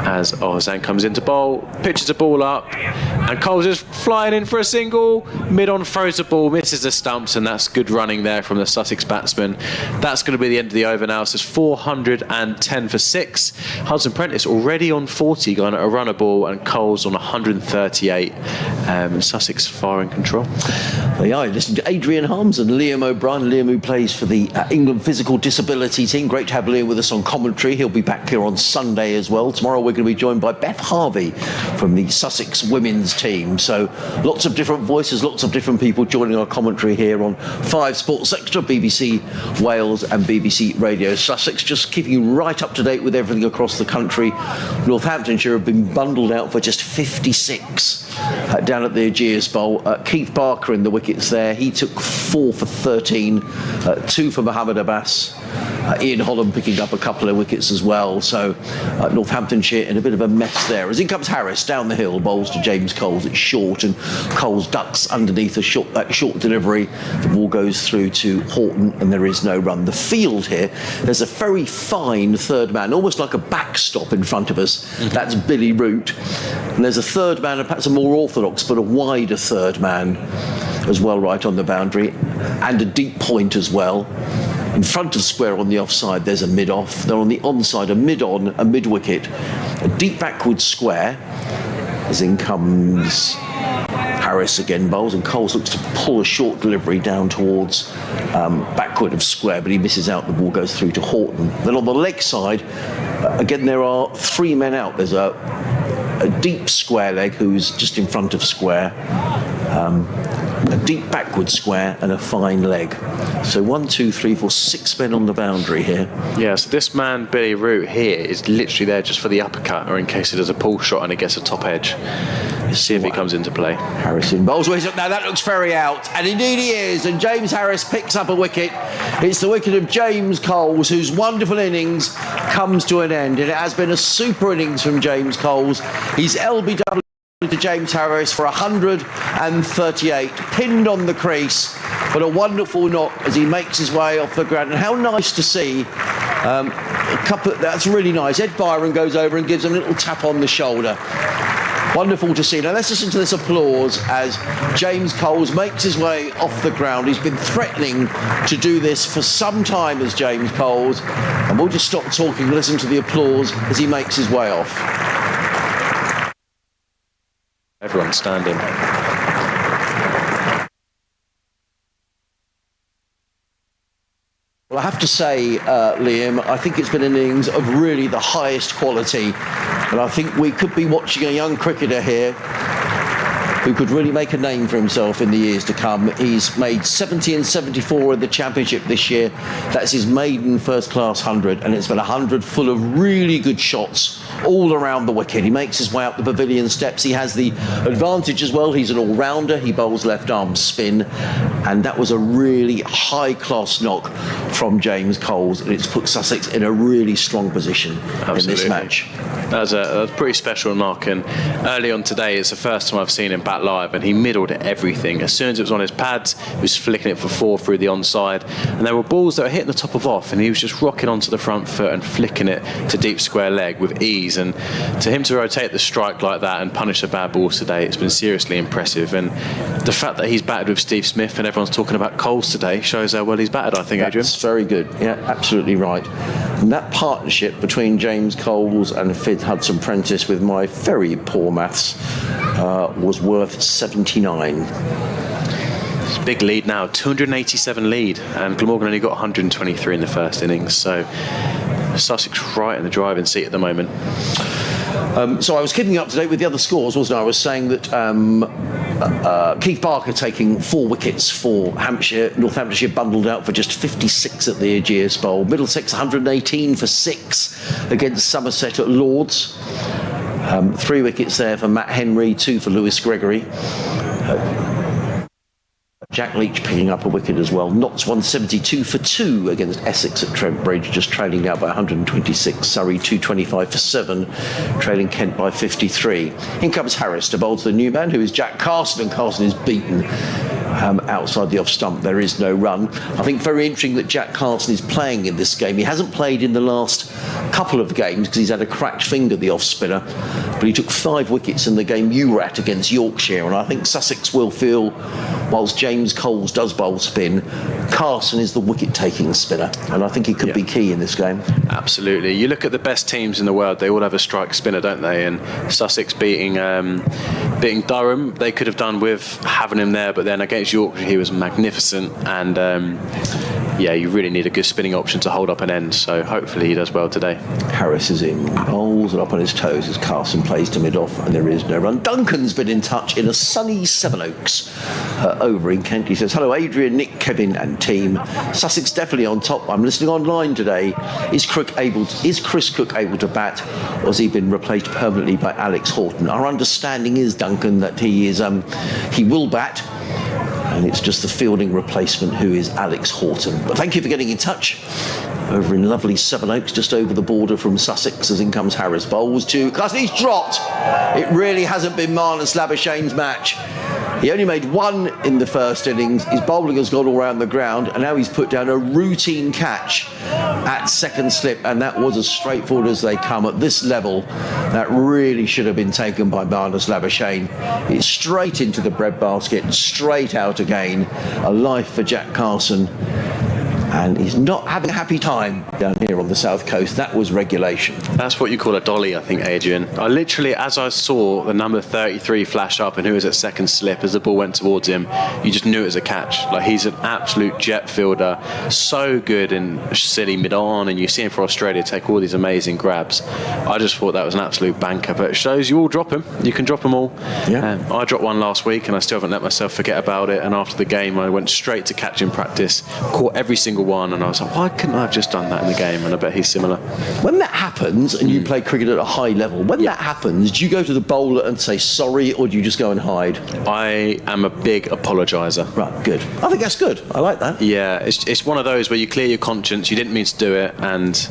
As Ozan comes into bowl, pitches the ball up, and Coles is flying in for a single. Mid-on throws the ball, misses the stumps, and that's good running there from the Sussex batsman. That's going to be the end of the over now. So it's 410 for 6. Hudson Prentice already on 40, going at a runner ball, and Coles on 138. Sussex far in control. They are. Listen to Adrian Harms and Liam O'Brien. Liam, who plays for the England Physical Disability team. Great to have Liam with us on commentary. He'll be back here on Sunday as well. Tomorrow we're going to be joined by Beth Harvey from the Sussex women's team. So lots of different voices, lots of different people joining our commentary here on 5 Sports Extra, BBC Wales and BBC Radio Sussex, just keeping you right up to date with everything across the country. Northamptonshire have been bundled out for just 56 down at the Aegeus Bowl. Keith Barker in the wickets there. He took 4 for 13, 2 for Mohammed Abbas. Ian Holland picking up a couple of wickets as well. So Northamptonshire in a bit of a mess there. As in comes Harris down the hill, bowls to James Coles. It's short, and Coles ducks underneath a short delivery. The ball goes through to Horton, and there is no run. The field here, there's a very fine third man, almost like a backstop in front of us. That's Billy Root. And there's a third man, perhaps a more orthodox but a wider third man as well, right on the boundary, and a deep point as well. In front of square on the offside, there's a mid-off. Then on the onside, a mid-on, a mid-wicket, a deep backward square. As in comes Harris again, bowls, and Coles looks to pull a short delivery down towards backward of square, but he misses out. The ball goes through to Horton. Then on the leg side, again, there are 3 men out. There's a deep square leg who's just in front of square. A deep backward square and a fine leg. So 1, 2, 3, 4, 6 men on the boundary here. Yeah, so this man, Billy Root, here is literally there just for the uppercut, or in case he does a pull shot and he gets a top edge. Let's see if he comes into play. Harrison bowls. Now that looks very out, and indeed he is. And James Harris picks up a wicket. It's the wicket of James Coles, whose wonderful innings comes to an end. And it has been a super innings from James Coles. He's LBW to James Harris for 138, pinned on the crease, but a wonderful knock as he makes his way off the ground. And how nice to see that's really nice. Ed Byron goes over and gives him a little tap on the shoulder. Wonderful to see. Now let's listen to this applause as James Coles makes his way off the ground. He's been threatening to do this for some time as James Coles, and we'll just stop talking and listen to the applause as he makes his way off. Everyone standing. Well, I have to say, Liam, I think it's been an innings of really the highest quality, and I think we could be watching a young cricketer here who could really make a name for himself in the years to come. He's made 70 and 74 in the Championship this year. That's his maiden first-class 100, and it's been 100 full of really good shots all around the wicket. He makes his way up the pavilion steps. He has the advantage as well. He's an all-rounder. He bowls left-arm spin, and that was a really high-class knock from James Coles, and it's put Sussex in a really strong position in this match. That was a pretty special knock, and early on today, it's the first time I've seen him bat live, and he middled everything. As soon as it was on his pads, he was flicking it for 4 through the onside, and there were balls that were hitting the top of off, and he was just rocking onto the front foot and flicking it to deep square leg with ease. And to him to rotate the strike like that and punish the bad balls today, it's been seriously impressive. And the fact that he's batted with Steve Smith and everyone's talking about Coles today shows how well he's batted, I think, Adrian. That's very good. Yeah, absolutely right. And that partnership between James Coles and Fid Hudson-Prentice, with my very poor maths, was worth 79. It's a big lead now, 287 lead, and Glamorgan only got 123 in the first innings, so Sussex right in the driving seat at the moment. So I was keeping up to date with the other scores, wasn't I? I was saying that Keith Barker taking 4 wickets for Hampshire. North Hampshire bundled out for just 56 at the Ageas Bowl. Middlesex 118 for 6 against Somerset at Lords. 3 wickets there for Matt Henry, 2 for Lewis Gregory. Jack Leach picking up a wicket as well. Notts 172 for 2 against Essex at Trent Bridge, just trailing now by 126. Surrey 225 for 7, trailing Kent by 53. In comes Harris to bowl to the new man, who is Jack Carson, and Carson is beaten outside the off stump. There is no run. I think very interesting that Jack Carson is playing in this game. He hasn't played in the last couple of games because he's had a cracked finger, the off spinner, but he took 5 wickets in the game you were at against Yorkshire, and I think Sussex will feel, whilst James Coles does bowl spin, Carson is the wicket taking spinner, and I think he could be key in this game. Absolutely. You look at the best teams in the world, they all have a strike spinner, don't they? And Sussex beating Durham, they could have done with having him there, but then against Yorkshire he was magnificent, and you really need a good spinning option to hold up an end, so hopefully he does well today. Harris is in bowls and up on his toes as Carson plays to mid-off, and there is no run. Duncan's been in touch in a sunny Sevenoaks over in Kent. He says, hello Adrian, Nick, Kevin and team. Sussex definitely on top. I'm listening online today. Is Chris Cook able to bat, or has he been replaced permanently by Alex Horton? Our understanding is, Duncan, that he will bat, and it's just the fielding replacement who is Alex Horton. But thank you for getting in touch over in lovely Sevenoaks, just over the border from Sussex, as in comes Harris. Bowls to Carson. He's dropped. It really hasn't been Marnus Labuschagne's match. He only made 1 in the first innings. His bowling has gone all around the ground, and now he's put down a routine catch at second slip, and that was as straightforward as they come at this level. That really should have been taken by Marnus Labuschagne. It's straight into the breadbasket, straight out again. A life for Jack Carson. And he's not having a happy time down here on the south coast. That was regulation. That's what you call a dolly, I think, Adrian. I literally, as I saw the number 33 flash up and who was at second slip as the ball went towards him, you just knew it was a catch. Like, he's an absolute jet fielder, so good in silly mid-on, and you see him for Australia take all these amazing grabs. I just thought that was an absolute banker, but it shows you all drop him. You can drop them all. Yeah. I dropped one last week and I still haven't let myself forget about it, and after the game I went straight to catching practice, caught every single one, and I was like, why couldn't I have just done that in the game? And I bet he's similar. When that happens, and you play cricket at a high level, when that happens, do you go to the bowler and say sorry, or do you just go and hide? I am a big apologiser. Right, good. I think that's good. I like that. Yeah, it's one of those where you clear your conscience, you didn't mean to do it, and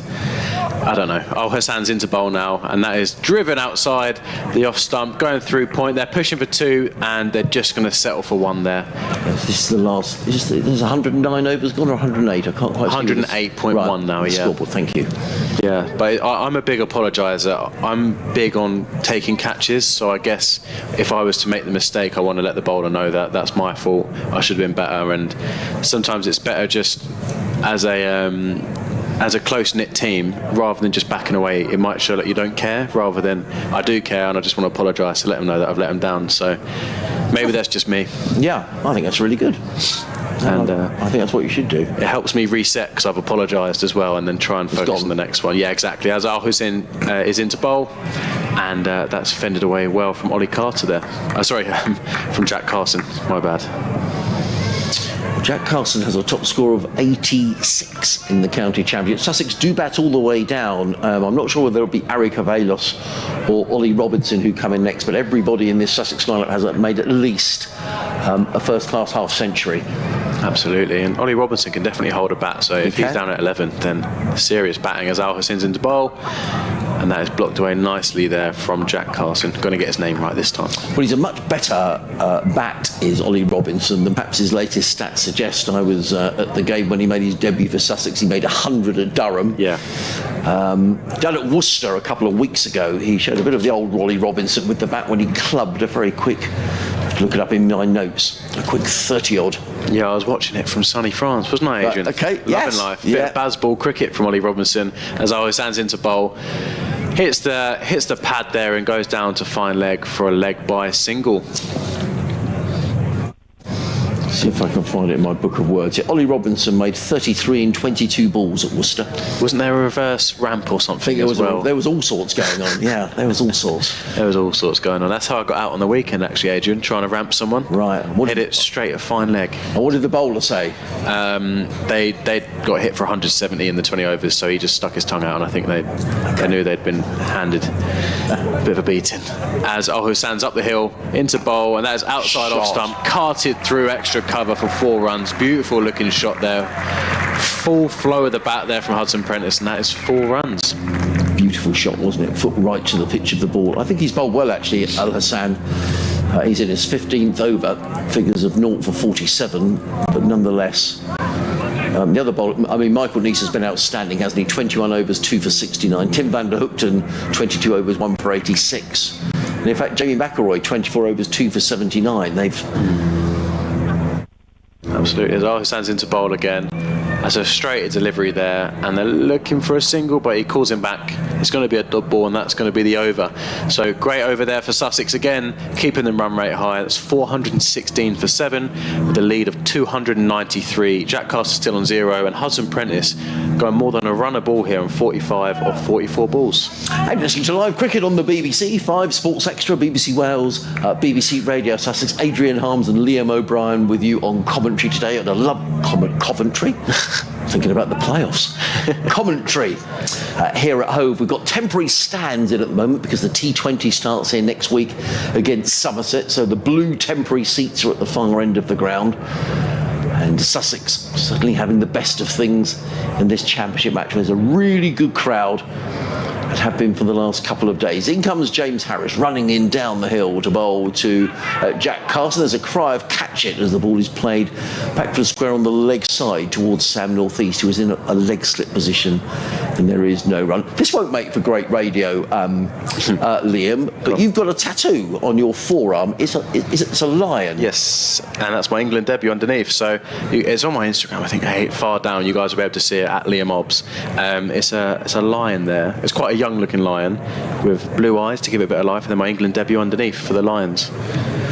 I don't know. Oh, Hassan's into bowl now, and that is driven outside the off stump, going through point. They're pushing for 2, and they're just going to settle for 1 there. Yes, this is the last. There's 109 overs gone, or 108? I can't quite. 108.1 now. Yeah. Scoreboard. Thank you. Yeah, but I'm a big apologiser. I'm big on taking catches, so I guess if I was to make the mistake, I want to let the bowler know that that's my fault. I should have been better, and sometimes it's better just as a close-knit team, rather than just backing away. It might show that you don't care, rather than I do care and I just want to apologise to let them know that I've let them down. So maybe that's just me. Yeah, I think that's really good. And I think that's what you should do. It helps me reset because I've apologised as well, and then try and focus on the next one. Yeah, exactly. As Al Hussein is into bowl, and that's fended away well from Ollie Carter there. From Jack Carson. My bad. Jack Carson has a top score of 86 in the county championship. Sussex do bat all the way down. I'm not sure whether it'll be Ari Cavalos or Ollie Robinson who come in next, but everybody in this Sussex lineup has made at least a first-class half-century. Absolutely, and Ollie Robinson can definitely hold a bat, so if he's down at 11, then serious batting as Al Hussain's into bowl. And that is blocked away nicely there from Jack Carson. Going to get his name right this time. Well, he's a much better bat, is Ollie Robinson, than perhaps his latest stats suggest. I was at the game when he made his debut for Sussex. He made 100 at Durham. Yeah. Down at Worcester a couple of weeks ago, he showed a bit of the old Ollie Robinson with the bat when he clubbed a very quick, look it up in my notes, a quick 30-odd. Yeah, I was watching it from sunny France, wasn't I, Adrian? Okay, Loving life. Bit of baseball cricket from Ollie Robinson as always stands into bowl. Hits the pad there and goes down to fine leg for a leg by single. See if I can find it in my book of words. Yeah, Ollie Robinson made 33 in 22 balls at Worcester. Wasn't there a reverse ramp or something There as well? There was all sorts going on. Yeah, there was all sorts. There was all sorts going on. That's how I got out on the weekend, actually, Adrian, trying to ramp someone. Right. Hit it straight at fine leg. And what did the bowler say? They got hit for 170 in the 20 overs, so he just stuck his tongue out, and I think they knew they'd been handed a bit of a beating. As Al Hussain's up the hill into bowl, and that is outside off stump, carted through extra cover for 4 runs. Beautiful looking shot there. Full flow of the bat there from Hudson Prentice, and that is 4 runs. Beautiful shot, wasn't it? Foot right to the pitch of the ball. I think he's bowled well, actually, Al Hussain. He's in his 15th over, figures of 0 for 47, but nonetheless. The other bowler, Michael Neser has been outstanding, hasn't he? 21 overs, 2 for 69. Tim van der Hoogten, 22 overs, 1 for 86. And in fact, Jamie McElroy, 24 overs, 2 for 79. Absolutely. As Al Hussain's into bowl again. That's a straight delivery there, and they're looking for a single, but he calls him back. It's going to be a dot ball, and that's going to be the over. So great over there for Sussex again, keeping the run rate high. That's 416 for 7, with a lead of 293. Jack Carter still on 0, and Hudson Prentice going more than a run a ball here on 45 of 44 balls. And listening to live cricket on the BBC, 5 Sports Extra, BBC Wales, BBC Radio Sussex. Adrian Harms and Liam O'Brien with you on commentary today at the Coventry. Thinking about the playoffs. Commentary here at Hove. We've got temporary stands in at the moment because the T20 starts here next week against Somerset. So the blue temporary seats are at the far end of the ground. And Sussex certainly having the best of things in this championship match. There's a really good crowd and have been for the last couple of days. In comes James Harris running in down the hill to bowl to Jack Carson. There's a cry of catch it as the ball is played back to the square on the leg side towards Sam North East, who is in a leg slip position, and there is no run. This won't make for great radio, Liam, but you've got a tattoo on your forearm. It's a lion. Yes, and that's my England debut underneath. So it's on my Instagram, I think, far down. You guys will be able to see it at Liam Obbs. It's a lion there. It's quite a young looking lion with blue eyes to give it a bit of life, and then my England debut underneath for the Lions.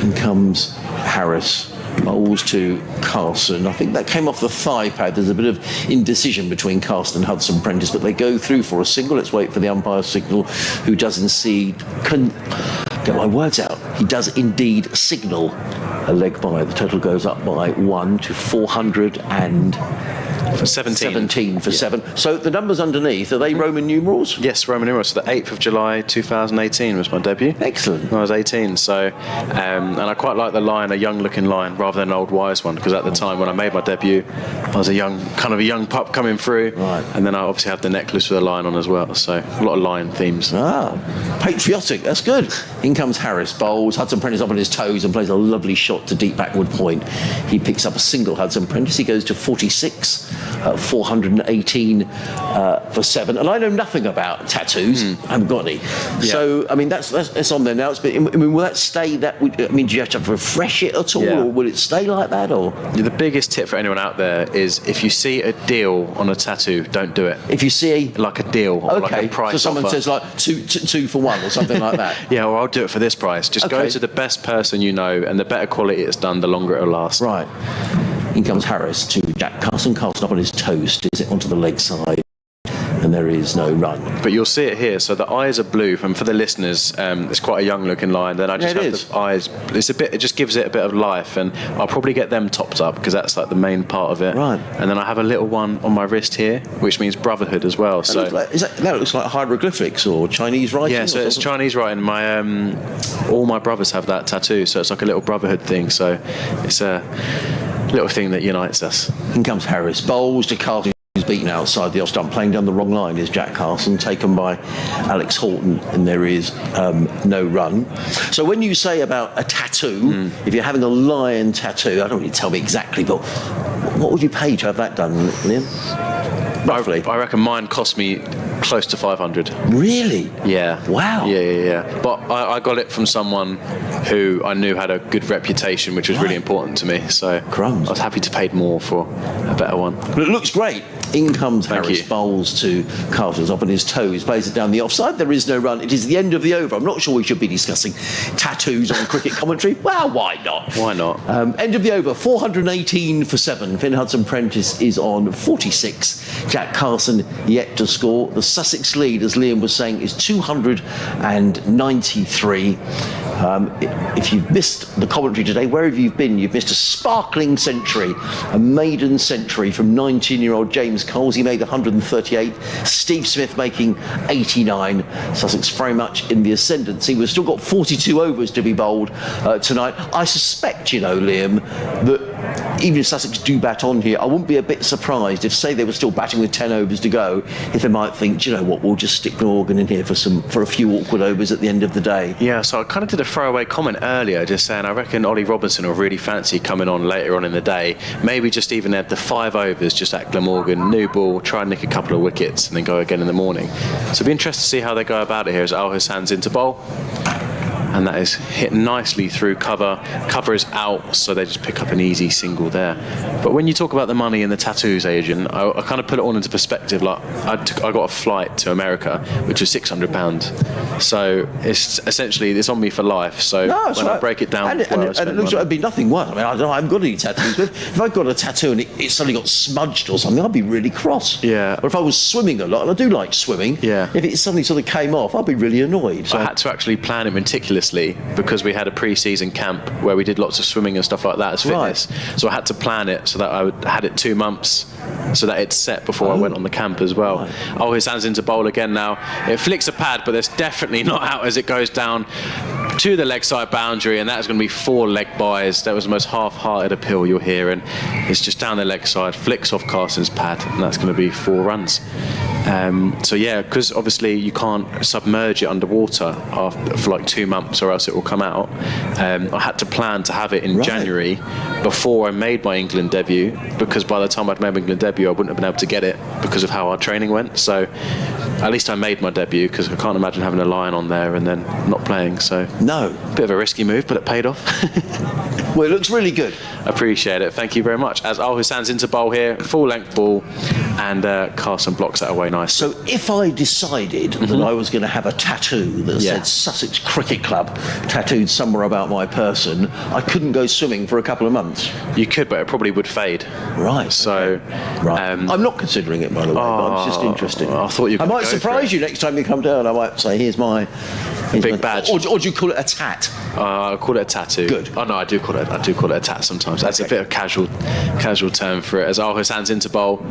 In comes Harris, bowls to Carson. I think that came off the thigh pad. There's a bit of indecision between Carson and Hudson Prentice, but they go through for a single. Let's wait for the umpire's signal, who does indeed get my words out. He does indeed signal a leg by. The total goes up by 1 to 400 and for 17 for 7. So the numbers underneath, are they Roman numerals? Yes, Roman numerals. So the 8th of July 2018 was my debut. Excellent. When I was 18. So and I quite like the lion, a young looking lion, rather than an old wise one, because at the time when I made my debut I was a young pup coming through, right. And then I obviously had the necklace with a lion on as well, so a lot of lion themes. Patriotic, that's good. In comes Harris, bowls. Hudson Prentice up on his toes and plays a lovely shot to deep backward point. He picks up a single, Hudson Prentice. He goes to 46, 418 for 7. And I know nothing about tattoos. I haven't got any. Yeah. So, I mean, that's on there now. Will that stay that? Do you have to refresh it at all, or will it stay like that? Or the biggest tip for anyone out there is, if you see a deal on a tattoo, don't do it. If you see like a deal, or like a price so someone offer. Says like two for 1 or something like that. Yeah, or I'll do it for this price. Just go to the best person you know, and the better quality it's done, the longer it'll last. Right. In comes Harris to Jack Carson. Carson up on his toes, steers it onto the leg side, and there is no run. But you'll see it here. So the eyes are blue. And for the listeners, it's quite a young-looking lion. Then I just have the eyes. It just gives it a bit of life, and I'll probably get them topped up because that's like the main part of it. Right. And then I have a little one on my wrist here, which means brotherhood as well. So that looks like hieroglyphics or Chinese writing. Yeah, so it's Chinese writing. My all my brothers have that tattoo, so it's like a little brotherhood thing. So it's a little thing that unites us. In comes Harris, bowls to Carson, who's beaten outside the off stump. Playing down the wrong line is Jack Carson, taken by Alex Horton, and there is no run. So when you say about a tattoo, if you're having a lion tattoo, I don't really tell me exactly, but what would you pay to have that done, Liam? Roughly. I reckon mine cost me close to 500. Really? Yeah. Wow. Yeah. But I got it from someone who I knew had a good reputation, which was really important to me. So Crumbs. I was happy to pay more for a better one. But it looks great. In comes Thank Harris, you. bowls to Carter's up on his toes, plays it down the offside. There is no run. It is the end of the over. I'm not sure we should be discussing tattoos on cricket commentary. Well, why not? Why not? End of the over, 418 for 7. Finn Hudson-Prentice is on 46. Jack Carson yet to score. The Sussex lead, as Liam was saying, is 293. If you've missed the commentary today, wherever you've been, you've missed a sparkling century, a maiden century from 19-year-old James Coles. He made 138. Steve Smith making 89. Sussex very much in the ascendancy. We've still got 42 overs to be bowled tonight. I suspect, Liam, that even if Sussex do bat on here, I wouldn't be a bit surprised if, say, they were still batting with 10 overs to go, if they might think, do you know what, we'll just stick Glamorgan in here for a few awkward overs at the end of the day. Yeah, so I kind of did a throwaway comment earlier, just saying I reckon Ollie Robinson will really fancy coming on later on in the day. Maybe just even have the 5 overs just at Glamorgan, new ball, try and nick a couple of wickets, and then go again in the morning. So it'll be interesting to see how they go about it here as Al Hassan's into bowl. And that is hit nicely through cover. Cover is out, so they just pick up an easy single there. But when you talk about the money and the tattoos, Adrian, I kind of put it all into perspective. Like I got a flight to America, which was £600. So it's essentially it's on me for life. So when I break it down, and it looks like it'd be nothing worse. I mean, I haven't got any tattoos. But if I got a tattoo and it suddenly got smudged or something, I'd be really cross. Yeah. Or if I was swimming a lot, and I do like swimming. Yeah. If it suddenly sort of came off, I'd be really annoyed. So I had to actually plan it meticulously because we had a pre-season camp where we did lots of swimming and stuff like that as fitness. Right. So I had to plan it so that I had it 2 months so that it's set before I went on the camp as well. Right. Oh, his hand's into bowl again now. It flicks a pad, but there's definitely not out as it goes down to the leg side boundary, and that's going to be 4 leg byes. That was the most half-hearted appeal you'll hear, and it's just down the leg side, flicks off Carson's pad, and that's going to be 4 runs. So yeah, because obviously you can't submerge it underwater for like 2 months or else it will come out. I had to plan to have it in January before I made my England debut, because by the time I'd made my England debut I wouldn't have been able to get it because of how our training went. So at least I made my debut, because I can't imagine having a lion on there and then not playing. So no, bit of a risky move, but it paid off. Well, it looks really good. Appreciate it. Thank you very much. As Al Hassan's into bowl here, full length ball, and Carson blocks that away nicely. So if I decided that I was going to have a tattoo that said Sussex Cricket Club tattooed somewhere about my person, I couldn't go swimming for a couple of months. You could, but it probably would fade. Right. So, I'm not considering it, by the way, but it's just interesting. I thought you. I might surprise you next time you come down. I might say, "Here's my big badge." Or do you call it a tat? I call it a tattoo. Good. Oh no, I do call it a tat sometimes. That's a bit of casual term for it. As Al Hassan's into bowl.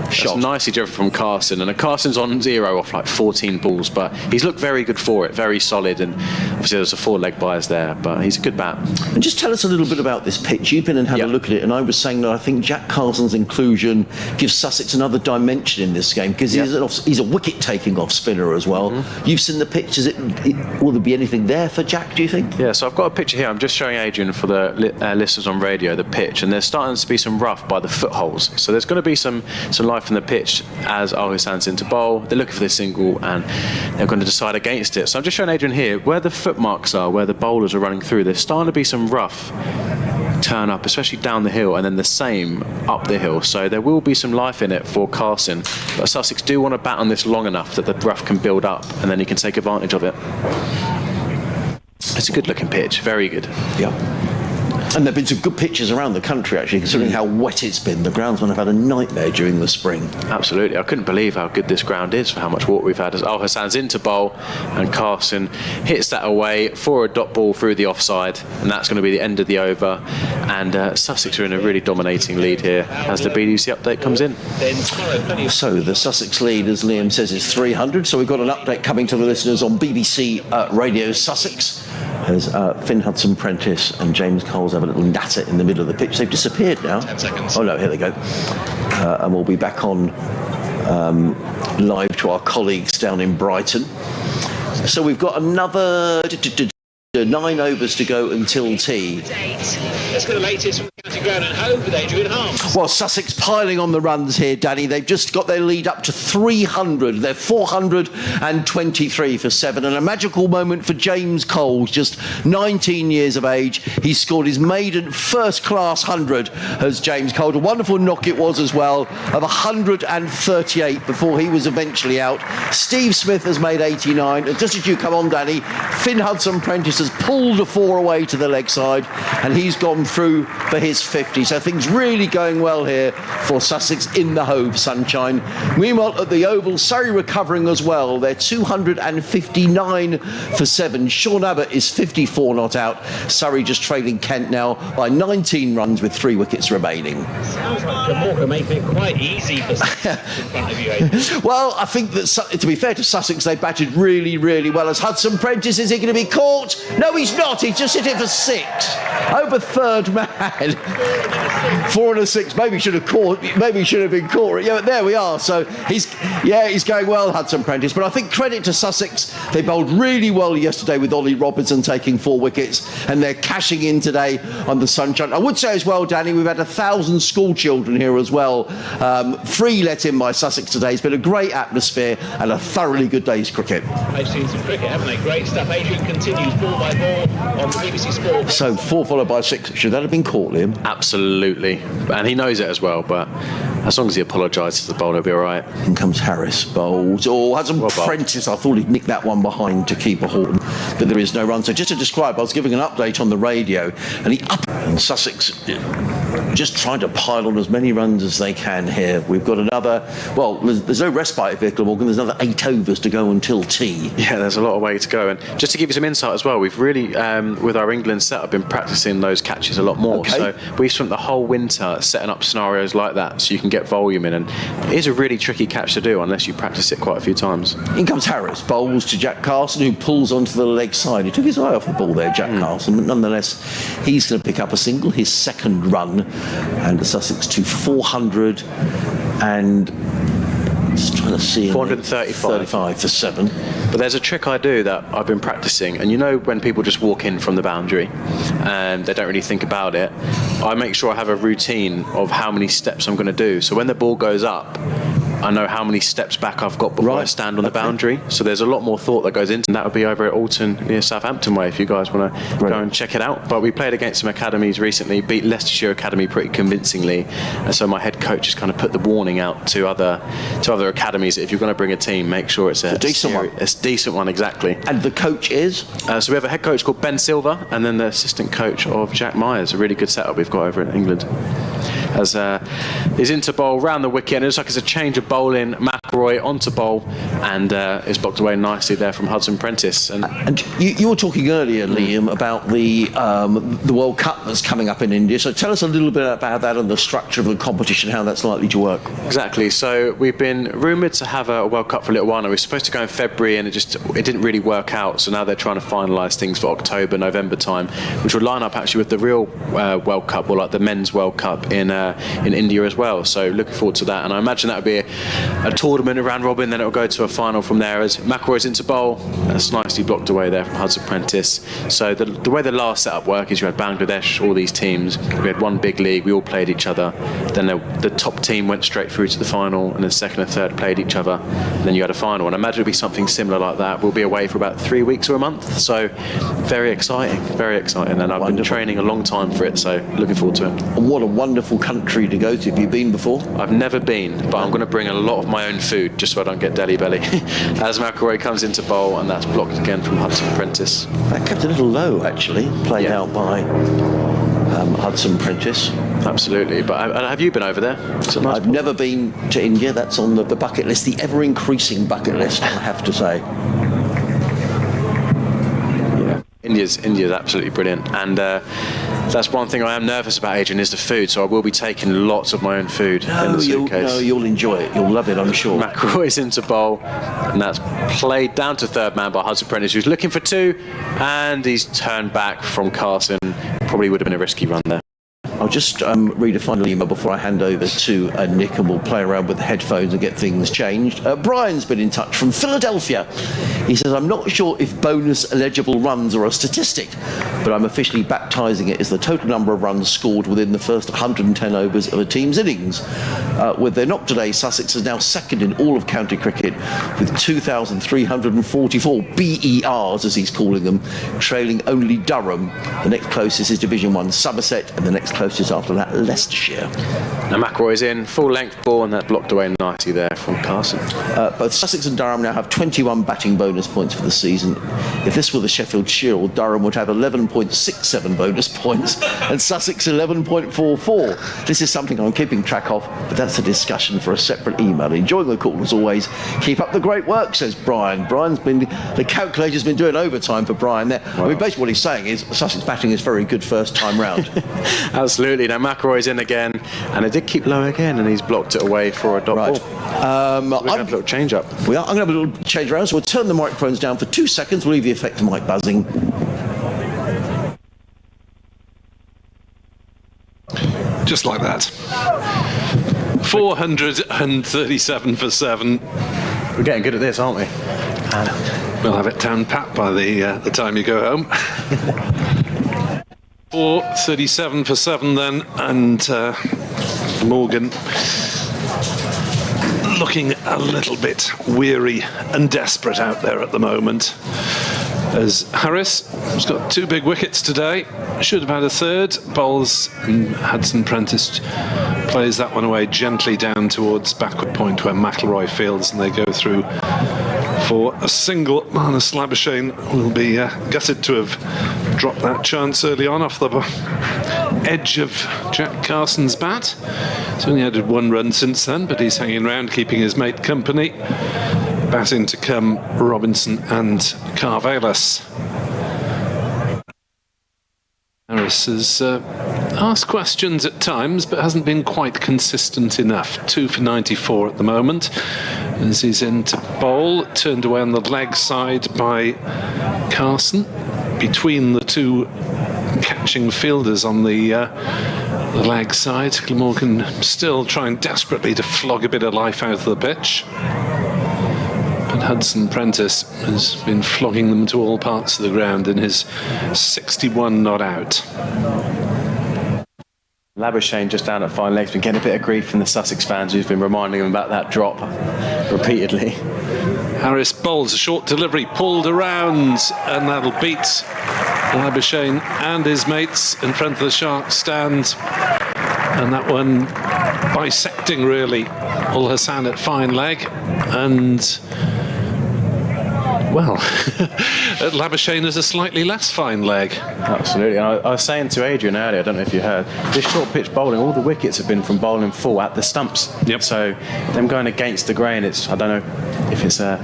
Shot. Nicely driven from Carson, and Carson's on 0 off like 14 balls, but he's looked very good for it, very solid, and obviously there's a 4 leg byes there, but he's a good bat. And just tell us a little bit about this pitch. You've been and had a look at it, and I was saying that I think Jack Carson's inclusion gives Sussex another dimension in this game, because he's a wicket-taking off spinner as well. You've seen the pitch. Will there be anything there for Jack, do you think? Yeah, so I've got a picture here. I'm just showing Adrian for the listeners on radio the pitch, and there's starting to be some rough by the footholes, so there's going to be some life in the pitch as Al Hassan's into bowl. They're looking for this single and they're going to decide against it. So I'm just showing Adrian here where the footmarks are, where the bowlers are running through. There's starting to be some rough turn up, especially down the hill, and then the same up the hill. So there will be some life in it for Carson. But Sussex do want to bat on this long enough that the rough can build up and then he can take advantage of it. It's a good looking pitch, very good. Yeah. And there have been some good pitches around the country, actually, considering how wet it's been. The groundsmen have had a nightmare during the spring. Absolutely. I couldn't believe how good this ground is for how much water we've had. As Al Hassan's into bowl, and Carson hits that away for a dot ball through the offside, and that's going to be the end of the over. And Sussex are in a really dominating lead here as the BBC update comes in. So the Sussex lead, as Liam says, is 300. So we've got an update coming to the listeners on BBC Radio Sussex, as Finn Hudson-Prentice and James Coles have a little natter in the middle of the pitch. They've disappeared now. 10 seconds. Oh no, here they go. And we'll be back on live to our colleagues down in Brighton. So we've got another 9 overs to go until tea. Let's get the latest from the county ground and home with Adrian Harms. Well, Sussex piling on the runs here, Danny. They've just got their lead up to 300. They're 423 for 7. And a magical moment for James Coles, just 19 years of age. He scored his maiden first-class 100 as James Coles. A wonderful knock it was as well, of 138 before he was eventually out. Steve Smith has made 89. And just as you come on, Danny, Finn Hudson-Prentice has pulled a 4 away to the leg side, and he's gone through for his 50. So things really going well here for Sussex in the Hove sunshine. Meanwhile, at the Oval, Surrey recovering as well. They're 259 for 7. Sean Abbott is 54 not out. Surrey just trailing Kent now by 19 runs with 3 wickets remaining. Sounds like Glamorgan making it quite easy for Sussex in front of you, Adrian. Well, I think that, to be fair to Sussex, they batted really, really well. As Hudson-Prentice, is he going to be caught? No, he's not. He's just hit it for 6. Over third man. 4 and a 6. Maybe should have caught. Maybe should have been caught. Yeah, but there we are. So he's going well, Hudson-Prentice. But I think credit to Sussex. They bowled really well yesterday with Ollie Robinson taking 4 wickets, and they're cashing in today on the sunshine. I would say as well, Danny, we've had 1,000 school children here as well. Free let in by Sussex today. It's been a great atmosphere and a thoroughly good day's cricket. They've seen some cricket, haven't they? Great stuff. Adrian continues ball by ball on the BBC Sport. So 4 followed by 6. Should that have been caught, Liam? Absolutely. And he knows it as well, but as long as he apologises to the bowler, he'll be all right. In comes Harris, bowls. Oh, Hudson-Prentice. I thought he'd nicked that one behind to keeper Horton, but there is no run. So just to describe, I was giving an update on the radio, and and Sussex just trying to pile on as many runs as they can here. We've got another, well, there's no respite here, Glamorgan. There's another 8 overs to go until tea. Yeah, there's a lot of way to go. And just to give you some insight as well, we've really, with our England setup, been practicing those catches a lot more. Okay. So we've spent the whole winter setting up scenarios like that so you can get volume in. And it is a really tricky catch to do unless you practice it quite a few times. In comes Harris, bowls to Jack Carson, who pulls onto the leg side. He took his eye off the ball there, Jack Carson, but nonetheless, he's going to pick up a single, his second run, and the Sussex to 400 and just trying to see 435 for 7. But there's a trick I do that I've been practicing, and you know when people just walk in from the boundary and they don't really think about it, I make sure I have a routine of how many steps I'm going to do. So when the ball goes up, I know how many steps back I've got before I stand on the boundary. So there's a lot more thought that goes into, and that would be over at Alton near Southampton way if you guys want to go and check it out. But we played against some academies recently, beat Leicestershire Academy pretty convincingly, and so my head coach has kind of put the warning out to other academies that if you're going to bring a team, make sure it's a decent one. A decent one, exactly. And the coach is? So we have a head coach called Ben Silver, and then the assistant coach of Jack Myers. A really good setup we've got over in England. As he's into bowl round the wicket, and it looks like it's a change of bowling. McElroy onto bowl, and it's blocked away nicely there from Hudson-Prentice. And you were talking earlier, Liam, about the World Cup that's coming up in India. So tell us a little bit about that and the structure of the competition, how that's likely to work. Exactly. So we've been rumoured to have a World Cup for a little while now. We were supposed to go in February, and it didn't really work out. So now they're trying to finalise things for October, November time, which will line up actually with the real World Cup, or like the men's World Cup in India as well. So looking forward to that, and I imagine that would be a tournament around robin, then it will go to a final from there as McElroy's into bowl. That's nicely blocked away there from Hudson-Prentice. So the way the last setup worked is you had Bangladesh, all these teams, we had one big league, we all played each other, then the top team went straight through to the final, and then second and third played each other, and then you had a final. And I imagine it'll be something similar like that. We'll be away for about 3 weeks or a month, so very exciting, and I've been training a long time for it, so looking forward to it. And what a wonderful country to go to. Have you been before? I've never been, but I'm going to bring a lot of my own food just so I don't get deli belly. As McElroy comes into bowl, and that's blocked again from Hudson-Prentice. That kept a little low actually, played out by Hudson-Prentice. Absolutely. But have you been over there? Nice I've never been to India. That's on the bucket list, the ever-increasing bucket list, I have to say. India's absolutely brilliant, and that's one thing I am nervous about, Adrian, is the food. So I will be taking lots of my own food in the suitcase. You'll enjoy it. You'll love it, I'm sure. McElroy's into bowl, and that's played down to third man by Hudson-Prentice, who's looking for 2, and he's turned back from Carson. Probably would have been a risky run there. I'm I'll just read a final email before I hand over to Nick, and we'll play around with the headphones and get things changed. Brian's been in touch from Philadelphia. He says, I'm not sure if bonus eligible runs are a statistic, but I'm officially baptising it as the total number of runs scored within the first 110 overs of a team's innings. With their knock today, Sussex is now second in all of county cricket with 2,344 BERs, as he's calling them, trailing only Durham. The next closest is Division 1 Somerset, and the next closest after that, Leicestershire. Now McElroy's in, full length ball, and that blocked away nicely there from Carson. Both Sussex and Durham now have 21 batting bonus points for the season. If this were the Sheffield Shield, Durham would have 11.67 bonus points and Sussex 11.44. This is something I'm keeping track of, but that's a discussion for a separate email. Enjoying the call as always. Keep up the great work, says Brian. The calculator's been doing overtime for Brian there. Wow. I mean, basically what he's saying is Sussex batting is very good first time round. Absolutely. Now McElroy's in again, and it did keep low again, and he's blocked it away for a dot ball. We're going to have a little change up. I'm going to have a little change around, so we'll turn the microphones down for 2 seconds. We'll leave the effect of mic buzzing. Just like that. 437 for 7. We're getting good at this, aren't we? We'll have it down pat by the time you go home. 437 for 7 then, and Morgan looking a little bit weary and desperate out there at the moment, as Harris has got 2 big wickets today, should have had a third. Bowles and Hudson Prentice plays that one away gently down towards backward point where McElroy fields, and they go through for a single. Marnus Labuschagne will be gutted to have dropped that chance early on off the edge of Jack Carson's bat. He's only added 1 run since then, but he's hanging around keeping his mate company. Batting to come Robinson and Carvelis. Harris has asked questions at times, but hasn't been quite consistent enough. 2 for 94 at the moment, as he's into bowl, turned away on the leg side by Carson, between the 2 catching fielders on the leg side. Glamorgan still trying desperately to flog a bit of life out of the pitch. But Hudson Prentice has been flogging them to all parts of the ground in his 61 not out. Labuschagne just down at fine legs, been getting a bit of grief from the Sussex fans who've been reminding him about that drop repeatedly. Harris bowls a short delivery, pulled around, and that'll beat Labuschagne and his mates in front of the Sharks stand. And that one bisecting really Ul Hassan at fine leg, and well, Labuschagne is a slightly less fine leg. Absolutely. And I was saying to Adrian earlier, I don't know if you heard, this short pitch bowling, all the wickets have been from bowling full at the stumps. Yep. So them going against the grain, I don't know if it's a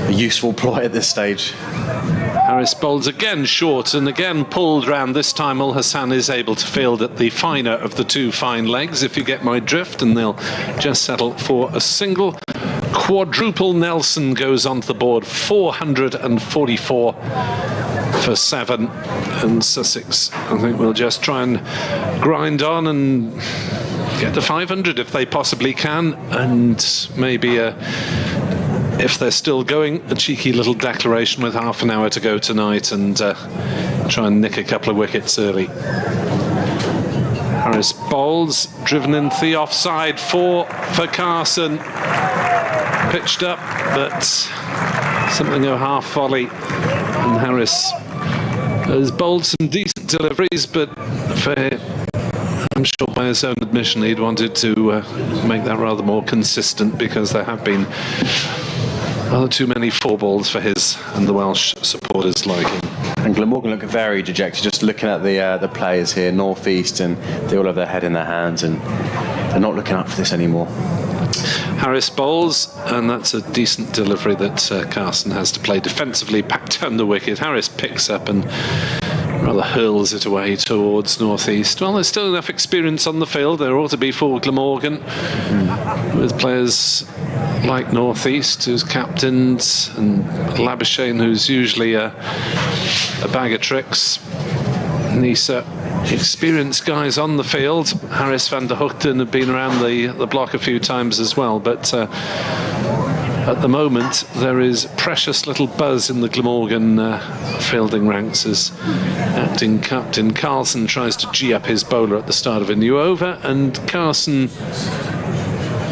useful ploy at this stage. Harris bowls again short and again pulled round. This time Ul Hassan is able to field at the finer of the 2 fine legs, if you get my drift, and they'll just settle for a single. Quadruple Nelson goes onto the board, 444 for 7, and Sussex, I think, will just try and grind on and get to 500 if they possibly can, and maybe if they're still going, a cheeky little declaration with half an hour to go tonight, and try and nick a couple of wickets early. Harris bowls, driven into the offside, 4 for Carson. Pitched up, but something of half volley, and Harris has bowled some decent deliveries, but I'm sure by his own admission he'd wanted to make that rather more consistent, because there have been rather too many 4 balls for his and the Welsh supporters' liking. And Glamorgan look very dejected, just looking at the players here, North East, and they all have their head in their hands, and they're not looking up for this anymore. Harris bowls, and that's a decent delivery that Carson has to play defensively, back down the wicket. Harris picks up and rather hurls it away towards North East. Well, there's still enough experience on the field. There ought to be for Glamorgan, with players like North East, who's captained, and Labuschagne, who's usually a bag of tricks. Neser experienced guys on the field. Harris van der Hoogten had been around the block a few times as well, but at the moment there is precious little buzz in the Glamorgan fielding ranks as acting captain Carlson tries to gee up his bowler at the start of a new over, and Carson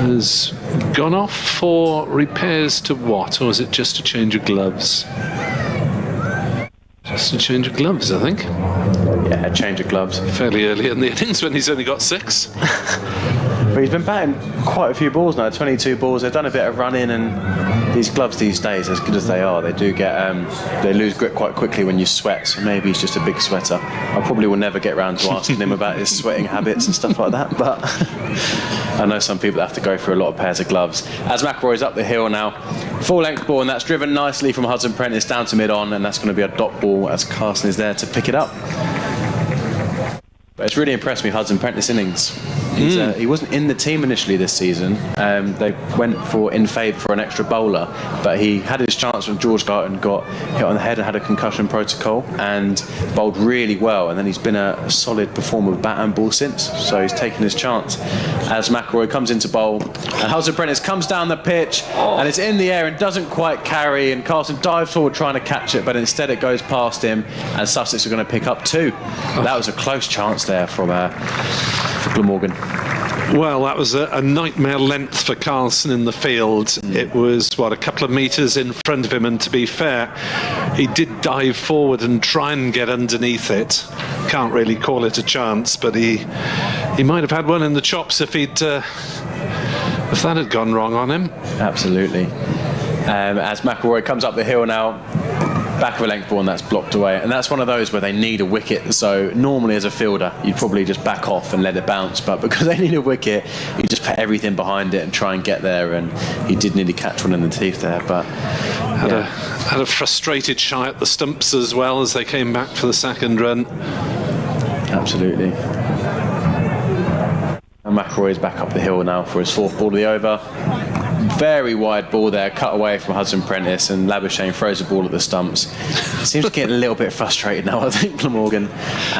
has gone off for repairs to what, or is it just a change of gloves? Just a change of gloves, I think. Yeah, a change of gloves. Fairly early in the innings when he's only got 6. But he's been batting quite a few balls now, 22 balls. They've done a bit of running, and these gloves these days, as good as they are, they do get they lose grip quite quickly when you sweat. So maybe he's just a big sweater. I probably will never get round to asking him about his sweating habits and stuff like that. But I know some people have to go through a lot of pairs of gloves. As McElroy's up the hill now, full length ball, and that's driven nicely from Hudson Prentice down to mid-on, and that's going to be a dot ball as Carson is there to pick it up. But it's really impressed me, Hudson Prentice innings. He wasn't in the team initially this season. They went in favour for an extra bowler, but he had his chance when George Garton got hit on the head and had a concussion protocol, and bowled really well. And then he's been a solid performer with bat and ball since. So he's taken his chance. As McElroy comes into bowl, and Hudson Prentice comes down the pitch, and it's in the air and doesn't quite carry. And Carlson dives forward trying to catch it, but instead it goes past him, and Sussex are going to pick up 2. That was a close chance there for Glamorgan. Well, that was a nightmare length for Carlson in the field. It was, a couple of metres in front of him, and to be fair, he did dive forward and try and get underneath it. Can't really call it a chance, but he might have had one in the chops if that had gone wrong on him. Absolutely. As McElroy comes up the hill now, back of a length ball, and that's blocked away. And that's one of those where they need a wicket. So normally as a fielder, you'd probably just back off and let it bounce. But because they need a wicket, you just put everything behind it and try and get there. And he did nearly catch one in the teeth there. But had a frustrated shy at the stumps as well as they came back for the second run. Absolutely. And McElroy is back up the hill now for his 4th ball of the over. Very wide ball there, cut away from Hudson Prentice, and Labuschagne throws the ball at the stumps. Seems to get a little bit frustrated now, I think, Glamorgan.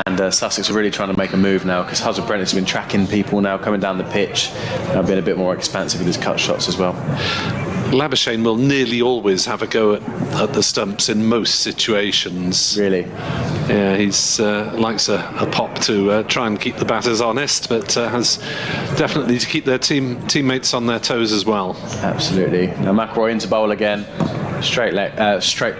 And Sussex are really trying to make a move now, because Hudson Prentice has been tracking people now, coming down the pitch, and being a bit more expansive with his cut shots as well. Labuschagne will nearly always have a go at the stumps in most situations. Really? Yeah, he's likes a pop to try and keep the batters honest, but has definitely to keep their teammates on their toes as well. Absolutely. Now McElroy into bowl again. Straight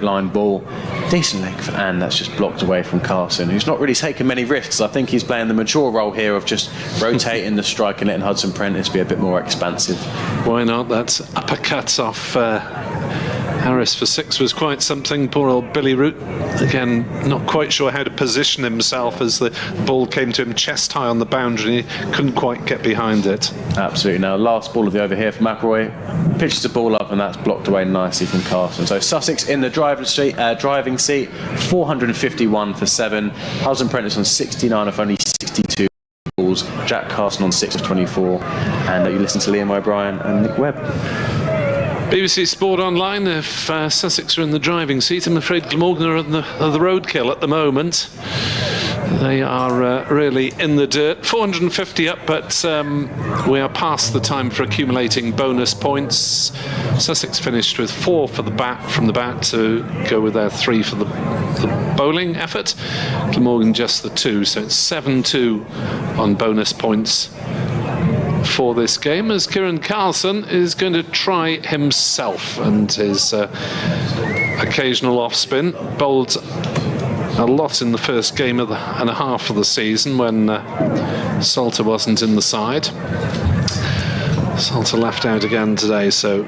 line ball, decent length, and that's just blocked away from Carson, who's not really taken many risks. I think he's playing the mature role here of just rotating the strike and letting Hudson Prentice be a bit more expansive. Why not? That uppercut off Harris for 6 was quite something. Poor old Billy Root, again, not quite sure how to position himself as the ball came to him chest high on the boundary. He couldn't quite get behind it. Absolutely. Now, last ball of the over here for McElroy. Pitches the ball up, and that's blocked away nicely from Carson. So Sussex in the driving seat, 451 for 7. Hudson Prentice on 69 of only 62 balls. Jack Carson on 6 of 24. And you listen to Liam O'Brien and Nick Webb. BBC Sport Online. If Sussex are in the driving seat, I'm afraid Glamorgan are the roadkill at the moment. They are really in the dirt. 450 up, but we are past the time for accumulating bonus points. Sussex finished with 4 from the bat to go with their 3 for the bowling effort. Glamorgan just the 2, so it's 7-2 on bonus points for this game, as Kieran Carlson is going to try himself, and his occasional off spin bowled a lot in the first game and a half of the season when Salter wasn't in the side. Salter left out again today, so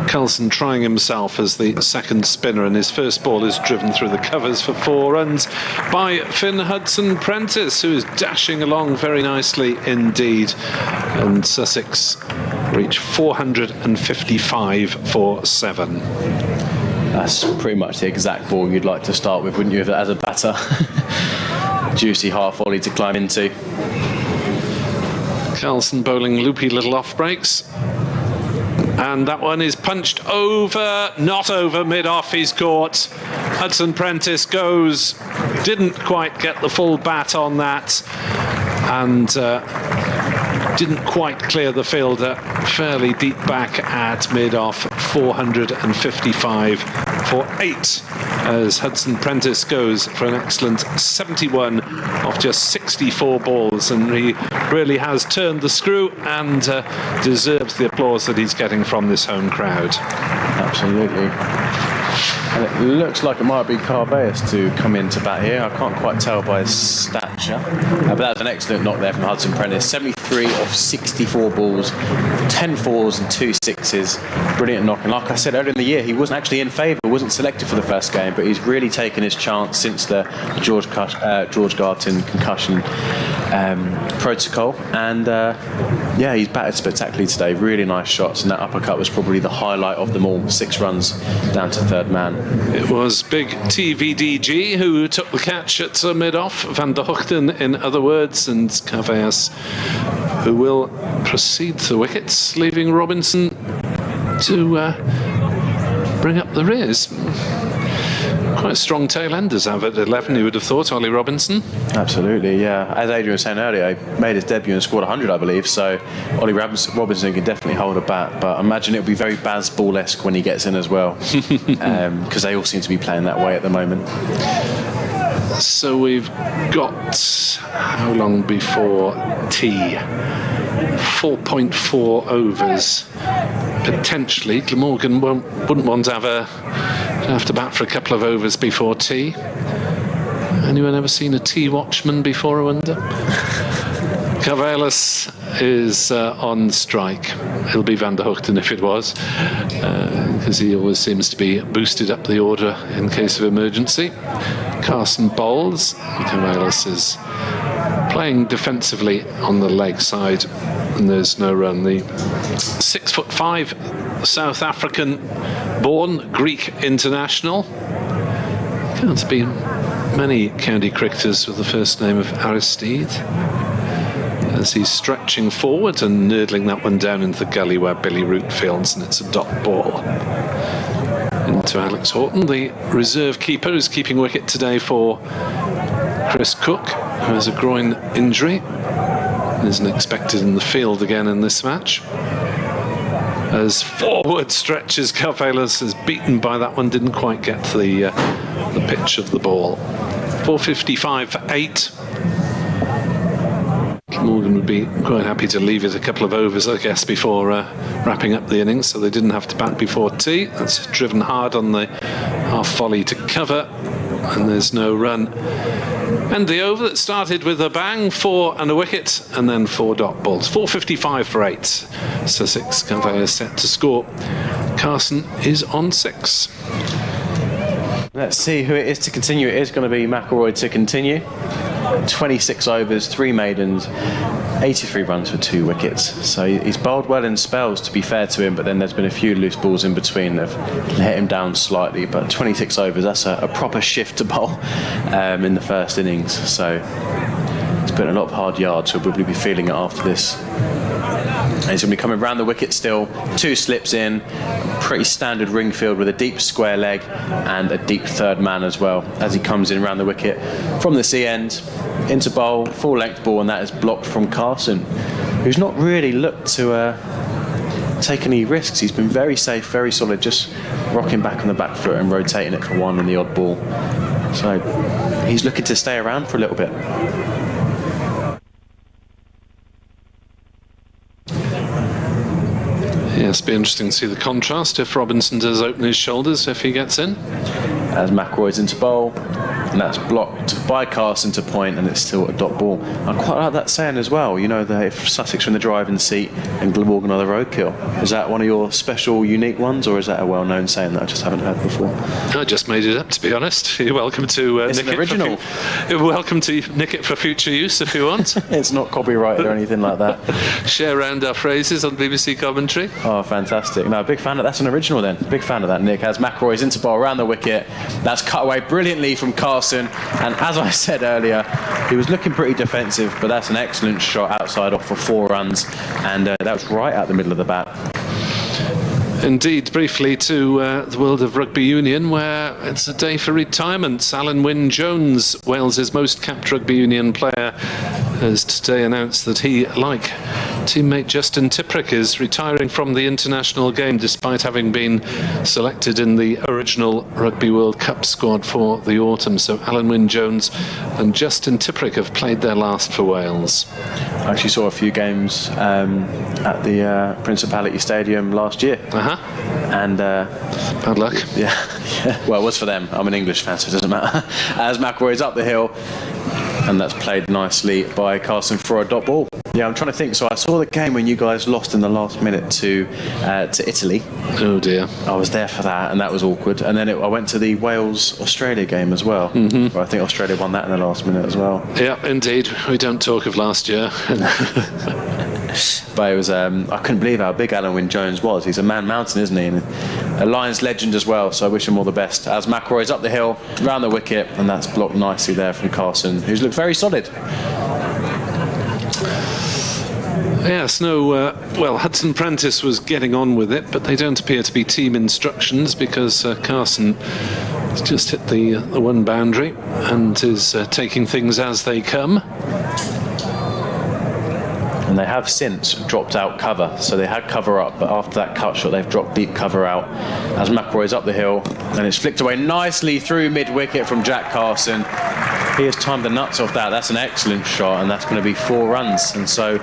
Carlson trying himself as the second spinner, and his first ball is driven through the covers for 4 runs by Finn Hudson Prentice, who is dashing along very nicely indeed. And Sussex reach 455 for 7. That's pretty much the exact ball you'd like to start with, wouldn't you, as a batter? Juicy half volley to climb into. Carlson bowling loopy little off breaks. And that one is punched over, not over mid-off. He's caught Hudson Prentice goes, didn't quite get the full bat on that, and didn't quite clear the fielder, fairly deep back at mid-off, 455 for 8, as Hudson Prentice goes for an excellent 71 off just 64 balls, and he really has turned the screw and deserves the applause that he's getting from this home crowd. Absolutely. And it looks like it might be Carbeus to come into bat here. I can't quite tell by his stature. But that's an excellent knock there from Hudson Prentice. 73 off 64 balls, 10 fours and 2 sixes. Brilliant knock. And like I said earlier in the year, he wasn't actually in favour, wasn't selected for the first game, but he's really taken his chance since the George Garton concussion protocol. And yeah, he's batted spectacularly today. Really nice shots, and that uppercut was probably the highlight of them all. 6 runs down to third man. It was big TVDG who took the catch at mid-off, Van der Hoogten in other words, and Carbeus who will proceed to the wickets, leaving Robinson to bring up the rears. Quite strong tail enders have at 11, you would have thought, Ollie Robinson. Absolutely, yeah. As Adrian was saying earlier, he made his debut and scored 100, I believe, so Ollie Robinson can definitely hold a bat, but I imagine it'll be very Baz Ball-esque when he gets in as well, because they all seem to be playing that way at the moment. So we've got, how long before tea? 4.4 overs. Potentially, Glamorgan wouldn't want to have to bat for a couple of overs before tea. Anyone ever seen a tea watchman before, I wonder? Carbeus is on strike. It'll be Van der Hoogten if it was, because he always seems to be boosted up the order in case of emergency. Carson bowls. Carbeus is playing defensively on the leg side, and there's no run. The 6'5" South African born Greek international. Can't be many county cricketers with the first name of Aristide, as he's stretching forward and nurdling that one down into the gully where Billy Root fields, and it's a dot ball into Alex Horton. The reserve keeper is keeping wicket today for Chris Cook, who has a groin injury and isn't expected in the field again in this match. As forward stretches, Carbeus is beaten by that one, didn't quite get to the pitch of the ball. 455 for 8. Morgan would be quite happy to leave it a couple of overs, I guess, before wrapping up the innings, so they didn't have to bat before tea. That's driven hard on the half volley to cover, and there's no run. And the over that started with a bang, 4 and a wicket, and then 4 dot balls. 455 for 8. Sussex Glamorgan set to score. Carson is on 6. Let's see who it is to continue. It is going to be McIlroy to continue. 26 overs, 3 maidens, 83 runs for 2 wickets. So he's bowled well in spells, to be fair to him, but then there's been a few loose balls in between that have let him down slightly. But 26 overs, that's a proper shift to bowl in the first innings. So he's put in a lot of hard yards, so we'll probably be feeling it after this. And he's going to be coming round the wicket still, 2 slips in, pretty standard ring field with a deep square leg and a deep third man as well, as he comes in round the wicket from the C end into bowl, full length ball, and that is blocked from Carson, who's not really looked to take any risks. He's been very safe, very solid, just rocking back on the back foot and rotating it for 1 and the odd ball. So he's looking to stay around for a little bit. Yes, be interesting to see the contrast if Robinson does open his shoulders if he gets in. As McIlroy's into bowl, and that's blocked by Carson to point, and it's still a dot ball. I quite like that saying as well, you know, that if Sussex are in the driving seat and Glamorgan are the roadkill. Is that one of your special, unique ones, or is that a well-known saying that I just haven't heard before? I just made it up, to be honest. You're welcome to nick it. Original. You're welcome to nick it for future use if you want. It's not copyrighted or anything like that. Share around our phrases on BBC commentary. Oh, fantastic. No, big fan of that's an original then. Big fan of that, Nick. As McIlroy's into bowl around the wicket, that's cut away brilliantly from Carson. And as I said earlier, he was looking pretty defensive, but that's an excellent shot outside off for 4 runs, and that was right out the middle of the bat. Indeed, briefly to the world of rugby union, where it's a day for retirements. Alan Wynne-Jones, Wales's most capped rugby union player, has today announced that he, like teammate Justin Tipuric, is retiring from the international game despite having been selected in the original Rugby World Cup squad for the autumn. So Alan Wynne-Jones and Justin Tipuric have played their last for Wales. I actually saw a few games at the Principality Stadium last year. And bad luck. Yeah. Well, it was for them. I'm an English fan, so it doesn't matter. As McElroy's up the hill, and that's played nicely by Carson for a dot ball. Yeah, I'm trying to think. So I saw the game when you guys lost in the last minute to Italy. Oh dear. I was there for that, and that was awkward. And then I went to the Wales-Australia game as well. Where I think Australia won that in the last minute as well. Yeah, indeed. We don't talk of last year. But it was, I couldn't believe how big Alan Wynne-Jones was. He's a man mountain, isn't he? And a Lions legend as well, so I wish him all the best. As McElroy's up the hill, round the wicket, and that's blocked nicely there from Carson, who's looked very solid. Yes, well, Hudson Prentice was getting on with it, but they don't appear to be team instructions because Carson has just hit the one boundary and is taking things as they come. And they have since dropped out cover, so they had cover up, but after that cut shot they've dropped deep cover out as McElroy's up the hill, and it's flicked away nicely through mid-wicket from Jack Carson. He has timed the nuts off that. That's an excellent shot, and that's going to be 4 runs. And so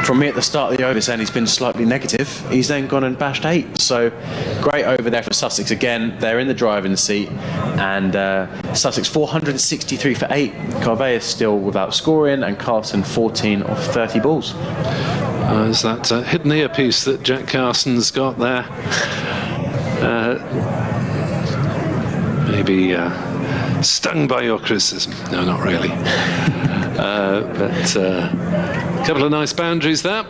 from me at the start of the over saying he's been slightly negative, he's then gone and bashed 8. So great over there for Sussex again. They're in the driving seat, and Sussex 463 for 8. Carveus still without scoring, and Carson 14 off 30 balls. There's that hidden earpiece that Jack Carson's got there. Maybe stung by your criticism. No, not really. But a couple of nice boundaries there.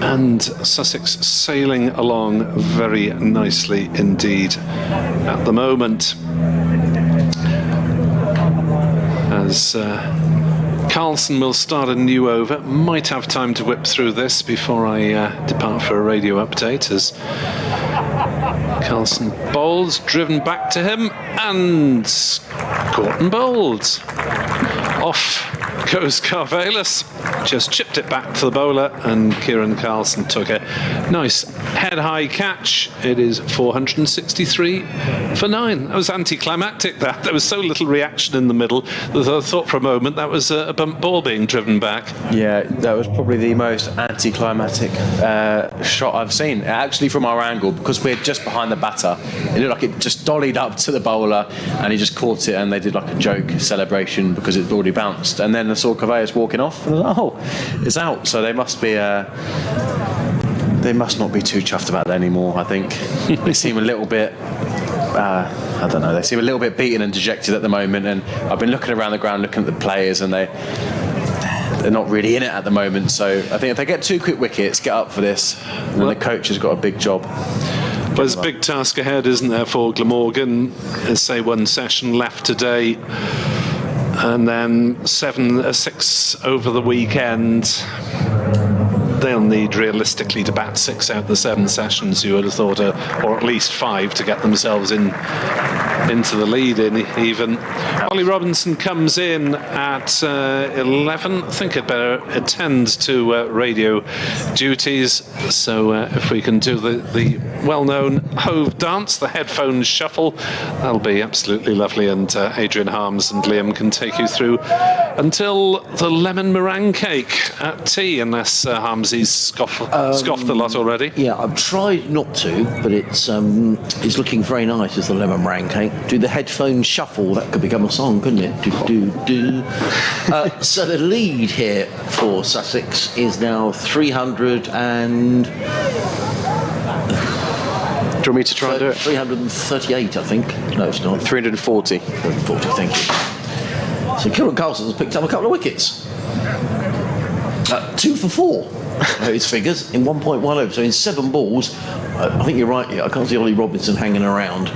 And Sussex sailing along very nicely indeed at the moment. As Carlson will start a new over. Might have time to whip through this before I depart for a radio update, as Carlson bowls, driven back to him, and caught and bowled. Off goes Carveus, just chipped it back to the bowler, and Kieran Carlson took a nice head-high catch. It is 463 for 9. That was anticlimactic, that. There was so little reaction in the middle that I thought for a moment that was a bump ball being driven back. Yeah, that was probably the most anticlimactic shot I've seen, actually from our angle, because we're just behind the batter. It looked like it just dollied up to the bowler, and he just caught it, and they did like a joke celebration because it already bounced. And then I saw Carveus walking off, and I was like, oh, it's out. So they must be they must not be too chuffed about that anymore, I think. They seem a little bit I don't know, they seem a little bit beaten and dejected at the moment, and I've been looking around the ground looking at the players, and they're not really in it at the moment. So I think if they get 2 quick wickets, get up for this, and the coach has got a big job. Well, there's a big task ahead, isn't there, for Glamorgan? There's, say, 1 session left today, and then 6 over the weekend. They'll need realistically to bat 6 out of the 7 sessions, you would have thought, or at least 5 to get themselves into the lead even. Ollie Robinson comes in at 11. I think I'd better attend to radio duties. So if we can do the well-known Hove dance, the headphones shuffle, that'll be absolutely lovely. And Adrian Harms and Liam can take you through until the lemon meringue cake at tea, unless Harmsy's scoffed the lot already. Yeah, I've tried not to, but it's looking very nice as the lemon meringue cake. Do the headphones shuffle? That could become a song, couldn't it? Do. So the lead here for Sussex is now 300 and... Do you want me to try and do it? 338, I think. No, it's not. 340. 340, thank you. So Kieran Carlson has picked up a couple of wickets. 2 for 4, his figures, in 1.1 over. So in 7 balls, I think you're right, I can't see Ollie Robinson hanging around.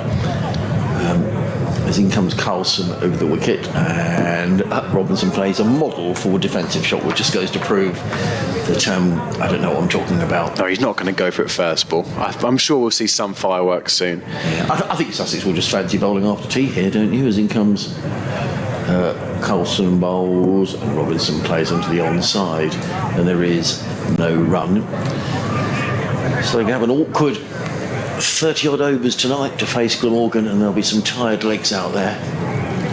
as in comes Carlson over the wicket, and Robinson plays a model for defensive shot, which just goes to prove that I don't know what I'm talking about. No, he's not going to go for it first ball. I'm sure we'll see some fireworks soon. Yeah. I think Sussex will just fancy bowling after tea here, don't you? As in comes Carlson bowls and Robinson plays onto the onside, and there is no run. So they can have an awkward 30-odd overs tonight to face Glamorgan, and there'll be some tired legs out there.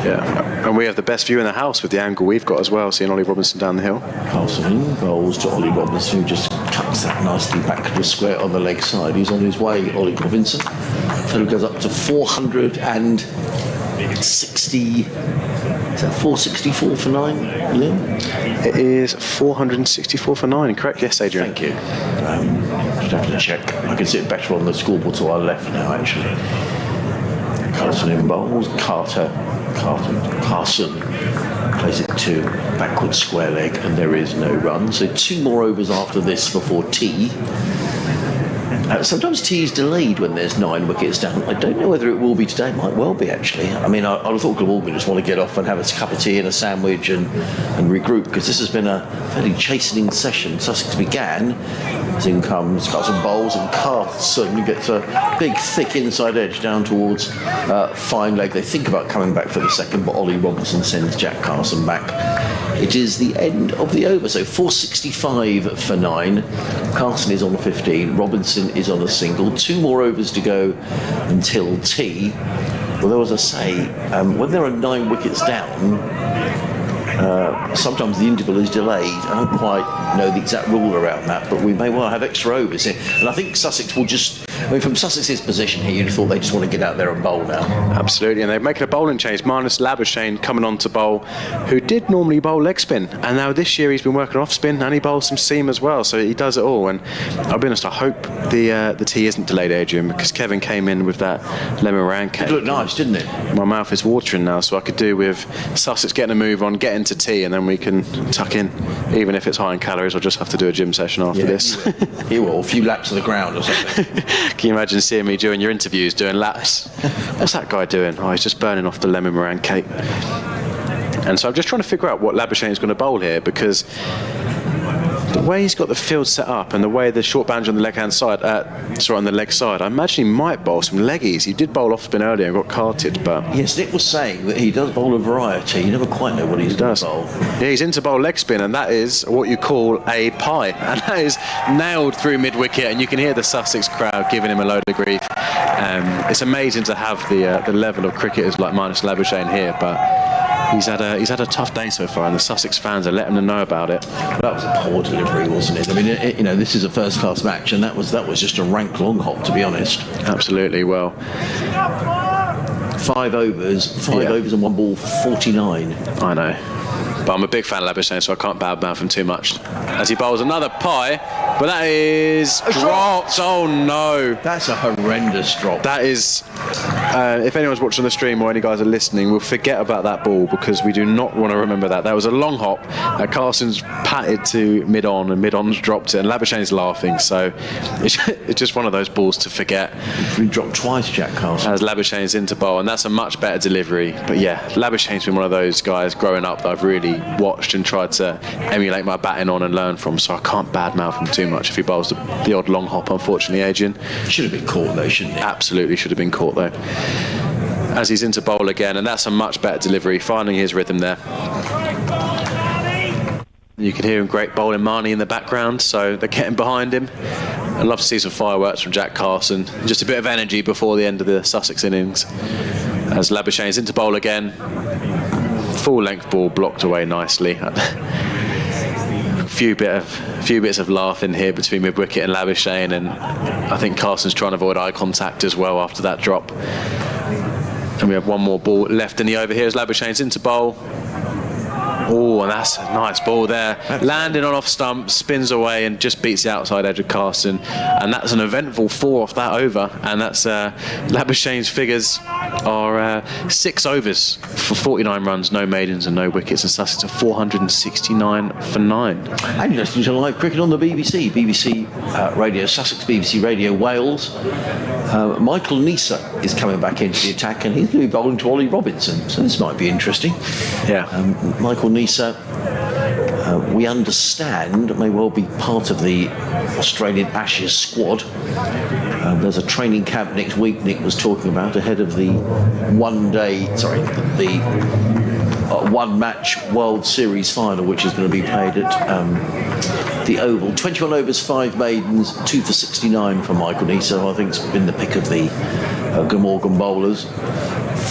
Yeah, and we have the best view in the house with the angle we've got as well, seeing Ollie Robinson down the hill. Carlson bowls to Ollie Robinson, who just cuts that nicely back to the square on the leg side. He's on his way, Ollie Robinson. So he goes up to 460. Is that 464 for 9? Yeah. It is 464 for 9, correct? Yes, Adrian. Thank you. Just have to check. I can see it better on the scoreboard to our left now, actually. Carlson in bowls. Carson plays it to backward square leg, and there is no run. So 2 more overs after this before tea. Sometimes tea is delayed when there's 9 wickets down. I don't know whether it will be today. It might well be, actually. I mean, I thought Glamorgan just want to get off and have a cup of tea and a sandwich and regroup, because this has been a fairly chastening session. Sussex began, as in comes Carlson bowls, and Carlson gets a big, thick inside edge down towards fine leg. They think about coming back for the second, but Ollie Robinson sends Jack Carlson back. It is the end of the over, so 465 for 9. Carlson is on 15. Robinson is on a single. 2 more overs to go until tea. Although, as I say, when there are 9 wickets down, sometimes the interval is delayed. I don't quite know the exact rule around that, but we may well have extra overs here. And I think Sussex will just... I mean, from Sussex's position here, you'd have thought they just want to get out there and bowl now. Absolutely, and they're making a bowling change. Marnus Labuschagne coming on to bowl, who did normally bowl leg spin, and now this year he's been working off spin, and he bowls some seam as well, so he does it all. And I'll be honest, I hope the tea isn't delayed, Adrian, because Kevin came in with that lemon meringue cake. It looked nice, didn't it? My mouth is watering now, so I could do with Sussex getting a move on, get into tea, and then we can tuck in. Even if it's high in calories, I'll just have to do a gym session after this. You will, a few laps of the ground or something. Can you imagine seeing me during your interviews doing laps? What's that guy doing? Oh, he's just burning off the lemon meringue cake. And so I'm just trying to figure out what Labuschagne is going to bowl here, because the way he's got the field set up and the way the short boundary on the leg side, on the leg side, I imagine he might bowl some leggies. He did bowl off spin earlier and got carted, but yes, Nick was saying that he does bowl a variety. You never quite know what he does bowl. Yeah, he's into bowl leg spin, and that is what you call a pie, and that is nailed through mid wicket, and you can hear the Sussex crowd giving him a load of grief. It's amazing to have the level of cricketers like Marnus Labuschagne here, but he's had a tough day so far, and the Sussex fans are letting him know about it. That was a poor delivery, wasn't it? I mean, this is a first-class match, and that was just a rank long hop, to be honest. Absolutely. Well, 5 overs and 1 ball for 49. I know, but I'm a big fan of Labuschagne, so I can't badmouth him too much. As he bowls another pie, but that is dropped. Oh no, that's a horrendous drop. That is. If anyone's watching the stream or any guys are listening, we'll forget about that ball, because we do not want to remember that. That was a long hop. Carson's patted to mid-on, and mid-on's dropped it, and Labuschagne's laughing. So it's just one of those balls to forget. He dropped twice, Jack Carlson. As Labuschagne's into bowl, and that's a much better delivery. But yeah, Labuschagne's been one of those guys growing up that I've really watched and tried to emulate my batting on and learn from. So I can't badmouth him too much if he bowls the odd long hop, unfortunately, Adrian. Should have been caught though, shouldn't he? Absolutely should have been caught though. As he's into bowl again, and that's a much better delivery, finding his rhythm there. You can hear him great bowling Marnie in the background, so they're getting behind him. I'd love to see some fireworks from Jack Carlson. Just a bit of energy before the end of the Sussex innings. As Labuschagne's into bowl again. Full length ball blocked away nicely. A few bits of laughing here between mid-wicket and Labuschagne, and I think Carson's trying to avoid eye contact as well after that drop. And we have 1 more ball left in the over here as Labuschagne's into bowl. Oh, and that's a nice ball there. Landing on off stump, spins away and just beats the outside edge of Carson. And that's an eventful 4 off that over. And that's Labuschagne's figures are 6 overs for 49 runs, no maidens and no wickets. And Sussex are 469 for 9. And you're listening to live cricket on the BBC. BBC Radio Sussex, BBC Radio Wales. Michael Neser is coming back into the attack, and he's going to be bowling to Ollie Robinson, so this might be interesting. Yeah. Michael Neser, we understand, may well be part of the Australian Ashes squad. There's a training camp next week, Nick was talking about, ahead of the one-match World Series final, which is going to be played at the Oval. 21 overs, 5 maidens, 2 for 69 for Michael Neser. I think it's been the pick of the Glamorgan bowlers.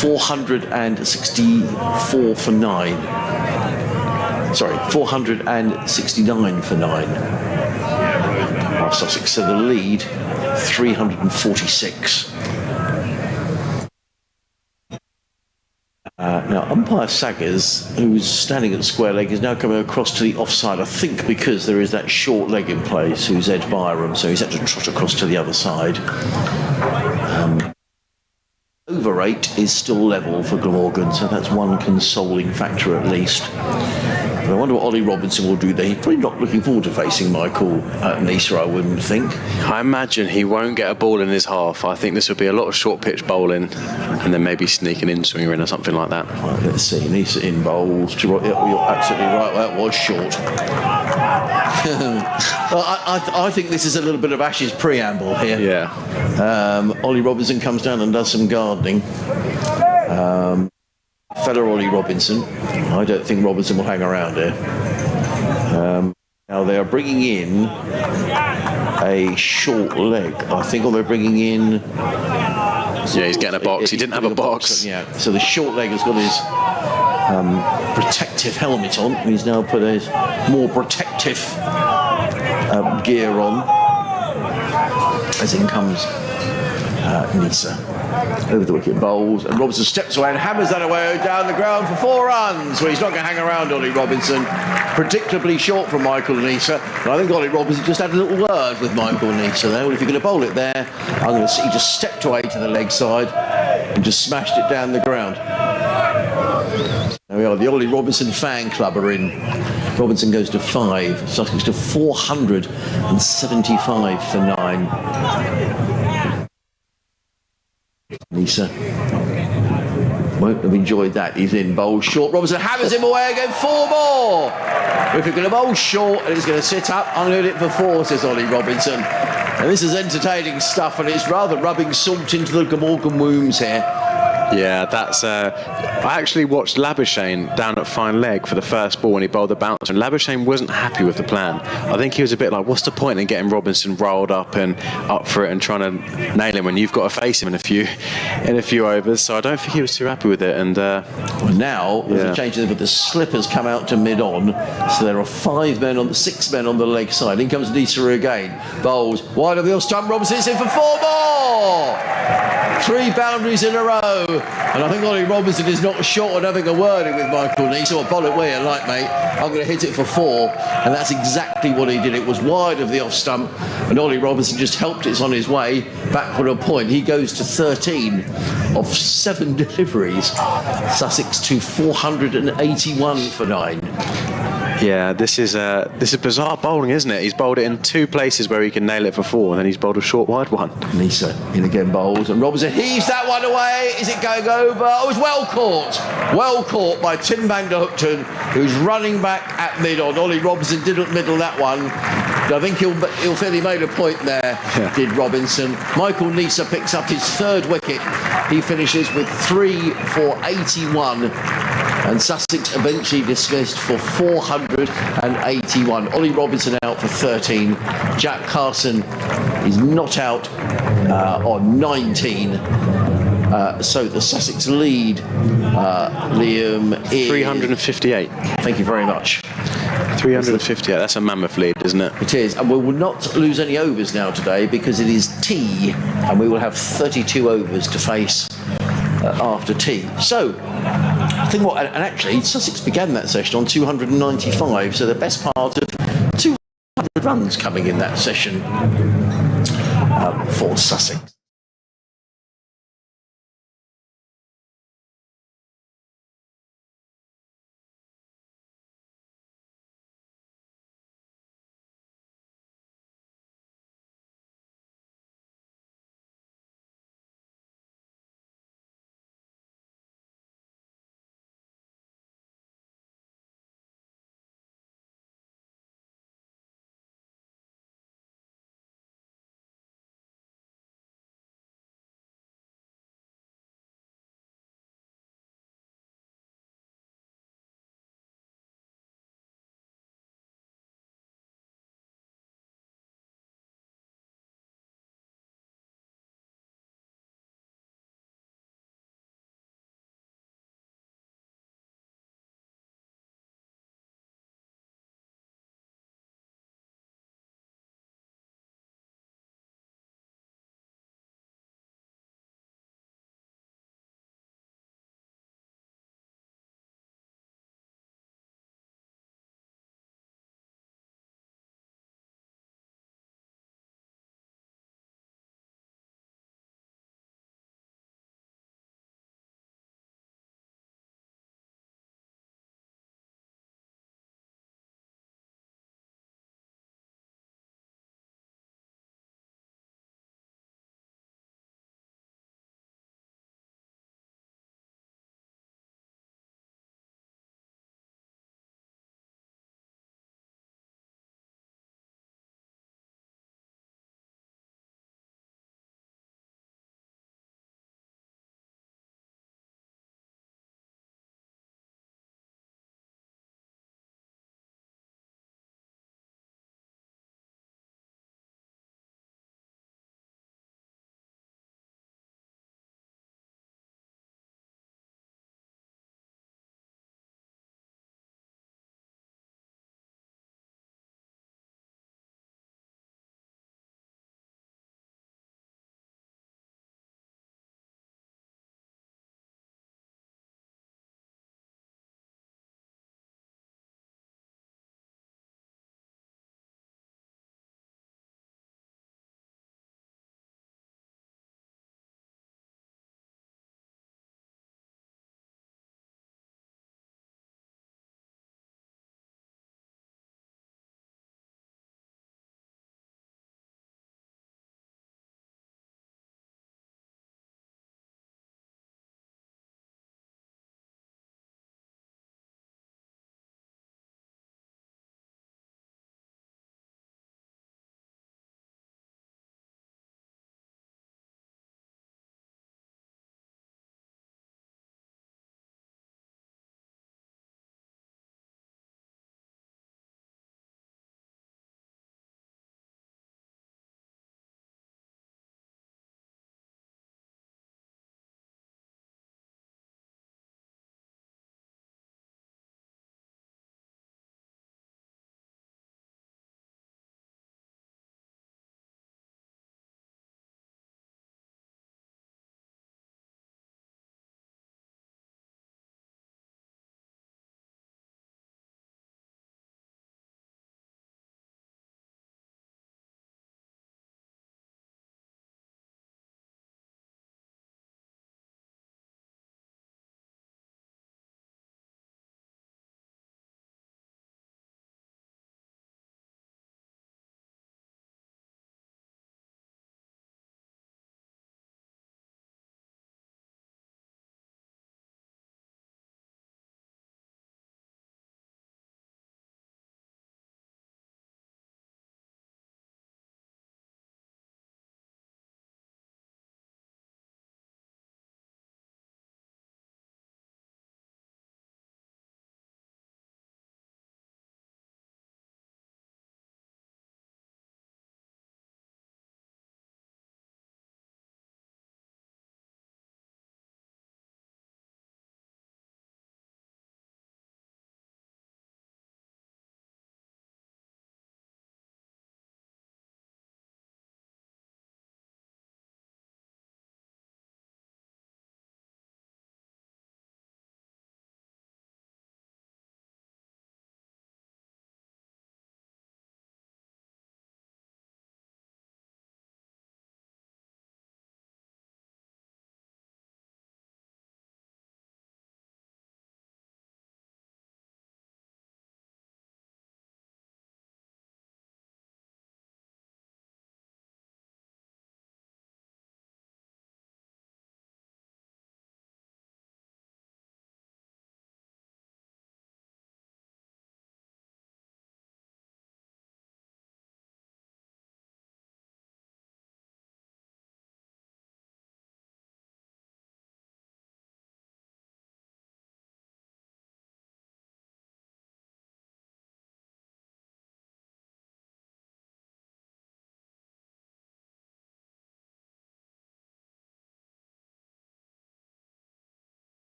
464 for 9. Sorry, 469 for 9. While Sussex to the lead, 346. Now, umpire Saggers, who's standing at square leg, is now coming across to the offside, I think because there is that short leg in place, who's Ed Byram, so he's had to trot across to the other side. Over 8 is still level for Glamorgan, so that's one consoling factor at least. But I wonder what Ollie Robinson will do there. He's probably not looking forward to facing Michael Neser, I wouldn't think. I imagine he won't get a ball in his half. I think this will be a lot of short pitch bowling and then maybe sneak an in-swinger in or something like that. Right, let's see. Neser in bowls. You're absolutely right. That was short. Well, I think this is a little bit of Ashes preamble here. Yeah. Ollie Robinson comes down and does some gardening. Fella Ollie Robinson. I don't think Robinson will hang around here. Now they are bringing in a short leg, I think, or they're bringing in... Yeah, he's getting a box. He didn't have a box. Yeah, so the short leg has got his protective helmet on. He's now put his more protective gear on. As in comes Neser. Over the wicket bowls, and Robinson steps away and hammers that away down the ground for 4 runs. Well, he's not going to hang around, Ollie Robinson. Predictably short from Michael Neser. And I think Ollie Robinson just had a little word with Michael Neser there. Well, if you're going to bowl it there, I'm going to see. He just stepped away to the leg side and just smashed it down the ground. There we are. The Ollie Robinson fan club are in. Robinson goes to 5. Sussex to 475 for 9. Neser won't have enjoyed that. He's in bowl short. Robinson hammers him away again. 4 more. If you're going to bowl short and it's going to sit up, I'm going to do it for 4, says Ollie Robinson. And this is entertaining stuff, and it's rather rubbing salt into the Glamorgan wombs here. Yeah, that's... I actually watched Labuschagne down at fine leg for the first ball when he bowled the bouncer, and Labuschagne wasn't happy with the plan. I think he was a bit like, what's the point in getting Robinson rolled up and up for it and trying to nail him when you've got to face him in a few overs? So I don't think he was too happy with it. And well, now there's a change, but the slippers come out to mid-on, so there are 6 men on the leg side. In comes Neser again. Bowls wide of the off-stump. Robinson in for 4 more. 3 boundaries in a row. And I think Ollie Robinson is not short on having a word in with Michael Neser. I'll bowl it where you like, mate. I'm going to hit it for 4. And that's exactly what he did. It was wide of the off stump, and Ollie Robinson just helped it on his way back for a point. He goes to 13 of 7 deliveries. Sussex to 481 for 9. yeah, this is bizarre bowling, isn't it? He's bowled it in 2 places where he can nail it for 4, and then he's bowled a short wide one. Neser in again bowls, and Robinson heaves that one away. Is it going over? Oh, it's well caught by Tim van der Hoekten, who's running back at mid-on. Ollie Robinson didn't middle that one. I think he'll feel he made a point there, did Robinson. Michael Neser picks up his 3rd wicket. He finishes with 3 for 81. And Sussex eventually dismissed for 481. Ollie Robinson out for 13. Jack Carson is not out on 19. So the Sussex lead, Liam, is 358. Thank you very much. 358, that's a mammoth lead, isn't it? It is, and we will not lose any overs now today because it is tea, and we will have 32 overs to face after tea. So, I think what, and actually, Sussex began that session on 295, so the best part of 200 runs coming in that session for Sussex.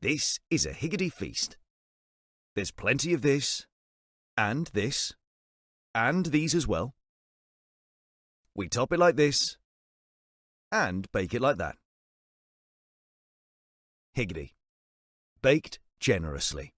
This is a higgity feast. There's plenty of this, and these as well. We top it like this, and bake it like that. Higgity. Baked generously.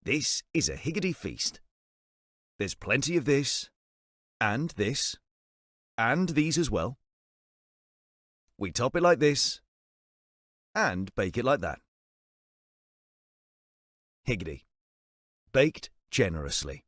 This is a higgity feast. There's plenty of this, and these as well. We top it like this, and bake it like that. Higgity. Baked generously.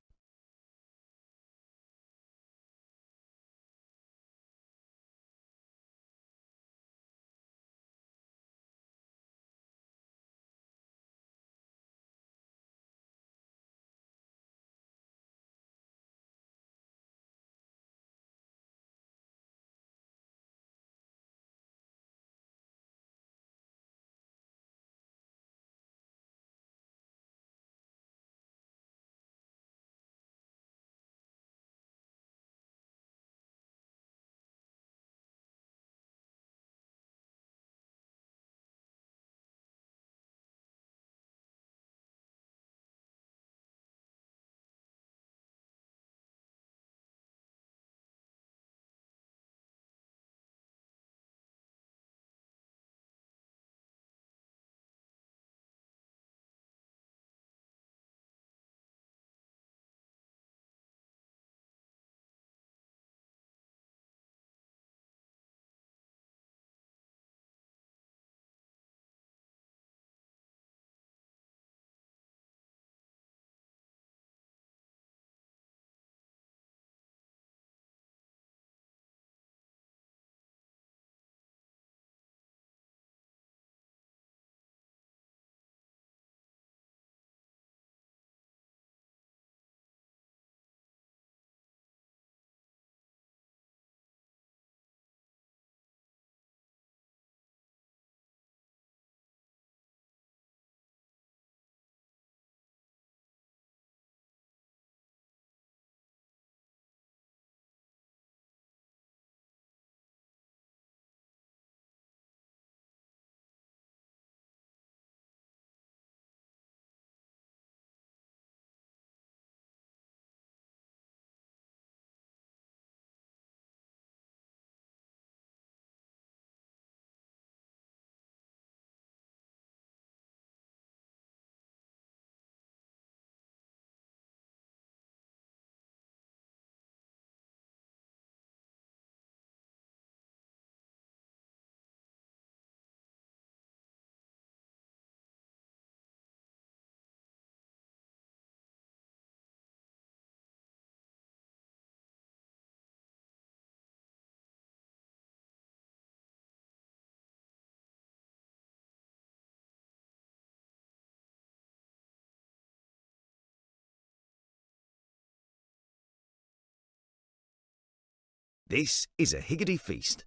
This is a higgity feast.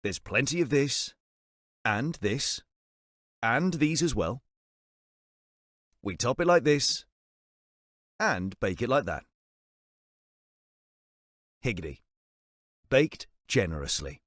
There's plenty of this, and these as well. We top it like this, and bake it like that. Higgity. Baked generously.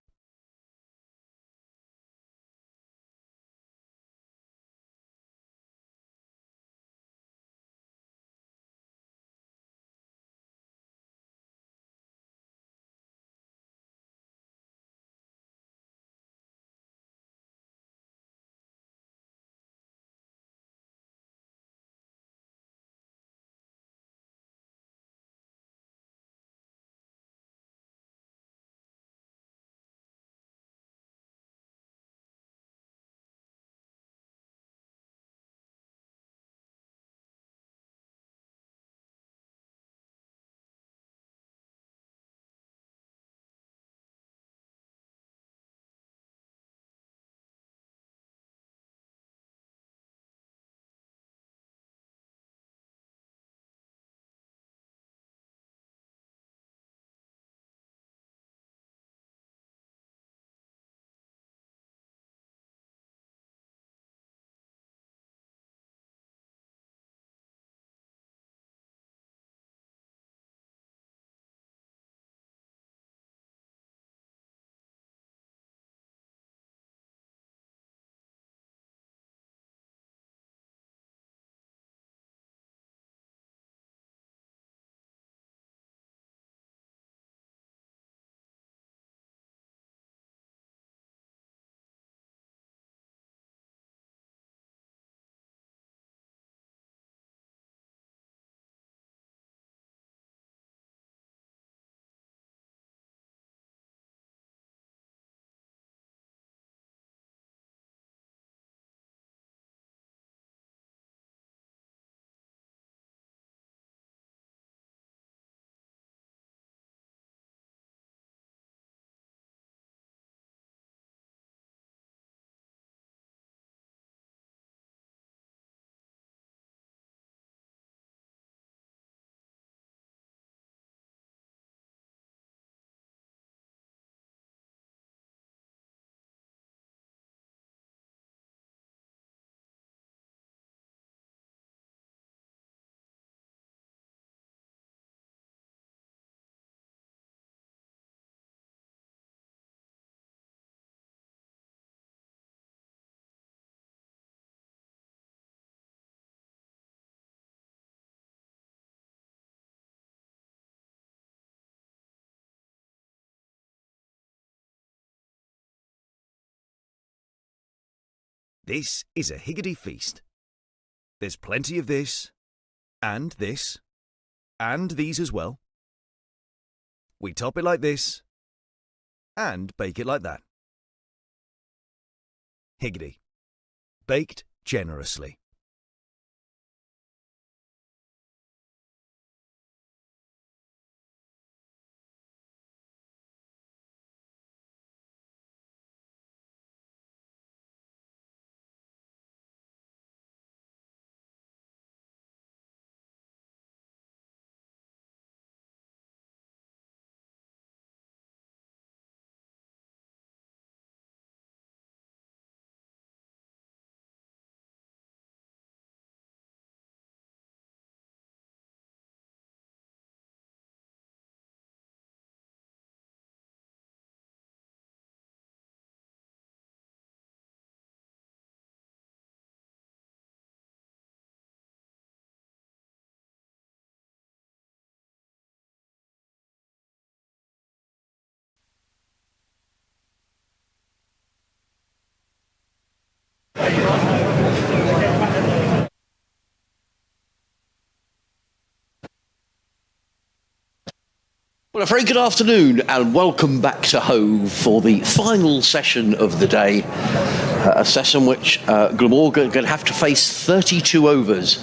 This is a higgity feast. There's plenty of this, and these as well. We top it like this, and bake it like that. Higgity. Baked generously. Well, a very good afternoon and welcome back to Hove for the final session of the day. A session which Glamorgan are going to have to face 32 overs.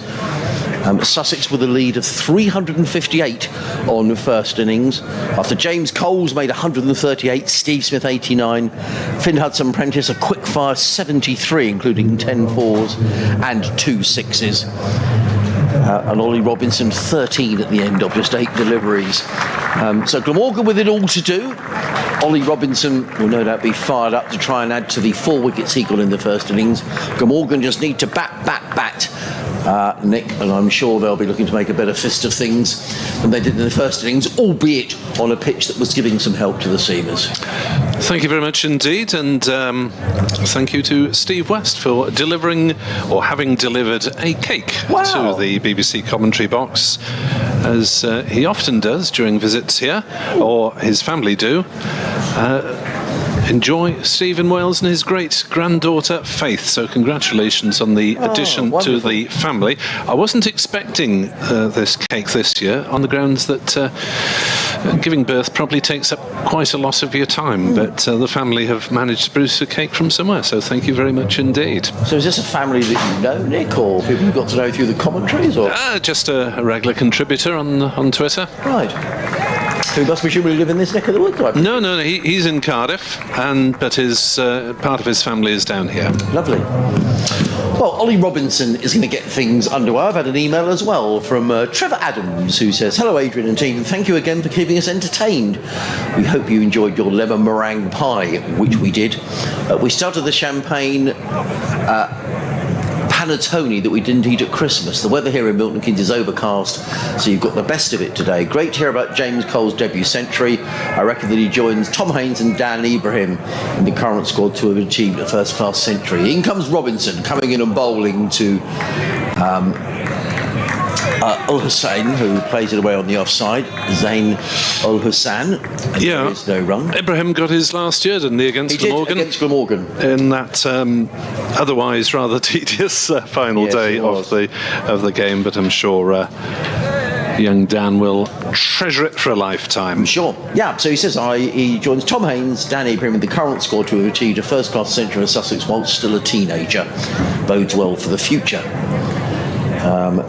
Sussex with a lead of 358 on first innings. After James Coles made 138, Steve Smith 89, Finn Hudson-Prentice a quick-fire 73, including 10 fours and 2 sixes. And Ollie Robinson 13 at the end of just 8 deliveries. So Glamorgan with it all to do. Ollie Robinson will no doubt be fired up to try and add to the 4 wickets he got in the first innings. Glamorgan just need to bat, Nick, and I'm sure they'll be looking to make a better fist of things than they did in the first innings, albeit on a pitch that was giving some help to the seamers. Thank you very much indeed, and thank you to Steve West for delivering, or having delivered, a cake to the BBC commentary box, as he often does during visits here, or his family do. Enjoy Steve in Wales and his great-granddaughter Faith. So congratulations on the addition wonderful. to the family. I wasn't expecting this cake this year, on the grounds that giving birth probably takes up quite a lot of your time, but the family have managed to produce a cake from somewhere, so thank you very much indeed. So is this a family that you know, Nick, or people you've got to know through the commentaries? Or Just a regular contributor on Twitter. Right. Who must presumably live in this neck of the woods? No, he's in Cardiff, but his part of his family is down here. Lovely. Well, Ollie Robinson is going to get things underway. I've had an email as well from Trevor Adams, who says, "Hello Adrian and team, thank you again for keeping us entertained. We hope you enjoyed your lemon meringue pie," which we did. We started the champagne panettone that we didn't eat at Christmas. The weather here in Milton Keynes is overcast, so you've got the best of it today. Great to hear about James Cole's debut century. I reckon that he joins Tom Haynes and Dan Ibrahim in the current squad to have achieved a first-class century. In comes Robinson, coming in and bowling to Ul Hussain, who plays it away on the offside. Zain Ul Hussain. Yeah. There is no run. Ibrahim got his last year, didn't he, against Glamorgan? Against Glamorgan. In that otherwise rather tedious final day of the game, but I'm sure young Dan will treasure it for a lifetime. Sure. Yeah, so he says he joins Tom Haynes, Dan Ibrahim in the current squad to have achieved a first-class century in Sussex whilst still a teenager. Bodes well for the future.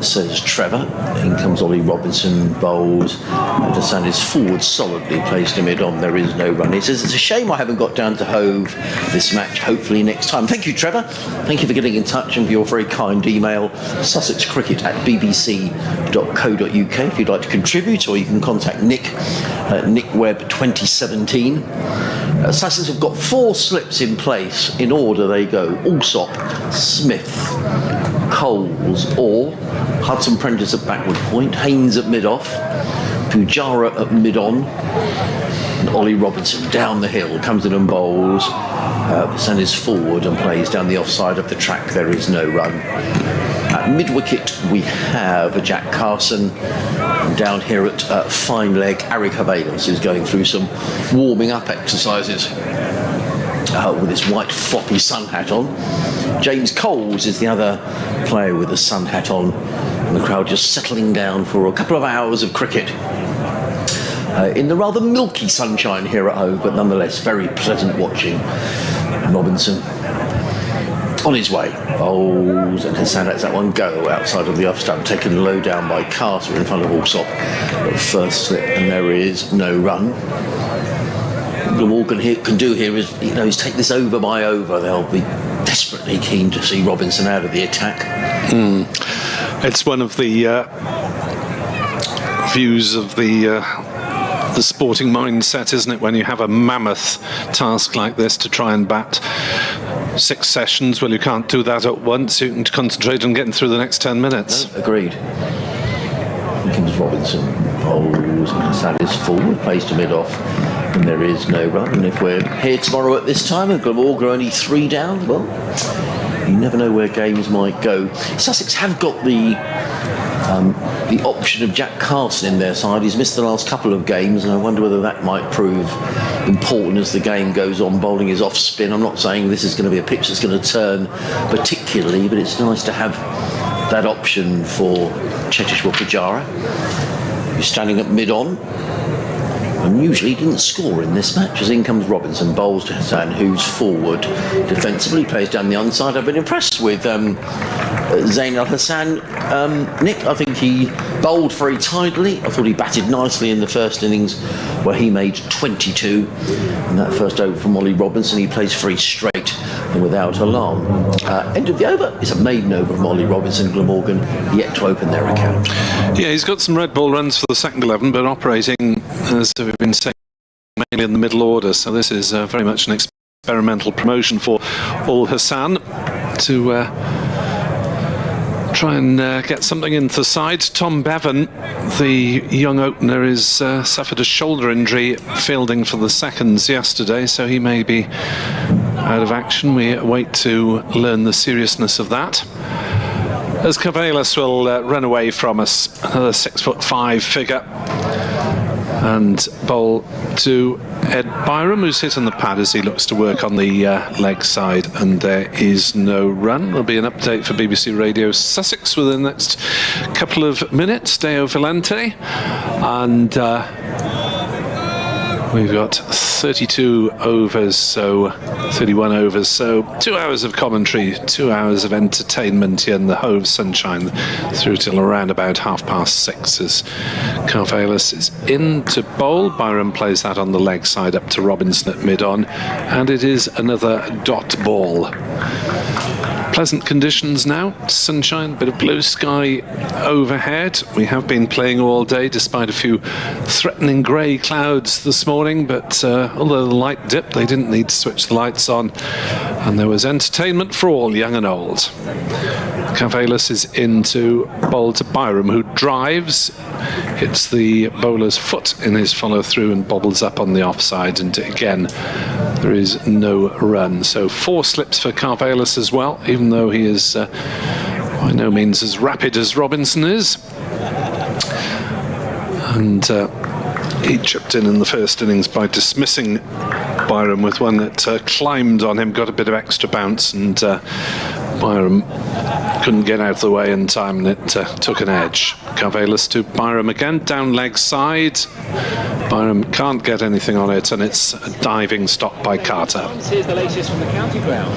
Says Trevor. In comes Ollie Robinson, bowls. Hussain is forward solidly, placed to mid-on. There is no run. He says, "It's a shame I haven't got down to Hove this match. Hopefully next time." Thank you, Trevor. Thank you for getting in touch and for your very kind email. sussexcricket@bbc.co.uk if you'd like to contribute, or you can contact Nick at NickWebb2017. Sussex have got 4 slips in place. In order they go: Alsop, Smith, Coles, or Hudson Prentice at backward point, Haynes at mid-off, Pujara at mid-on, and Ollie Robinson down the hill, comes in and bowls, sends his forward and plays down the offside of the track. There is no run. At mid-wicket we have Jack Carson, and down here at fine leg, Aric Havelis, who's going through some warming up exercises with his white floppy sun hat on. James Coles is the other player with the sun hat on, and the crowd just settling down for a couple of hours of cricket in the rather milky sunshine here at home, but nonetheless very pleasant watching. Robinson on his way, bowls, and Hussain lets that one go outside of the off stump, taken low down by Carter in front of Alsop at first slip, and there is no run. Glamorgan can do here is, is take this over by over. They'll be desperately keen to see Robinson out of the attack. It's one of the views of the sporting mindset, isn't it, when you have a mammoth task like this to try and bat 6 sessions? Well, you can't do that at once. You can concentrate on getting through the next 10 minutes. No, agreed. Here comes Robinson, bowls, and Hussain is forward, plays to mid-off, and there is no run. And if we're here tomorrow at this time and Glamorgan only 3 down, well, you never know where games might go. Sussex have got the option of Jack Carson in their side. He's missed the last couple of games, and I wonder whether that might prove important as the game goes on. Bowling is off spin. I'm not saying this is going to be a pitch that's going to turn particularly, but it's nice to have that option for Cheteshwar Pujara, who's standing at mid-on. Unusually didn't score in this match, as in comes Robinson, bowls to Hussain, who's forward defensively, plays down the onside. I've been impressed with Zain Ul Hussain. Nick, I think he bowled very tidily. I thought he batted nicely in the first innings, where he made 22. And that first over from Ollie Robinson, he plays very straight and without alarm. End of the over is a maiden over from Ollie Robinson. Glamorgan yet to open their account. Yeah, he's got some red ball runs for the second 11, but operating, as we've been saying, mainly in the middle order. So this is very much an experimental promotion for Ul Hassan to try and get something into the side. Tom Bevan, the young opener, is suffered a shoulder injury fielding for the seconds yesterday, so he may be out of action. We wait to learn the seriousness of that. As Carvelis will run away from us, another 6'5" figure, and bowl to Ed Byram, who's hit on the pad as he looks to work on the leg side, and there is no run. There'll be an update for BBC Radio Sussex within the next couple of minutes. Deo Valente, and we've got 32 overs, so 31 overs, so 2 hours of commentary, 2 hours of entertainment here in the Hove sunshine through till around about 6:30 as Carvelis is in to bowl. Byram plays that on the leg side up to Robinson at mid-on, and it is another dot ball. Pleasant conditions now, sunshine, bit of blue sky overhead. We have been playing all day despite a few threatening grey clouds this morning, but although the light dipped, they didn't need to switch the lights on, and there was entertainment for all, young and old. Carvelis is into bowl to Byram, who drives, hits the bowler's foot in his follow-through and bobbles up on the offside, and again there is no run. So 4 slips for Carvelis as well, even though he is by no means as rapid as Robinson is. And he chipped in the first innings by dismissing Byram with one that climbed on him, got a bit of extra bounce, and Byram couldn't get out of the way in time, and it took an edge. Carvelis to Byram again, down leg side. Byram can't get anything on it, and it's a diving stop by Carter. Here's the latest from the county ground.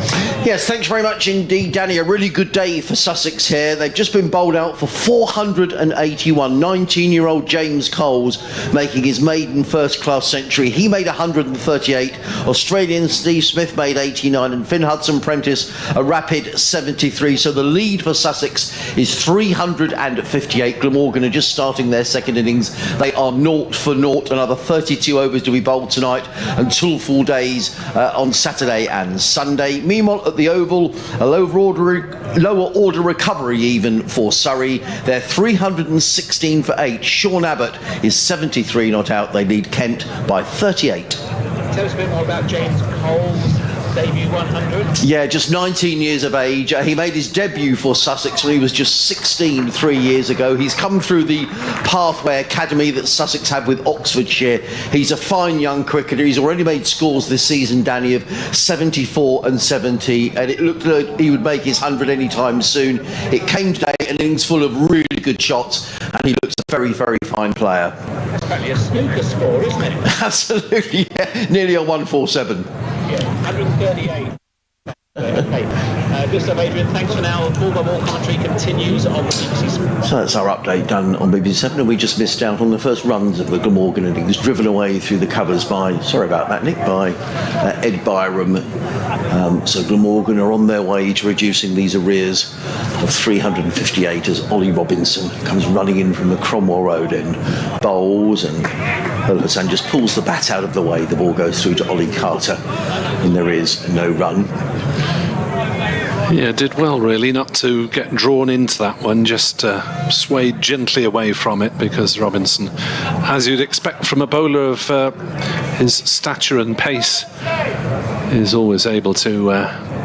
Yes, thanks very much indeed, Danny. A really good day for Sussex here. They've just been bowled out for 481. 19-year-old James Coles making his maiden first-class century. He made 138. Australian Steve Smith made 89, and Finn Hudson-Prentice a rapid 73. So the lead for Sussex is 358. Glamorgan are just starting their second innings. They are 0 for 0. Another 32 overs to be bowled tonight, and 2 full days on Saturday and Sunday. Meanwhile, at the Oval, a lower order recovery even for Surrey. They're 316 for 8. Sean Abbott is 73 not out. They lead Kent by 38. Tell us a bit more about James Cole's debut 100. Yeah, just 19 years of age. He made his debut for Sussex when he was just 16 3 years ago. He's come through the pathway academy that Sussex had with Oxfordshire. He's a fine young cricketer. He's already made scores this season, Danny, of 74 and 70, and it looked like he would make his 100 anytime soon. It came today, an innings full of really good shots, and he looks a very, very fine player. That's practically a snooker score, isn't it? Absolutely, yeah. Nearly a 147. Yeah, 138. Okay. Gustav, Adrian, thanks for now. Ball by ball commentary continues on the BBC Sport. So that's our update done on BBC 7, and we just missed out on the first runs of the Glamorgan innings, driven away through the covers by, sorry about that, Nick, by Ed Byram. So Glamorgan are on their way to reducing these arrears of 358 as Ollie Robinson comes running in from the Cromwell Road end, bowls, and Ul Hassan just pulls the bat out of the way. The ball goes through to Ollie Carter, and there is no run. Yeah, did well really not to get drawn into that one, just swayed gently away from it, because Robinson, as you'd expect from a bowler of his stature and pace, is always able to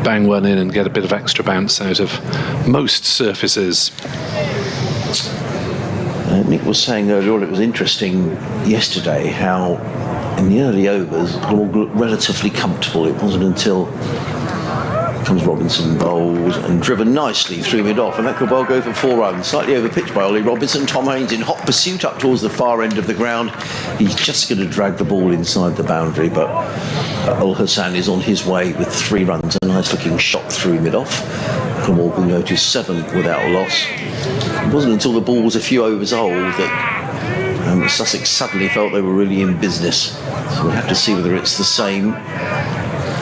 bang one in and get a bit of extra bounce out of most surfaces. Nick was saying earlier on, it was interesting yesterday how in the early overs all looked relatively comfortable. It wasn't until comes Robinson, bowls and driven nicely through mid-off, and that could well go for 4 runs. Slightly over-pitched by Ollie Robinson. Tom Haynes in hot pursuit up towards the far end of the ground. He's just going to drag the ball inside the boundary, but Ul Hassan is on his way with 3 runs. A nice looking shot through mid-off. Glamorgan go to 7 without a loss. It wasn't until the ball was a few overs old that Sussex suddenly felt they were really in business. So we'll have to see whether it's the same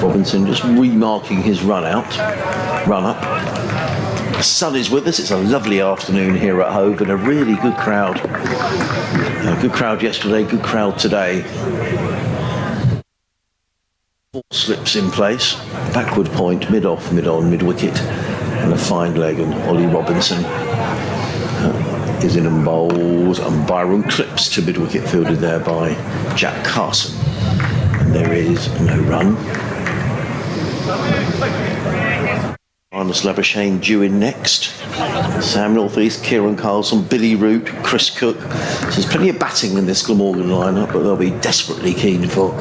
Robinson just remarking his run up. The sun is with us. It's a lovely afternoon here at Hove and a really good crowd. Good crowd yesterday, good crowd today. 4 slips in place. Backward point, mid-off, mid-on, mid-wicket. And a fine leg, and Ollie Robinson is in and bowls, and Byron clips to mid-wicket, fielded there by Jack Carson. And there is no run. Marnus Labuschagne due in next. Sam Northeast, Kieran Carlson, Billy Root, Chris Cook. So there's plenty of batting in this Glamorgan lineup, but they'll be desperately keen for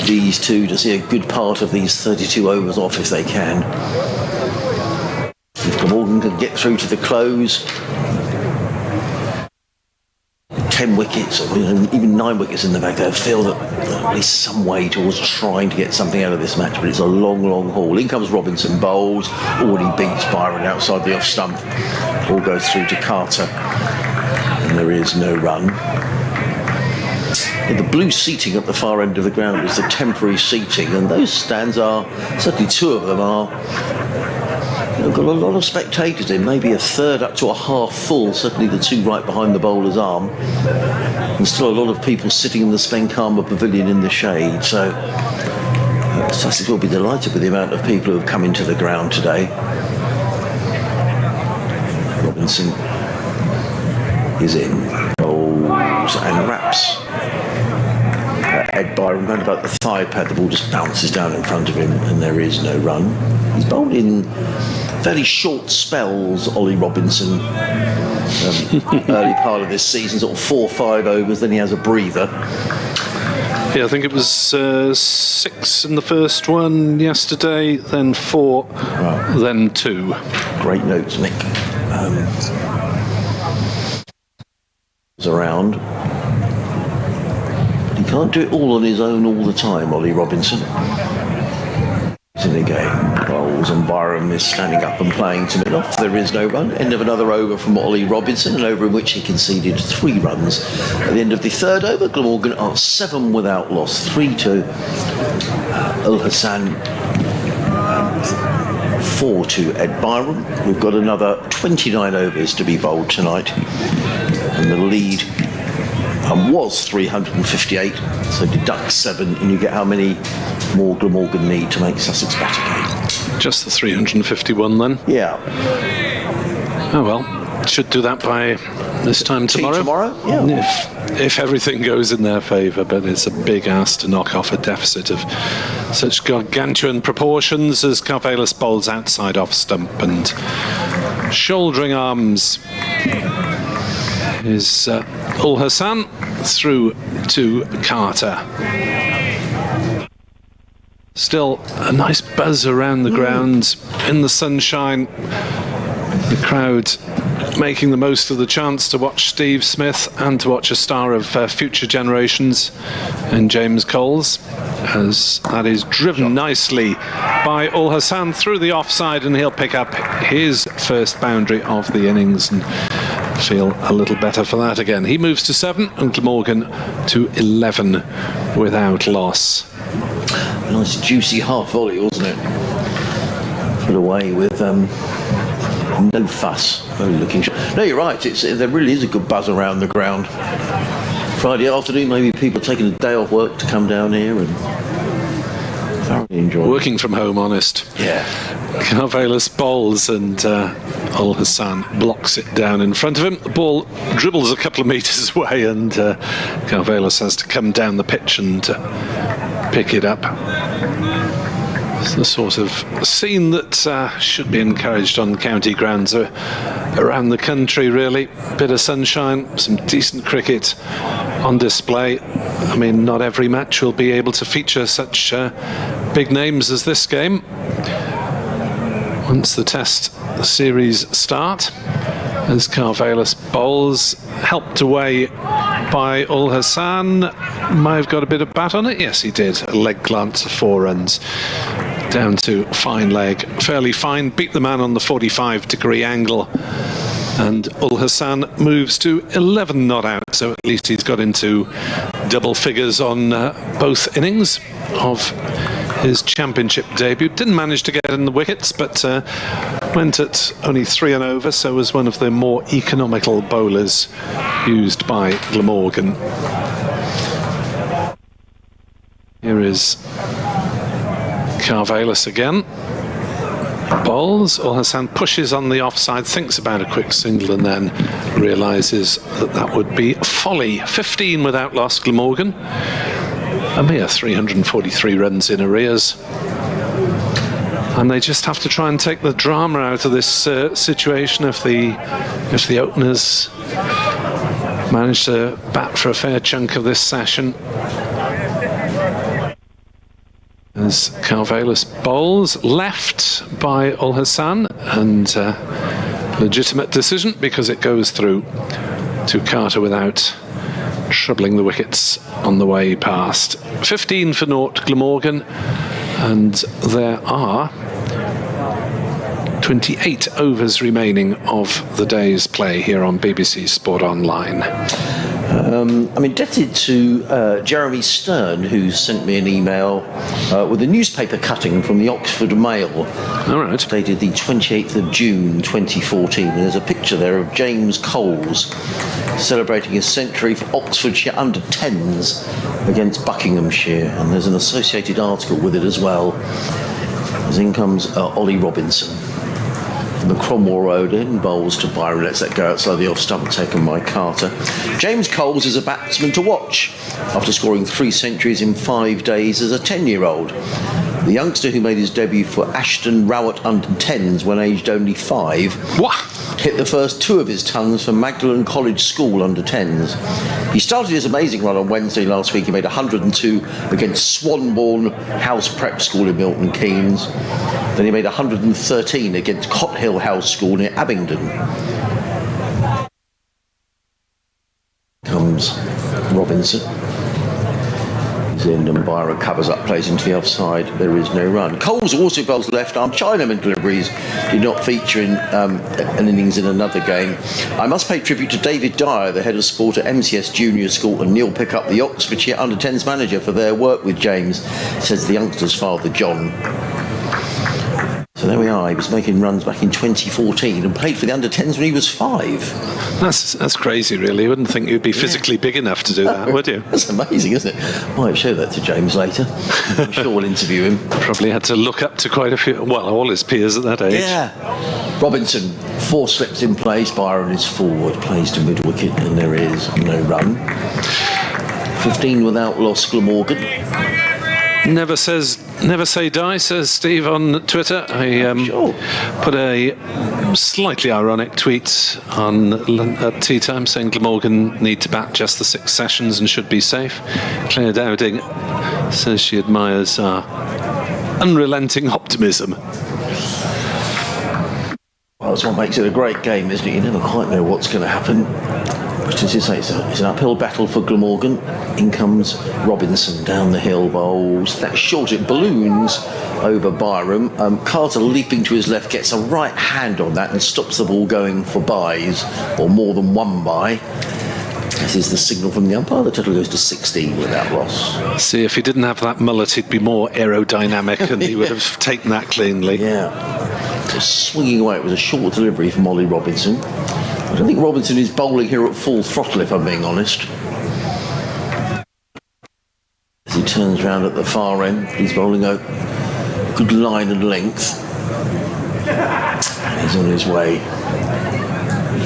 these two to see a good part of these 32 overs off if they can. If Glamorgan can get through to the close, 10 wickets, or even 9 wickets in the back, they'll feel that at least some way towards trying to get something out of this match, but it's a long, long haul. In comes Robinson, bowls, already beats Byron outside the off stump. Ball goes through to Carter, and there is no run. The blue seating at the far end of the ground is the temporary seating, and those stands are, certainly 2 of them are, got a lot of spectators in, maybe a third up to a half full, certainly the 2 right behind the bowler's arm. And still a lot of people sitting in the Spenkama Pavilion in the shade, so Sussex will be delighted with the amount of people who have come into the ground today. Robinson is in, bowls and raps. Ed Byron round about the thigh pad, the ball just bounces down in front of him, and there is no run. He's bowled in fairly short spells, Ollie Robinson, early part of this season, sort of 4 or 5 overs, then he has a breather. Yeah, I think it was 6 in the first one yesterday, then 4, then 2. Great notes, Nick. Around. He can't do it all on his own all the time, Ollie Robinson. He's in the game. Bowls, and Byron is standing up and playing to mid-off. There is no run. End of another over from Ollie Robinson, an over in which he conceded 3 runs. At the end of the 3rd over, Glamorgan are 7 without loss. 3 to Ul Hassan, 4 to Ed Byron. We've got another 29 overs to be bowled tonight. And the lead was 358, so deduct 7 and you get how many more Glamorgan need to make Sussex bat again. Just the 351 then? Yeah. Oh well, should do that by this time tomorrow. Tomorrow? Yeah. If everything goes in their favour, but it's a big ask to knock off a deficit of such gargantuan proportions as Carvallis bowls outside off stump, and shouldering arms is Ul Hassan through to Carter. Still a nice buzz around the ground in the sunshine. The crowd making the most of the chance to watch Steve Smith and to watch a star of future generations in James Coles, as that is driven nicely by Ul Hassan through the offside, and he'll pick up his first boundary of the innings and feel a little better for that again. He moves to 7 and Glamorgan to 11 without loss. Nice juicy half volley, wasn't it? Put away with no fuss, no looking. No, you're right. There really is a good buzz around the ground. Friday afternoon, maybe people are taking a day off work to come down here and thoroughly enjoy. Working from home, honest. Yeah. Carvallis bowls and Ul Hassan blocks it down in front of him. The ball dribbles a couple of metres away, and Carvallis has to come down the pitch and pick it up. It's the sort of scene that should be encouraged on county grounds around the country, really. Bit of sunshine, some decent cricket on display. I mean, not every match will be able to feature such big names as this game. Once the test series start, as Carvallis bowls, helped away by Ul Hassan. Might have got a bit of bat on it. Yes, he did. A leg glance of 4 runs. Down to fine leg. Fairly fine. Beat the man on the 45-degree angle. And Ul Hassan moves to 11 not out. So at least he's got into double figures on both innings of his championship debut. Didn't manage to get in the wickets, but went at only 3 and over, so was one of the more economical bowlers used by Glamorgan. Here is Carvallis again. Bowls. Ul Hassan pushes on the offside, thinks about a quick single, and then realises that that would be folly. 15 without loss, Glamorgan. A mere 343 runs in arrears. And they just have to try and take the drama out of this situation if the openers manage to bat for a fair chunk of this session. As Carvallis bowls, left by Ul Hassan, and legitimate decision because it goes through to Carter without troubling the wickets on the way past. 15 for naught, Glamorgan, and there are 28 overs remaining of the day's play here on BBC Sport Online. I'm indebted to Jeremy Stern, who sent me an email with a newspaper cutting from the Oxford Mail. All right. Dated the 28th of June 2014. And there's a picture there of James Coles celebrating his century for Oxfordshire under-10s against Buckinghamshire. And there's an associated article with it as well. As in comes Ollie Robinson. The Cromwell Road in, bowls to Byron, lets that go outside the off stump, taken by Carter. James Coles is a batsman to watch after scoring 3 centuries in 5 days as a 10-year-old. The youngster who made his debut for Ashton Rowett under-10s when aged only 5 hit the first 2 of his tons for Magdalen College School under-10s. He started his amazing run on Wednesday last week. He made 102 against Swanbourne House Prep School in Milton Keynes. Then he made 113 against Cothill House School near Abingdon. Comes Robinson. He's in and Byron covers up, plays into the offside. There is no run. Coles also bowls left-arm Chinaman deliveries. Did not feature in an innings in another game. I must pay tribute to David Dyer, the head of sport at MCS Junior School, and Neil Pickup, the Oxfordshire under-10s manager, for their work with James, says the youngster's father, John. So there we are. He was making runs back in 2014 and played for the under-10s when he was 5. That's crazy, really. You wouldn't think you'd be physically big enough to do that, would you? That's amazing, isn't it? Might show that to James later. I'm sure we'll interview him. Probably had to look up to quite a few, well, all his peers at that age. Yeah. Robinson, 4 slips in place. Byron is forward, plays to mid-wicket, and there is no run. 15 without loss, Glamorgan. Never say die, says Steve on Twitter. I put a slightly ironic tweet at tea time saying Glamorgan need to bat just the 6 sessions and should be safe. Claire Dowding says she admires our unrelenting optimism. Well, that's what makes it a great game, isn't it? You never quite know what's going to happen. But as you say, it's an uphill battle for Glamorgan. In comes Robinson down the hill, bowls. That short, it balloons over Byram. Carter leaping to his left gets a right hand on that and stops the ball going for byes, or more than one bye. This is the signal from the umpire. The total goes to 16 without loss. See, if he didn't have that mullet, he'd be more aerodynamic and he would have taken that cleanly. Yeah. Just swinging away. It was a short delivery from Ollie Robinson. I don't think Robinson is bowling here at full throttle, if I'm being honest. As he turns round at the far end, he's bowling a good line and length. He's on his way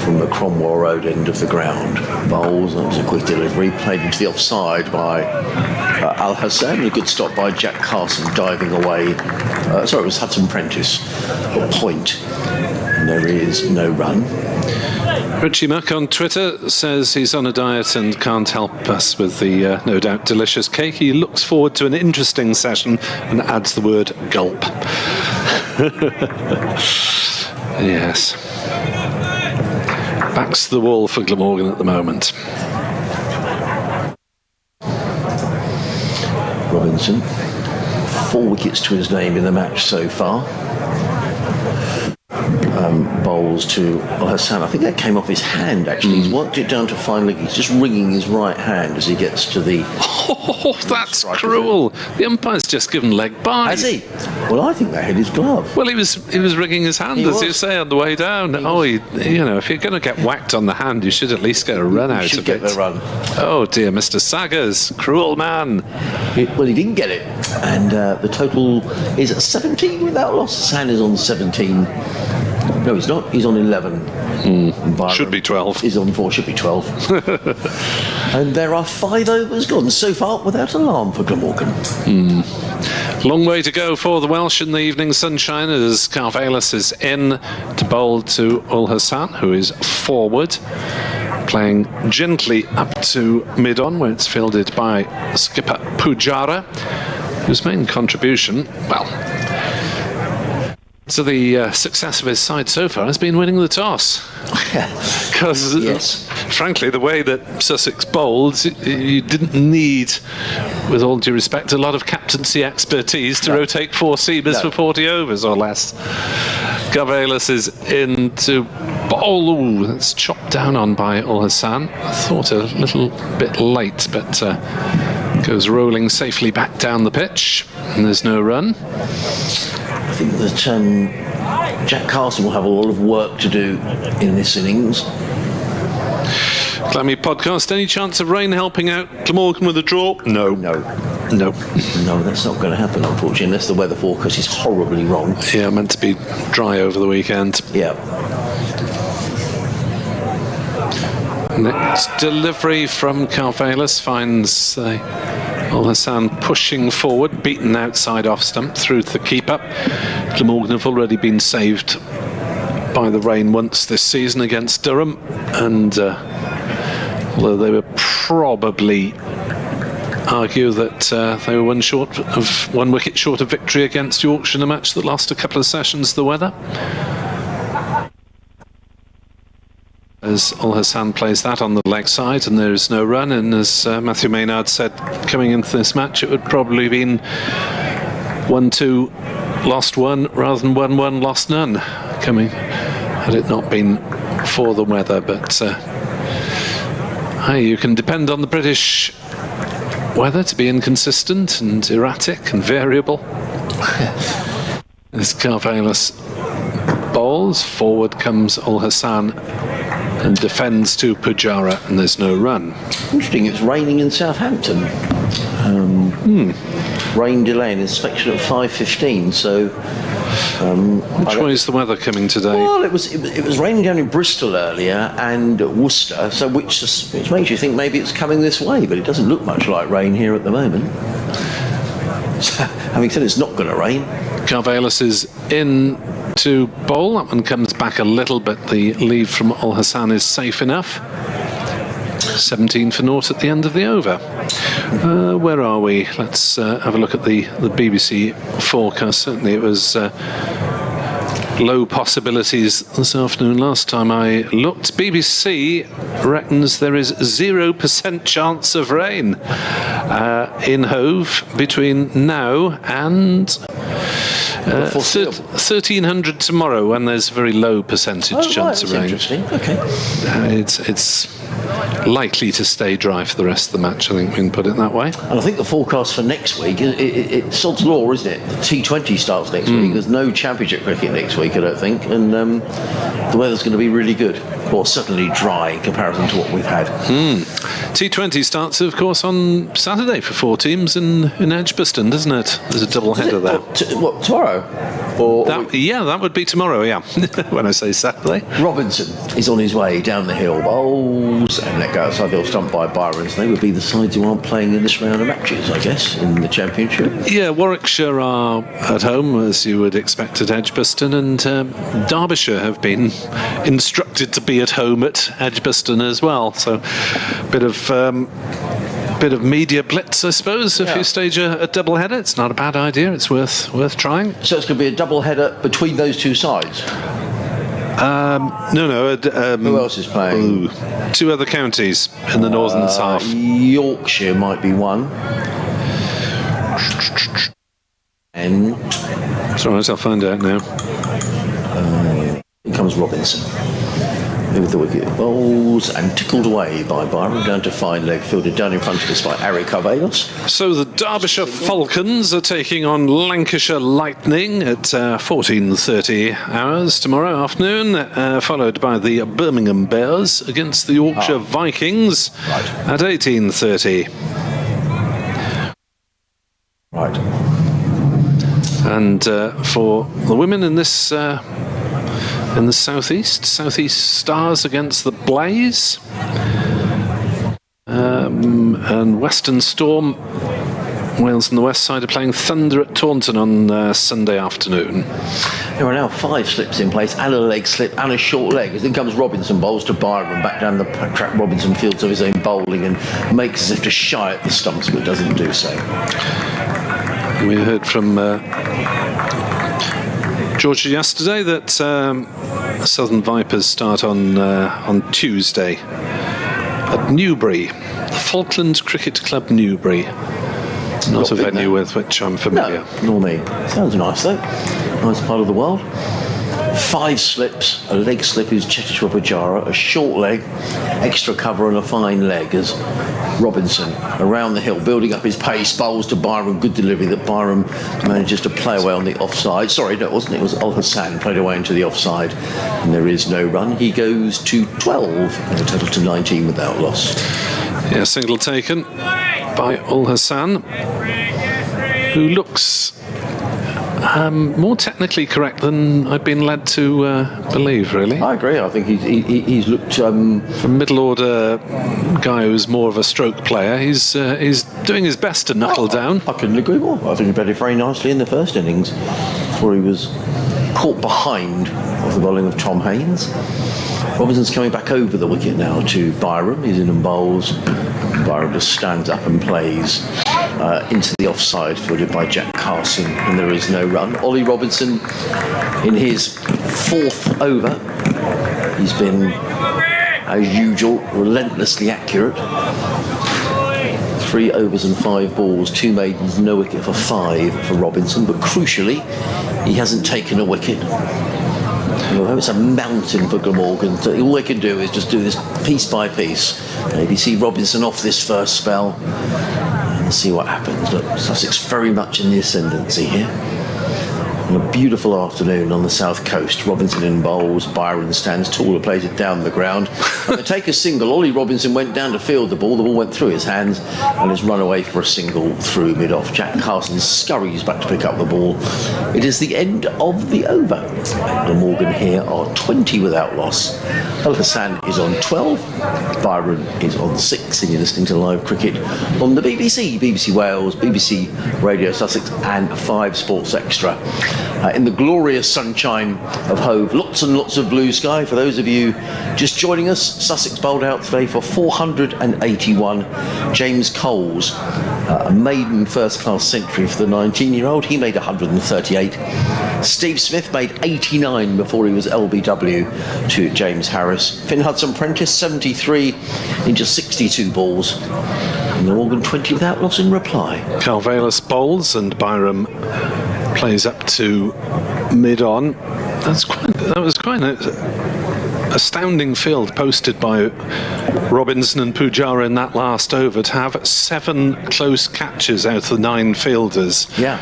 from the Cromwell Road end of the ground. Bowls, that was a quick delivery, played into the offside by Ul Hassan. A good stop by Jack Carson, diving away. Sorry, it was Hudson Prentice. A point. And there is no run. Richie Muck on Twitter says he's on a diet and can't help us with the no doubt delicious cake. He looks forward to an interesting session and adds the word gulp. Yes. Backs to the wall for Glamorgan at the moment. Robinson, 4 wickets to his name in the match so far. Bowled balls to Hassan. I think that came off his hand, actually. He's worked it down to fine leg. He's just wringing his right hand as he gets to the... Oh, that's cruel. The umpire's just given leg by. Has he? Well, I think that hit his glove. Well, he was wringing his hand, as you say, on the way down. If you're going to get whacked on the hand, you should at least get a run out of it. You should get the run. Oh, dear, Mr. Saggers. Cruel man. He didn't get it. And the total is at 17 without loss. Hassan is on 17. No, he's not. He's on 11. Should be 12. He's on 4, should be 12. And there are 5 overs gone so far without alarm for Glamorgan. Long way to go for the Welsh in the evening sunshine as Carvalis is in to bowl to Ul Hassan, who is forward, playing gently up to mid-on, where it's fielded by skipper Pujara, whose main contribution, to the success of his side so far has been winning the toss. Because, frankly, the way that Sussex bowled, you didn't need, with all due respect, a lot of captaincy expertise to rotate 4 seamers for 40 overs or less. Carvalis is in to bowl. Ooh, it's chopped down on by Ul Hassan. I thought a little bit late, but goes rolling safely back down the pitch, and there's no run. I think that Jack Carson will have a lot of work to do in this innings. Glammy podcast, any chance of rain helping out Glamorgan with a draw? No, that's not going to happen, unfortunately, unless the weather forecast is horribly wrong. Yeah, meant to be dry over the weekend. Yeah. Next delivery from Carvalis finds Ul Hassan pushing forward, beaten outside off stump through to the keeper. Glamorgan have already been saved by the rain once this season against Durham, and although they were probably argue that they were one wicket short of victory against Yorkshire in a match that lost a couple of sessions the weather. As Ul Hassan plays that on the leg side, and there is no run, and as Matthew Maynard said coming into this match, it would probably have been 1-2 lost 1 rather than 1-1 lost none coming, had it not been for the weather. But you can depend on the British weather to be inconsistent and erratic and variable. As Carvalis bowls, forward comes Ul Hassan and defends to Pujara, and there's no run. Interesting, it's raining in Southampton. Rain delay and inspection at 5:15, so... Which way is the weather coming today? Well, it was raining down in Bristol earlier and Worcester, so which makes you think maybe it's coming this way, but it doesn't look much like rain here at the moment. So, having said it's not going to rain. Carvalis is in to bowl. That one comes back a little, but the leave from Ul Hassan is safe enough. 17 for naught at the end of the over. Where are we? Let's have a look at the BBC forecast. Certainly it was low possibilities this afternoon last time I looked. BBC reckons there is 0% chance of rain in Hove between now and 1300 tomorrow, when there's very low percentage chance of rain. Interesting. Okay. It's likely to stay dry for the rest of the match, I think we can put it that way. And I think the forecast for next week, it's sod's law, isn't it? The T20 starts next week. There's no championship cricket next week, I don't think, and the weather's going to be really good, or certainly dry in comparison to what we've had. T20 starts, of course, on Saturday for 4 teams in Edgbaston, doesn't it? There's a double header there. What, tomorrow? That would be tomorrow, yeah. When I say Saturday. Robinson is on his way down the hill, bowls and let go outside the off stump by Byrons. They would be the sides who aren't playing in this round of matches, I guess, in the championship. Yeah, Warwickshire are at home, as you would expect at Edgbaston, and Derbyshire have been instructed to be at home at Edgbaston as well. So bit of media blitz, I suppose, if you stage a double header. It's not a bad idea. It's worth trying. So it's going to be a double header between those two sides? No. Who else is playing? 2 other counties in the northern half. Yorkshire might be one. And it's all right, I'll find out now. Here comes comes Robinson. With the wicket, bowls and tickled away by Byron, down to fine leg, fielded down in front of us by Ollie Carter. So the Derbyshire Falcons are taking on Lancashire Lightning at 14:30 hours tomorrow afternoon, followed by the Birmingham Bears against the Yorkshire Vikings at 18:30. Right. And for the women in this in the Southeast Stars against the Blaze, and Western Storm, Wales and the West Side are playing Thunder at Taunton on Sunday afternoon. There are now 5 slips in place and a leg slip and a short leg. As in comes Robinson, bowls to Byron, back down the track. Robinson fields of his own bowling and makes as if to shy at the stumps, but doesn't do so. We heard from Georgia yesterday that Southern Vipers start on Tuesday at Newbury, the Falkland Cricket Club Newbury. Not a venue with which I'm familiar. No, nor me. Sounds nice though. Nice part of the world. 5 slips, a leg slip is Cheteshwar Pujara, a short leg, extra cover and a fine leg as Robinson around the hill, building up his pace, bowls to Byron, good delivery that Byron manages to play away on the offside. Sorry, no, it wasn't. It was Al Hassan played away into the offside, and there is no run. He goes to 12, and a total to 19 without loss. Yeah, single taken by Al Hassan, who looks more technically correct than I've been led to believe, really. I agree. I think he's looked... From middle order guy who's more of a stroke player, he's doing his best to knuckle down. I couldn't agree more. I think he batted very nicely in the first innings before he was caught behind of the bowling of Tom Haynes. Robinson's coming back over the wicket now to Byron. He's in and bowls. Byron just stands up and plays into the offside, fielded by Jack Carson, and there is no run. Ollie Robinson in his 4th over. He's been, as usual, relentlessly accurate. 3 overs and 5 balls, 2 maidens, no wicket for 5 for Robinson, but crucially, he hasn't taken a wicket. Although it's a mountain for Glamorgan, so all they can do is just do this piece by piece. Maybe see Robinson off this first spell and see what happens. Look, Sussex very much in the ascendancy here. On a beautiful afternoon on the south coast, Robinson in bowls, Byron stands tall and plays it down the ground. And to take a single, Ollie Robinson went down to field the ball went through his hands and has run away for a single through mid-off. Jack Carson scurries back to pick up the ball. It is the end of the over. Glamorgan here are 20 without loss. Al Hassan is on 12, Byron is on 6, and you're listening to live cricket on the BBC, BBC Wales, BBC Radio Sussex and 5 Sports Extra. In the glorious sunshine of Hove, lots and lots of blue sky. For those of you just joining us, Sussex bowled out today for 481. James Coles, a maiden first-class century for the 19-year-old. He made 138. Steve Smith made 89 before he was LBW to James Harris. Finn Hudson-Prentice, 73 in just 62 balls. And Glamorgan 20 without loss in reply. Calvalis bowls and Byram plays up to mid-on. That was quite an astounding field posted by Robinson and Pujara in that last over, to have 7 close catches out of the 9 fielders. Yeah.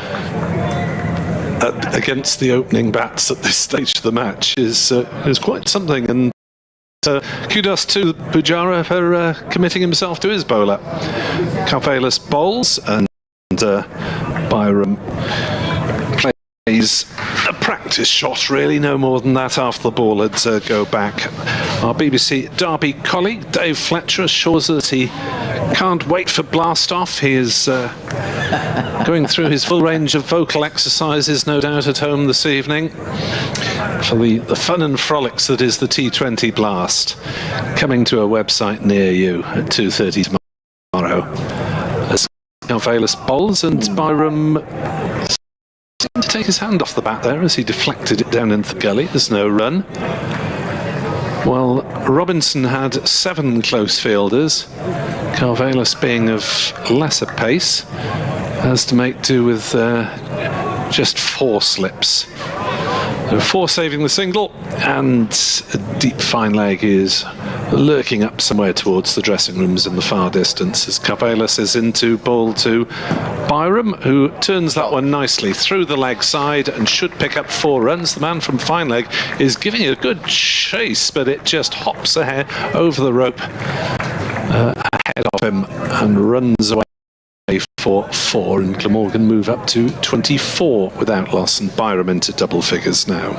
Against the opening bats at this stage of the match is quite something, and kudos to Pujara for committing himself to his bowler. Calvalis bowls and Byram plays a practice shot, really, no more than that after the ball had go back. Our BBC Derby colleague Dave Fletcher assures us that he can't wait for blast off. He is going through his full range of vocal exercises, no doubt, at home this evening for the fun and frolics that is the T20 blast, coming to a website near you at 2:30 tomorrow. As Calvalis bowls and Byram seemed to take his hand off the bat there as he deflected it down into the gully. There's no run. Well, Robinson had 7 close fielders, Calvalis being of lesser pace, has to make do with just 4 slips. 4 saving the single, and a deep fine leg is lurking up somewhere towards the dressing rooms in the far distance as Carvelis is into ball to Byram, who turns that one nicely through the leg side and should pick up 4 runs. The man from fine leg is giving it a good chase, but it just hops ahead over the rope ahead of him and runs away for 4, and Glamorgan move up to 24 without loss, and Byram into double figures now.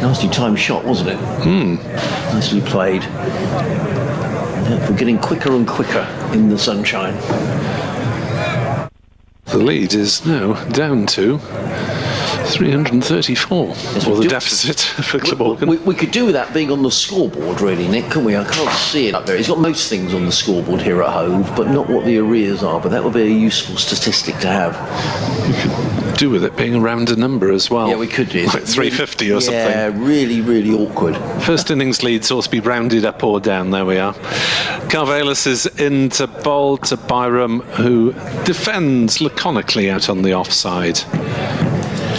Nasty time shot, wasn't it? Nicely played. Yeah, we're getting quicker and quicker in the sunshine. The lead is now down to 334, or the deficit for Glamorgan. We could do with that being on the scoreboard, really, Nick, couldn't we? I can't see it up there. He's got most things on the scoreboard here at home, but not what the arrears are. But that would be a useful statistic to have. We could do with it being around a number as well. Yeah, we could do. Like 350 or something. Yeah, really, really awkward. First innings leads ought to be rounded up or down. There we are. Carvelis is into bowl to Byram, who defends laconically out on the offside.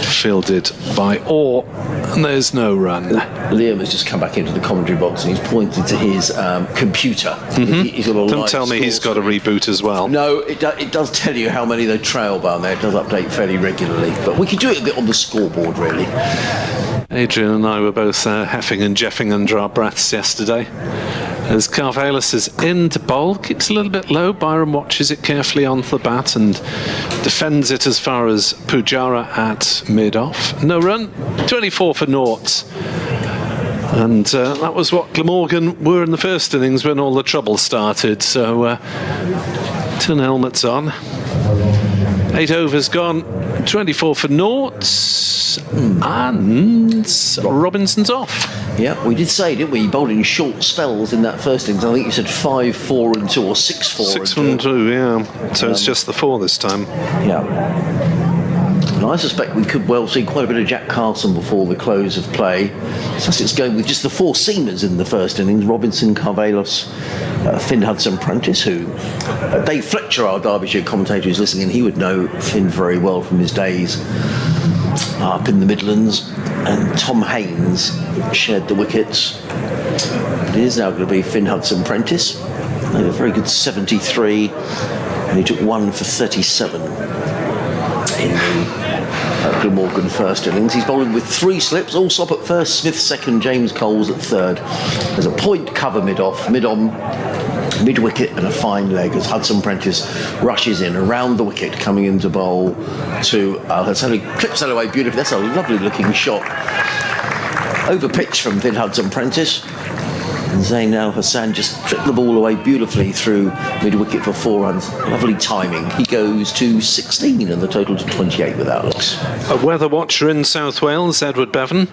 Fielded by Orr, and there's no run. Liam has just come back into the commentary box and he's pointed to his computer. He's got a Don't tell me he's got a reboot as well. No, it does tell you how many they trail down there. It does update fairly regularly, but we could do it a bit on the scoreboard, really. Adrian and I were both heffing and jeffing under our breaths yesterday. As Carvelis is in to bowl, keeps a little bit low. Byram watches it carefully onto the bat and defends it as far as Pujara at mid-off. No run, 24 for naught. And that was what Glamorgan were in the first innings when all the trouble started. So, tin helmets on. 8 overs gone, 24 for naught, and Robinson's off. Yeah, we did say, didn't we? He bowled in short spells in that first innings. I think you said 5, 4 and 2, or 6, 4 6 and 2. 2, yeah. So it's just the 4 this time. Yeah. And I suspect we could well see quite a bit of Jack Carson before the close of play. Sussex going with just the 4 seamers in the first innings. Robinson, Carvelis, Finn Hudson-Prentice, who Dave Fletcher, our Derbyshire commentator, who's listening, and he would know Finn very well from his days up in the Midlands. And Tom Haynes shared the wickets. It is now going to be Finn Hudson-Prentice. He had a very good 73, and he took 1 for 37 in the Glamorgan first innings. He's bowling with 3 slips, Allsop at first, Smith second, James Coles at third. There's a point cover mid-off, mid-on, mid-wicket, and a fine leg as Hudson-Prentice rushes in around the wicket, coming into bowl to Al-Hassani. Clips that away beautifully. That's a lovely looking shot. Over pitch from Finn Hudson-Prentice. And Zain Al-Hassan just tripped the ball away beautifully through mid-wicket for 4 runs. Lovely timing. He goes to 16 and the total to 28 without loss. A weather watcher in South Wales, Edward Bevan,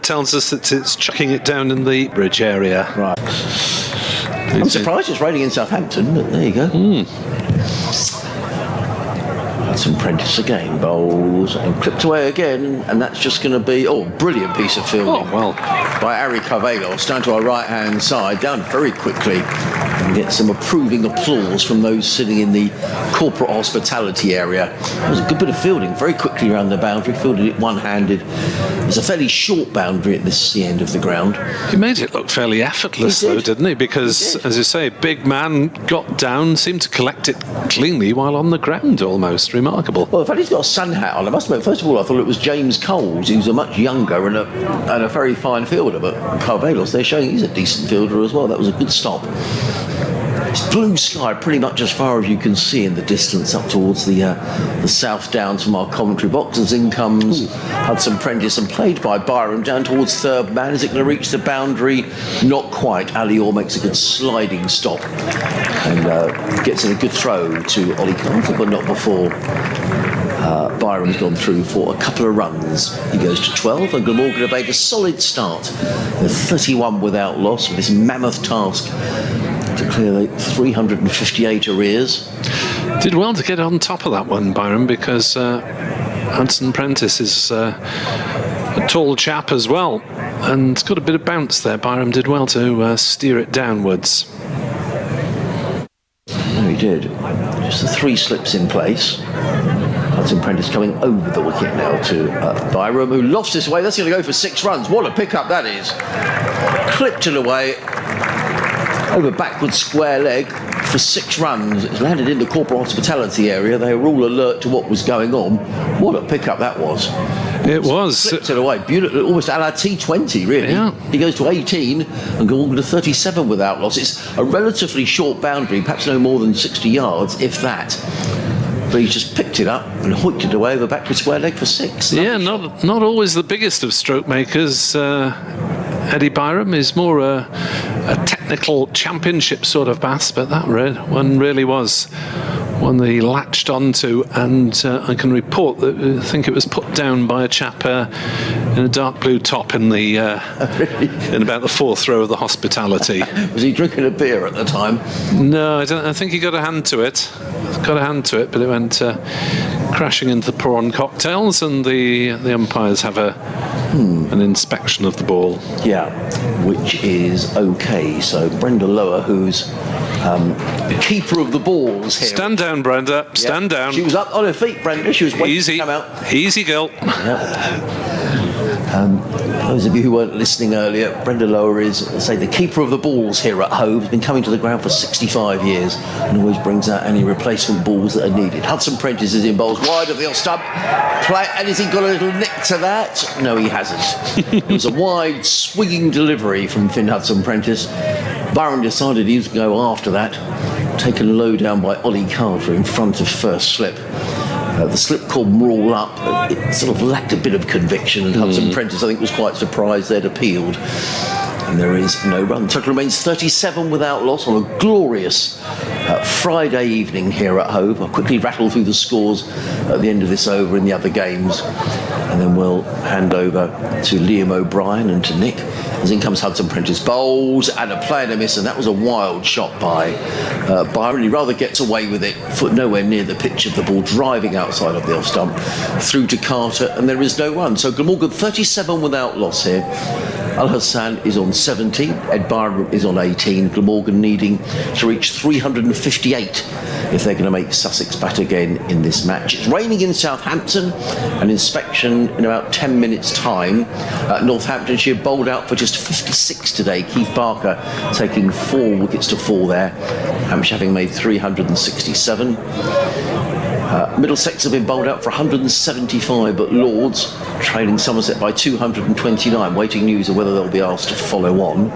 tells us that it's chucking it down in the bridge area. Right. I'm surprised it's raining in Southampton, but there you go. Hudson-Prentice again, bowls and clipped away again, and that's just going to be brilliant piece of fielding by Harry Carvelis down to our right hand side, down very quickly, and get some approving applause from those sitting in the corporate hospitality area. It was a good bit of fielding, very quickly around the boundary, fielded it one-handed. It's a fairly short boundary at this end of the ground. He made it look fairly effortless though, didn't he? Because, as you say, big man got down, seemed to collect it cleanly while on the ground almost. Remarkable. Well, in fact, he's got a sun hat on. I must admit, first of all, I thought it was James Coles, who's a much younger and a very fine fielder, but Carvelis, they're showing he's a decent fielder as well. That was a good stop. It's blue sky pretty much as far as you can see in the distance up towards the South Downs from our commentary box. As in comes Hudson-Prentice and played by Byram down towards third man. Is it going to reach the boundary? Not quite. Ali Orr makes a good sliding stop and gets in a good throw to Ollie Carter, but not before Byram's gone through for a couple of runs. He goes to 12 and Glamorgan have made a solid start. They're 31 without loss with this mammoth task to clear the 358 arrears. Did well to get on top of that one, Byram, because Hudson-Prentice is a tall chap as well and got a bit of bounce there. Byram did well to steer it downwards. No, he did. Just the 3 slips in place. Hudson Prentice coming over the wicket now to Byram, who lofts this away. That's going to go for 6 runs. What a pickup that is. Clipped it away over backward square leg for 6 runs. It's landed in the corporate hospitality area. They were all alert to what was going on. What a pickup that was. It was. Clipped it away. Beautiful, almost a la T20, really. Yeah. He goes to 18 and Glamorgan to 37 without loss. It's a relatively short boundary, perhaps no more than 60 yards, if that. But he just picked it up and hoiked it away over backward square leg for 6. Yeah, not always the biggest of stroke makers. Eddie Byram is more a technical championship sort of bass, but that one really was one that he latched onto, and I can report that I think it was put down by a chap in a dark blue top in the in about the 4th row of the hospitality. Was he drinking a beer at the time? No, I think he got a hand to it. But it went crashing into the prawn cocktails, and the umpires have an inspection of the ball. Yeah, which is okay. So Brenda Lower, who's the keeper of the balls here. Stand down, Brenda. Stand down. She was up on her feet, Brenda. She was waiting to come out. Easy, girl. Those of you who weren't listening earlier, Brenda Lower is, say, the keeper of the balls here at Hove. Has been coming to the ground for 65 years and always brings out any replacement balls that are needed. Hudson Prentice is in bowls wide of the off stump. And has he got a little nick to that? No, he hasn't. It was a wide, swinging delivery from Finn Hudson Prentice. Byron decided he was going to go after that. Taken low down by Ollie Carter in front of first slip. The slip called Maul Up, it sort of lacked a bit of conviction, and Hudson Prentice, I think, was quite surprised they'd appealed. And there is no run. Total remains 37 without loss on a glorious Friday evening here at Hove. I'll quickly rattle through the scores at the end of this over in the other games, and then we'll hand over to Liam O'Brien and to Nick. As in comes Hudson Prentice, bowls and a play and a miss, and that was a wild shot by Byron. He rather gets away with it, foot nowhere near the pitch of the ball, driving outside of the off stump, through to Carter, and there is no run. So Glamorgan 37 without loss here. Al Hassan is on 17, Ed Byron is on 18, Glamorgan needing to reach 358 if they're going to make Sussex bat again in this match. It's raining in Southampton, an inspection in about 10 minutes' time. Northamptonshire bowled out for just 56 today. Keith Barker taking 4 wickets to 4 there. Hampshire having made 367. Middlesex have been bowled out for 175, but Lords trailing Somerset by 229. Waiting news of whether they'll be asked to follow on.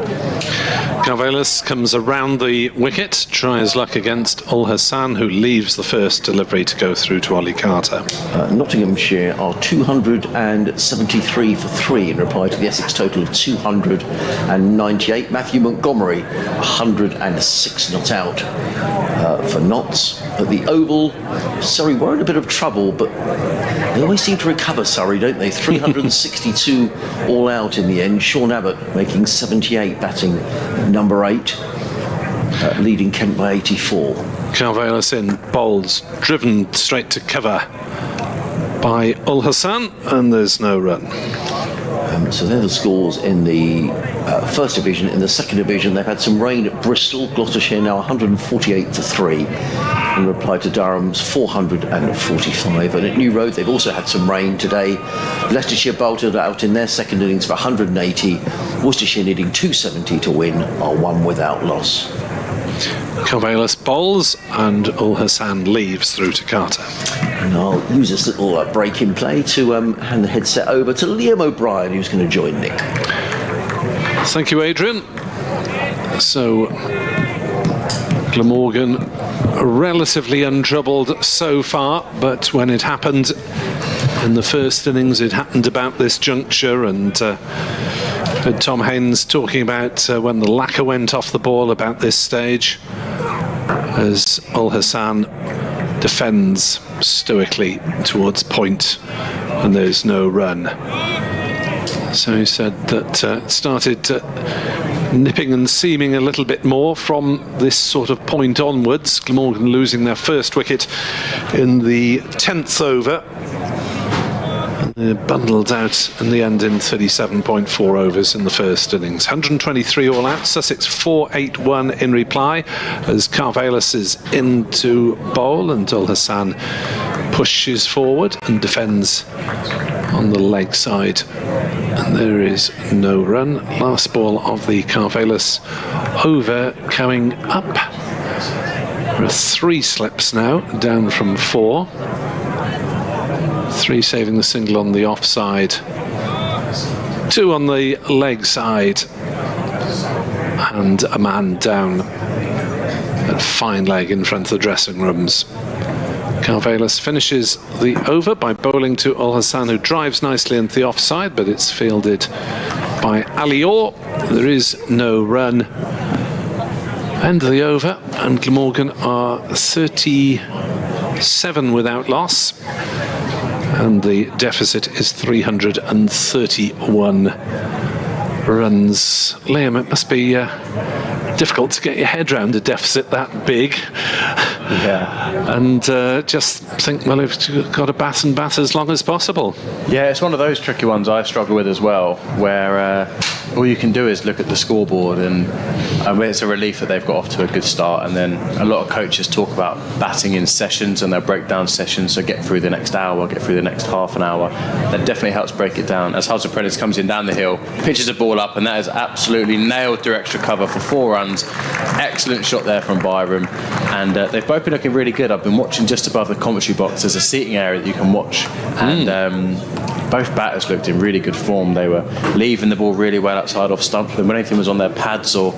Carvelis comes around the wicket, tries luck against Ul Hassan, who leaves the first delivery to go through to Ollie Carter. Nottinghamshire are 273 for 3 in reply to the Essex total of 298. Matthew Montgomery 106 not out for knots. At the Oval, Surrey were in a bit of trouble, but they always seem to recover, Surrey, don't they? 362 all out in the end. Sean Abbott making 78, batting number 8, leading Kent by 84. Carvelis in bowls, driven straight to cover by Ul Hassan, and there's no run. So they're the scores in the first division. In the second division, they've had some rain at Bristol. Gloucestershire now 148 for 3 in reply to Durham's 445. And at New Road, they've also had some rain today. Leicestershire bolted out in their second innings for 180. Worcestershire needing 270 to win, are 1 without loss. Carvelis bowls and Ul Hassan leaves through to Carter. And I'll use this little break in play to hand the headset over to Liam O'Brien, who's going to join Nick. Thank you, Adrian. So, Glamorgan relatively untroubled so far, but when it happened in the first innings, it happened about this juncture, and heard Tom Haynes talking about when the lacquer went off the ball about this stage, as Ul Hassan defends stoically towards point, and there's no run. So he said that it started nipping and seaming a little bit more from this sort of point onwards. Glamorgan losing their first wicket in the 10th over. And they're bundled out in the end in 37.4 overs in the first innings. 123 all out, Sussex 481 in reply, as Carvelis is into bowl and Ul Hassan pushes forward and defends on the leg side. And there is no run. Last ball of the Carvelis over coming up. There are 3 slips now, down from 4. 3 saving the single on the offside. 2 on the leg side. And a man down at fine leg in front of the dressing rooms. Carvelis finishes the over by bowling to Ol Hassan, who drives nicely into the offside, but it's fielded by Alior. There is no run. End of the over, and Glamorgan are 37 without loss, and the deficit is 331 runs. Liam, it must be difficult to get your head around a deficit that big. Yeah. And just think, well, we've got to bat and bat as long as possible. Yeah, it's one of those tricky ones I struggle with as well, where all you can do is look at the scoreboard, and it's a relief that they've got off to a good start. And then a lot of coaches talk about batting in sessions, and they'll break down sessions, so get through the next hour, get through the next half an hour. That definitely helps break it down. As Hudson Prentice comes in down the hill, pitches a ball up, and that is absolutely nailed through extra cover for 4 runs. Excellent shot there from Byram, and they've both been looking really good. I've been watching just above the commentary box. There's a seating area that you can watch, and both batters looked in really good form. They were leaving the ball really well outside off stump, and when anything was on their pads or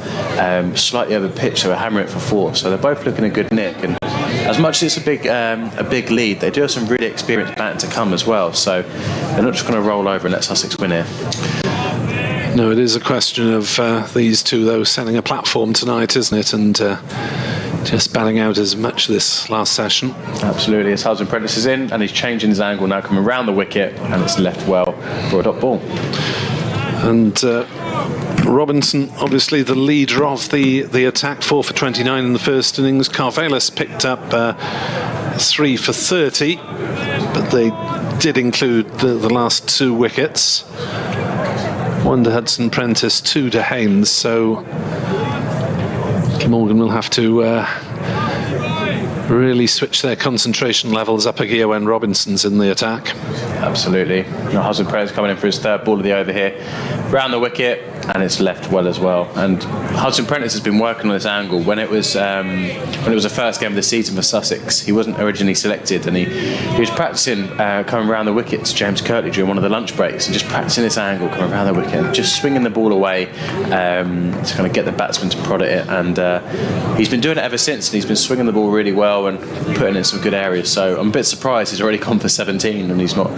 slightly over pitch, they were hammering it for 4. So they're both looking a good nick, and as much as it's a big lead, they do have some really experienced batting to come as well. So they're not just going to roll over and let Sussex win here. No, it is a question of these two, though, setting a platform tonight, isn't it? And just batting out as much this last session. Absolutely. As Hudson Prentice is in, and he's changing his angle now, coming round the wicket, and it's left well for a dot ball. And Robinson, obviously the leader of the attack, 4 for 29 in the first innings. Carvelis picked up 3 for 30, but they did include the last 2 wickets. 1 to Hudson Prentice, 2 to Haynes. So Glamorgan will have to really switch their concentration levels up a gear when Robinson's in the attack. Absolutely. Now Hudson Prentice coming in for his 3rd ball of the over here. Round the wicket, and it's left well as well. And Hudson Prentice has been working on this angle. When it was the first game of the season for Sussex, he wasn't originally selected, and he was practicing coming around the wicket to James Kirtley during one of the lunch breaks, and just practicing this angle coming around the wicket, and just swinging the ball away to kind of get the batsman to prod at it. And he's been doing it ever since, and he's been swinging the ball really well and putting in some good areas. So I'm a bit surprised he's already gone for 17, and he's not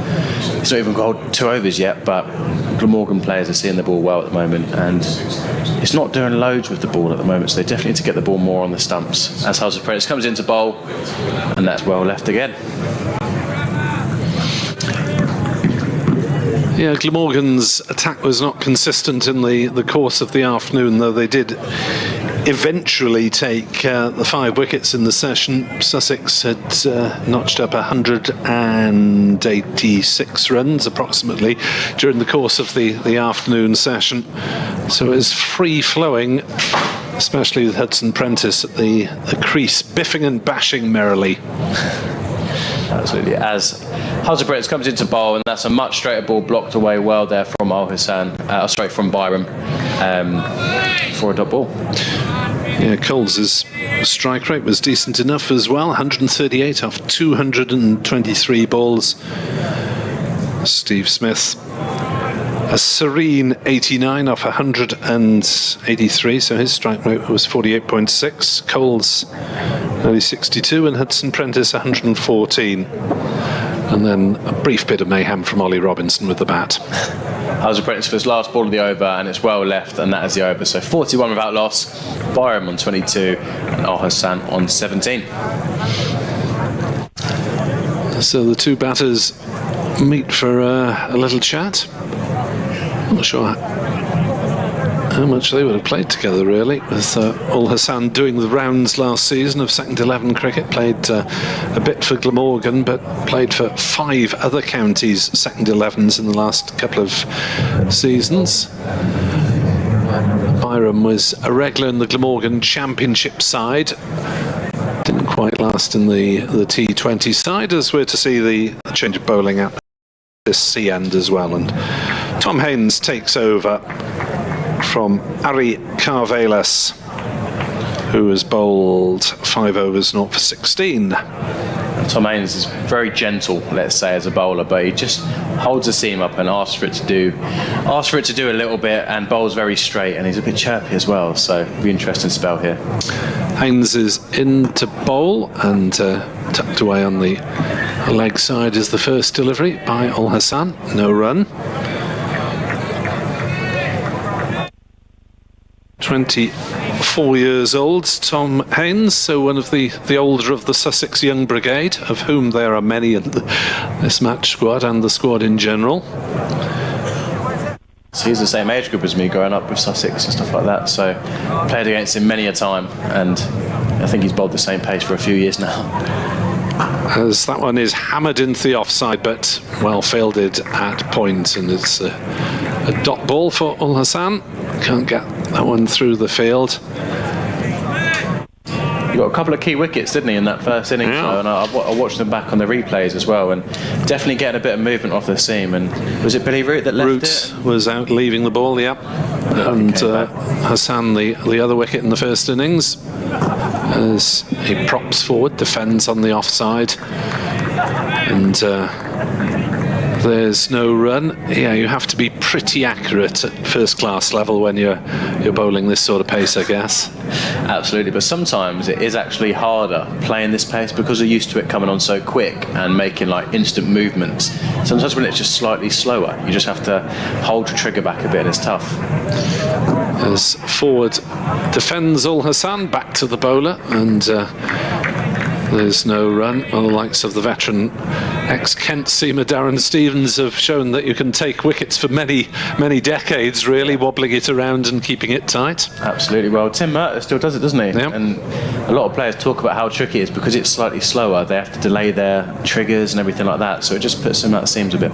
even got 2 overs yet. But Glamorgan players are seeing the ball well at the moment, and it's not doing loads with the ball at the moment, so they definitely need to get the ball more on the stumps. As Hudson Prentice comes into bowl, and that's well left again. Yeah, Glamorgan's attack was not consistent in the course of the afternoon, though they did eventually take the 5 wickets in the session. Sussex had notched up 186 runs approximately during the course of the afternoon session. So it was free-flowing, especially with Hudson Prentice at the crease, biffing and bashing merrily. Absolutely. As Hudson Prentice comes into bowl, and that's a much straighter ball blocked away well there from from Byram for a dot ball. Yeah, Coles' strike rate was decent enough as well, 138 off 223 balls. Steve Smith, a serene 89 off 183, so his strike rate was 48.6. Coles nearly 62, and Hudson Prentice 114. And then a brief bit of mayhem from Ollie Robinson with the bat. Hudson Prentice for his last ball of the over, and it's well left, and that is the over. So 41 without loss, Byram on 22, and Ol Hassan on 17. So the 2 batters meet for a little chat. I'm not sure how much they would have played together, really, with Ol Hassan doing the rounds last season of second 11 cricket. Played a bit for Glamorgan, but played for 5 other counties second 11s in the last couple of seasons. Byram was a regular in the Glamorgan Championship side. Didn't quite last last in the T20 side, as we're to see the change of bowling at this sea end as well. And Tom Haynes takes over from Ari Carvelas, who has bowled 5 overs, 0 for 16. Tom Haynes is very gentle, let's say, as a bowler, but he just holds the seam up and asks for it to do a little bit, and bowls very straight, and he's a bit chirpy as well, so it'll be an interesting spell here. Haynes is in to bowl, and tucked away on the leg side is the first delivery by Ul Hassan. No run. 24 years old, Tom Haynes, so one of the older of the Sussex Young Brigade, of whom there are many in this match squad and the squad in general. So he's the same age group as me, growing up with Sussex and stuff like that, so played against him many a time, and I think he's bowled the same pace for a few years now. As that one is hammered into the offside, but well fielded at point, and it's a dot ball for Ul Hassan. Can't get that one through the field. He got a couple of key wickets, didn't he, in that first innings? Yeah. And I watched them back on the replays as well, and definitely getting a bit of movement off the seam. And was it Billy Root that left Root it? was out leaving the ball, yep. And Hassan, the other wicket in the first innings, as he props forward, defends on the offside, and there's no run. Yeah, you have to be pretty accurate at first class level when you're bowling this sort of pace, I guess. Absolutely, but sometimes it is actually harder playing this pace because you're used to it coming on so quick and making like instant movements. Sometimes when it's just slightly slower, you just have to hold your trigger back a bit, and it's tough. As forward defends Ul Hassan, back to the bowler, and there's no run. Well, the likes of the veteran ex-Kent seamer Darren Stevens have shown that you can take wickets for many, many decades, really, wobbling it around and keeping it tight. Absolutely. Well, Tim Merter still does it, doesn't he? Yep. And a lot of players talk about how tricky it is because it's slightly slower. They have to delay their triggers and everything like that, so it just puts them out the seams a bit.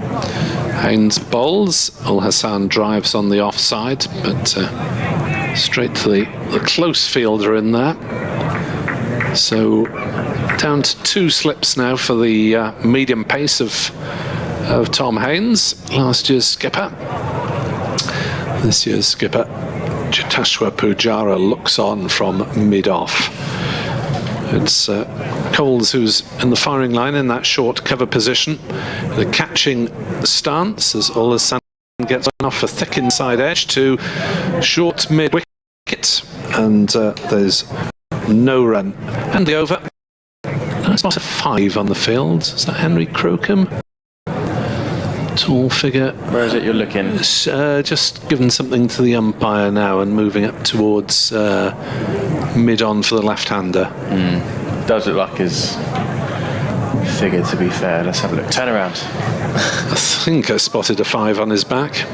Haynes bowls. Ul Hassan drives on the offside, but straight to the close fielder in there. So down to 2 slips now for the medium pace of Tom Haynes, last year's skipper. This year's skipper, Cheteshwar Pujara, looks on from mid-off. It's Coles who's in the firing line in that short cover position. The catching stance as Ul Hassan gets off a thick inside edge to short mid-wicket, and there's no run. And the over. It's not a 5 on the field. Is that Henry Crocombe? Tall figure. Where is it you're looking? Just giving something to the umpire now and moving up towards mid-on for the left-hander. Does look like his figure, to be fair. Let's have a look. Turn around. I think I spotted a 5 on his back.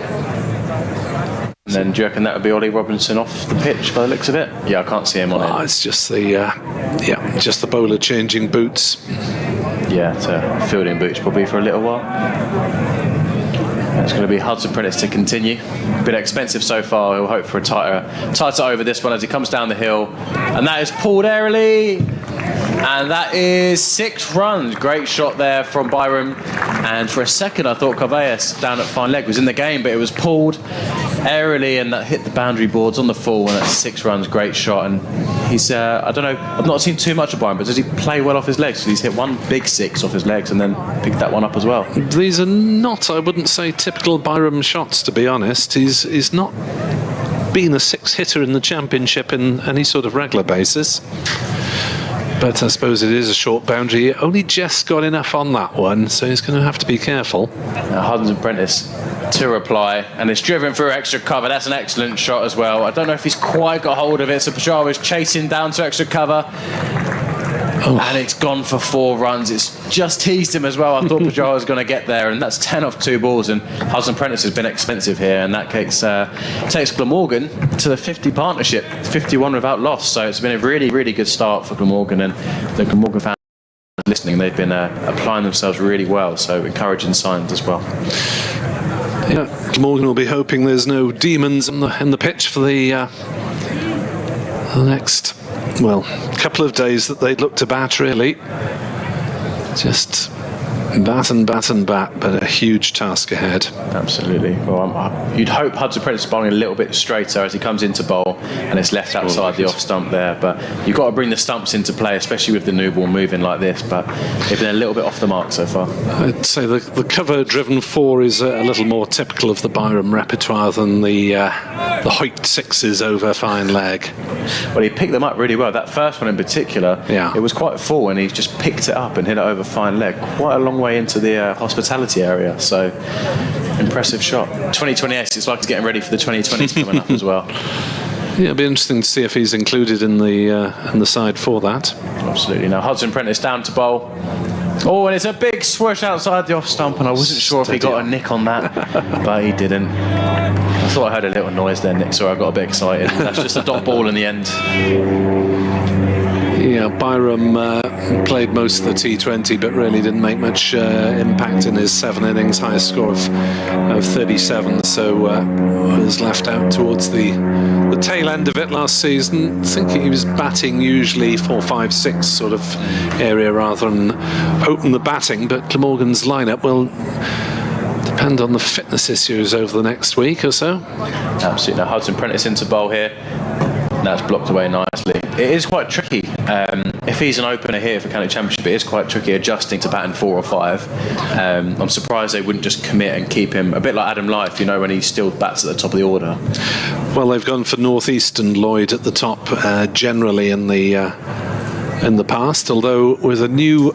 And then do you reckon that would be Ollie Robinson off the pitch by the looks of it? Yeah, I can't see him on it. It's just the just the bowler changing boots. Yeah, to fielding boots probably for a little while. It's going to be Hudson Prentice to continue. Been expensive so far. He'll hope for a tighter over this one as he comes down the hill. And that is pulled airily. And that is 6 runs. Great shot there from Byram. And for a second, I thought Carvelas down at fine leg was in the game, but it was pulled airily and that hit the boundary boards on the full, and that's 6 runs. Great shot. And he's, I don't know, I've not seen too much of Byram, but does he play well off his legs? So he's hit one big 6 off his legs and then picked that one up as well. These are not, I wouldn't say, typical Byram shots, to be honest. He's not been a 6 hitter in the Championship in any sort of regular basis. But I suppose it is a short boundary. He only just got enough on that one, so he's going to have to be careful. Hudson Prentice to reply, and it's driven through extra cover. That's an excellent shot as well. I don't know if he's quite got hold of it, so Pujara is chasing down to extra cover. And it's gone for 4 runs. It's just teased him as well. I thought Pujara was going to get there, and that's 10 off 2 balls. And Hudson Prentice has been expensive here, and that takes Glamorgan to the 50 partnership, 51 without loss. So it's been a really, really good start for Glamorgan, and the Glamorgan fans listening, they've been applying themselves really well. So encouraging signs as well. Yeah, Glamorgan will be hoping there's no demons in the pitch for the next well, a couple of days that they'd look to bat, really. Just bat and bat and bat, but a huge task ahead. Absolutely. Well, you'd hope Hudson Prentice is bowling a little bit straighter as he comes into bowl, and it's left outside the off stump there. But you've got to bring the stumps into play, especially with the new ball moving like this. But they've been a little bit off the mark so far. I'd say the cover-driven 4 is a little more typical of the Byram repertoire than the Hoyt 6s over fine leg. Well, he picked them up really well. That first one in particular, Yeah. it was quite full, and he just picked it up and hit it over fine leg, quite a long way into the hospitality area. So, impressive shot. 2028, it's like he's getting ready for the 2020s coming up as well. Yeah, it'll be interesting to see if he's included in the side for that. Absolutely. Now Hudson Prentice down to bowl. Oh, and it's a big swoosh outside the off stump, and I wasn't sure if he got a nick on that, but he didn't. I thought I heard a little noise there, Nick, so I got a bit excited. That's just a dot ball in the end. Yeah, Byram played most of the T20, but really didn't make much impact in his 7 innings, highest score of 37, so was left out towards the tail end of it last season. I think he was batting usually 4, 5, 6 sort of area rather than open the batting, but Glamorgan's lineup will depend on the fitness issues over the next week or so. Absolutely. Now Hudson Prentice into bowl here. That's blocked away nicely. It is quite tricky. If he's an opener here for County Championship, it is quite tricky adjusting to batting 4 or 5. I'm surprised they wouldn't just commit and keep him a bit like Adam Life, you know, when he still bats at the top of the order. Well, they've gone for Northeastern Lloyd at the top generally in the past, although with a new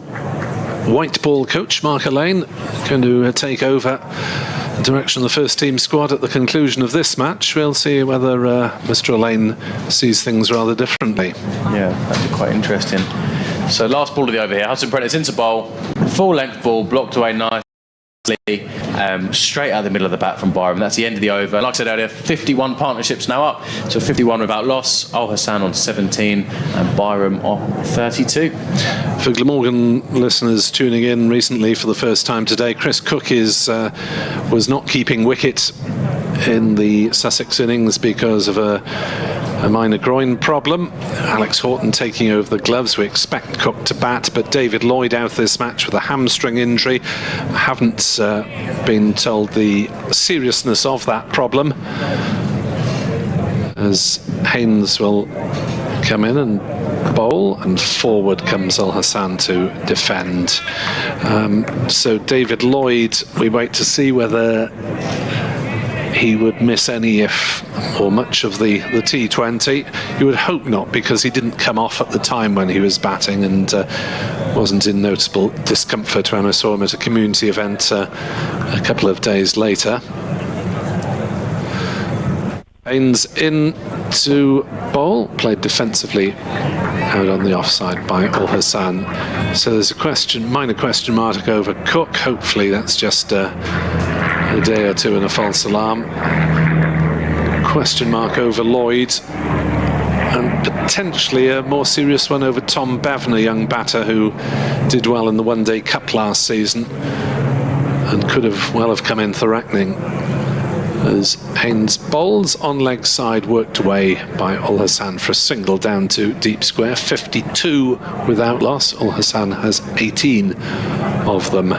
white ball coach, Mark Allain, going to take over the direction of the first team squad at the conclusion of this match. We'll see whether Mr. Allain sees things rather differently. Yeah, that'd be quite interesting. So last ball of the over here, Hudson Prentice into bowl, full length ball, blocked away nicely, straight out the middle of the bat from Byram. That's the end of the over. Like I said earlier, 51 partnerships now up, so 51 without loss. Al Hassan on 17 and Byram on 32. For Glamorgan listeners tuning in recently for the first time today, Chris Cook was not keeping wicket in the Sussex innings because of a minor groin problem. Alex Horton taking over the gloves. We expect Cook to bat, but David Lloyd out this match with a hamstring injury. Haven't been told the seriousness of that problem, as Haynes will come in and bowl, and forward comes Al Hassan to defend. So David Lloyd, we wait to see whether he would miss any or much of the T20. You would hope not, because he didn't come off at the time when he was batting and wasn't in noticeable discomfort when I saw him at a community event a couple of days later. Haynes in to bowl, played defensively out on the offside by Al Hassan. So there's a minor question mark over Cook. Hopefully that's just a day or two in a false alarm. Question mark over Lloyd, and potentially a more serious one over Tom Bevan, a young batter who did well in the One Day Cup last season and could have come in threatening. As Haynes bowls on leg side, worked away by Al Hassan for a single down to deep square. 52 without loss. Al Hassan has 18 of them.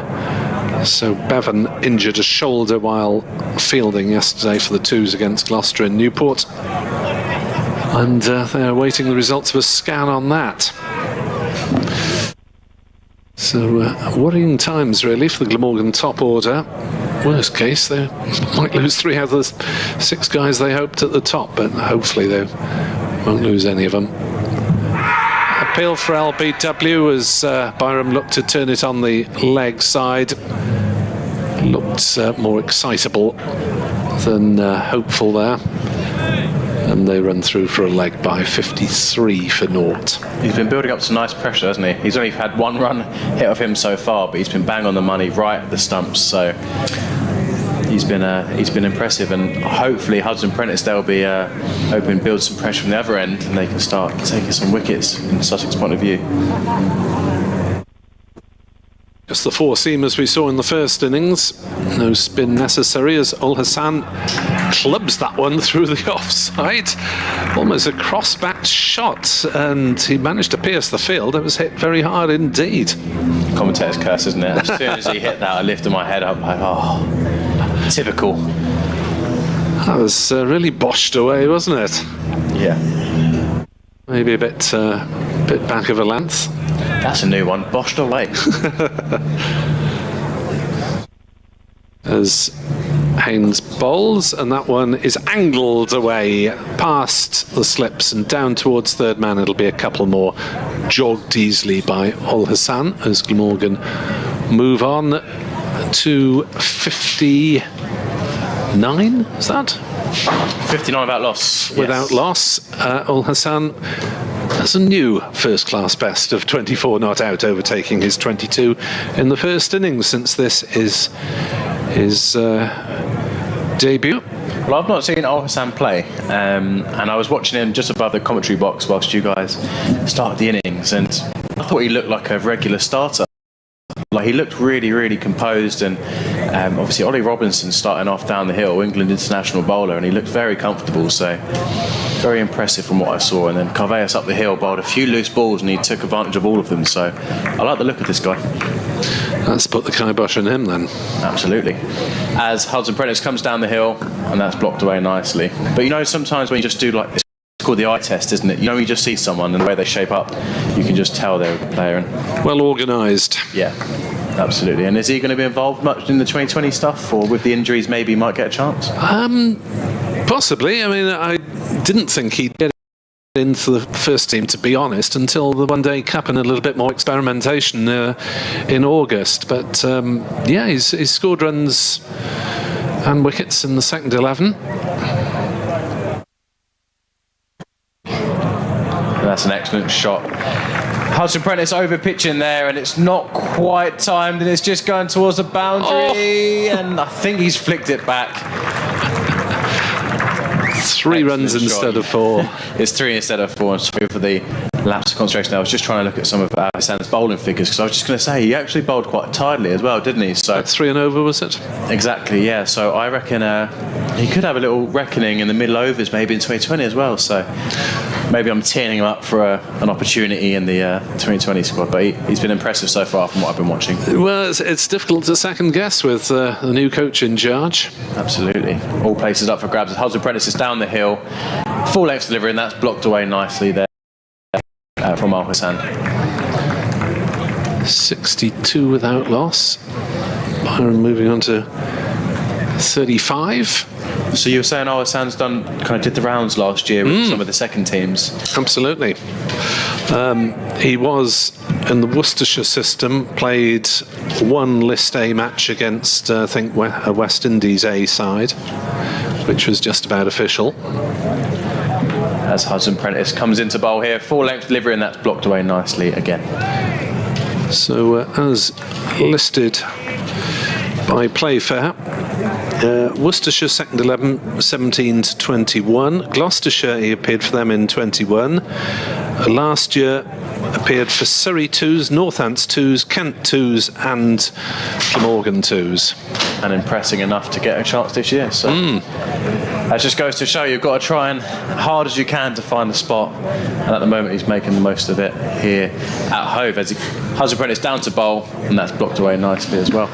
So Bevan injured a shoulder while fielding yesterday for the twos against Gloucester in Newport, and they're awaiting the results of a scan on that. So worrying times really for the Glamorgan top order. Worst case, they might lose 3 out of the 6 guys they hoped at the top, but hopefully they won't lose any of them. Appeal for LBW as Byram looked to turn it on the leg side. Looked more excitable than hopeful there. And they run through for a leg by 53 for naught. He's been building up some nice pressure, hasn't he? He's only had 1 run hit of him so far, but he's been bang on the money right at the stumps. So he's been impressive, and hopefully Hudson Prentice, they'll be hoping to build some pressure from the other end, and they can start taking some wickets in Sussex point of view. Just the four seamers we saw in the first innings. No spin necessary as Ul Hassan clubs that one through the offside. Almost a cross-backed shot, and he managed to pierce the field. It was hit very hard indeed. Commentator's curse, isn't it? As soon as he hit that, I lifted my head up like, oh, typical. That was really boshed away, wasn't it? Yeah. Maybe a bit back of a length. That's a new one, boshed away. As Haynes bowls, and that one is angled away past the slips and down towards third man. It'll be a couple more, jogged easily by Ul Hassan as Glamorgan move on to 59. Is that 59 without loss? Without loss? Ul Hassan has a new first-class best of 24 not out, overtaking his 22 in the first innings since this is his debut. Well, I've not seen Ul Hassan play, and I was watching him just above the commentary box whilst you guys started the innings, and I thought he looked like a regular starter. Like, he looked really, really composed, and obviously Ollie Robinson starting off down the hill, England international bowler, and he looked very comfortable, so very impressive from what I saw. And then Carveus up the hill bowled a few loose balls and he took advantage of all of them, so I like the look of this guy. Let's put the kibosh on him then. Absolutely. As Hudson Prentice comes down the hill, and that's blocked away nicely. But you know, sometimes when you just do like this, it's called the eye test, isn't it? You know, when you just see someone and the way they shape up, you can just tell they're a player. Well organised. Yeah, absolutely. And is he going to be involved much in the 2020 stuff, or with the injuries maybe he might get a chance? Possibly. I mean, I didn't think he'd get into the first team, to be honest, until the One Day Cup and a little bit more experimentation in August. But yeah, he's scored runs and wickets in the second 11. That's an excellent shot. Hudson Prentice over pitching there, and it's not quite timed, and it's just going towards the boundary, and I think he's flicked it back. 3 runs instead of 4. It's 3 instead of 4. And sorry for the lapse of concentration. I was just trying to look at some of Hassan's bowling figures, because I was just going to say he actually bowled quite tidily as well, didn't he? So 3 and over, was it? Exactly, yeah. So I reckon he could have a little reckoning in the middle overs maybe in 2020 as well. So maybe I'm teeing him up for an opportunity in the 2020 squad. But he's been impressive so far from what I've been watching. Well, it's difficult to second guess with the new coach in charge. Absolutely. All places up for grabs. Hudson Prentice is down the hill. Full length delivery, and that's blocked away nicely there from Ul Hassan. 62 without loss. Byron moving on to 35. So you were saying Ul Hassan's did the rounds last year with some of the second teams. Absolutely. He was in the Worcestershire system, played one List A match against I think a West Indies A side, which was just about official. As Hudson Prentice comes into bowl here, full length delivery, and that's blocked away nicely again. So as listed by Playfair, Worcestershire second 11 17 to 21. Gloucestershire, he appeared for them in 21. Last year appeared for Surrey 2s, Northants 2s, Kent 2s and Glamorgan 2s. And impressing enough to get a chance this year. So that just goes to show you've got to try and hard as you can to find the spot. And at the moment he's making the most of it here at Hove as Hudson Prentice down to bowl, and that's blocked away nicely as well.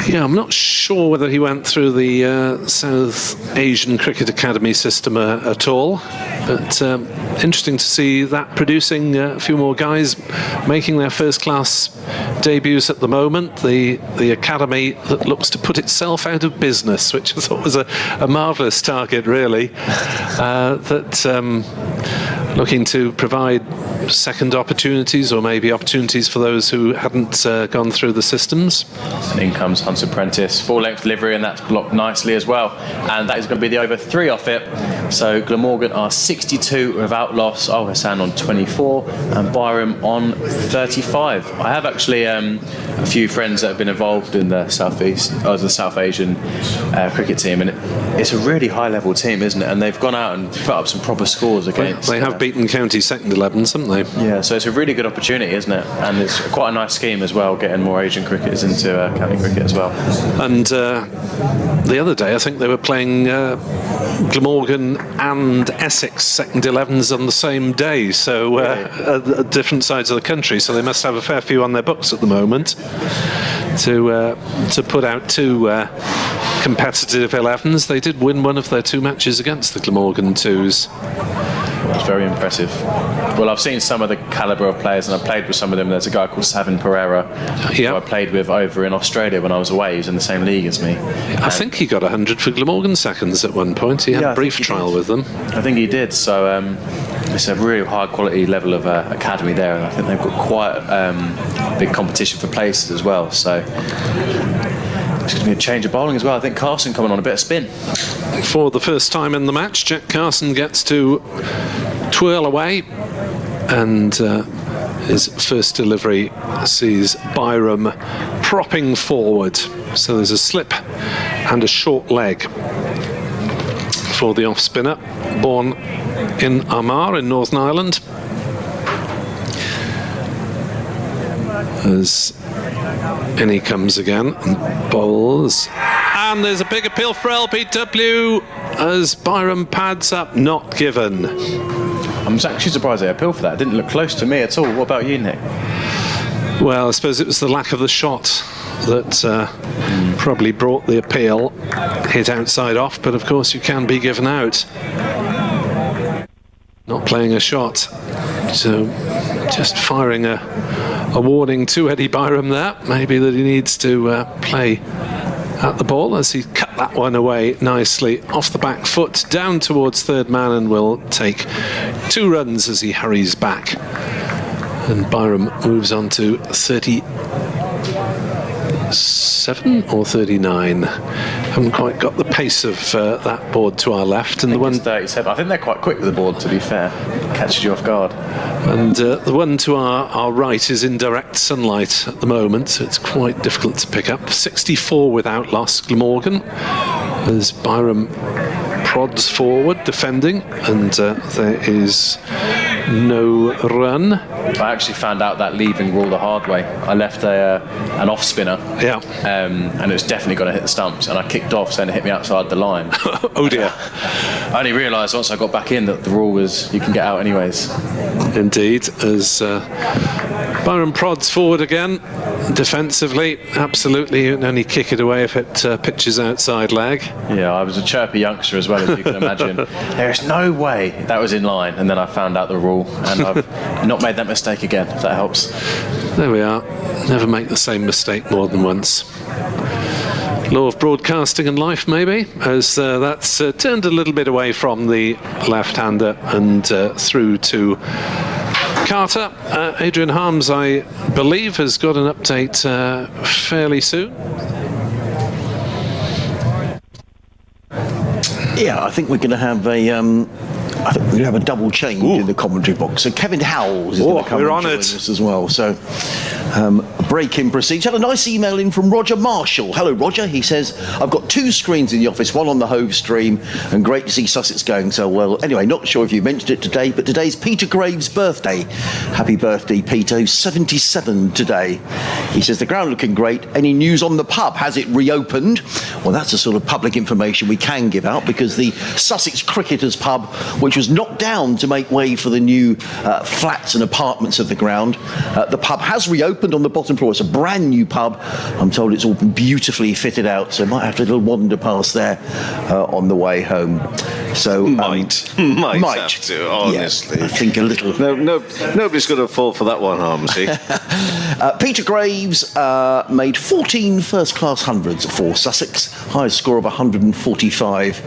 Yeah, I'm not sure whether he went through the South Asian Cricket Academy system at all, but interesting to see that producing a few more guys making their first-class debuts at the moment. The academy that looks to put itself out of business, which I thought was a marvellous target, really, looking to provide second opportunities, or maybe opportunities for those who hadn't gone through the systems. And in comes Hudson Prentice, full length delivery, and that's blocked nicely as well, and that is going to be the over 3 off it. So Glamorgan are 62 without loss, Ul Hassan on 24 and Byram on 35. I have actually a few friends that have been involved in the South Asian cricket team, and it's a really high level team, isn't it? And they've gone out and put up some proper scores against. They have beaten county second 11s, haven't they? Yeah, so it's a really good opportunity, isn't it? And it's quite a nice scheme as well, getting more Asian cricketers into county cricket as well. And the other day, I think they were playing Glamorgan and Essex second 11s on the same day, so at different sides of the country. So they must have a fair few on their books at the moment to put out two competitive 11s. They did win one of their two matches against the Glamorgan 2s. It's very impressive. Well, I've seen some of the calibre of players, and I've played with some of them. There's a guy called Savin Pereira, who I played with over in Australia when I was away. He was in the same league as me. I think he got 100 for Glamorgan seconds at one point. He had a brief trial with them. I think he did. So it's a really high quality level of academy there, and I think they've got quite big competition for places as well. So it's going to be a change of bowling as well. I think Carson coming on a bit of spin. For the first time in the match, Jack Carson gets to twirl away, and his first delivery sees Byram propping forward. So there's a slip and a short leg for the off-spinner, born in Armagh in Northern Ireland. As in he comes again and bowls. And there's a big appeal for LBW as Byram pads up, not given. I'm actually surprised they appealed for that. It didn't look close to me at all. What about you, Nick? Well, I suppose it was the lack of the shot that probably brought the appeal. Hit outside off, but of course you can be given out. Not playing a shot. So just firing a warning to Eddie Byram there. Maybe that he needs to play at the ball, as he cut that one away nicely off the back foot down towards third man, and will take 2 runs as he hurries back. And Byram moves on to 37 or 39. Haven't quite got the pace of that board to our left. And the one 37. I think they're quite quick with the board, to be fair. Catches you off guard. And the one to our right is in direct sunlight at the moment, so it's quite difficult to pick up. 64 without loss, Glamorgan, as Byram prods forward, defending, and there is no run. I actually found out that leaving rule the hard way. I left an off spinner, and it was definitely going to hit the stumps, and I kicked off, saying it hit me outside the line. Oh dear. I only realised once I got back in that the rule was you can get out anyways. Indeed, as Byram prods forward again, defensively, absolutely, you can only kick it away if it pitches outside leg. Yeah, I was a chirpy youngster as well, as you can imagine. There's no way that was in line, and then I found out the rule, and I've not made that mistake again, if that helps. There we are. Never make the same mistake more than once. Law of broadcasting and life, maybe, as that's turned a little bit away from the left-hander and through to Carter. Adrian Harms, I believe, has got an update fairly soon. Yeah, I think we're going to have a double change in the commentary box. So Kevin Howells is going to come and join us as well. So break-in proceeds. Had a nice email in from Roger Marshall. Hello, Roger. He says, I've got 2 screens in the office, one on the Hove stream, and great to see Sussex going so well. Anyway, not sure if you mentioned it today, but today's Peter Graves' birthday. Happy birthday, Peter, who's 77 today. He says, the ground looking great. Any news on the pub? Has it reopened? Well, that's the sort of public information we can give out, because the Sussex Cricketers pub, which was knocked down to make way for the new flats and apartments of the ground, the pub has reopened on the bottom floor. It's a brand new pub. I'm told it's all been beautifully fitted out, so might have to wander past there on the way home. So might have to, honestly. Yeah, I think a little. Nobody's going to fall for that one, Harmsy. Peter Graves made 14 first-class hundreds for Sussex, highest score of 145.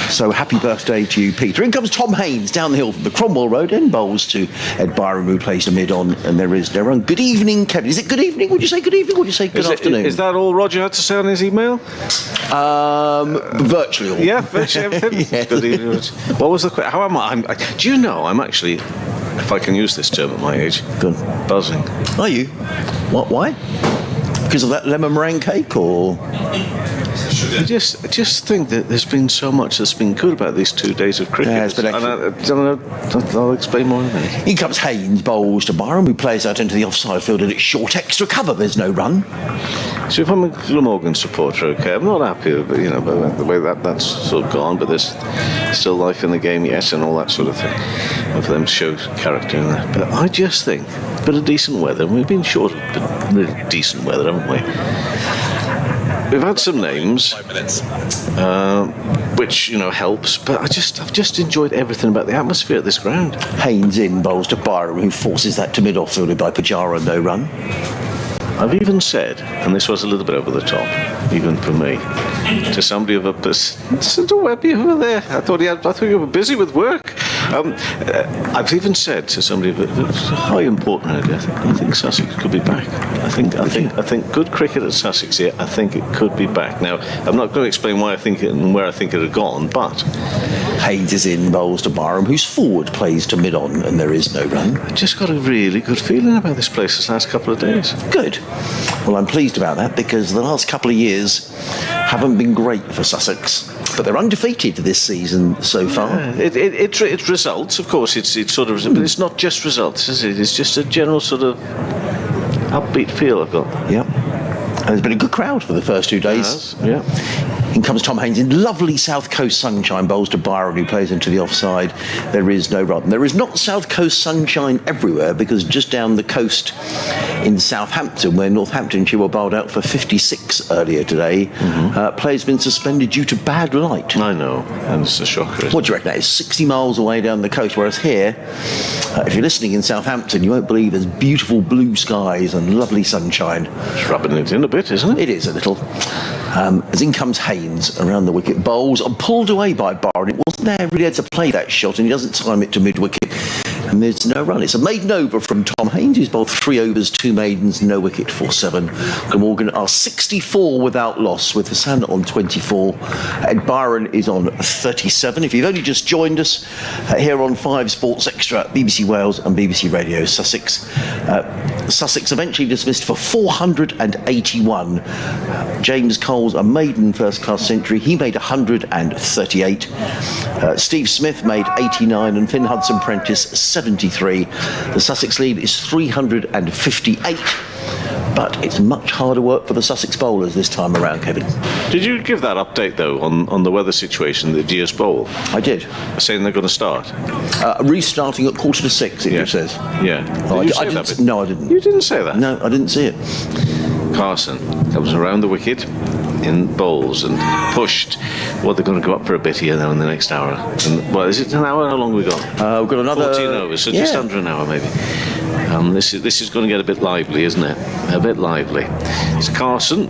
So happy birthday to you, Peter. In comes Tom Haynes down the hill from the Cromwell Road, and bowls to Ed Byram, who plays the mid on, and there is their own good evening, Kevin. Is it good evening? Would you say good evening? Would you say good afternoon? Is that all Roger had to say on his email? Virtually all. Yeah, virtually everything. Yeah. Good evening. What was the question? How am I? Do you know I'm actually, if I can use this term at my age, buzzing. Are you? What? Why? Because of that lemon meringue cake, or? I just think that there's been so much that's been good about these 2 days of cricket. Yeah, it's been I'll explain more in a minute. In comes Haynes, bowls to Byram, who plays out into the offside field and it's short extra cover. There's no run. So if I'm a Glamorgan supporter, okay, I'm not happy with, the way that's sort of gone, but there's still life in the game, yes, and all that sort of thing. And for them to show character in that. But I just think a bit of decent weather, and we've been short of really decent weather, haven't we? We've had some names, which helps, but I've just enjoyed everything about the atmosphere at this ground. Haynes in, bowls to Byram, who forces that to mid-off, fielded by Pujara, no run. I've even said, and this was a little bit over the top, even for me, to somebody of a don't Webby over there. I thought you were busy with work. I've even said to somebody of a high important idea, I think Sussex could be back. I think good cricket at Sussex here. I think it could be back. Now, I'm not going to explain why I think it and where I think it had gone, but Haynes is in, bowls to Byram, whose forward plays to mid-on, and there is no run. I just got a really good feeling about this place this last couple of days. Good. Well, I'm pleased about that because the last couple of years haven't been great for Sussex, but they're undefeated this season so far. Yeah, it results, of course. It's sort of, but it's not just results, is it? It's just a general sort of upbeat feel I've got. Yeah. And there's been a good crowd for the first 2 days. Yeah. In comes Tom Haynes in lovely South Coast sunshine, bowls to Byron, who plays into the offside. There is no run. There is not South Coast sunshine everywhere because just down the coast in Southampton, where Northamptonshire were bowled out for 56 earlier today, play's been suspended due to bad light. I know, and it's a shocker. What do you reckon? That is 60 miles away down the coast, whereas here, if you're listening in Southampton, you won't believe there's beautiful blue skies and lovely sunshine. It's rubbing it in a bit, isn't it? It is a little. As in comes Haynes around the wicket, bowls and pulled away by Byron. It wasn't there really to play that shot, and he doesn't time it to mid-wicket. And there's no run. It's a maiden over from Tom Haynes. He's bowled 3 overs, 2 maidens, no wicket for 7. Glamorgan are 64 without loss, with Hassan on 24. And Byron is on 37. If you've only just joined us here on 5 Sports Extra, BBC Wales and BBC Radio Sussex. Sussex eventually dismissed for 481. James Cole's a maiden first-class century. He made 138. Steve Smith made 89 and Finn Hudson-Prentice 73. The Sussex lead is 358. But it's much harder work for the Sussex bowlers this time around, Kevin. Did you give that update, though, on the weather situation, the GS Bowl? I did. Saying they're going to start? Restarting at 5:45, it just says. Yeah. No, I didn't. You didn't say that? No, I didn't see it. Carson comes around the wicket in bowls and pushed. Well, they're going to go up for a bit here now in the next hour. And, well, is it an hour? How long have we got? We've got another 14 overs, so just under an hour maybe. This is going to get a bit lively, isn't it? A bit lively. It's Carson.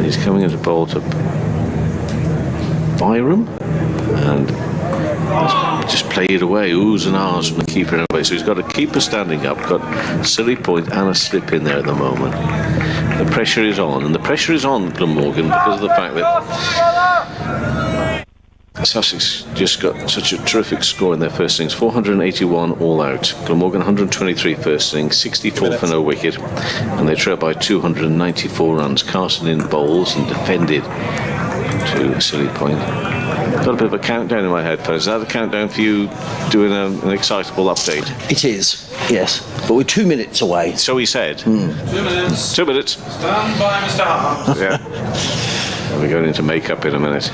He's coming into bowl to Byram, and just play it away, oohs and ahs from the keeper anyway. So he's got a keeper standing up, got silly point and a slip in there at the moment. The pressure is on, and the pressure is on Glamorgan because of the fact that Sussex just got such a terrific score in their first innings, 481 all out. Glamorgan 123 first innings, 64 for no wicket, and they trail by 294 runs. Carson in bowls and defended to a silly point. Got a bit of a countdown in my headphones. Is that a countdown for you doing an excitable update? It is, yes. But we're 2 minutes away. So he said. 2 minutes. 2 minutes. Stand by, Mr. Hart. Yeah. We're going into makeup in a minute.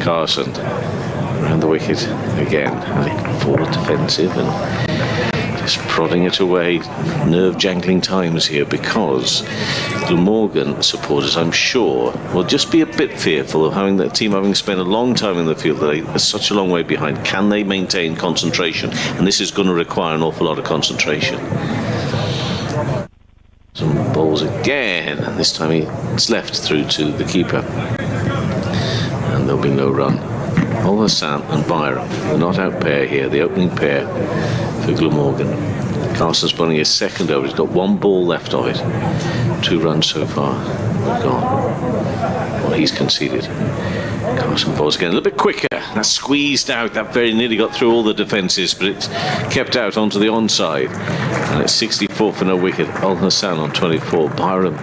Carson around the wicket again. Forward defensive and just prodding it away. Nerve-jangling times here because Glamorgan supporters, I'm sure, will just be a bit fearful of having that team having spent a long time in the field. They're such a long way behind. Can they maintain concentration? And this is going to require an awful lot of concentration. Some balls again, and this time it's left through to the keeper. And there'll be no run. Hassan and Byram, the not-out pair here, the opening pair for Glamorgan. Carson's bowling his second over. He's got 1 ball left of it. 2 runs so far. Gone. Well, he's conceded. Carson balls again, a little bit quicker. That squeezed out, that very nearly got through all the defences, but it's kept out onto the onside. And it's 64 for no wicket. Al Hassan on 24, Byram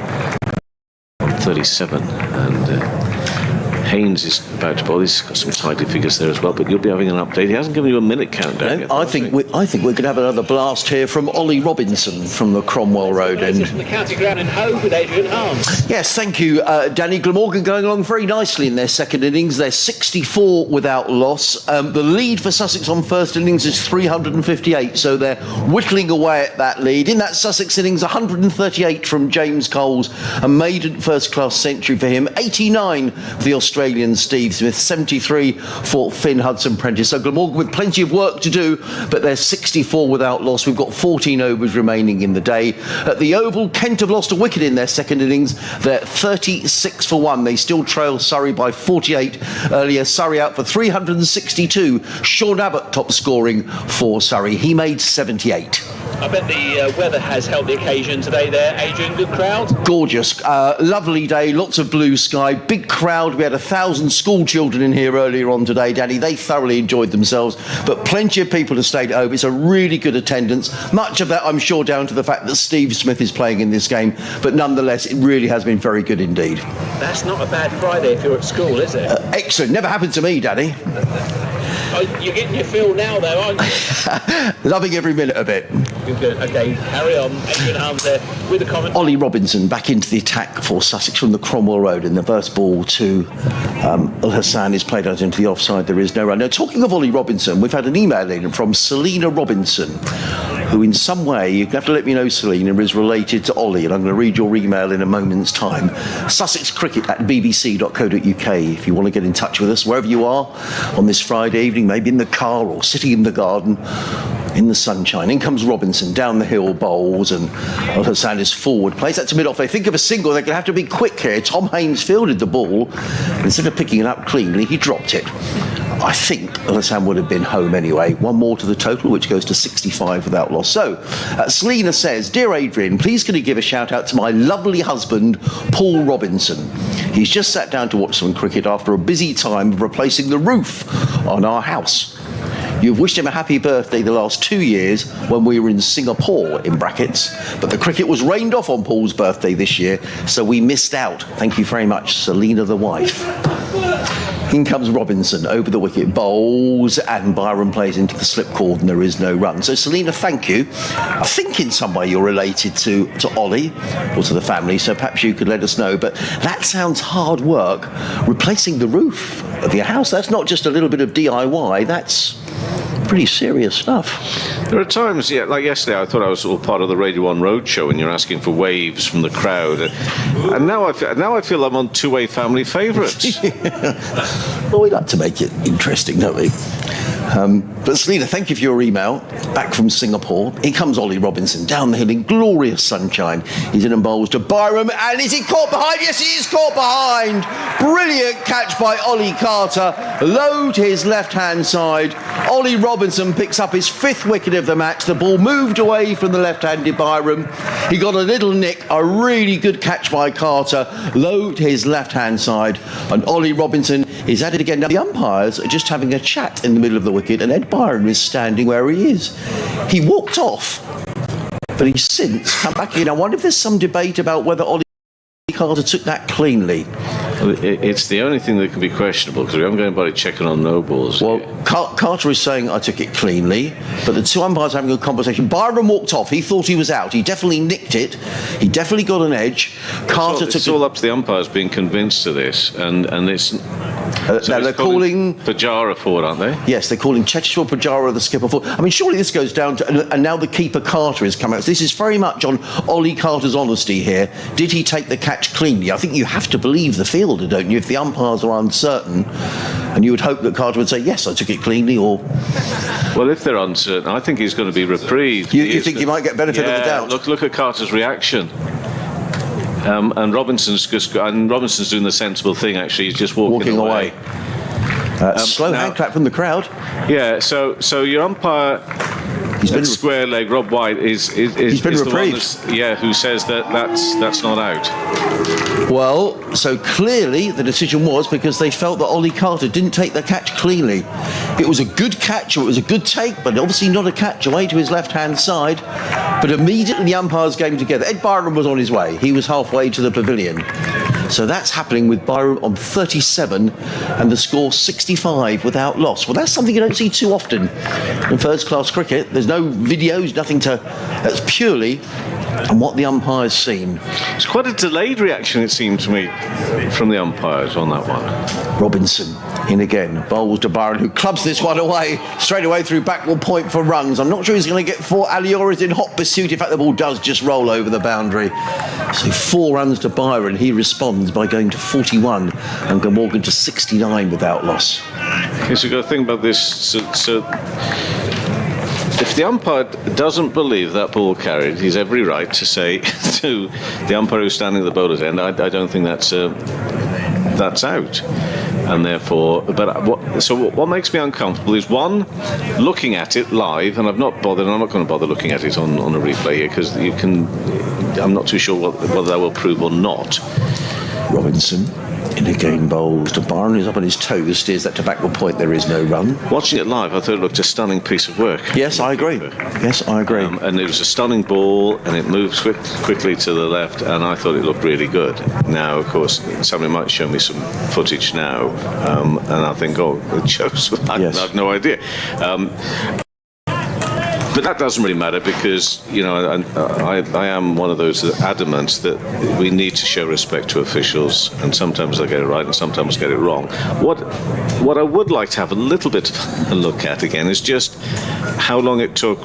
on 37, and Haynes is about to bowl. He's got some tidy figures there as well, but you'll be having an update. He hasn't given you a minute countdown yet. I think we're going to have another blast here from Ollie Robinson from the Cromwell Road end. From the county ground in Hove with Adrian Harms. Yes, thank you, Danny. Glamorgan going along very nicely in their second innings. They're 64 without loss. The lead for Sussex on first innings is 358, so they're whittling away at that lead. In that Sussex innings, 138 from James Coles, a maiden first-class century for him. 89 for the Australian Steve Smith, 73 for Finn Hudson-Prentice. So Glamorgan with plenty of work to do, but they're 64 without loss. We've got 14 overs remaining in the day. At the Oval, Kent have lost a wicket in their second innings. They're 36 for 1. They still trail Surrey by 48 earlier. Surrey out for 362. Sean Abbott top scoring for Surrey. He made 78. I bet the weather has helped the occasion today there, Adrian. Good crowd? Gorgeous. Lovely day, lots of blue sky, big crowd. We had 1,000 school children in here earlier on today, Danny. They thoroughly enjoyed themselves, but plenty of people have stayed at home. It's a really good attendance. Much of that, I'm sure, down to the fact that Steve Smith is playing in this game, but nonetheless, it really has been very good indeed. That's not a bad Friday if you're at school, is it? Excellent. Never happened to me, Danny. You're getting your feel now, though, aren't you? Loving every minute of it. Good. Okay, carry on. Adrian Harms there with the comment. Ollie Robinson back into the attack for Sussex from the Cromwell Road, and the first ball to Al Hassan is played out into the offside. There is no run. Now, talking of Ollie Robinson, we've had an email in from Selina Robinson, who in some way, you have to let me know, Selina, is related to Ollie, and I'm going to read your email in a moment's time. sussexcricket@bbc.co.uk if you want to get in touch with us, wherever you are on this Friday evening, maybe in the car or sitting in the garden in the sunshine. In comes Robinson, down the hill, bowls, and Al Hassan is forward. Plays that to mid-off. They think of a single. They're going to have to be quick here. Tom Haynes fielded the ball. Instead of picking it up cleanly, he dropped it. I think Al Hassan would have been home anyway. One more to the total, which goes to 65 without loss. So, Selina says, Dear Adrian, please can you give a shout out to my lovely husband, Paul Robinson. He's just sat down to watch some cricket after a busy time of replacing the roof on our house. You've wished him a happy birthday the last 2 years when we were in Singapore, in brackets, but the cricket was rained off on Paul's birthday this year, so we missed out. Thank you very much, Selina the wife. In comes Robinson, over the wicket, bowls, and Byron plays into the slip cord, and there is no run. So, Selina, thank you. I think in some way you're related to Ollie, or to the family, so perhaps you could let us know. But that sounds hard work, replacing the roof of your house. That's not just a little bit of DIY, that's pretty serious stuff. There are times, like yesterday, I thought I was all part of the Radio 1 Roadshow and you're asking for waves from the crowd. And now I feel I'm on two-way family favourites. Well, we like to make it interesting, don't we? But Selina, thank you for your email. Back from Singapore. Here comes Ollie Robinson down the hill in glorious sunshine. He's in and bowls to Byram, and is he caught behind? Yes, he is caught behind. Brilliant catch by Ollie Carter. Low to his left-hand side. Ollie Robinson picks up his 5th wicket of the match. The ball moved away from the left-handed Byram. He got a little nick. A really good catch by Carter. Low to his left-hand side. And Ollie Robinson is at it again. Now, the umpires are just having a chat in the middle of the wicket, and Ed Byron is standing where he is. He walked off, but he's since come back in. I wonder if there's some debate about whether Ollie Carter took that cleanly. It's the only thing that can be questionable because we haven't got anybody checking on no balls. Well, Carter is saying I took it cleanly, but the two umpires are having a conversation. Byron walked off. He thought he was out. He definitely nicked it. He definitely got an edge. Carter took it. It's all up to the umpires being convinced of this, and it's. Now they're calling Pujara forward, aren't they? Yes, they're calling Cheteshwar, Pujara the skipper forward. I mean, surely this goes down to, and now the keeper Carter is coming out. This is very much on Ollie Carter's honesty here. Did he take the catch cleanly? I think you have to believe the fielder, don't you? If the umpires are uncertain, and you would hope that Carter would say, yes, I took it cleanly, or... Well, if they're uncertain, I think he's going to be reprieved. You think you might get benefit of the doubt? Look at Carter's reaction. And Robinson's doing the sensible thing. Actually, he's just walking away. Slow hand clap from the crowd. Yeah. So your umpire, square leg, Rob White, is been reprieved. The one who says that's not out. Well, so clearly the decision was because they felt that Ollie Carter didn't take the catch cleanly. It was a good catch, or it was a good take, but obviously not a catch away to his left-hand side. But immediately the umpires came together. Ed Byron was on his way. He was halfway to the pavilion. So that's happening with Byron on 37 and the score 65 without loss. Well, that's something you don't see too often in first-class cricket. There's no videos, nothing to... That's purely on what the umpires seen. It's quite a delayed reaction, it seemed to me, from the umpires on that one. Robinson in again, bowls to Byron, who clubs this one away, straight away through backward point for runs. I'm not sure he's going to get 4. Aliora is in hot pursuit. In fact, the ball does just roll over the boundary. So 4 runs to Byron. He responds by going to 41 and Glamorgan to 69 without loss. Okay, so you've got to think about this. So if the umpire doesn't believe that ball carried, he's every right to say to the umpire who's standing at the bowler's end, I don't think that's out. And therefore, what makes me uncomfortable is, one, looking at it live, and I'm not going to bother looking at it on a replay here, because I'm not too sure whether that will prove or not. Robinson in again, bowls to Byron, who's up on his toes, steers that to backward point. There is no run. Watching it live, I thought it looked a stunning piece of work. Yes, I agree. And it was a stunning ball, and it moved quickly to the left, and I thought it looked really good. Now, of course, somebody might show me some footage now, and I think, it shows. I have no idea. But that doesn't really matter, because, I am one of those adamant that we need to show respect to officials, and sometimes they get it right and sometimes get it wrong. What I would like to have a little bit of a look at again is just how long it took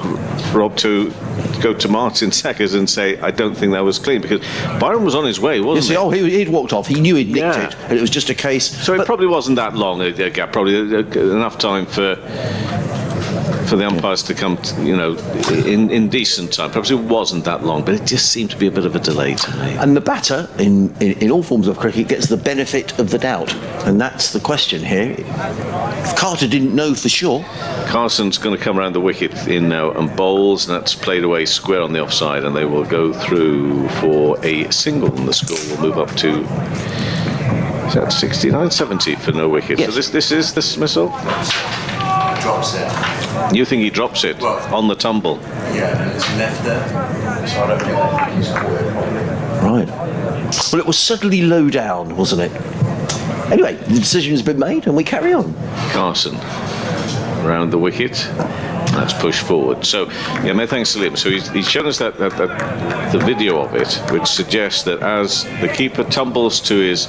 Rob to go to Martin Sackers and say, I don't think that was clean, because Byron was on his way, wasn't he? He'd walked off. He knew he'd nicked it, and it was just a case. So it probably wasn't that long a gap, probably enough time for the umpires to come, in decent time. Perhaps it wasn't that long, but it just seemed to be a bit of a delay to me. And the batter, in all forms of cricket, gets the benefit of the doubt. And that's the question here. If Carter didn't know for sure... Carson's going to come around the wicket in now and bowls, and that's played away square on the offside, and they will go through for a single, and the score will move up to... Is that 69-70 for no wicket? Yes. So this is the dismissal? Drops it. You think he drops it on the tumble? Yeah, it's left there. So I don't think that he's Right. Well, it was certainly low down, wasn't it? Anyway, the decision has been made, and we carry on. Carson around the wicket. That's pushed forward. So, many thanks to him. So he's shown us that the video of it, which suggests that as the keeper tumbles to his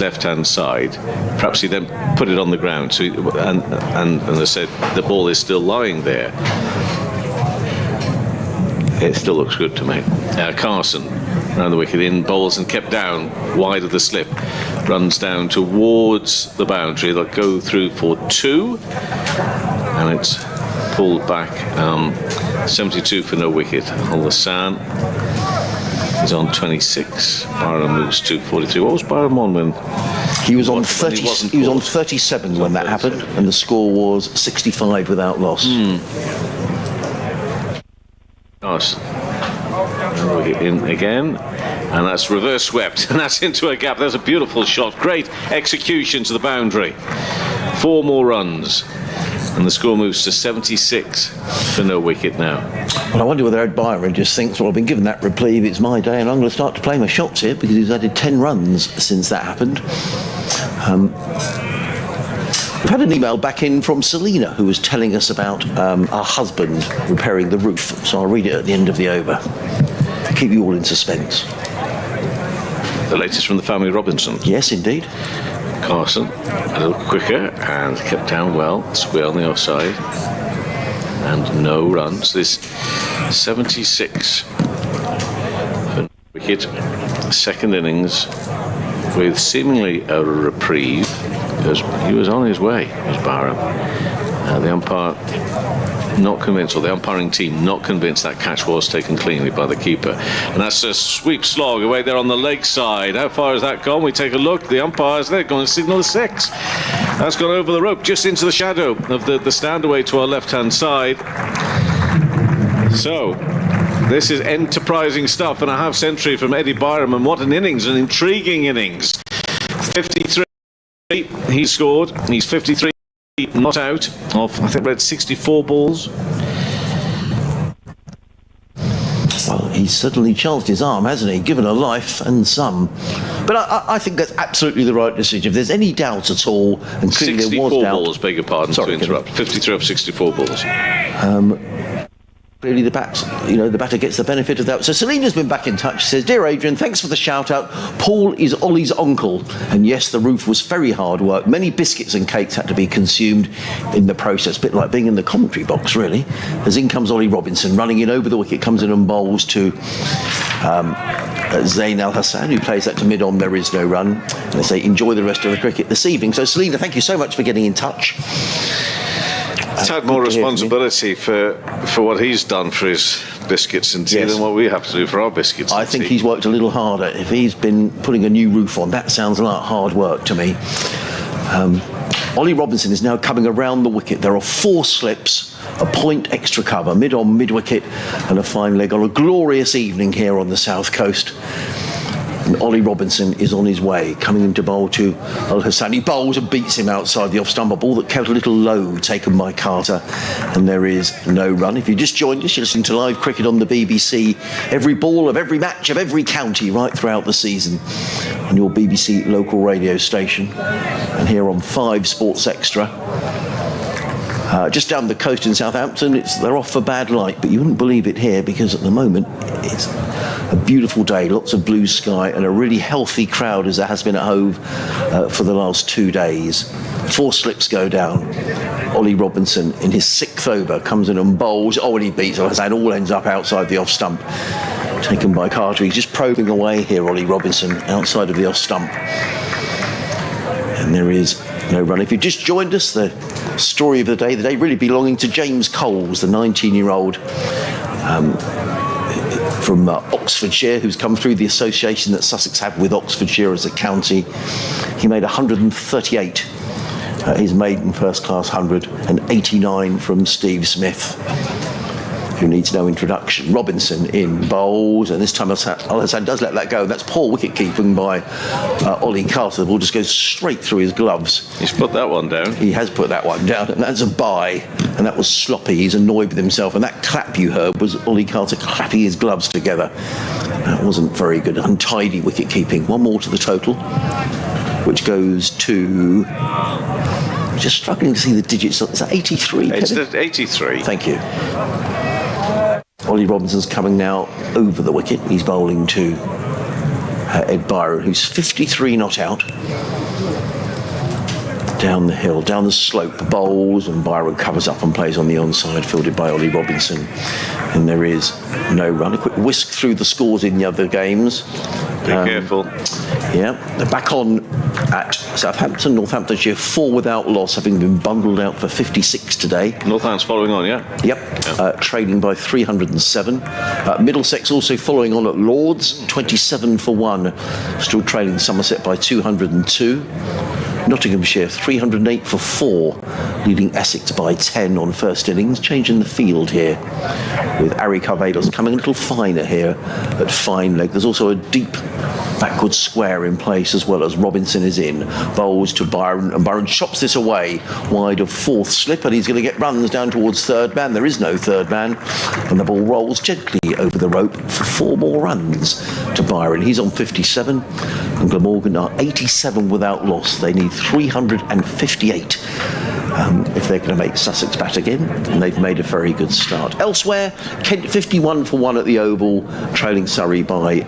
left-hand side, perhaps he then put it on the ground. So and as I said, the ball is still lying there. It still looks good to me. Carson around the wicket, in bowls and kept down wide of the slip, runs down towards the boundary. They'll go through for 2, and it's pulled back. 72 for no wicket. Al-Hassan is on 26. Byron moves to 43. What was Byron on when? He was on 30. He was on 37 when that happened, and the score was 65 without loss. Nice. In again, and that's reverse swept, and that's into a gap. There's a beautiful shot. Great execution to the boundary. 4 more runs, and the score moves to 76 for no wicket now. Well, I wonder whether Ed Byron just thinks, well, I've been given that reprieve, it's my day, and I'm going to start to play my shots here, because he's added 10 runs since that happened. We've had an email back in from Selina, who was telling us about our husband repairing the roof. So I'll read it at the end of the over to keep you all in suspense. The latest from the family Robinson. Yes, indeed. Carson, a little quicker, and kept down well, square on the offside, and no runs. This 76 for wicket, second innings, with seemingly a reprieve, because he was on his way, was Byron. The umpire not convinced, or the umpiring team not convinced that catch was taken cleanly by the keeper. And that's a sweep slog away there on the leg side. How far has that gone? We take a look. The umpires, they're going to signal the 6. That's gone over the rope, just into the shadow of the stand away to our left-hand side. So, This is enterprising stuff, and a half century from Eddie Byram, and what an innings, an intriguing innings. 53 he scored. He's 53 not out of, I think, read 64 balls. Well, he's certainly chanced his arm, hasn't he? Given a life and some. But I think that's absolutely the right decision. If there's any doubt at all, and clearly there was 64 doubt. balls, beg your pardon, to interrupt. 53 of 64 balls. Clearly the batter gets the benefit of that. So Selena's been back in touch. She says, "Dear Adrian, thanks for the shout out. Paul is Ollie's uncle. And yes, the roof was very hard work. Many biscuits and cakes had to be consumed in the process. A bit like being in the commentary box, really." As in comes Ollie Robinson, running in over the wicket, comes in and bowls to Zain Al Hassan, who plays that to mid-on. There is no run. And they say, enjoy the rest of the cricket this evening. So Selena, thank you so much for getting in touch. He's had more responsibility for what he's done for his biscuits and tea than what we have to do for our biscuits. I think he's worked a little harder. If he's been putting a new roof on, that sounds like hard work to me. Ollie Robinson is now coming around the wicket. There are 4 slips, a point extra cover, mid-on, mid-wicket, and a fine leg on a glorious evening here on the south coast. And Ollie Robinson is on his way, coming in to bowl to Al Hassan. He bowls and beats him outside the off-stump. A ball that came a little low, taken by Carter, and there is no run. If you just joined us, you're listening to live cricket on the BBC. Every ball of every match of every county right throughout the season on your BBC local radio station. And here on 5 Sports Extra. Just down the coast in Southampton, they're off for bad light, but you wouldn't believe it here because at the moment it's a beautiful day, lots of blue sky and a really healthy crowd as there has been at Hove for the last 2 days. 4 slips go down. Ollie Robinson in his 6th over comes in and bowls. Oh, and he beats it. It all ends up outside the off stump. Taken by Carter. He's just probing away here, Ollie Robinson, outside of the off stump. And there is no run. If you just joined us, the story of the day really belonging to James Coles, the 19-year-old from Oxfordshire, who's come through the association that Sussex have with Oxfordshire as a county. He made 138, his maiden first-class 100, and 89 from Steve Smith, who needs no introduction. Robinson in bowls, and this time Al Hassan does let that go. That's poor wicket keeping by Ollie Carter. The ball just goes straight through his gloves. He's put that one down. He has put that one down, and that's a bye, and that was sloppy. He's annoyed with himself, and that clap you heard was Ollie Carter clapping his gloves together. That wasn't very good. Untidy wicket keeping. One more to the total, which goes to... just struggling to see the digits. Is that 83? It's 83. Thank you. Ollie Robinson's coming now over the wicket. He's bowling to Ed Byron, who's 53 not out. Down the hill, down the slope, bowls, and Byron covers up and plays on the onside, fielded by Ollie Robinson. And there is no run. A quick whisk through the scores in the other games. Be careful. Yeah, they're back on at Southampton, Northamptonshire, 4 without loss, having been bundled out for 56 today. Northampton's following on, yeah? Yep, trading by 307. Middlesex also following on at Lords, 27 for 1, still trailing Somerset by 202. Nottinghamshire 308 for 4, leading Essex by 10 on first innings. Changing the field here with Ari Carvedos coming a little finer here at fine leg. There's also a deep backward square in place as well as Robinson is in. Bowls to Byron, and Byron chops this away wide of 4th slip, and he's going to get runs down towards 3rd man. There is no 3rd man, and the ball rolls gently over the rope for 4 more runs to Byron. He's on 57, and Glamorgan are 87 without loss. They need 358 if they're going to make Sussex bat again, and they've made a very good start. Elsewhere, Kent 51 for 1 at the Oval, trailing Surrey by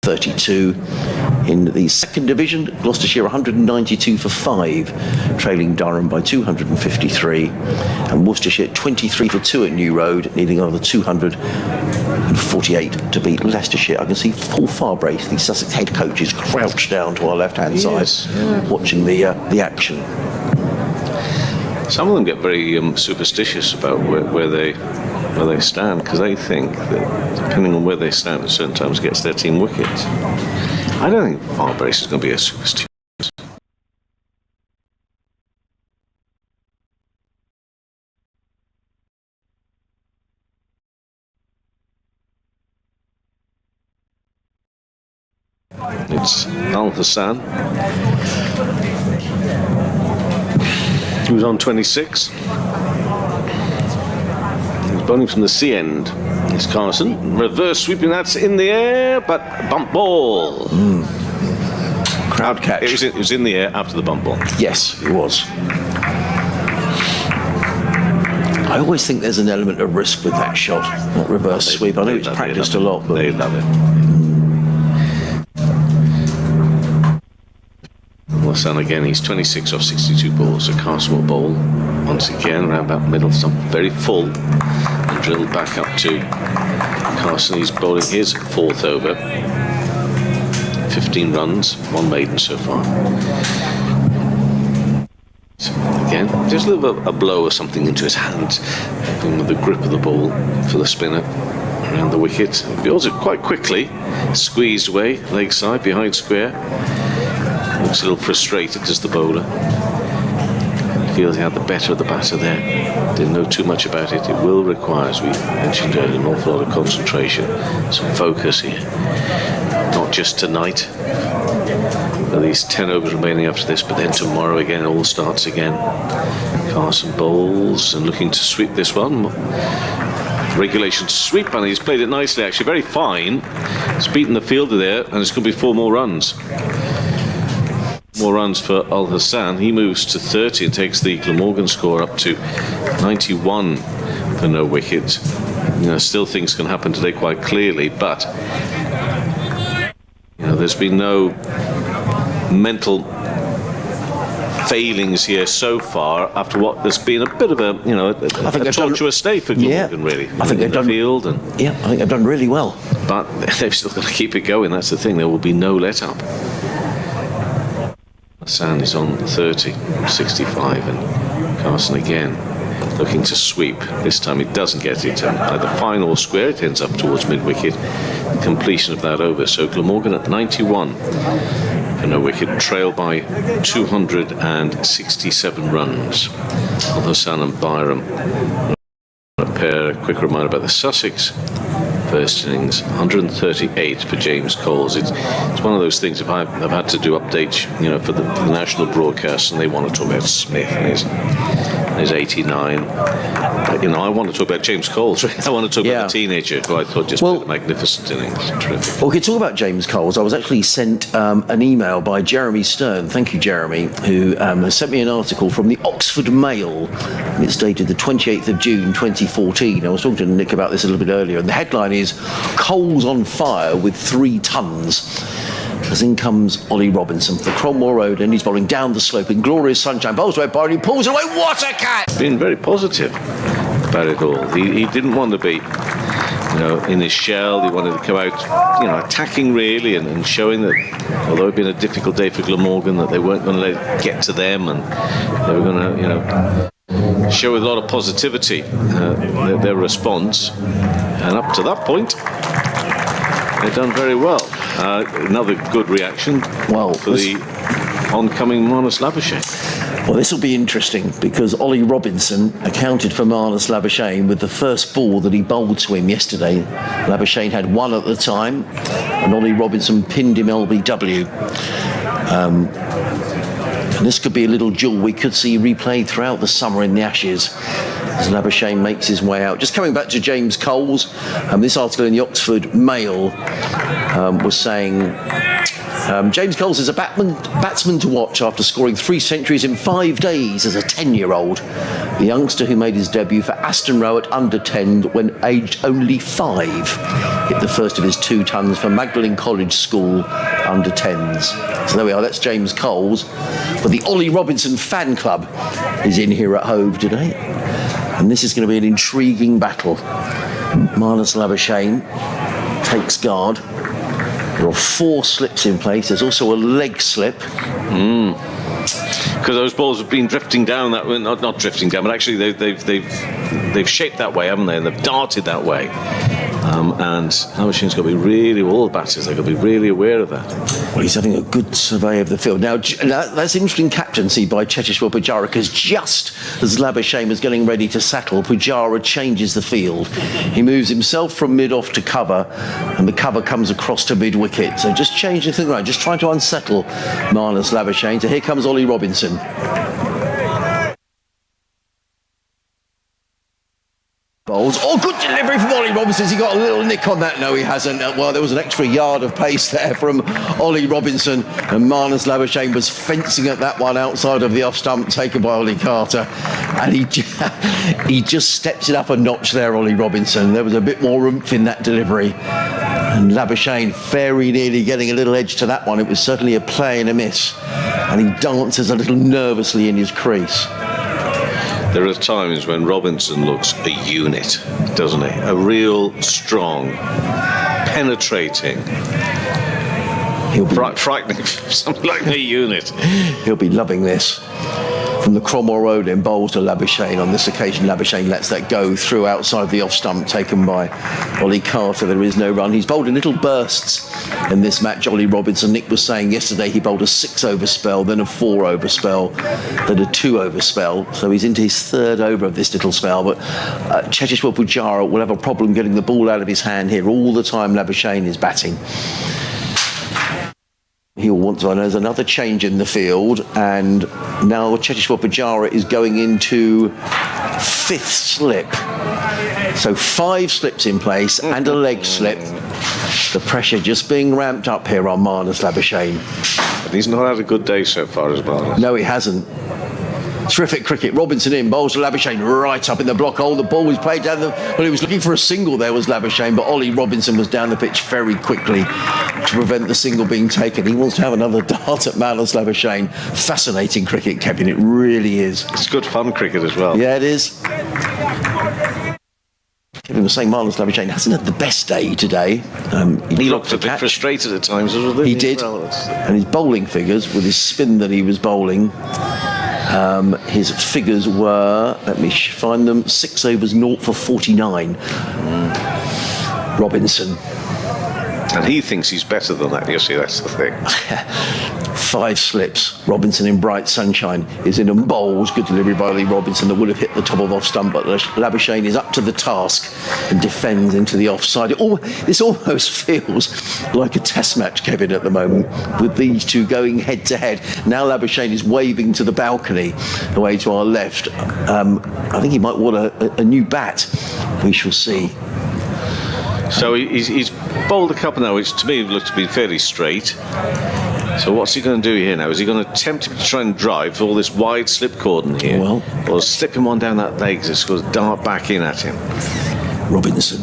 32. In the 2nd division, Gloucestershire 192 for 5, trailing Durham by 253, and Worcestershire 23 for 2 at New Road, needing another 248 to beat Leicestershire. I can see Paul Farbrace, the Sussex head coach, is crouched down to our left-hand side, watching the action. Some of them get very superstitious about where they stand, because they think that depending on where they stand at certain times gets their team wickets. I don't think Farbrace is going to be a superstitious. It's Al Hassan, who's on 26. He's bowling from the C end. It's Carson. Reverse sweeping, that's in the air, but bump ball. Crowd catch. It was in the air after the bump ball. Yes, it was. I always think there's an element of risk with that shot, that reverse sweep. I know it's practiced a lot, but they love it. Hassan again, he's 26 off 62 balls, so Carson will bowl once again around about middle, some very full, and drilled back up to Carson. He's bowling his 4th over, 15 runs, 1 maiden so far. So again, just a little bit of a blow or something into his hand, with the grip of the ball for the spinner around the wicket. He bowls it quite quickly, squeezed away, leg side, behind square. Looks a little frustrated as the bowler. Feels he had the better of the batter there. Didn't know too much about it. It will require, as we mentioned earlier, an awful lot of concentration, some focus here. Not just tonight, at least 10 overs remaining after this, but then tomorrow again, it all starts again. Carson bowls and looking to sweep this one. Regulation sweep, and he's played it nicely, actually, very fine. He's beaten the fielder there, and it's going to be 4 more runs. More runs for Al Hassan. He moves to 30 and takes the Glamorgan score up to 91 for no wicket. You know, still things can happen today quite clearly, but you know, there's been no mental failings here so far after what has been a bit of a, you know, a tortuous day for Glamorgan, really. I think they've done field and I think they've done really well. But they've still got to keep it going. That's the thing. There will be no let up. Hassan is on 30, 65, and Carson again looking to sweep. This time he doesn't get it. At the final square, it ends up towards mid-wicket. The completion of that over. So Glamorgan at 91 for no wicket, trailed by 267 runs. Hassan and Byram. A pair, a quick reminder about the Sussex first innings, 138 for James Coles. It's one of those things. If I've had to do updates, you know, for the national broadcast, and they want to talk about Smith and his 89. You know, I want to talk about James Coles. I want to talk about the teenager who I thought just played a magnificent innings. Terrific. Well, we could talk about James Coles. I was actually sent an email by Jeremy Stern. Thank you, Jeremy, who has sent me an article from the Oxford Mail. It's dated the 28th of June 2014. I was talking to Nick about this a little bit earlier, and the headline is Coles on fire with 3 tons. As in comes Ollie Robinson for Cromwell Road, and he's bowling down the slope in glorious sunshine. Bowls away, Barney pulls away. What a catch! Been very positive about it all. He didn't want to be, you know, in his shell. He wanted to come out, you know, attacking really and showing that although it'd been a difficult day for Glamorgan, that they weren't going to let it get to them, and they were going to, you know, show with a lot of positivity their response. And up to that point, they've done very well. Another good reaction for the oncoming Marnus Labuschagne. Well, this will be interesting because Ollie Robinson accounted for Marnus Labuschagne with the first ball that he bowled to him yesterday. Labuschagne had 1 at the time, and Ollie Robinson pinned him LBW. And this could be a little jewel we could see replayed throughout the summer in the Ashes as Labuschagne makes his way out. Just coming back to James Coles, this article in the Oxford Mail was saying James Coles is a batsman to watch after scoring 3 centuries in 5 days as a 10-year-old. The youngster who made his debut for Aston Row at under 10 when aged only 5 hit the first of his 2 tons for Magdalen College School under 10s. So there we are, that's James Coles. But the Ollie Robinson fan club is in here at Hove today. And this is going to be an intriguing battle. Marnus Labuschagne takes guard. There are 4 slips in place. There's also a leg slip. Because those balls have been drifting down that way, not drifting down, but actually they've shaped that way, haven't they? And they've darted that way. And Labuschagne's got to be really, all the batters, they've got to be really aware of that. Well, he's having a good survey of the field. Now, that's interesting captaincy by Cheteshwar Pujara, because just as Labuschagne was getting ready to settle, Pujara changes the field. He moves himself from mid-off to cover, and the cover comes across to mid-wicket. So just changing things around, just trying to unsettle Marnus Labuschagne. So here comes Ollie Robinson. Bowls. Oh, good delivery from Ollie Robinson. He got a little nick on that. No, he hasn't. Well, there was an extra yard of pace there from Ollie Robinson, and Marnus Labuschagne was fencing at that one outside of the off stump taken by Ollie Carter, and he just steps it up a notch there, Ollie Robinson. There was a bit more oomph in that delivery, and Labuschagne very nearly getting a little edge to that one. It was certainly a play and a miss, and he dances a little nervously in his crease. There are times when Robinson looks a unit, doesn't he? A real strong, penetrating, frightening, something like a unit. He'll be loving this. From the Cromwell Road in bowls to Labuschagne. On this occasion, Labuschagne lets that go through outside the off stump taken by Ollie Carter. There is no run. He's bowled in little bursts in this match, Ollie Robinson. Nick was saying yesterday he bowled a 6-over spell, then a 4-over spell, then a 2-over spell. So he's into his 3rd over of this little spell. But Cheteshwar Pujara will have a problem getting the ball out of his hand here all the time Labuschagne is batting. He'll want to, and there's another change in the field, and now Cheteshwar Pujara is going into 5th slip. So 5 slips in place and a leg slip. The pressure just being ramped up here on Marnus Labuschagne. But he's not had a good day so far as Marnus. No, he hasn't. Terrific cricket. Robinson in, bowls to Labuschagne right up in the block hole. The ball was played down the... Well, he was looking for a single there, was Labuschagne, but Ollie Robinson was down the pitch very quickly to prevent the single being taken. He wants to have another dart at Marnus Labuschagne. Fascinating cricket, Kevin. It really is. It's good fun cricket as well. Yeah, it is. Kevin was saying Marnus Labuschagne hasn't had the best day today. He looked a bit frustrated at times, wasn't he? He did. Well, and his bowling figures, with his spin that he was bowling, his figures were, let me find them, 6 overs, 0 for 49. Robinson. And he thinks he's better than that, you see, that's the thing. 5 slips. Robinson in bright sunshine is in and bowls. Good delivery by Ollie Robinson that would have hit the top of off stump, but Labuschagne is up to the task and defends into the offside. This almost feels like a test match, Kevin, at the moment, with these two going head to head. Now Labuschagne is waving to the balcony away to our left. I think he might want a new bat. We shall see. So he's bowled a couple now, which to me looks to be fairly straight. So what's he going to do here now? Is he going to attempt to try and drive all this wide slip cordon here? Well, or slip him one down that leg, just going to dart back in at him? Robinson.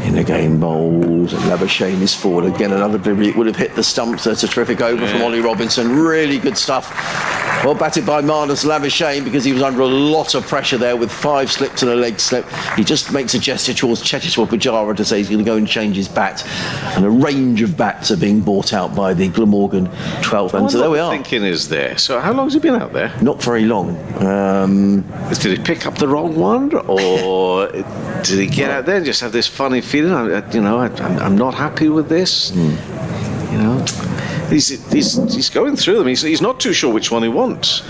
In again, bowls, and Labuschagne is forward. Again, another delivery. It would have hit the stumps. That's a terrific over from Ollie Robinson. Really good stuff. Well batted by Marnus Labuschagne, because he was under a lot of pressure there with 5 slips and a leg slip. He just makes a gesture towards Cheteshwar Pujara to say he's going to go and change his bat. And a range of bats are being bought out by the Glamorgan 12th man. So there we are. Thinking is there. So how long has he been out there? Not very long. Did he pick up the wrong one, or did he get out there and just have this funny feeling? I'm not happy with this. You know. He's going through them. He's not too sure which one he wants.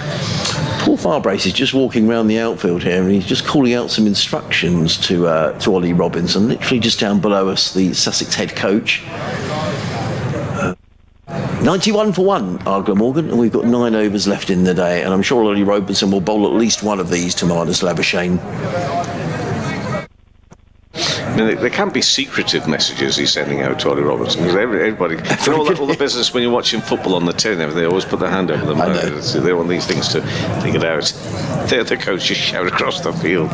Paul Farbrace is just walking around the outfield here, and he's just calling out some instructions to Ollie Robinson, literally just down below us, the Sussex head coach. 91 for 1 are Glamorgan, and we've got 9 overs left in the day, and I'm sure Ollie Robinson will bowl at least one of these to Marnus Labuschagne. I mean, there can't be secretive messages he's sending out to Ollie Robinson, because everybody, all the business when you're watching football on the tin, they always put their hand over the mouth. So they want these things to get out. The coach just shout across the field.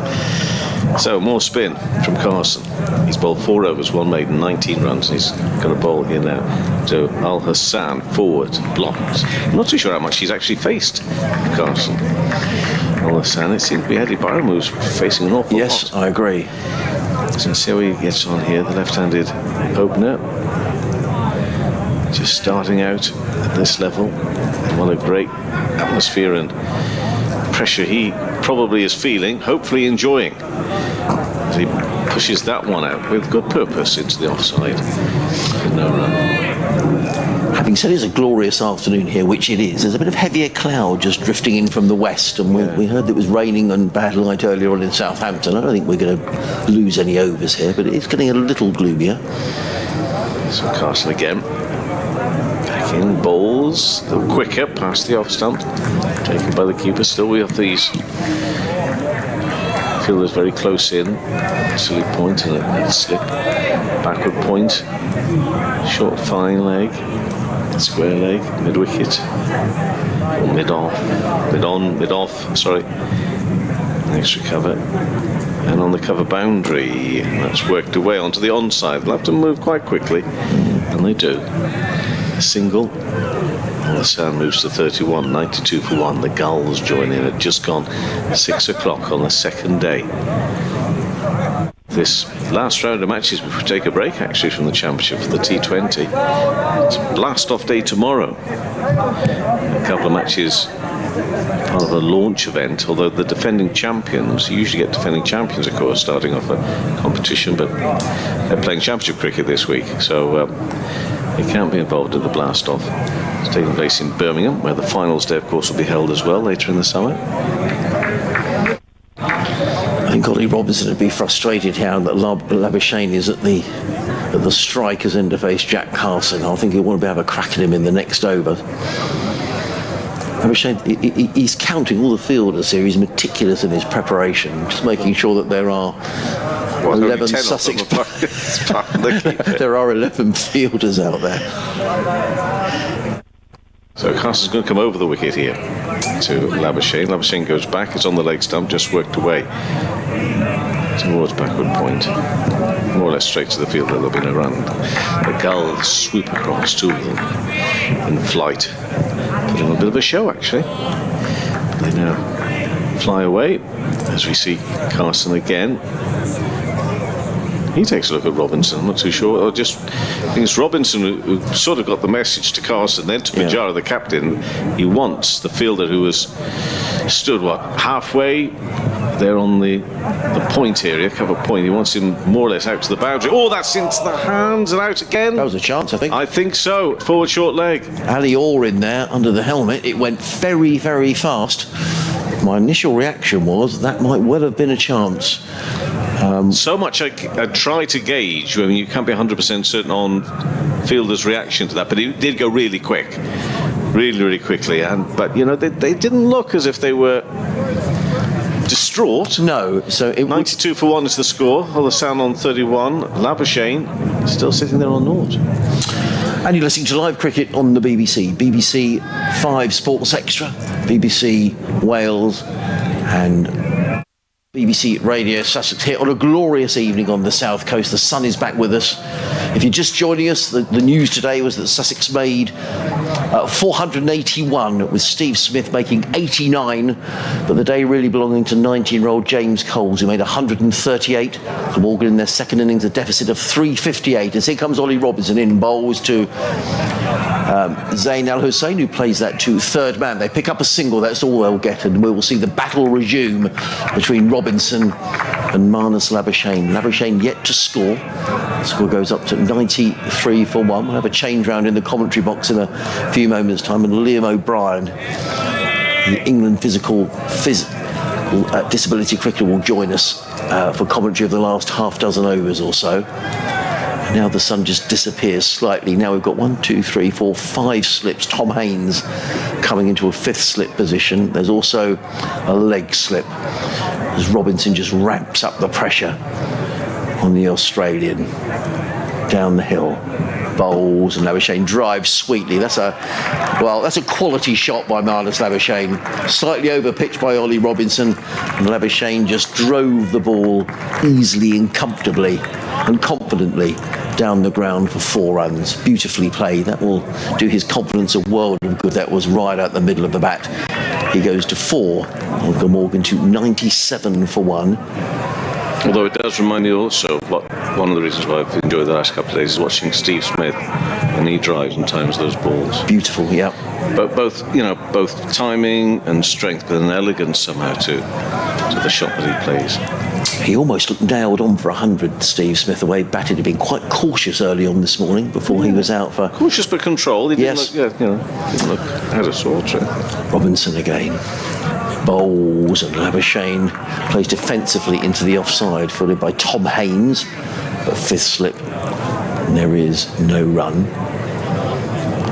So more spin from Carson. He's bowled 4 overs, 1 maiden, 19 runs. He's got a bowl here now to Al Hassan, forward, blocked. I'm not too sure how much he's actually faced Carson. Al Hassan, it seemed to be Eddie Byram who's facing an awful lot. Yes, I agree. So see how he gets on here, the left-handed opener. Just starting out at this level. What a great atmosphere and pressure he probably is feeling, hopefully enjoying. And he pushes that one out with good purpose into the offside. No run. Having said it's a glorious afternoon here, which it is, there's a bit of heavier cloud just drifting in from the west, and we heard that it was raining and bad light earlier on in Southampton. I don't think we're going to lose any overs here, but it's getting a little gloomier. So Carson again. Back in, balls. A little quicker past the off stump. Taken by the keeper. Still we have these fielders very close in. Silly point and a slip. Backward point. Short fine leg. Square leg. Mid wicket. Or mid off. Mid off. Sorry. Extra cover. And on the cover boundary, that's worked away onto the onside. They'll have to move quite quickly, and they do. A single. And the sound moves to 31, 92 for 1. The Gulls join in at just gone 6 o'clock on the second day. This last round of matches before we take a break, actually, from the Championship for the T20. It's blast-off day tomorrow. A couple of matches, part of a launch event, although the defending champions, you usually get defending champions, of course, starting off a competition, but they're playing Championship cricket this week, so they can't be involved in the blast-off. It's taking place in Birmingham, where the finals day, of course, will be held as well later in the summer. I think Ollie Robinson would be frustrated how that Labuschagne is at the striker's end to face Jack Carson. I think he'll want to be able to crack at him in the next over. Labuschagne, he's counting all the fielders here. He's meticulous in his preparation, just making sure that there are 11 Sussex. There are 11 fielders out there. So Carson's going to come over the wicket here to Labuschagne. Labuschagne goes back. It's on the leg stump, just worked away towards backward point. More or less straight to the field. There'll be no run. The Gulls swoop across to them in flight. Put on a bit of a show, actually. They now fly away as we see Carson again. He takes a look at Robinson. I'm not too sure. I think it's Robinson who sort of got the message to Carson, then to Pujara, the captain. He wants the fielder who was stood halfway there on the point area, cover point. He wants him more or less out to the boundary. Oh, that's into the hands and out again. That was a chance, I think. I think so. Forward short leg. Ali Orr in there under the helmet. It went very, very fast. My initial reaction was that might well have been a chance. So much I try to gauge. I mean, you can't be 100% certain on fielder's reaction to that, but it did go really quick, really, really quickly. But you know, they didn't look as if they were distraught. No, so 92 for 1 is the score. All the sound on 31. Labuschagne still sitting there on 0. And you're listening to live cricket on the BBC. BBC 5 Sports Extra, BBC Wales, and BBC Radio Sussex here on a glorious evening on the south coast. The sun is back with us. If you're just joining us, the news today was that Sussex made 481 with Steve Smith making 89, but the day really belonging to 19-year-old James Coles, who made 138. Glamorgan in their second innings, a deficit of 358. As here comes Ollie Robinson in, bowls to Zain Al Hussain, who plays that to third man. They pick up a single, that's all they'll get, and we will see the battle resume between Robinson and Marnus Labuschagne. Labuschagne yet to score. The score goes up to 93 for 1. We'll have a change round in the commentary box in a few moments' time, and Liam O'Brien, the England disability cricketer, will join us for commentary of the last half dozen overs or so. Now the sun just disappears slightly. Now we've got 1, 2, 3, 4, 5 slips. Tom Haynes coming into a 5th slip position. There's also a leg slip as Robinson just ramps up the pressure on the Australian down the hill. Bowls, and Labuschagne drives sweetly. That's a quality shot by Marnus Labuschagne. Slightly over-pitched by Ollie Robinson, and Labuschagne just drove the ball easily and comfortably and confidently down the ground for 4 runs. Beautifully played. That will do his confidence a world of good. That was right out the middle of the bat. He goes to 4. And Glamorgan to 97 for 1. Although it does remind me also of one of the reasons why I've enjoyed the last couple of days is watching Steve Smith, and he drives and times those balls. Beautiful, yeah. But both timing and strength, but an elegance somehow to the shot that he plays. He almost looked nailed on for 100, Steve Smith, the way he batted. He'd been quite cautious early on this morning before he was out for... Cautious but controlled. He didn't Yes. look, didn't look out of sorts. Robinson again. Bowls, and Labuschagne plays defensively into the offside, followed by Tom Haynes. But fifth slip, and there is no run.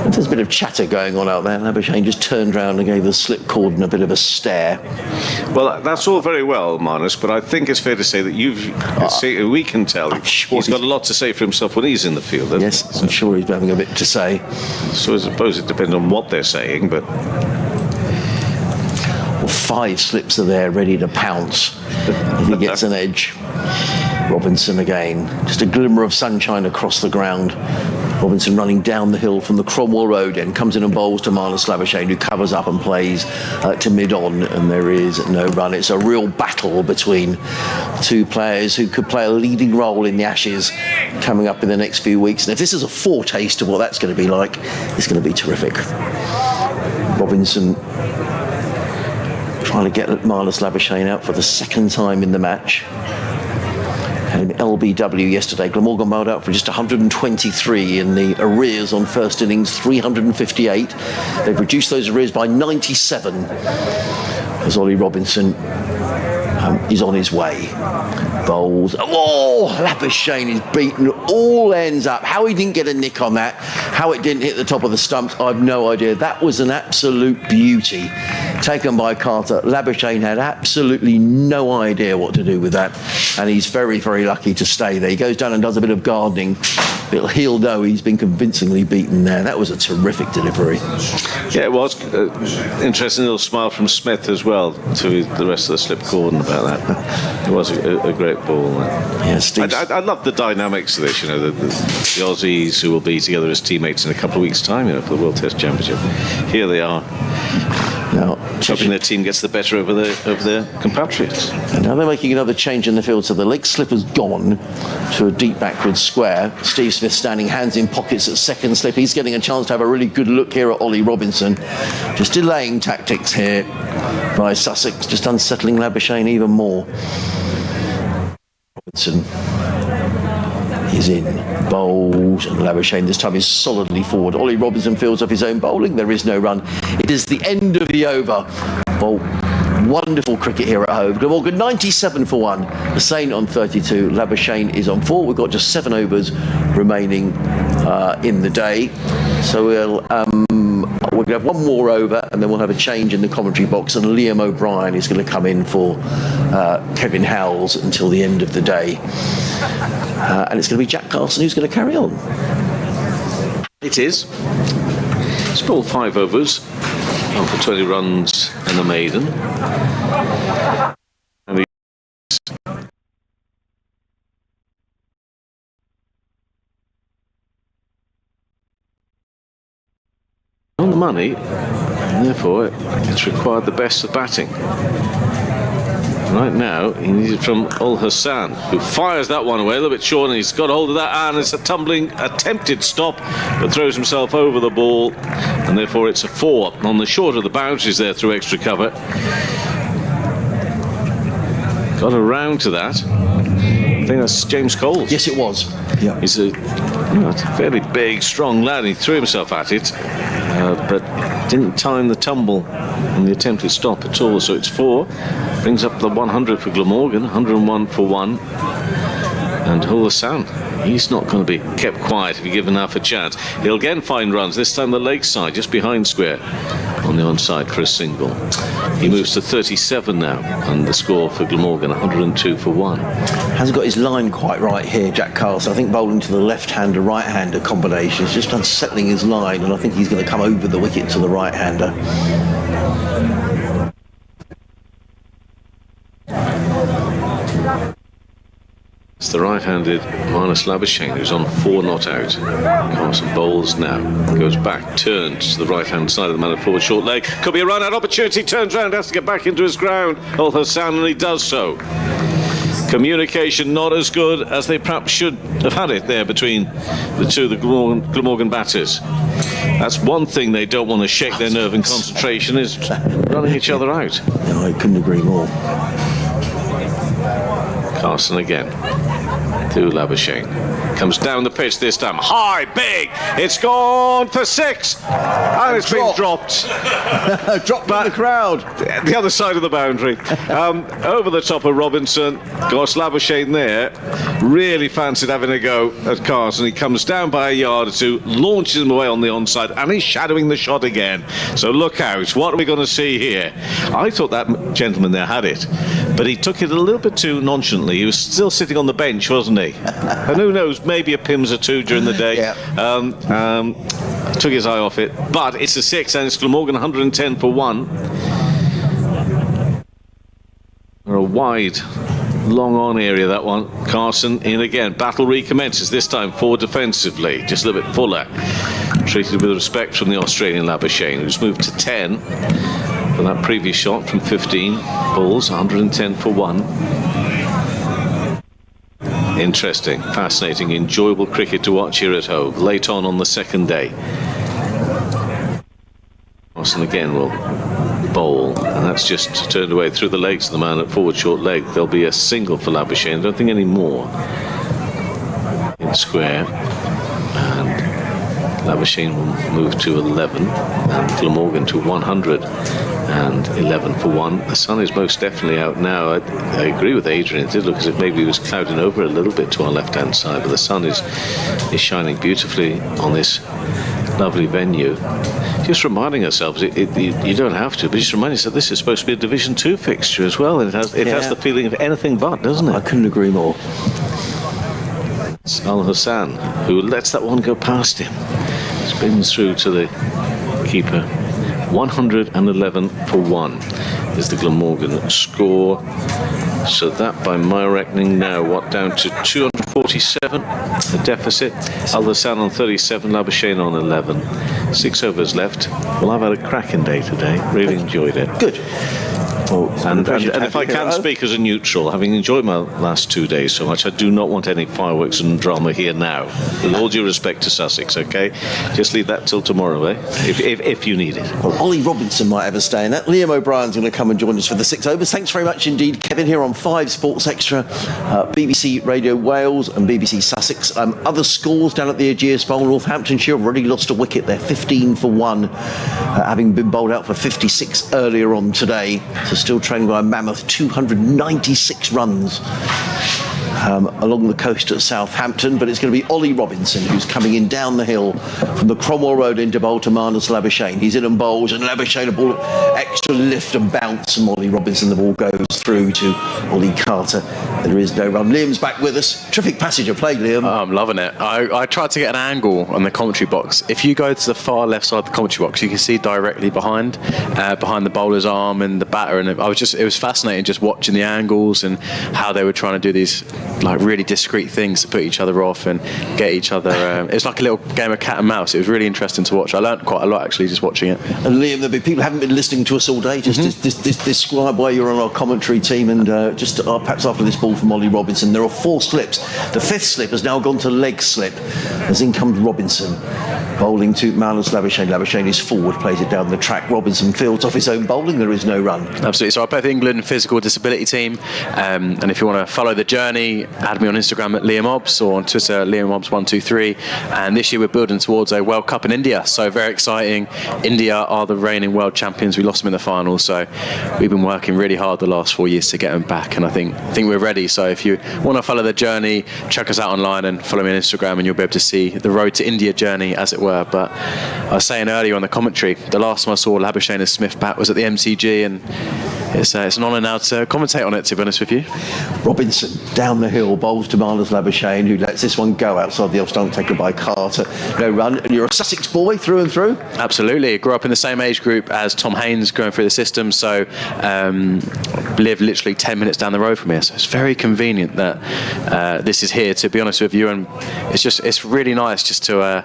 And there's a bit of chatter going on out there. Labuschagne just turned round and gave the slip cordon a bit of a stare. Well, that's all very well, Marnus, but I think it's fair to say that we can tell sure he's got a lot to say for himself when he's in the field. Yes, I'm sure he's having a bit to say. So I suppose it depends on what they're saying, but... Well, 5 slips are there ready to pounce if he gets an edge. Robinson again. Just a glimmer of sunshine across the ground. Robinson running down the hill from the Cromwell Road end, comes in and bowls to Marnus Labuschagne, who covers up and plays to mid-on, and there is no run. It's a real battle between two players who could play a leading role in the Ashes coming up in the next few weeks. And if this is a foretaste of what that's going to be like, it's going to be terrific. Robinson trying to get Marnus Labuschagne out for the second time in the match. And in LBW yesterday, Glamorgan bowled out for just 123 in the arrears on first innings, 358. They've reduced those arrears by 97 as Ollie Robinson is on his way. Bowls. Oh, Labuschagne is beaten all ends up. How he didn't get a nick on that, how it didn't hit the top of the stumps, I've no idea. That was an absolute beauty taken by Carter. Labuschagne had absolutely no idea what to do with that, and he's very, very lucky to stay there. He goes down and does a bit of gardening. He'll know he's been convincingly beaten there. That was a terrific delivery. Yeah, it was. Interesting little smile from Smith as well to the rest of the slip cordon about that. It was a great ball. Yeah, Steve. I love the dynamics of this, the Aussies who will be together as teammates in a couple of weeks' time, for the World Test Championship. Here they are. Now, hoping their team gets the better of their compatriots. And now they're making another change in the field, so the leg slip has gone to a deep backward square. Steve Smith standing hands in pockets at second slip. He's getting a chance to have a really good look here at Ollie Robinson. Just delaying tactics here by Sussex, just unsettling Labuschagne even more. Robinson is in, bowls, and Labuschagne this time is solidly forward. Ollie Robinson fields off his own bowling. There is no run. It is the end of the over. Well, wonderful cricket here at home. Glamorgan 97 for 1. Hussain on 32. Labuschagne is on 4. We've got just 7 overs remaining in the day. So we're going to have one more over, and then we'll have a change in the commentary box, and Liam O'Brien is going to come in for Kevin Howells until the end of the day. And it's going to be Jack Carson who's going to carry on. It is. It's bowled 5 overs, on for 20 runs and a maiden. And on the money, and therefore it's required the best of batting. Right now, he needs it from Ul Hassan, who fires that one away a little bit short, and he's got hold of that, and it's a tumbling attempted stop, but throws himself over the ball, and therefore it's a 4 on the short of the boundaries there through extra cover. Got around to that. I think that's James Coles. Yes, it was. Yeah. He's a fairly big, strong lad. He threw himself at it, but didn't time the tumble and the attempted stop at all. So it's 4. Brings up the 100 for Glamorgan, 101 for 1. And Ul Hassan, he's not going to be kept quiet if you give him half a chance. He'll again find runs, this time the leg side, just behind square, on the onside for a single. He moves to 37 now, and the score for Glamorgan, 102 for 1. Hasn't got his line quite right here, Jack Carson. I think bowling to the left-hander, right-hander combination is just unsettling his line, and I think he's going to come over the wicket to the right-hander. It's the right-handed Marnus Labuschagne who's on 4 not out. Carson bowls now, goes back, turns to the right-hand side of the man at forward short leg. Could be a run-out opportunity, turns round, has to get back into his ground. Ul Hassan, and he does so. Communication not as good as they perhaps should have had it there between the two, the Glamorgan batters. That's one thing they don't want to shake their nerve and concentration, is running each other out. No, I couldn't agree more. Carson again to Labuschagne. Comes down the pitch this time. High, big. It's gone for 6. And it's been dropped. Dropped by the crowd. The other side of the boundary. Over the top of Robinson. Gosh, Labuschagne there really fancied having a go at Carson. He comes down by a yard or two, launches him away on the onside, and he's shadowing the shot again. So look out. What are we going to see here? I thought that gentleman there had it, but he took it a little bit too nonchalantly. He was still sitting on the bench, wasn't he? And who knows, maybe a Pims or two during the day. Took his eye off it. But it's a 6, and it's Glamorgan 110 for 1. A wide, long on area, that one. Carson in again. Battle recommences, this time forward defensively. Just a little bit fuller. Treated with respect from the Australian Labuschagne, who's moved to 10 for that previous shot from 15 balls. 110 for 1. Interesting, fascinating, enjoyable cricket to watch here at Hove, late on the second day. Carson again will bowl, and that's just turned away through the legs of the man at forward short leg. There'll be a single for Labuschagne, I don't think any more. In square, and Labuschagne will move to 11, and Glamorgan to 111 for 1. The sun is most definitely out now. I agree with Adrian. It did look as if maybe it was clouding over a little bit to our left-hand side, but the sun is shining beautifully on this lovely venue. Just reminding ourselves, you don't have to, but just remind yourself this is supposed to be a Division 2 fixture as well, and it has the feeling of anything but, doesn't it? I couldn't agree more. It's Al Hassan who lets that one go past him. Spins through to the keeper. 111 for 1 is the Glamorgan score. So that, by my reckoning now, down to 247, the deficit. Al Hassan on 37, Labuschagne on 11. 6 overs left. Well, I've had a cracking day today. Really enjoyed it. Good. Well, and if I can speak as a neutral, having enjoyed my last 2 days so much, I do not want any fireworks and drama here now. With all due respect to Sussex, okay? Just leave that till tomorrow, eh? If you need it. Well, Ollie Robinson might have a stay in that. Liam O'Brien's going to come and join us for the 6 overs. Thanks very much indeed, Kevin, here on 5 Sports Extra, BBC Radio Wales and BBC Sussex. Other scores down at the Ageas Bowl. Northamptonshire already lost a wicket. They're 15 for 1, having been bowled out for 56 earlier on today. So still trailing by a mammoth 296 runs along the coast at Southampton, but it's going to be Ollie Robinson who's coming in down the hill from the Cromwell Road into bowl to Marnus Labuschagne. He's in and bowls, and Labuschagne a ball extra lift and bounce, and Ollie Robinson, the ball goes through to Ollie Carter. There is no run. Liam's back with us. Terrific passage of play, Liam. I'm loving it. I tried to get an angle on the commentary box. If you go to the far left side of the commentary box, you can see directly behind the bowler's arm and the batter, and it was fascinating just watching the angles and how they were trying to do these like really discreet things to put each other off and get each other. It's like a little game of cat and mouse. It was really interesting to watch. I learned quite a lot actually just watching it. And Liam, there'll be people who haven't been listening to us all day. Just describe why you're on our commentary team, and perhaps after this ball from Ollie Robinson, there are 4 slips. The 5th slip has now gone to leg slip, as in comes Robinson bowling to Marnus Labuschagne. Labuschagne is forward, plays it down the track. Robinson fields off his own bowling. There is no run. Absolutely. So I play for England Physical Disability Team, and if you want to follow the journey, add me on Instagram at Liam Obbs, or on Twitter LiamObbs123. And this year we're building towards a World Cup in India, so very exciting. India are the reigning world champions. We lost them in the final, so we've been working really hard the last 4 years to get them back, and I think we're ready. So if you want to follow the journey, check us out online and follow me on Instagram, and you'll be able to see the road to India journey, as it were. But I was saying earlier on the commentary, the last time I saw Labuschagne and Smith bat was at the MCG, and it's an honour now to commentate on it, to be honest with you. Robinson down the hill, bowls to Marnus Labuschagne, who lets this one go outside the off-stump, taken by Carter. No run, and you're a Sussex boy through and through? Absolutely. Grew up in the same age group as Tom Haynes going through the system, so live literally 10 minutes down the road from here. So it's very convenient that this is here, to be honest with you, and it's really nice just to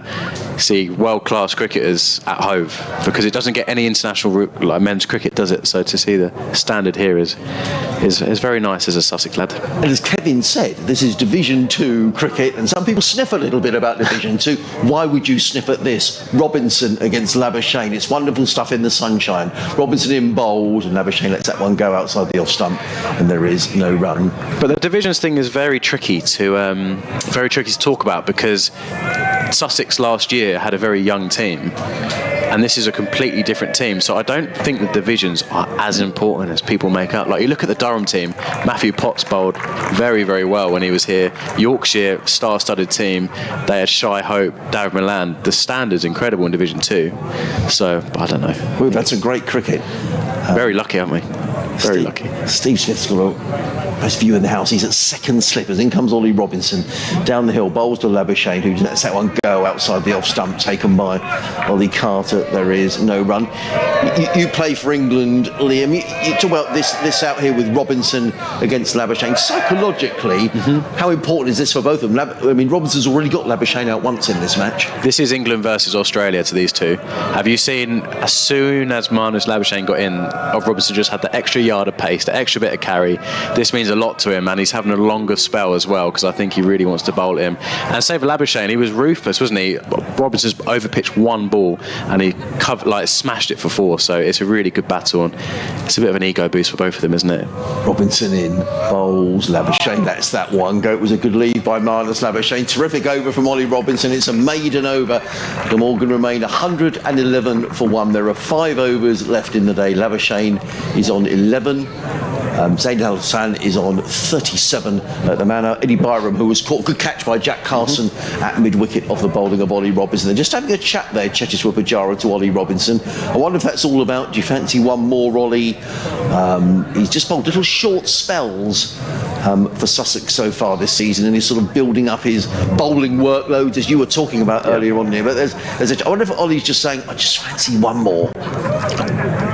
see world-class cricketers at Hove, because it doesn't get any international like men's cricket, does it? So to see the standard here is very nice as a Sussex lad. And as Kevin said, this is Division 2 cricket, and some people sniff a little bit about Division 2. Why would you sniff at this? Robinson against Labuschagne. It's wonderful stuff in the sunshine. Robinson in bowls, and Labuschagne lets that one go outside the off stump, and there is no run. But the divisions thing is very tricky to talk about, because Sussex last year had a very young team, and this is a completely different team. So I don't think the divisions are as important as people make up. Like, you look at the Durham team, Matthew Potts bowled very, very well when he was here. Yorkshire, star-studded team. They had Shai Hope, David Milan. The standard's incredible in Division 2. So, I don't know. We've had some great cricket. Very lucky, haven't we? Very lucky. Steve Smith's got a best view in the house. He's at second slippers. In comes Ollie Robinson down the hill, bowls to Labuschagne, who lets that one go outside the off stump, taken by Ollie Carter. There is no run. You play for England, Liam. You talk about this out here with Robinson against Labuschagne. Psychologically, how important is this for both of them? I mean, Robinson's already got Labuschagne out once in this match. This is England versus Australia to these two. Have you seen, as soon as Marnus Labuschagne got in, Robinson just had the extra yard of pace, the extra bit of carry. This means a lot to him, and he's having a longer spell as well, because I think he really wants to bowl him. And save for Labuschagne, he was ruthless, wasn't he? Robinson's overpitched one ball and he smashed it for 4, so it's a really good battle, and it's a bit of an ego boost for both of them, isn't it? Robinson in bowls, Labuschagne lets that one go. It was a good lead by Marnus Labuschagne. Terrific over from Ollie Robinson. It's a maiden over. Glamorgan remained 111 for 1. There are 5 overs left in the day. Labuschagne is on 11. Zaid Al Hassan is on 37 at the manor. Eddie Byram, who was caught, good catch by Jack Carson at mid-wicket off the bowling of Ollie Robinson. They're just having a chat there, Cheteshwar Pujara to Ollie Robinson. I wonder if that's all about, do you fancy one more, Ollie? He's just bowled little short spells for Sussex so far this season, and he's sort of building up his bowling workloads, as you were talking about earlier on here. But I wonder if Ollie's just saying, I just fancy one more.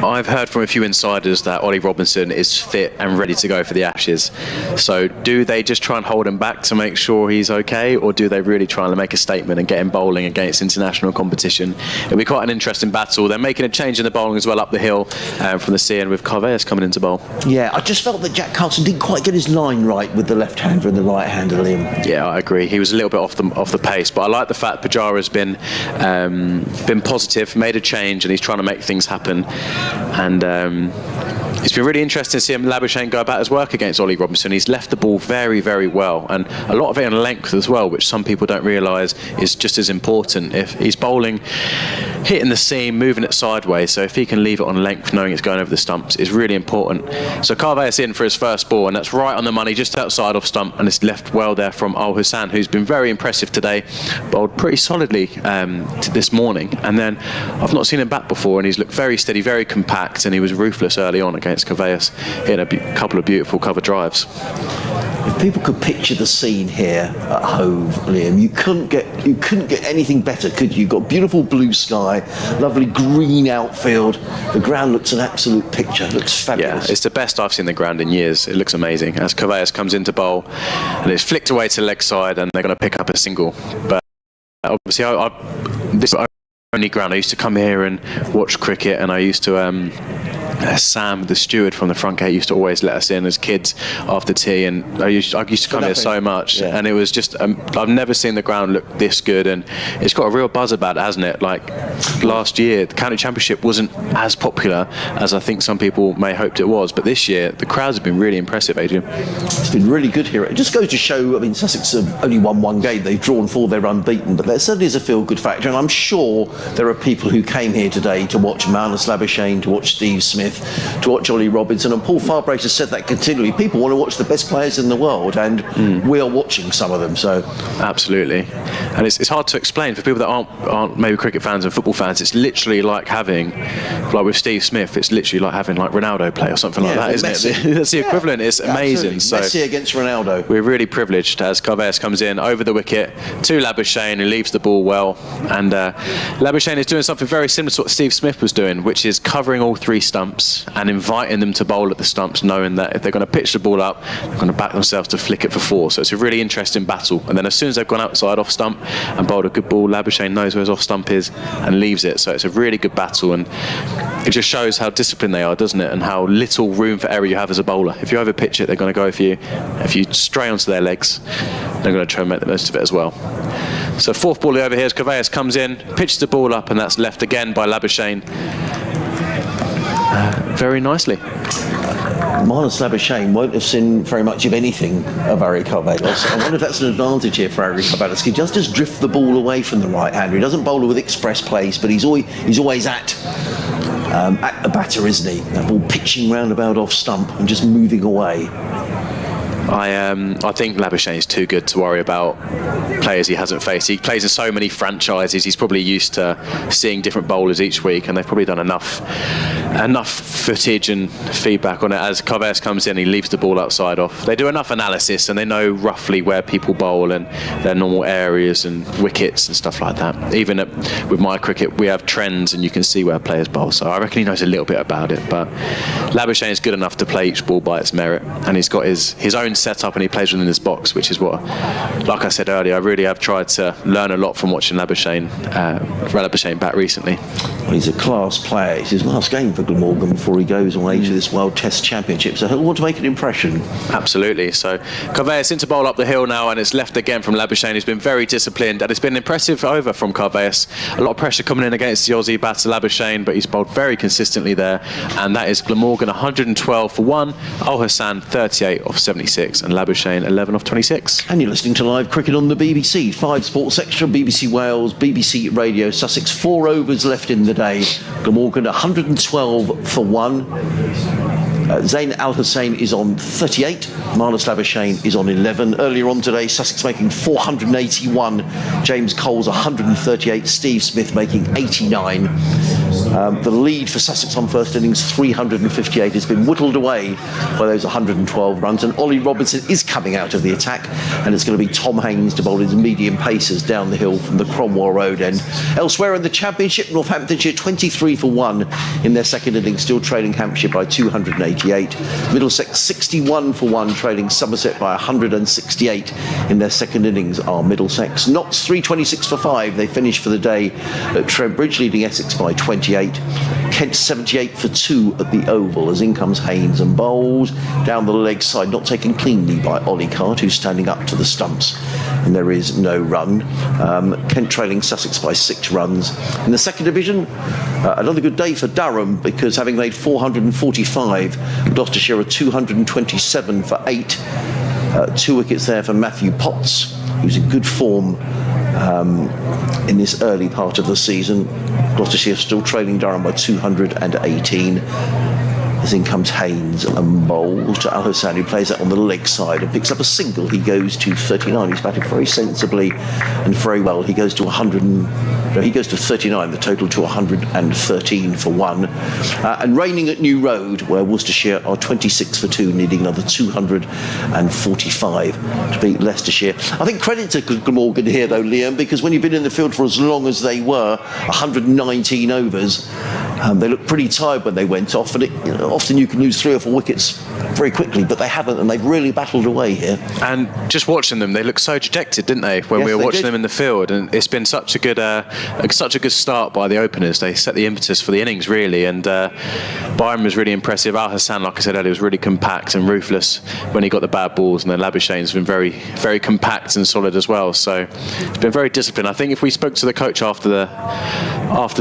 I've heard from a few insiders that Ollie Robinson is fit and ready to go for the Ashes. So do they just try and hold him back to make sure he's okay, or do they really try and make a statement and get him bowling against international competition? It'll be quite an interesting battle. They're making a change in the bowling as well up the hill from the sea, and with Carveus coming into bowl. Yeah, I just felt that Jack Carson didn't quite get his line right with the left-hander and the right-hander, Liam. Yeah, I agree. He was a little bit off the pace, but I like the fact Pujara's been positive, made a change, and he's trying to make things happen. And it's been really interesting to see Labuschagne go about his work against Ollie Robinson. He's left the ball very, very well, and a lot of it in length as well, which some people don't realise is just as important. If he's bowling, hitting the seam, moving it sideways, so if he can leave it on length, knowing it's going over the stumps, is really important. So Carveus in for his first ball, and that's right on the money, just outside off stump, and it's left well there from Al Hassan, who's been very impressive today, bowled pretty solidly this morning, and then I've not seen him back before, and he's looked very steady, very compact, and he was ruthless early on against Carveus, hitting a couple of beautiful cover drives. If people could picture the scene here at Hove, Liam, you couldn't get anything better, could you? You've got beautiful blue sky, lovely green outfield. The ground looks an absolute picture. It looks fabulous. Yeah, it's the best I've seen the ground in years. It looks amazing. As Carveus comes into bowl, and it's flicked away to the leg side, and they're going to pick up a single. But obviously, this is the only ground I used to come here and watch cricket, and I used to. Sam, the steward from the front gate, used to always let us in as kids after tea, and I used to come here so much, and it was just I've never seen the ground look this good, and it's got a real buzz about it, hasn't it? Like last year, the county championship wasn't as popular as I think some people may hoped it was, but this year the crowds have been really impressive, Adrian. It's been really good here. It just goes to show, I mean, Sussex have only won one game, they've drawn 4, they're unbeaten, but there certainly is a feel-good factor, and I'm sure there are people who came here today to watch Marnus Labuschagne, to watch Steve Smith, to watch Ollie Robinson, and Paul Farbrace has said that continually. People want to watch the best players in the world, and we are watching some of them. So absolutely, and it's hard to explain for people that aren't maybe cricket fans and football fans. It's literally like having, like with Steve Smith, it's literally like having like Ronaldo play or something like that, isn't it? That's the equivalent. It's amazing. So Messi against Ronaldo. We're really privileged as Carveus comes in over the wicket to Labuschagne, who leaves the ball well, and Labuschagne is doing something very similar to what Steve Smith was doing, which is covering all 3 stumps. stumps and inviting them to bowl at the stumps, knowing that if they're going to pitch the ball up, they're going to back themselves to flick it for 4. So it's a really interesting battle. And then as soon as they've gone outside off stump and bowled a good ball, Labuschagne knows where his off stump is and leaves it. So it's a really good battle, and it just shows how disciplined they are, doesn't it? And how little room for error you have as a bowler. If you over pitch it, they're going to go for you. If you stray onto their legs, they're going to try and make the most of it as well. So fourth ball over here as Kavaes comes in, pitches the ball up, and that's left again by Labuschagne. Very nicely. Marnus Labuschagne won't have seen very much of anything of Harry Carvelos. I wonder if that's an advantage here for Harry Carvelos. He just drift the ball away from the right-hander. He doesn't bowl with express pace, but he's always at the batter, isn't he? That ball pitching round about off stump and just moving away. I think Labuschagne is too good to worry about players he hasn't faced. He plays in so many franchises. He's probably used to seeing different bowlers each week, and they've probably done enough footage and feedback on it. As Carvelos comes in, he leaves the ball outside off. They do enough analysis, and they know roughly where people bowl and their normal areas and wickets and stuff like that. Even with my cricket, we have trends, and you can see where players bowl. So I reckon he knows a little bit about it. But Labuschagne is good enough to play each ball by its merit, and he's got his own setup, and he plays within his box, which is what, like I said earlier, I really have tried to learn a lot from watching Labuschagne back recently. Well, he's a class player. It's his last game for Glamorgan before he goes away to this World Test Championship, so he'll want to make an impression. Absolutely. So Carvelos into bowl up the hill now, and it's left again from Labuschagne, who's been very disciplined, and it's been an impressive over from Carvelos. A lot of pressure coming in against the Aussie batter Labuschagne, but he's bowled very consistently there, and that is Glamorgan 112 for 1, Al Hassan 38 off 76, and Labuschagne 11 off 26. And you're listening to live cricket on the BBC. 5 Sports Extra, BBC Wales, BBC Radio Sussex. 4 overs left in the day. Glamorgan 112 for 1. Zain Al Hussain is on 38. Marnus Labuschagne is on 11. Earlier on today, Sussex making 481. James Cole's 138. Steve Smith making 89. The lead for Sussex on first innings, 358, has been whittled away by those 112 runs. And Ollie Robinson is coming out of the attack, and it's going to be Tom Haines to bowl his medium pacers down the hill from the Cromwell Road end. Elsewhere in the Championship, Northamptonshire 23 for 1 in their second innings, still trailing Hampshire by 288. Middlesex 61 for 1, trailing Somerset by 168 in their second innings are Middlesex. Notts 326 for 5, they finish for the day at Trent Bridge, leading Essex by 28. Kent 78 for 2 at the Oval, as in comes Haines and bowls down the leg side, not taken cleanly by Ollie Carter, who's standing up to the stumps, and there is no run. Kent trailing Sussex by 6 runs. In the second division, another good day for Durham, because having made 445, Gloucestershire are 227 for 8. 2 wickets there for Matthew Potts, who's in good form in this early part of the season. Gloucestershire still trailing Durham by 218. As in comes Haines and bowls to Al Hassan, who plays that on the leg side and picks up a single. He goes to 39. He's batted very sensibly and very well. He goes to 39, the total to 113 for 1. And reigning at New Road, where Worcestershire are 26 for 2, needing another 245 to beat Leicestershire. I think credit to Glamorgan here, though, Liam, because when you've been in the field for as long as they were, 119 overs, they looked pretty tired when they went off, and often you can lose 3 or 4 wickets very quickly, but they haven't, and they've really battled away here. And just watching them, they looked so dejected, didn't they, when we were watching them in the field? And it's been such a good start by the openers. They set the impetus for the innings, really, and Byron was really impressive. Al Hassan, like I said earlier, was really compact and ruthless when he got the bad balls, and then Labuschagne's been very, very compact and solid as well. So it's been very disciplined. I think if we spoke to the coach after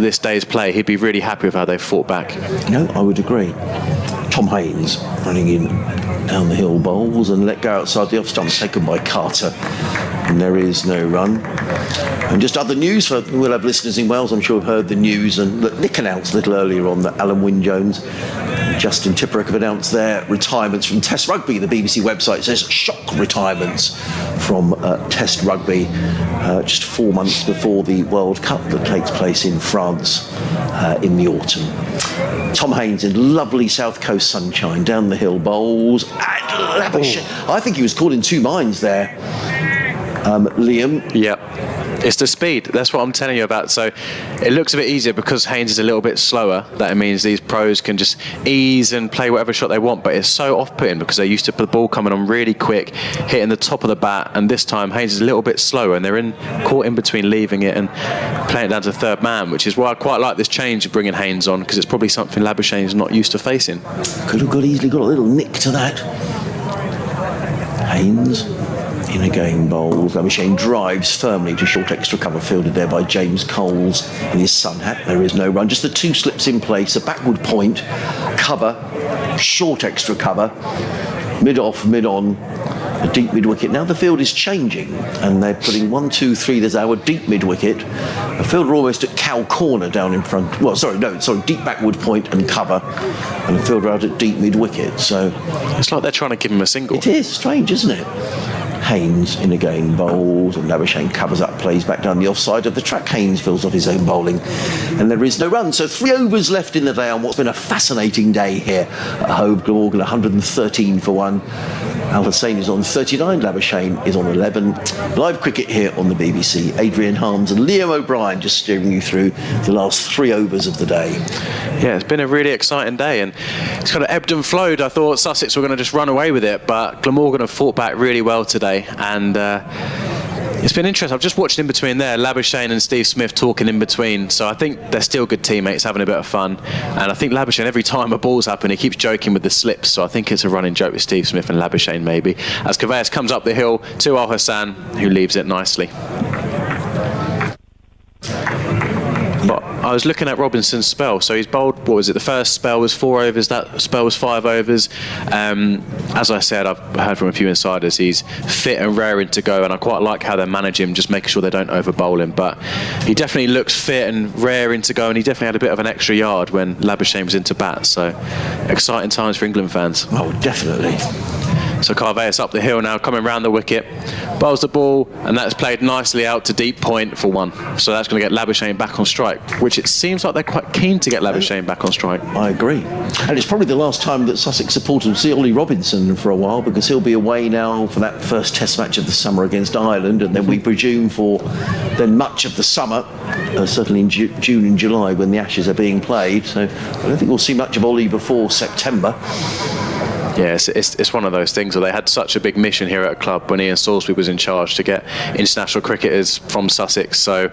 this day's play, he'd be really happy with how they've fought back. No, I would agree. Tom Haines running in down the hill, bowls and let go outside the off stump, taken by Carter, and there is no run. And just other news, we'll have listeners in Wales, I'm sure have heard the news, and Nick announced a little earlier on that Alan Wynne-Jones and Justin Tipuric have announced their retirements from Test Rugby. The BBC website says shock retirements from Test Rugby, just 4 months before the World Cup that takes place in France in the autumn. Tom Haines in lovely South Coast sunshine, down the hill, bowls, and Labuschagne. I think he was caught in 2 minds there, Liam. Yep. It's the speed. That's what I'm telling you about. So it looks a bit easier because Haynes is a little bit slower. That means these pros can just ease and play whatever shot they want. But it's so off-putting because they're used to the ball coming on really quick, hitting the top of the bat. And this time Haynes is a little bit slower, and they're caught in between leaving it and playing it down to third man, which is why I quite like this change of bringing Haynes on, because it's probably something Labuschagne's not used to facing. Could have easily got a little nick to that. Haynes in again bowls. Labuschagne drives firmly to short extra cover, fielded there by James Coles in his sun hat. There is no run, just the two slips in place, a backward point, cover, short extra cover, mid off, mid on, a deep mid wicket. Now the field is changing and they're putting 1, 2, 3. There's our deep mid wicket, a fielder almost at cow corner down in front. Well, sorry, deep backward point and cover, and a fielder out at deep mid wicket. So it's like they're trying to give him a single. It is strange, isn't it? Haynes in again bowls, and Labuschagne covers up, plays back down the offside of the track. Haynes fills off his own bowling, and there is no run. So 3 overs left in the day on what's been a fascinating day here at Hove. Glamorgan 113 for 1. Al Hussain is on 39, Labuschagne is on 11. Live cricket here on the BBC. Adrian Harms and Liam O'Brien just steering you through the last 3 overs of the day. Yeah, it's been a really exciting day, and it's kind of ebbed and flowed. I thought Sussex were going to just run away with it, but Glamorgan have fought back really well today, and it's been interesting. I've just watched in between there, Labuschagne and Steve Smith talking in between, so I think they're still good teammates, having a bit of fun. And I think Labuschagne, every time a ball's happened, he keeps joking with the slips, so I think it's a running joke with Steve Smith and Labuschagne maybe, as Kavaes comes up the hill to Al Hussain, who leaves it nicely. But I was looking at Robinson's spell. So he's bowled, what was it, the first spell was 4 overs, that spell was 5 overs. As I said, I've heard from a few insiders, he's fit and raring to go, and I quite like how they manage him, just making sure they don't over bowl him. But he definitely looks fit and raring to go, and he definitely had a bit of an extra yard when Labuschagne was into bat. So exciting times for England fans. Oh, definitely. So Kavaes up the hill now, coming round the wicket, bowls the ball, and that's played nicely out to deep point for 1. So that's going to get Labuschagne back on strike, which it seems like they're quite keen to get Labuschagne back on strike. I agree. And it's probably the last time that Sussex supporters will see Ollie Robinson for a while, because he'll be away now for that first test match of the summer against Ireland, and then we presume for then much of the summer, certainly in June and July when the Ashes are being played. So I don't think we'll see much of Ollie before September. Yeah, it's one of those things where they had such a big mission here at a club when Ian Salisbury was in charge to get international cricketers from Sussex. So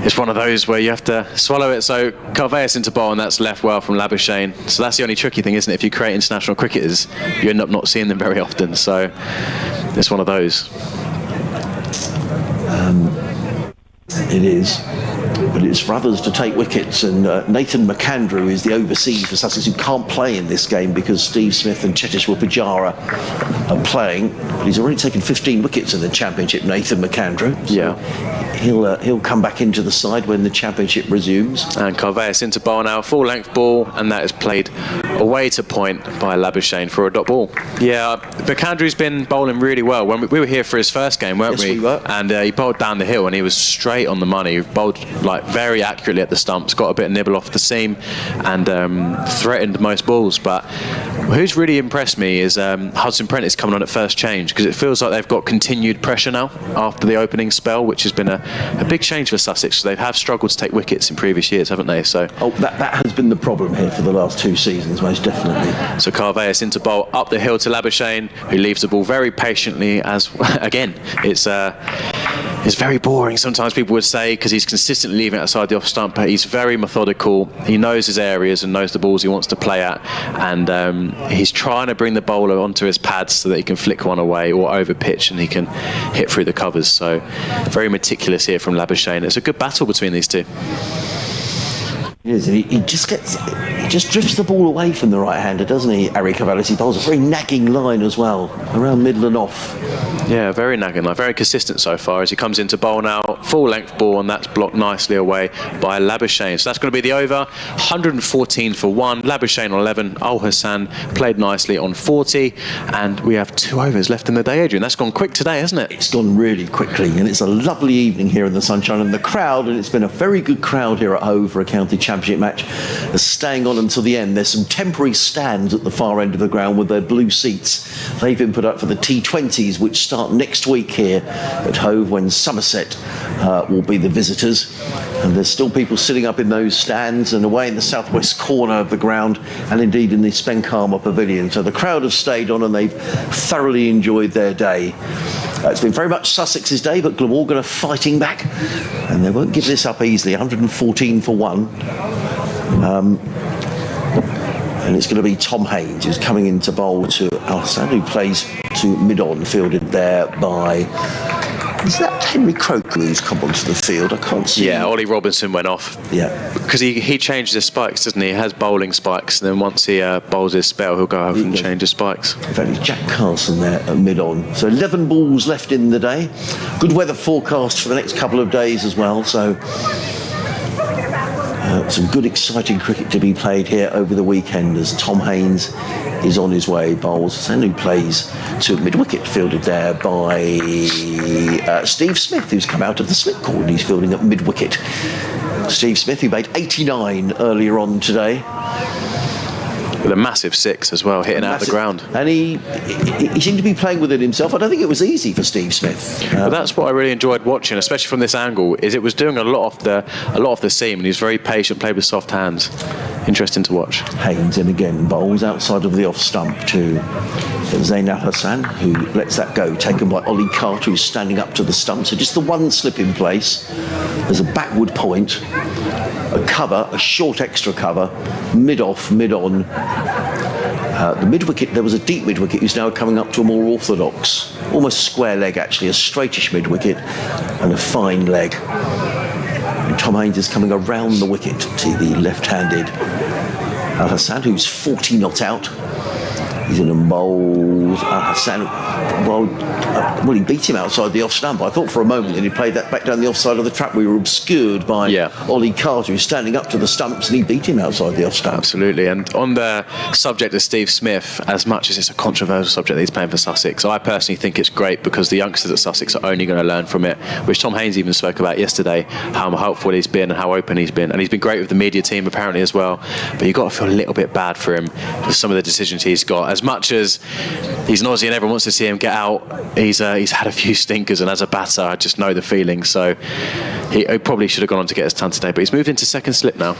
it's one of those where you have to swallow it. So Kavaes into bowl, and that's left well from Labuschagne. So that's the only tricky thing, isn't it? If you create international cricketers, you end up not seeing them very often. So it's one of those. It is. But it's for others to take wickets, and Nathan McAndrew is the overseas for Sussex, who can't play in this game because Steve Smith and Cheteshwar Pujara are playing. But he's already taken 15 wickets in the Championship, Nathan McAndrew. So yeah. He'll come back into the side when the Championship resumes. And Kavaes into bowl now, full length ball, and that is played away to point by Labuschagne for a dot ball. Yeah, McAndrew's been bowling really well. When we were here for his first game, weren't we? Yes, we were. And he bowled down the hill, and he was straight on the money. He bowled like very accurately at the stumps, got a bit of nibble off the seam, and threatened most balls. But who's really impressed me is Hudson Prentice coming on at first change, because it feels like they've got continued pressure now after the opening spell, which has been a big change for Sussex. They have struggled to take wickets in previous years, haven't they? So that has been the problem here for the last 2 seasons, most definitely. So Kavaes into bowl up the hill to Labuschagne, who leaves the ball very patiently. As again, it's very boring, sometimes people would say, because he's consistently leaving it outside the off stump, but he's very methodical. He knows his areas and knows the balls he wants to play at, and he's trying to bring the bowler onto his pads so that he can flick one away or over pitch and he can hit through the covers. So very meticulous here from Labuschagne. It's a good battle between these two. He is. He just drifts the ball away from the right-hander, doesn't he, Harry Kavaes? He bowls a very nagging line as well, around middle and off. Yeah, very nagging line, very consistent so far as he comes into bowl now. Full length ball, and that's blocked nicely away by Labuschagne. So that's going to be the over. 114 for 1. Labuschagne on 11. Al Hussain played nicely on 40. And we have 2 overs left in the day, Adrian. That's gone quick today, hasn't it? It's gone really quickly, and it's a lovely evening here in the sunshine, and the crowd, and it's been a very good crowd here at Hove for a county championship. Championship match are staying on until the end. There's some temporary stands at the far end of the ground with their blue seats. They've been put up for the T20s, which start next week here at Hove, when Somerset will be the visitors. And there's still people sitting up in those stands and away in the southwest corner of the ground, and indeed in the Spenkarma Pavilion. So the crowd have stayed on and they've thoroughly enjoyed their day. It's been very much Sussex's day, but Glamorgan are fighting back, and they won't give this up easily. 114 for 1. And it's going to be Tom Haynes who's coming into bowl to Al-Hassan, who plays to mid-on, fielded there by... Is that Henry Croker who's come onto the field? I can't see. Yeah, Ollie Robinson went off. Yeah. Because he changed his spikes, doesn't he? He has bowling spikes, and then once he bowls his spell, he'll go off and change his spikes. In fact, it's Jack Carson there at mid-on. So 11 balls left in the day. Good weather forecast for the next couple of days as well, so... some good exciting cricket to be played here over the weekend as Tom Haynes is on his way. Bowls, and who plays to mid-wicket, fielded there by Steve Smith, who's come out of the slip cord. He's fielding at mid-wicket. Steve Smith, who made 89 earlier on today. With a massive 6 as well, hitting out of the ground. And he seemed to be playing with it himself. I don't think it was easy for Steve Smith. But that's what I really enjoyed watching, especially from this angle, is it was doing a lot of the seam, and he was very patient, played with soft hands. Interesting to watch. Haynes in again, bowls outside of the off stump to Zain Al-Hassan, who lets that go, taken by Ollie Carter, who's standing up to the stump. So just the one slip in place. There's a backward point, a cover, a short extra cover, mid-off, mid-on. The mid-wicket, there was a deep mid-wicket who's now coming up to a more orthodox, almost square leg actually, a straightish mid-wicket and a fine leg. And Tom Haynes is coming around the wicket to the left-handed Al-Hassan, who's 40 not out. He's in and bowls. Al-Hassan, well, he beat him outside the off stump. I thought for a moment that he played that back down the offside of the trap. We were obscured by Ollie Carter, who's standing up to the stumps, and he beat him outside the off stump. Absolutely. And on the subject of Steve Smith, as much as it's a controversial subject that he's playing for Sussex, I personally think it's great because the youngsters at Sussex are only going to learn from it, which Tom Haynes even spoke about yesterday, how helpful he's been and how open he's been. And he's been great with the media team apparently as well. But you've got to feel a little bit bad for him for some of the decisions he's got. As much as he's an Aussie and everyone wants to see him get out, he's had a few stinkers, and as a batter I just know the feeling. So he probably should have gone on to get his ton today, but he's moved into second slip now.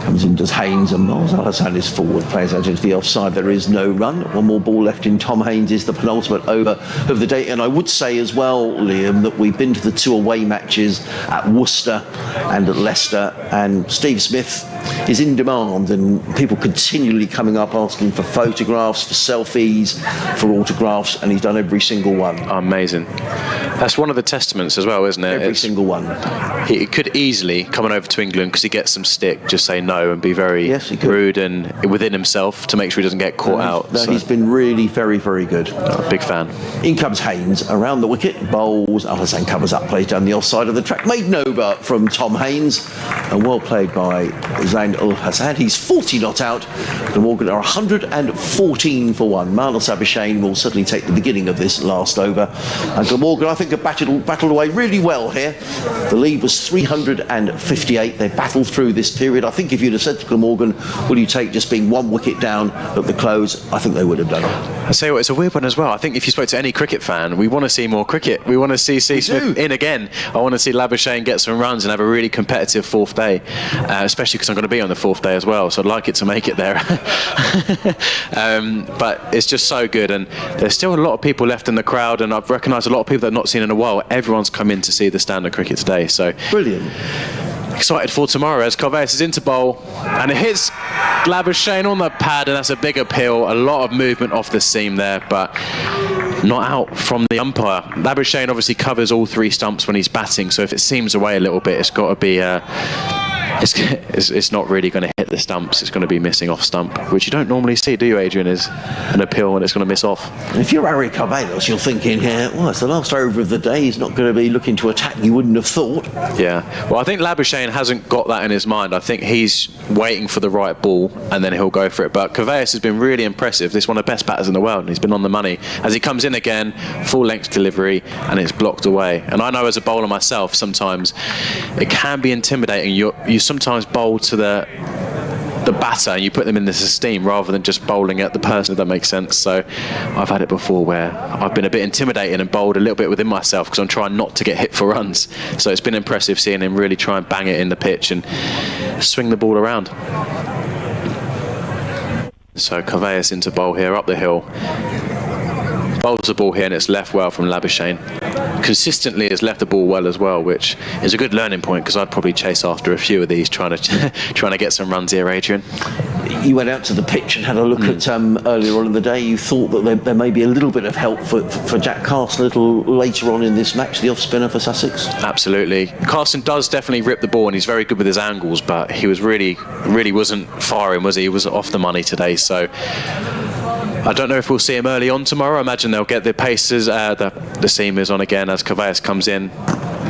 Comes in, does Haynes, and Miles Al-Hassan is forward, plays out into the offside. There is no run. One more ball left in Tom Haynes is the penultimate over of the day. And I would say as well, Liam, that we've been to the 2 away matches at Worcester and at Leicester, and Steve Smith is in demand, and people continually coming up asking for photographs, for selfies, for autographs, and he's done every single one. Amazing. That's one of the testaments as well, isn't it? Every single one. He could easily, coming over to England, because he gets some stick, just say no and be very rude and within himself to make sure he doesn't get caught out. No, he's been really very, very good. Big fan. In comes Haynes, around the wicket, bowls, Al-Hassan covers up, plays down the offside of the track. Made no but from Tom Haynes, and well played by Zain Al-Hassan. He's 40 not out. Glamorgan are 114 for 1. Marnus Labuschagne will certainly take the beginning of this last over. And Glamorgan, I think, have battled away really well here. The lead was 358. They battled through this period. I think if you'd have said to Glamorgan, will you take just being 1 wicket down at the close, I think they would have done it. I say what, it's a weird one as well. I think if you spoke to any cricket fan, we want to see more cricket. We want to see Smith in again. I want to see Labuschagne get some runs and have a really competitive 4th day, especially because I'm going to be on the 4th day as well, so I'd like it to make it there. But it's just so good, and there's still a lot of people left in the crowd, and I've recognised a lot of people that I've not seen in a while. Everyone's come in to see the standard cricket today, so brilliant. Excited for tomorrow as Corvais is into bowl, and it hits Labuschagne on the pad, and that's a big appeal. A lot of movement off the seam there, but not out from the umpire. Labuschagne obviously covers all 3 stumps when he's batting, so if it seems away a little bit, it's got to be it's not really going to hit the stumps, it's going to be missing off stump, which you don't normally see, do you, Adrian? Is an appeal and it's going to miss off. If you're Harry Carvalhos, you're thinking here, well, it's the last over of the day. He's not going to be looking to attack. You wouldn't have thought. Yeah. Well, I think Labuschagne hasn't got that in his mind. I think he's waiting for the right ball and then he'll go for it. But Carvalhos has been really impressive. This is one of the best batters in the world, and he's been on the money. As he comes in again, full length delivery, and it's blocked away. And I know as a bowler myself, sometimes it can be intimidating. You sometimes bowl to the batter and you put them in this esteem rather than just bowling at the person, if that makes sense. So I've had it before where I've been a bit intimidated and bowled a little bit within myself because I'm trying not to get hit for runs. So it's been impressive seeing him really try and bang it in the pitch and swing the ball around. So Carvalhos into bowl here, up the hill. Bowls the ball here and it's left well from Labuschagne. Consistently has left the ball well as well, which is a good learning point because I'd probably chase after a few of these trying to get some runs here, Adrian. You went out to the pitch and had a look at earlier on in the day. You thought that there may be a little bit of help for Jack Carson a little later on in this match, the off spinner for Sussex. Absolutely. Carson does definitely rip the ball and he's very good with his angles, but he was really wasn't firing, was he? He was off the money today, so I don't know if we'll see him early on tomorrow. I imagine they'll get the paces, the seamers on again as Carvalhos comes in.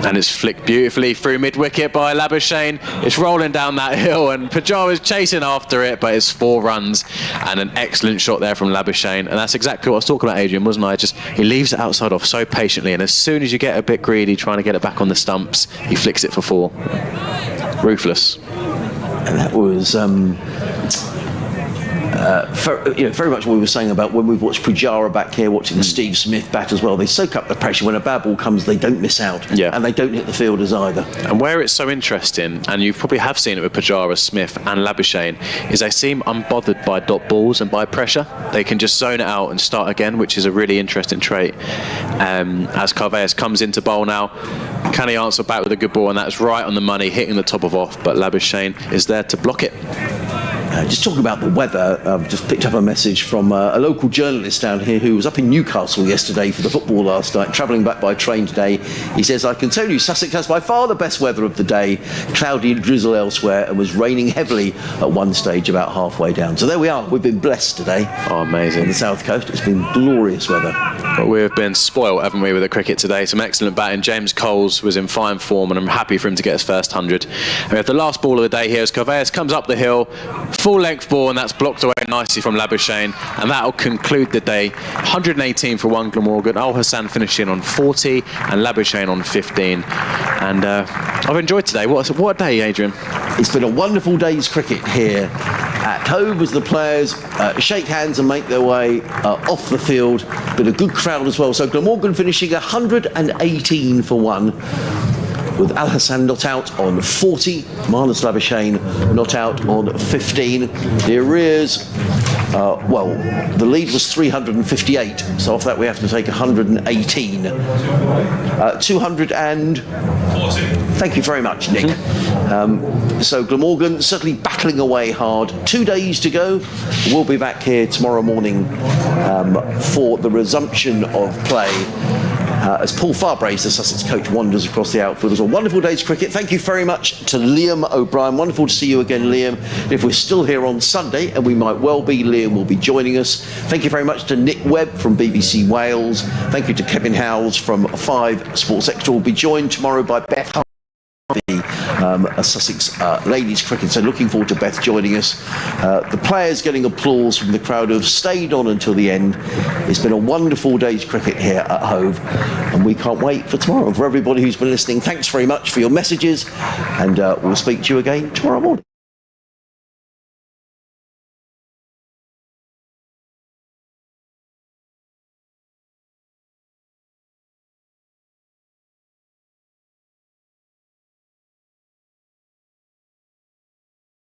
And it's flicked beautifully through mid-wicket by Labuschagne. It's rolling down that hill and Pujara is chasing after it, but it's 4 runs and an excellent shot there from Labuschagne. And that's exactly what I was talking about, Adrian, wasn't I? He leaves it outside off so patiently, and as soon as you get a bit greedy trying to get it back on the stumps, he flicks it for 4. Ruthless. And that was very much what we were saying about when we've watched Pujara back here, watching Steve Smith bat as well. They soak up the pressure. When a bad ball comes, they don't miss out. Yeah. And they don't hit the fielders either. And where it's so interesting, and you probably have seen it with Pujara, Smith and Labuschagne, is they seem unbothered by dot balls and by pressure. They can just zone it out and start again, which is a really interesting trait. As Carvalhos comes into bowl now, can he answer back with a good ball? And that's right on the money, hitting the top of off, but Labuschagne is there to block it. Just talking about the weather, I've just picked up a message from a local journalist down here who was up in Newcastle yesterday for the football last night, travelling back by train today. He says, I can tell you Sussex has by far the best weather of the day, cloudy and drizzle elsewhere, and was raining heavily at one stage about halfway down. So there we are, we've been blessed today. Oh, amazing. On the south coast, it's been glorious weather. Well, we've been spoiled, haven't we, with the cricket today. Some excellent batting. James Coles was in fine form and I'm happy for him to get his first 100. And we have the last ball of the day here as Carvalhos comes up the hill, full length ball, and that's blocked away nicely from Labuschagne, and that'll conclude the day. 118 for one Glamorgan, Al Hassan finishing on 40 and Labuschagne on 15. And I've enjoyed today. What a day, Adrian. It's been a wonderful day's cricket here at Hove as the players shake hands and make their way off the field. Been a good crowd as well. So Glamorgan finishing 118 for one, with Al Hassan not out on 40, Marnus Labuschagne not out on 15. The arrears, the lead was 358, so off that we have to take 118. 200 and... 40. Thank you very much, Nick. So Glamorgan certainly battling away hard. 2 days to go. We'll be back here tomorrow morning for the resumption of play. As Paul Farbrace, the Sussex coach, wanders across the outfield. It was a wonderful day's cricket. Thank you very much to Liam O'Brien. Wonderful to see you again, Liam. If we're still here on Sunday, and we might well be, Liam will be joining us. Thank you very much to Nick Webb from BBC Wales. Thank you to Kevin Howells from 5 Sports Extra. We'll be joined tomorrow by Beth a Sussex ladies cricket, so looking forward to Beth joining us. The players getting applause from the crowd who have stayed on until the end. It's been a wonderful day's cricket here at Hove, and we can't wait for tomorrow. And for everybody who's been listening, thanks very much for your messages, and we'll speak to you again tomorrow morning.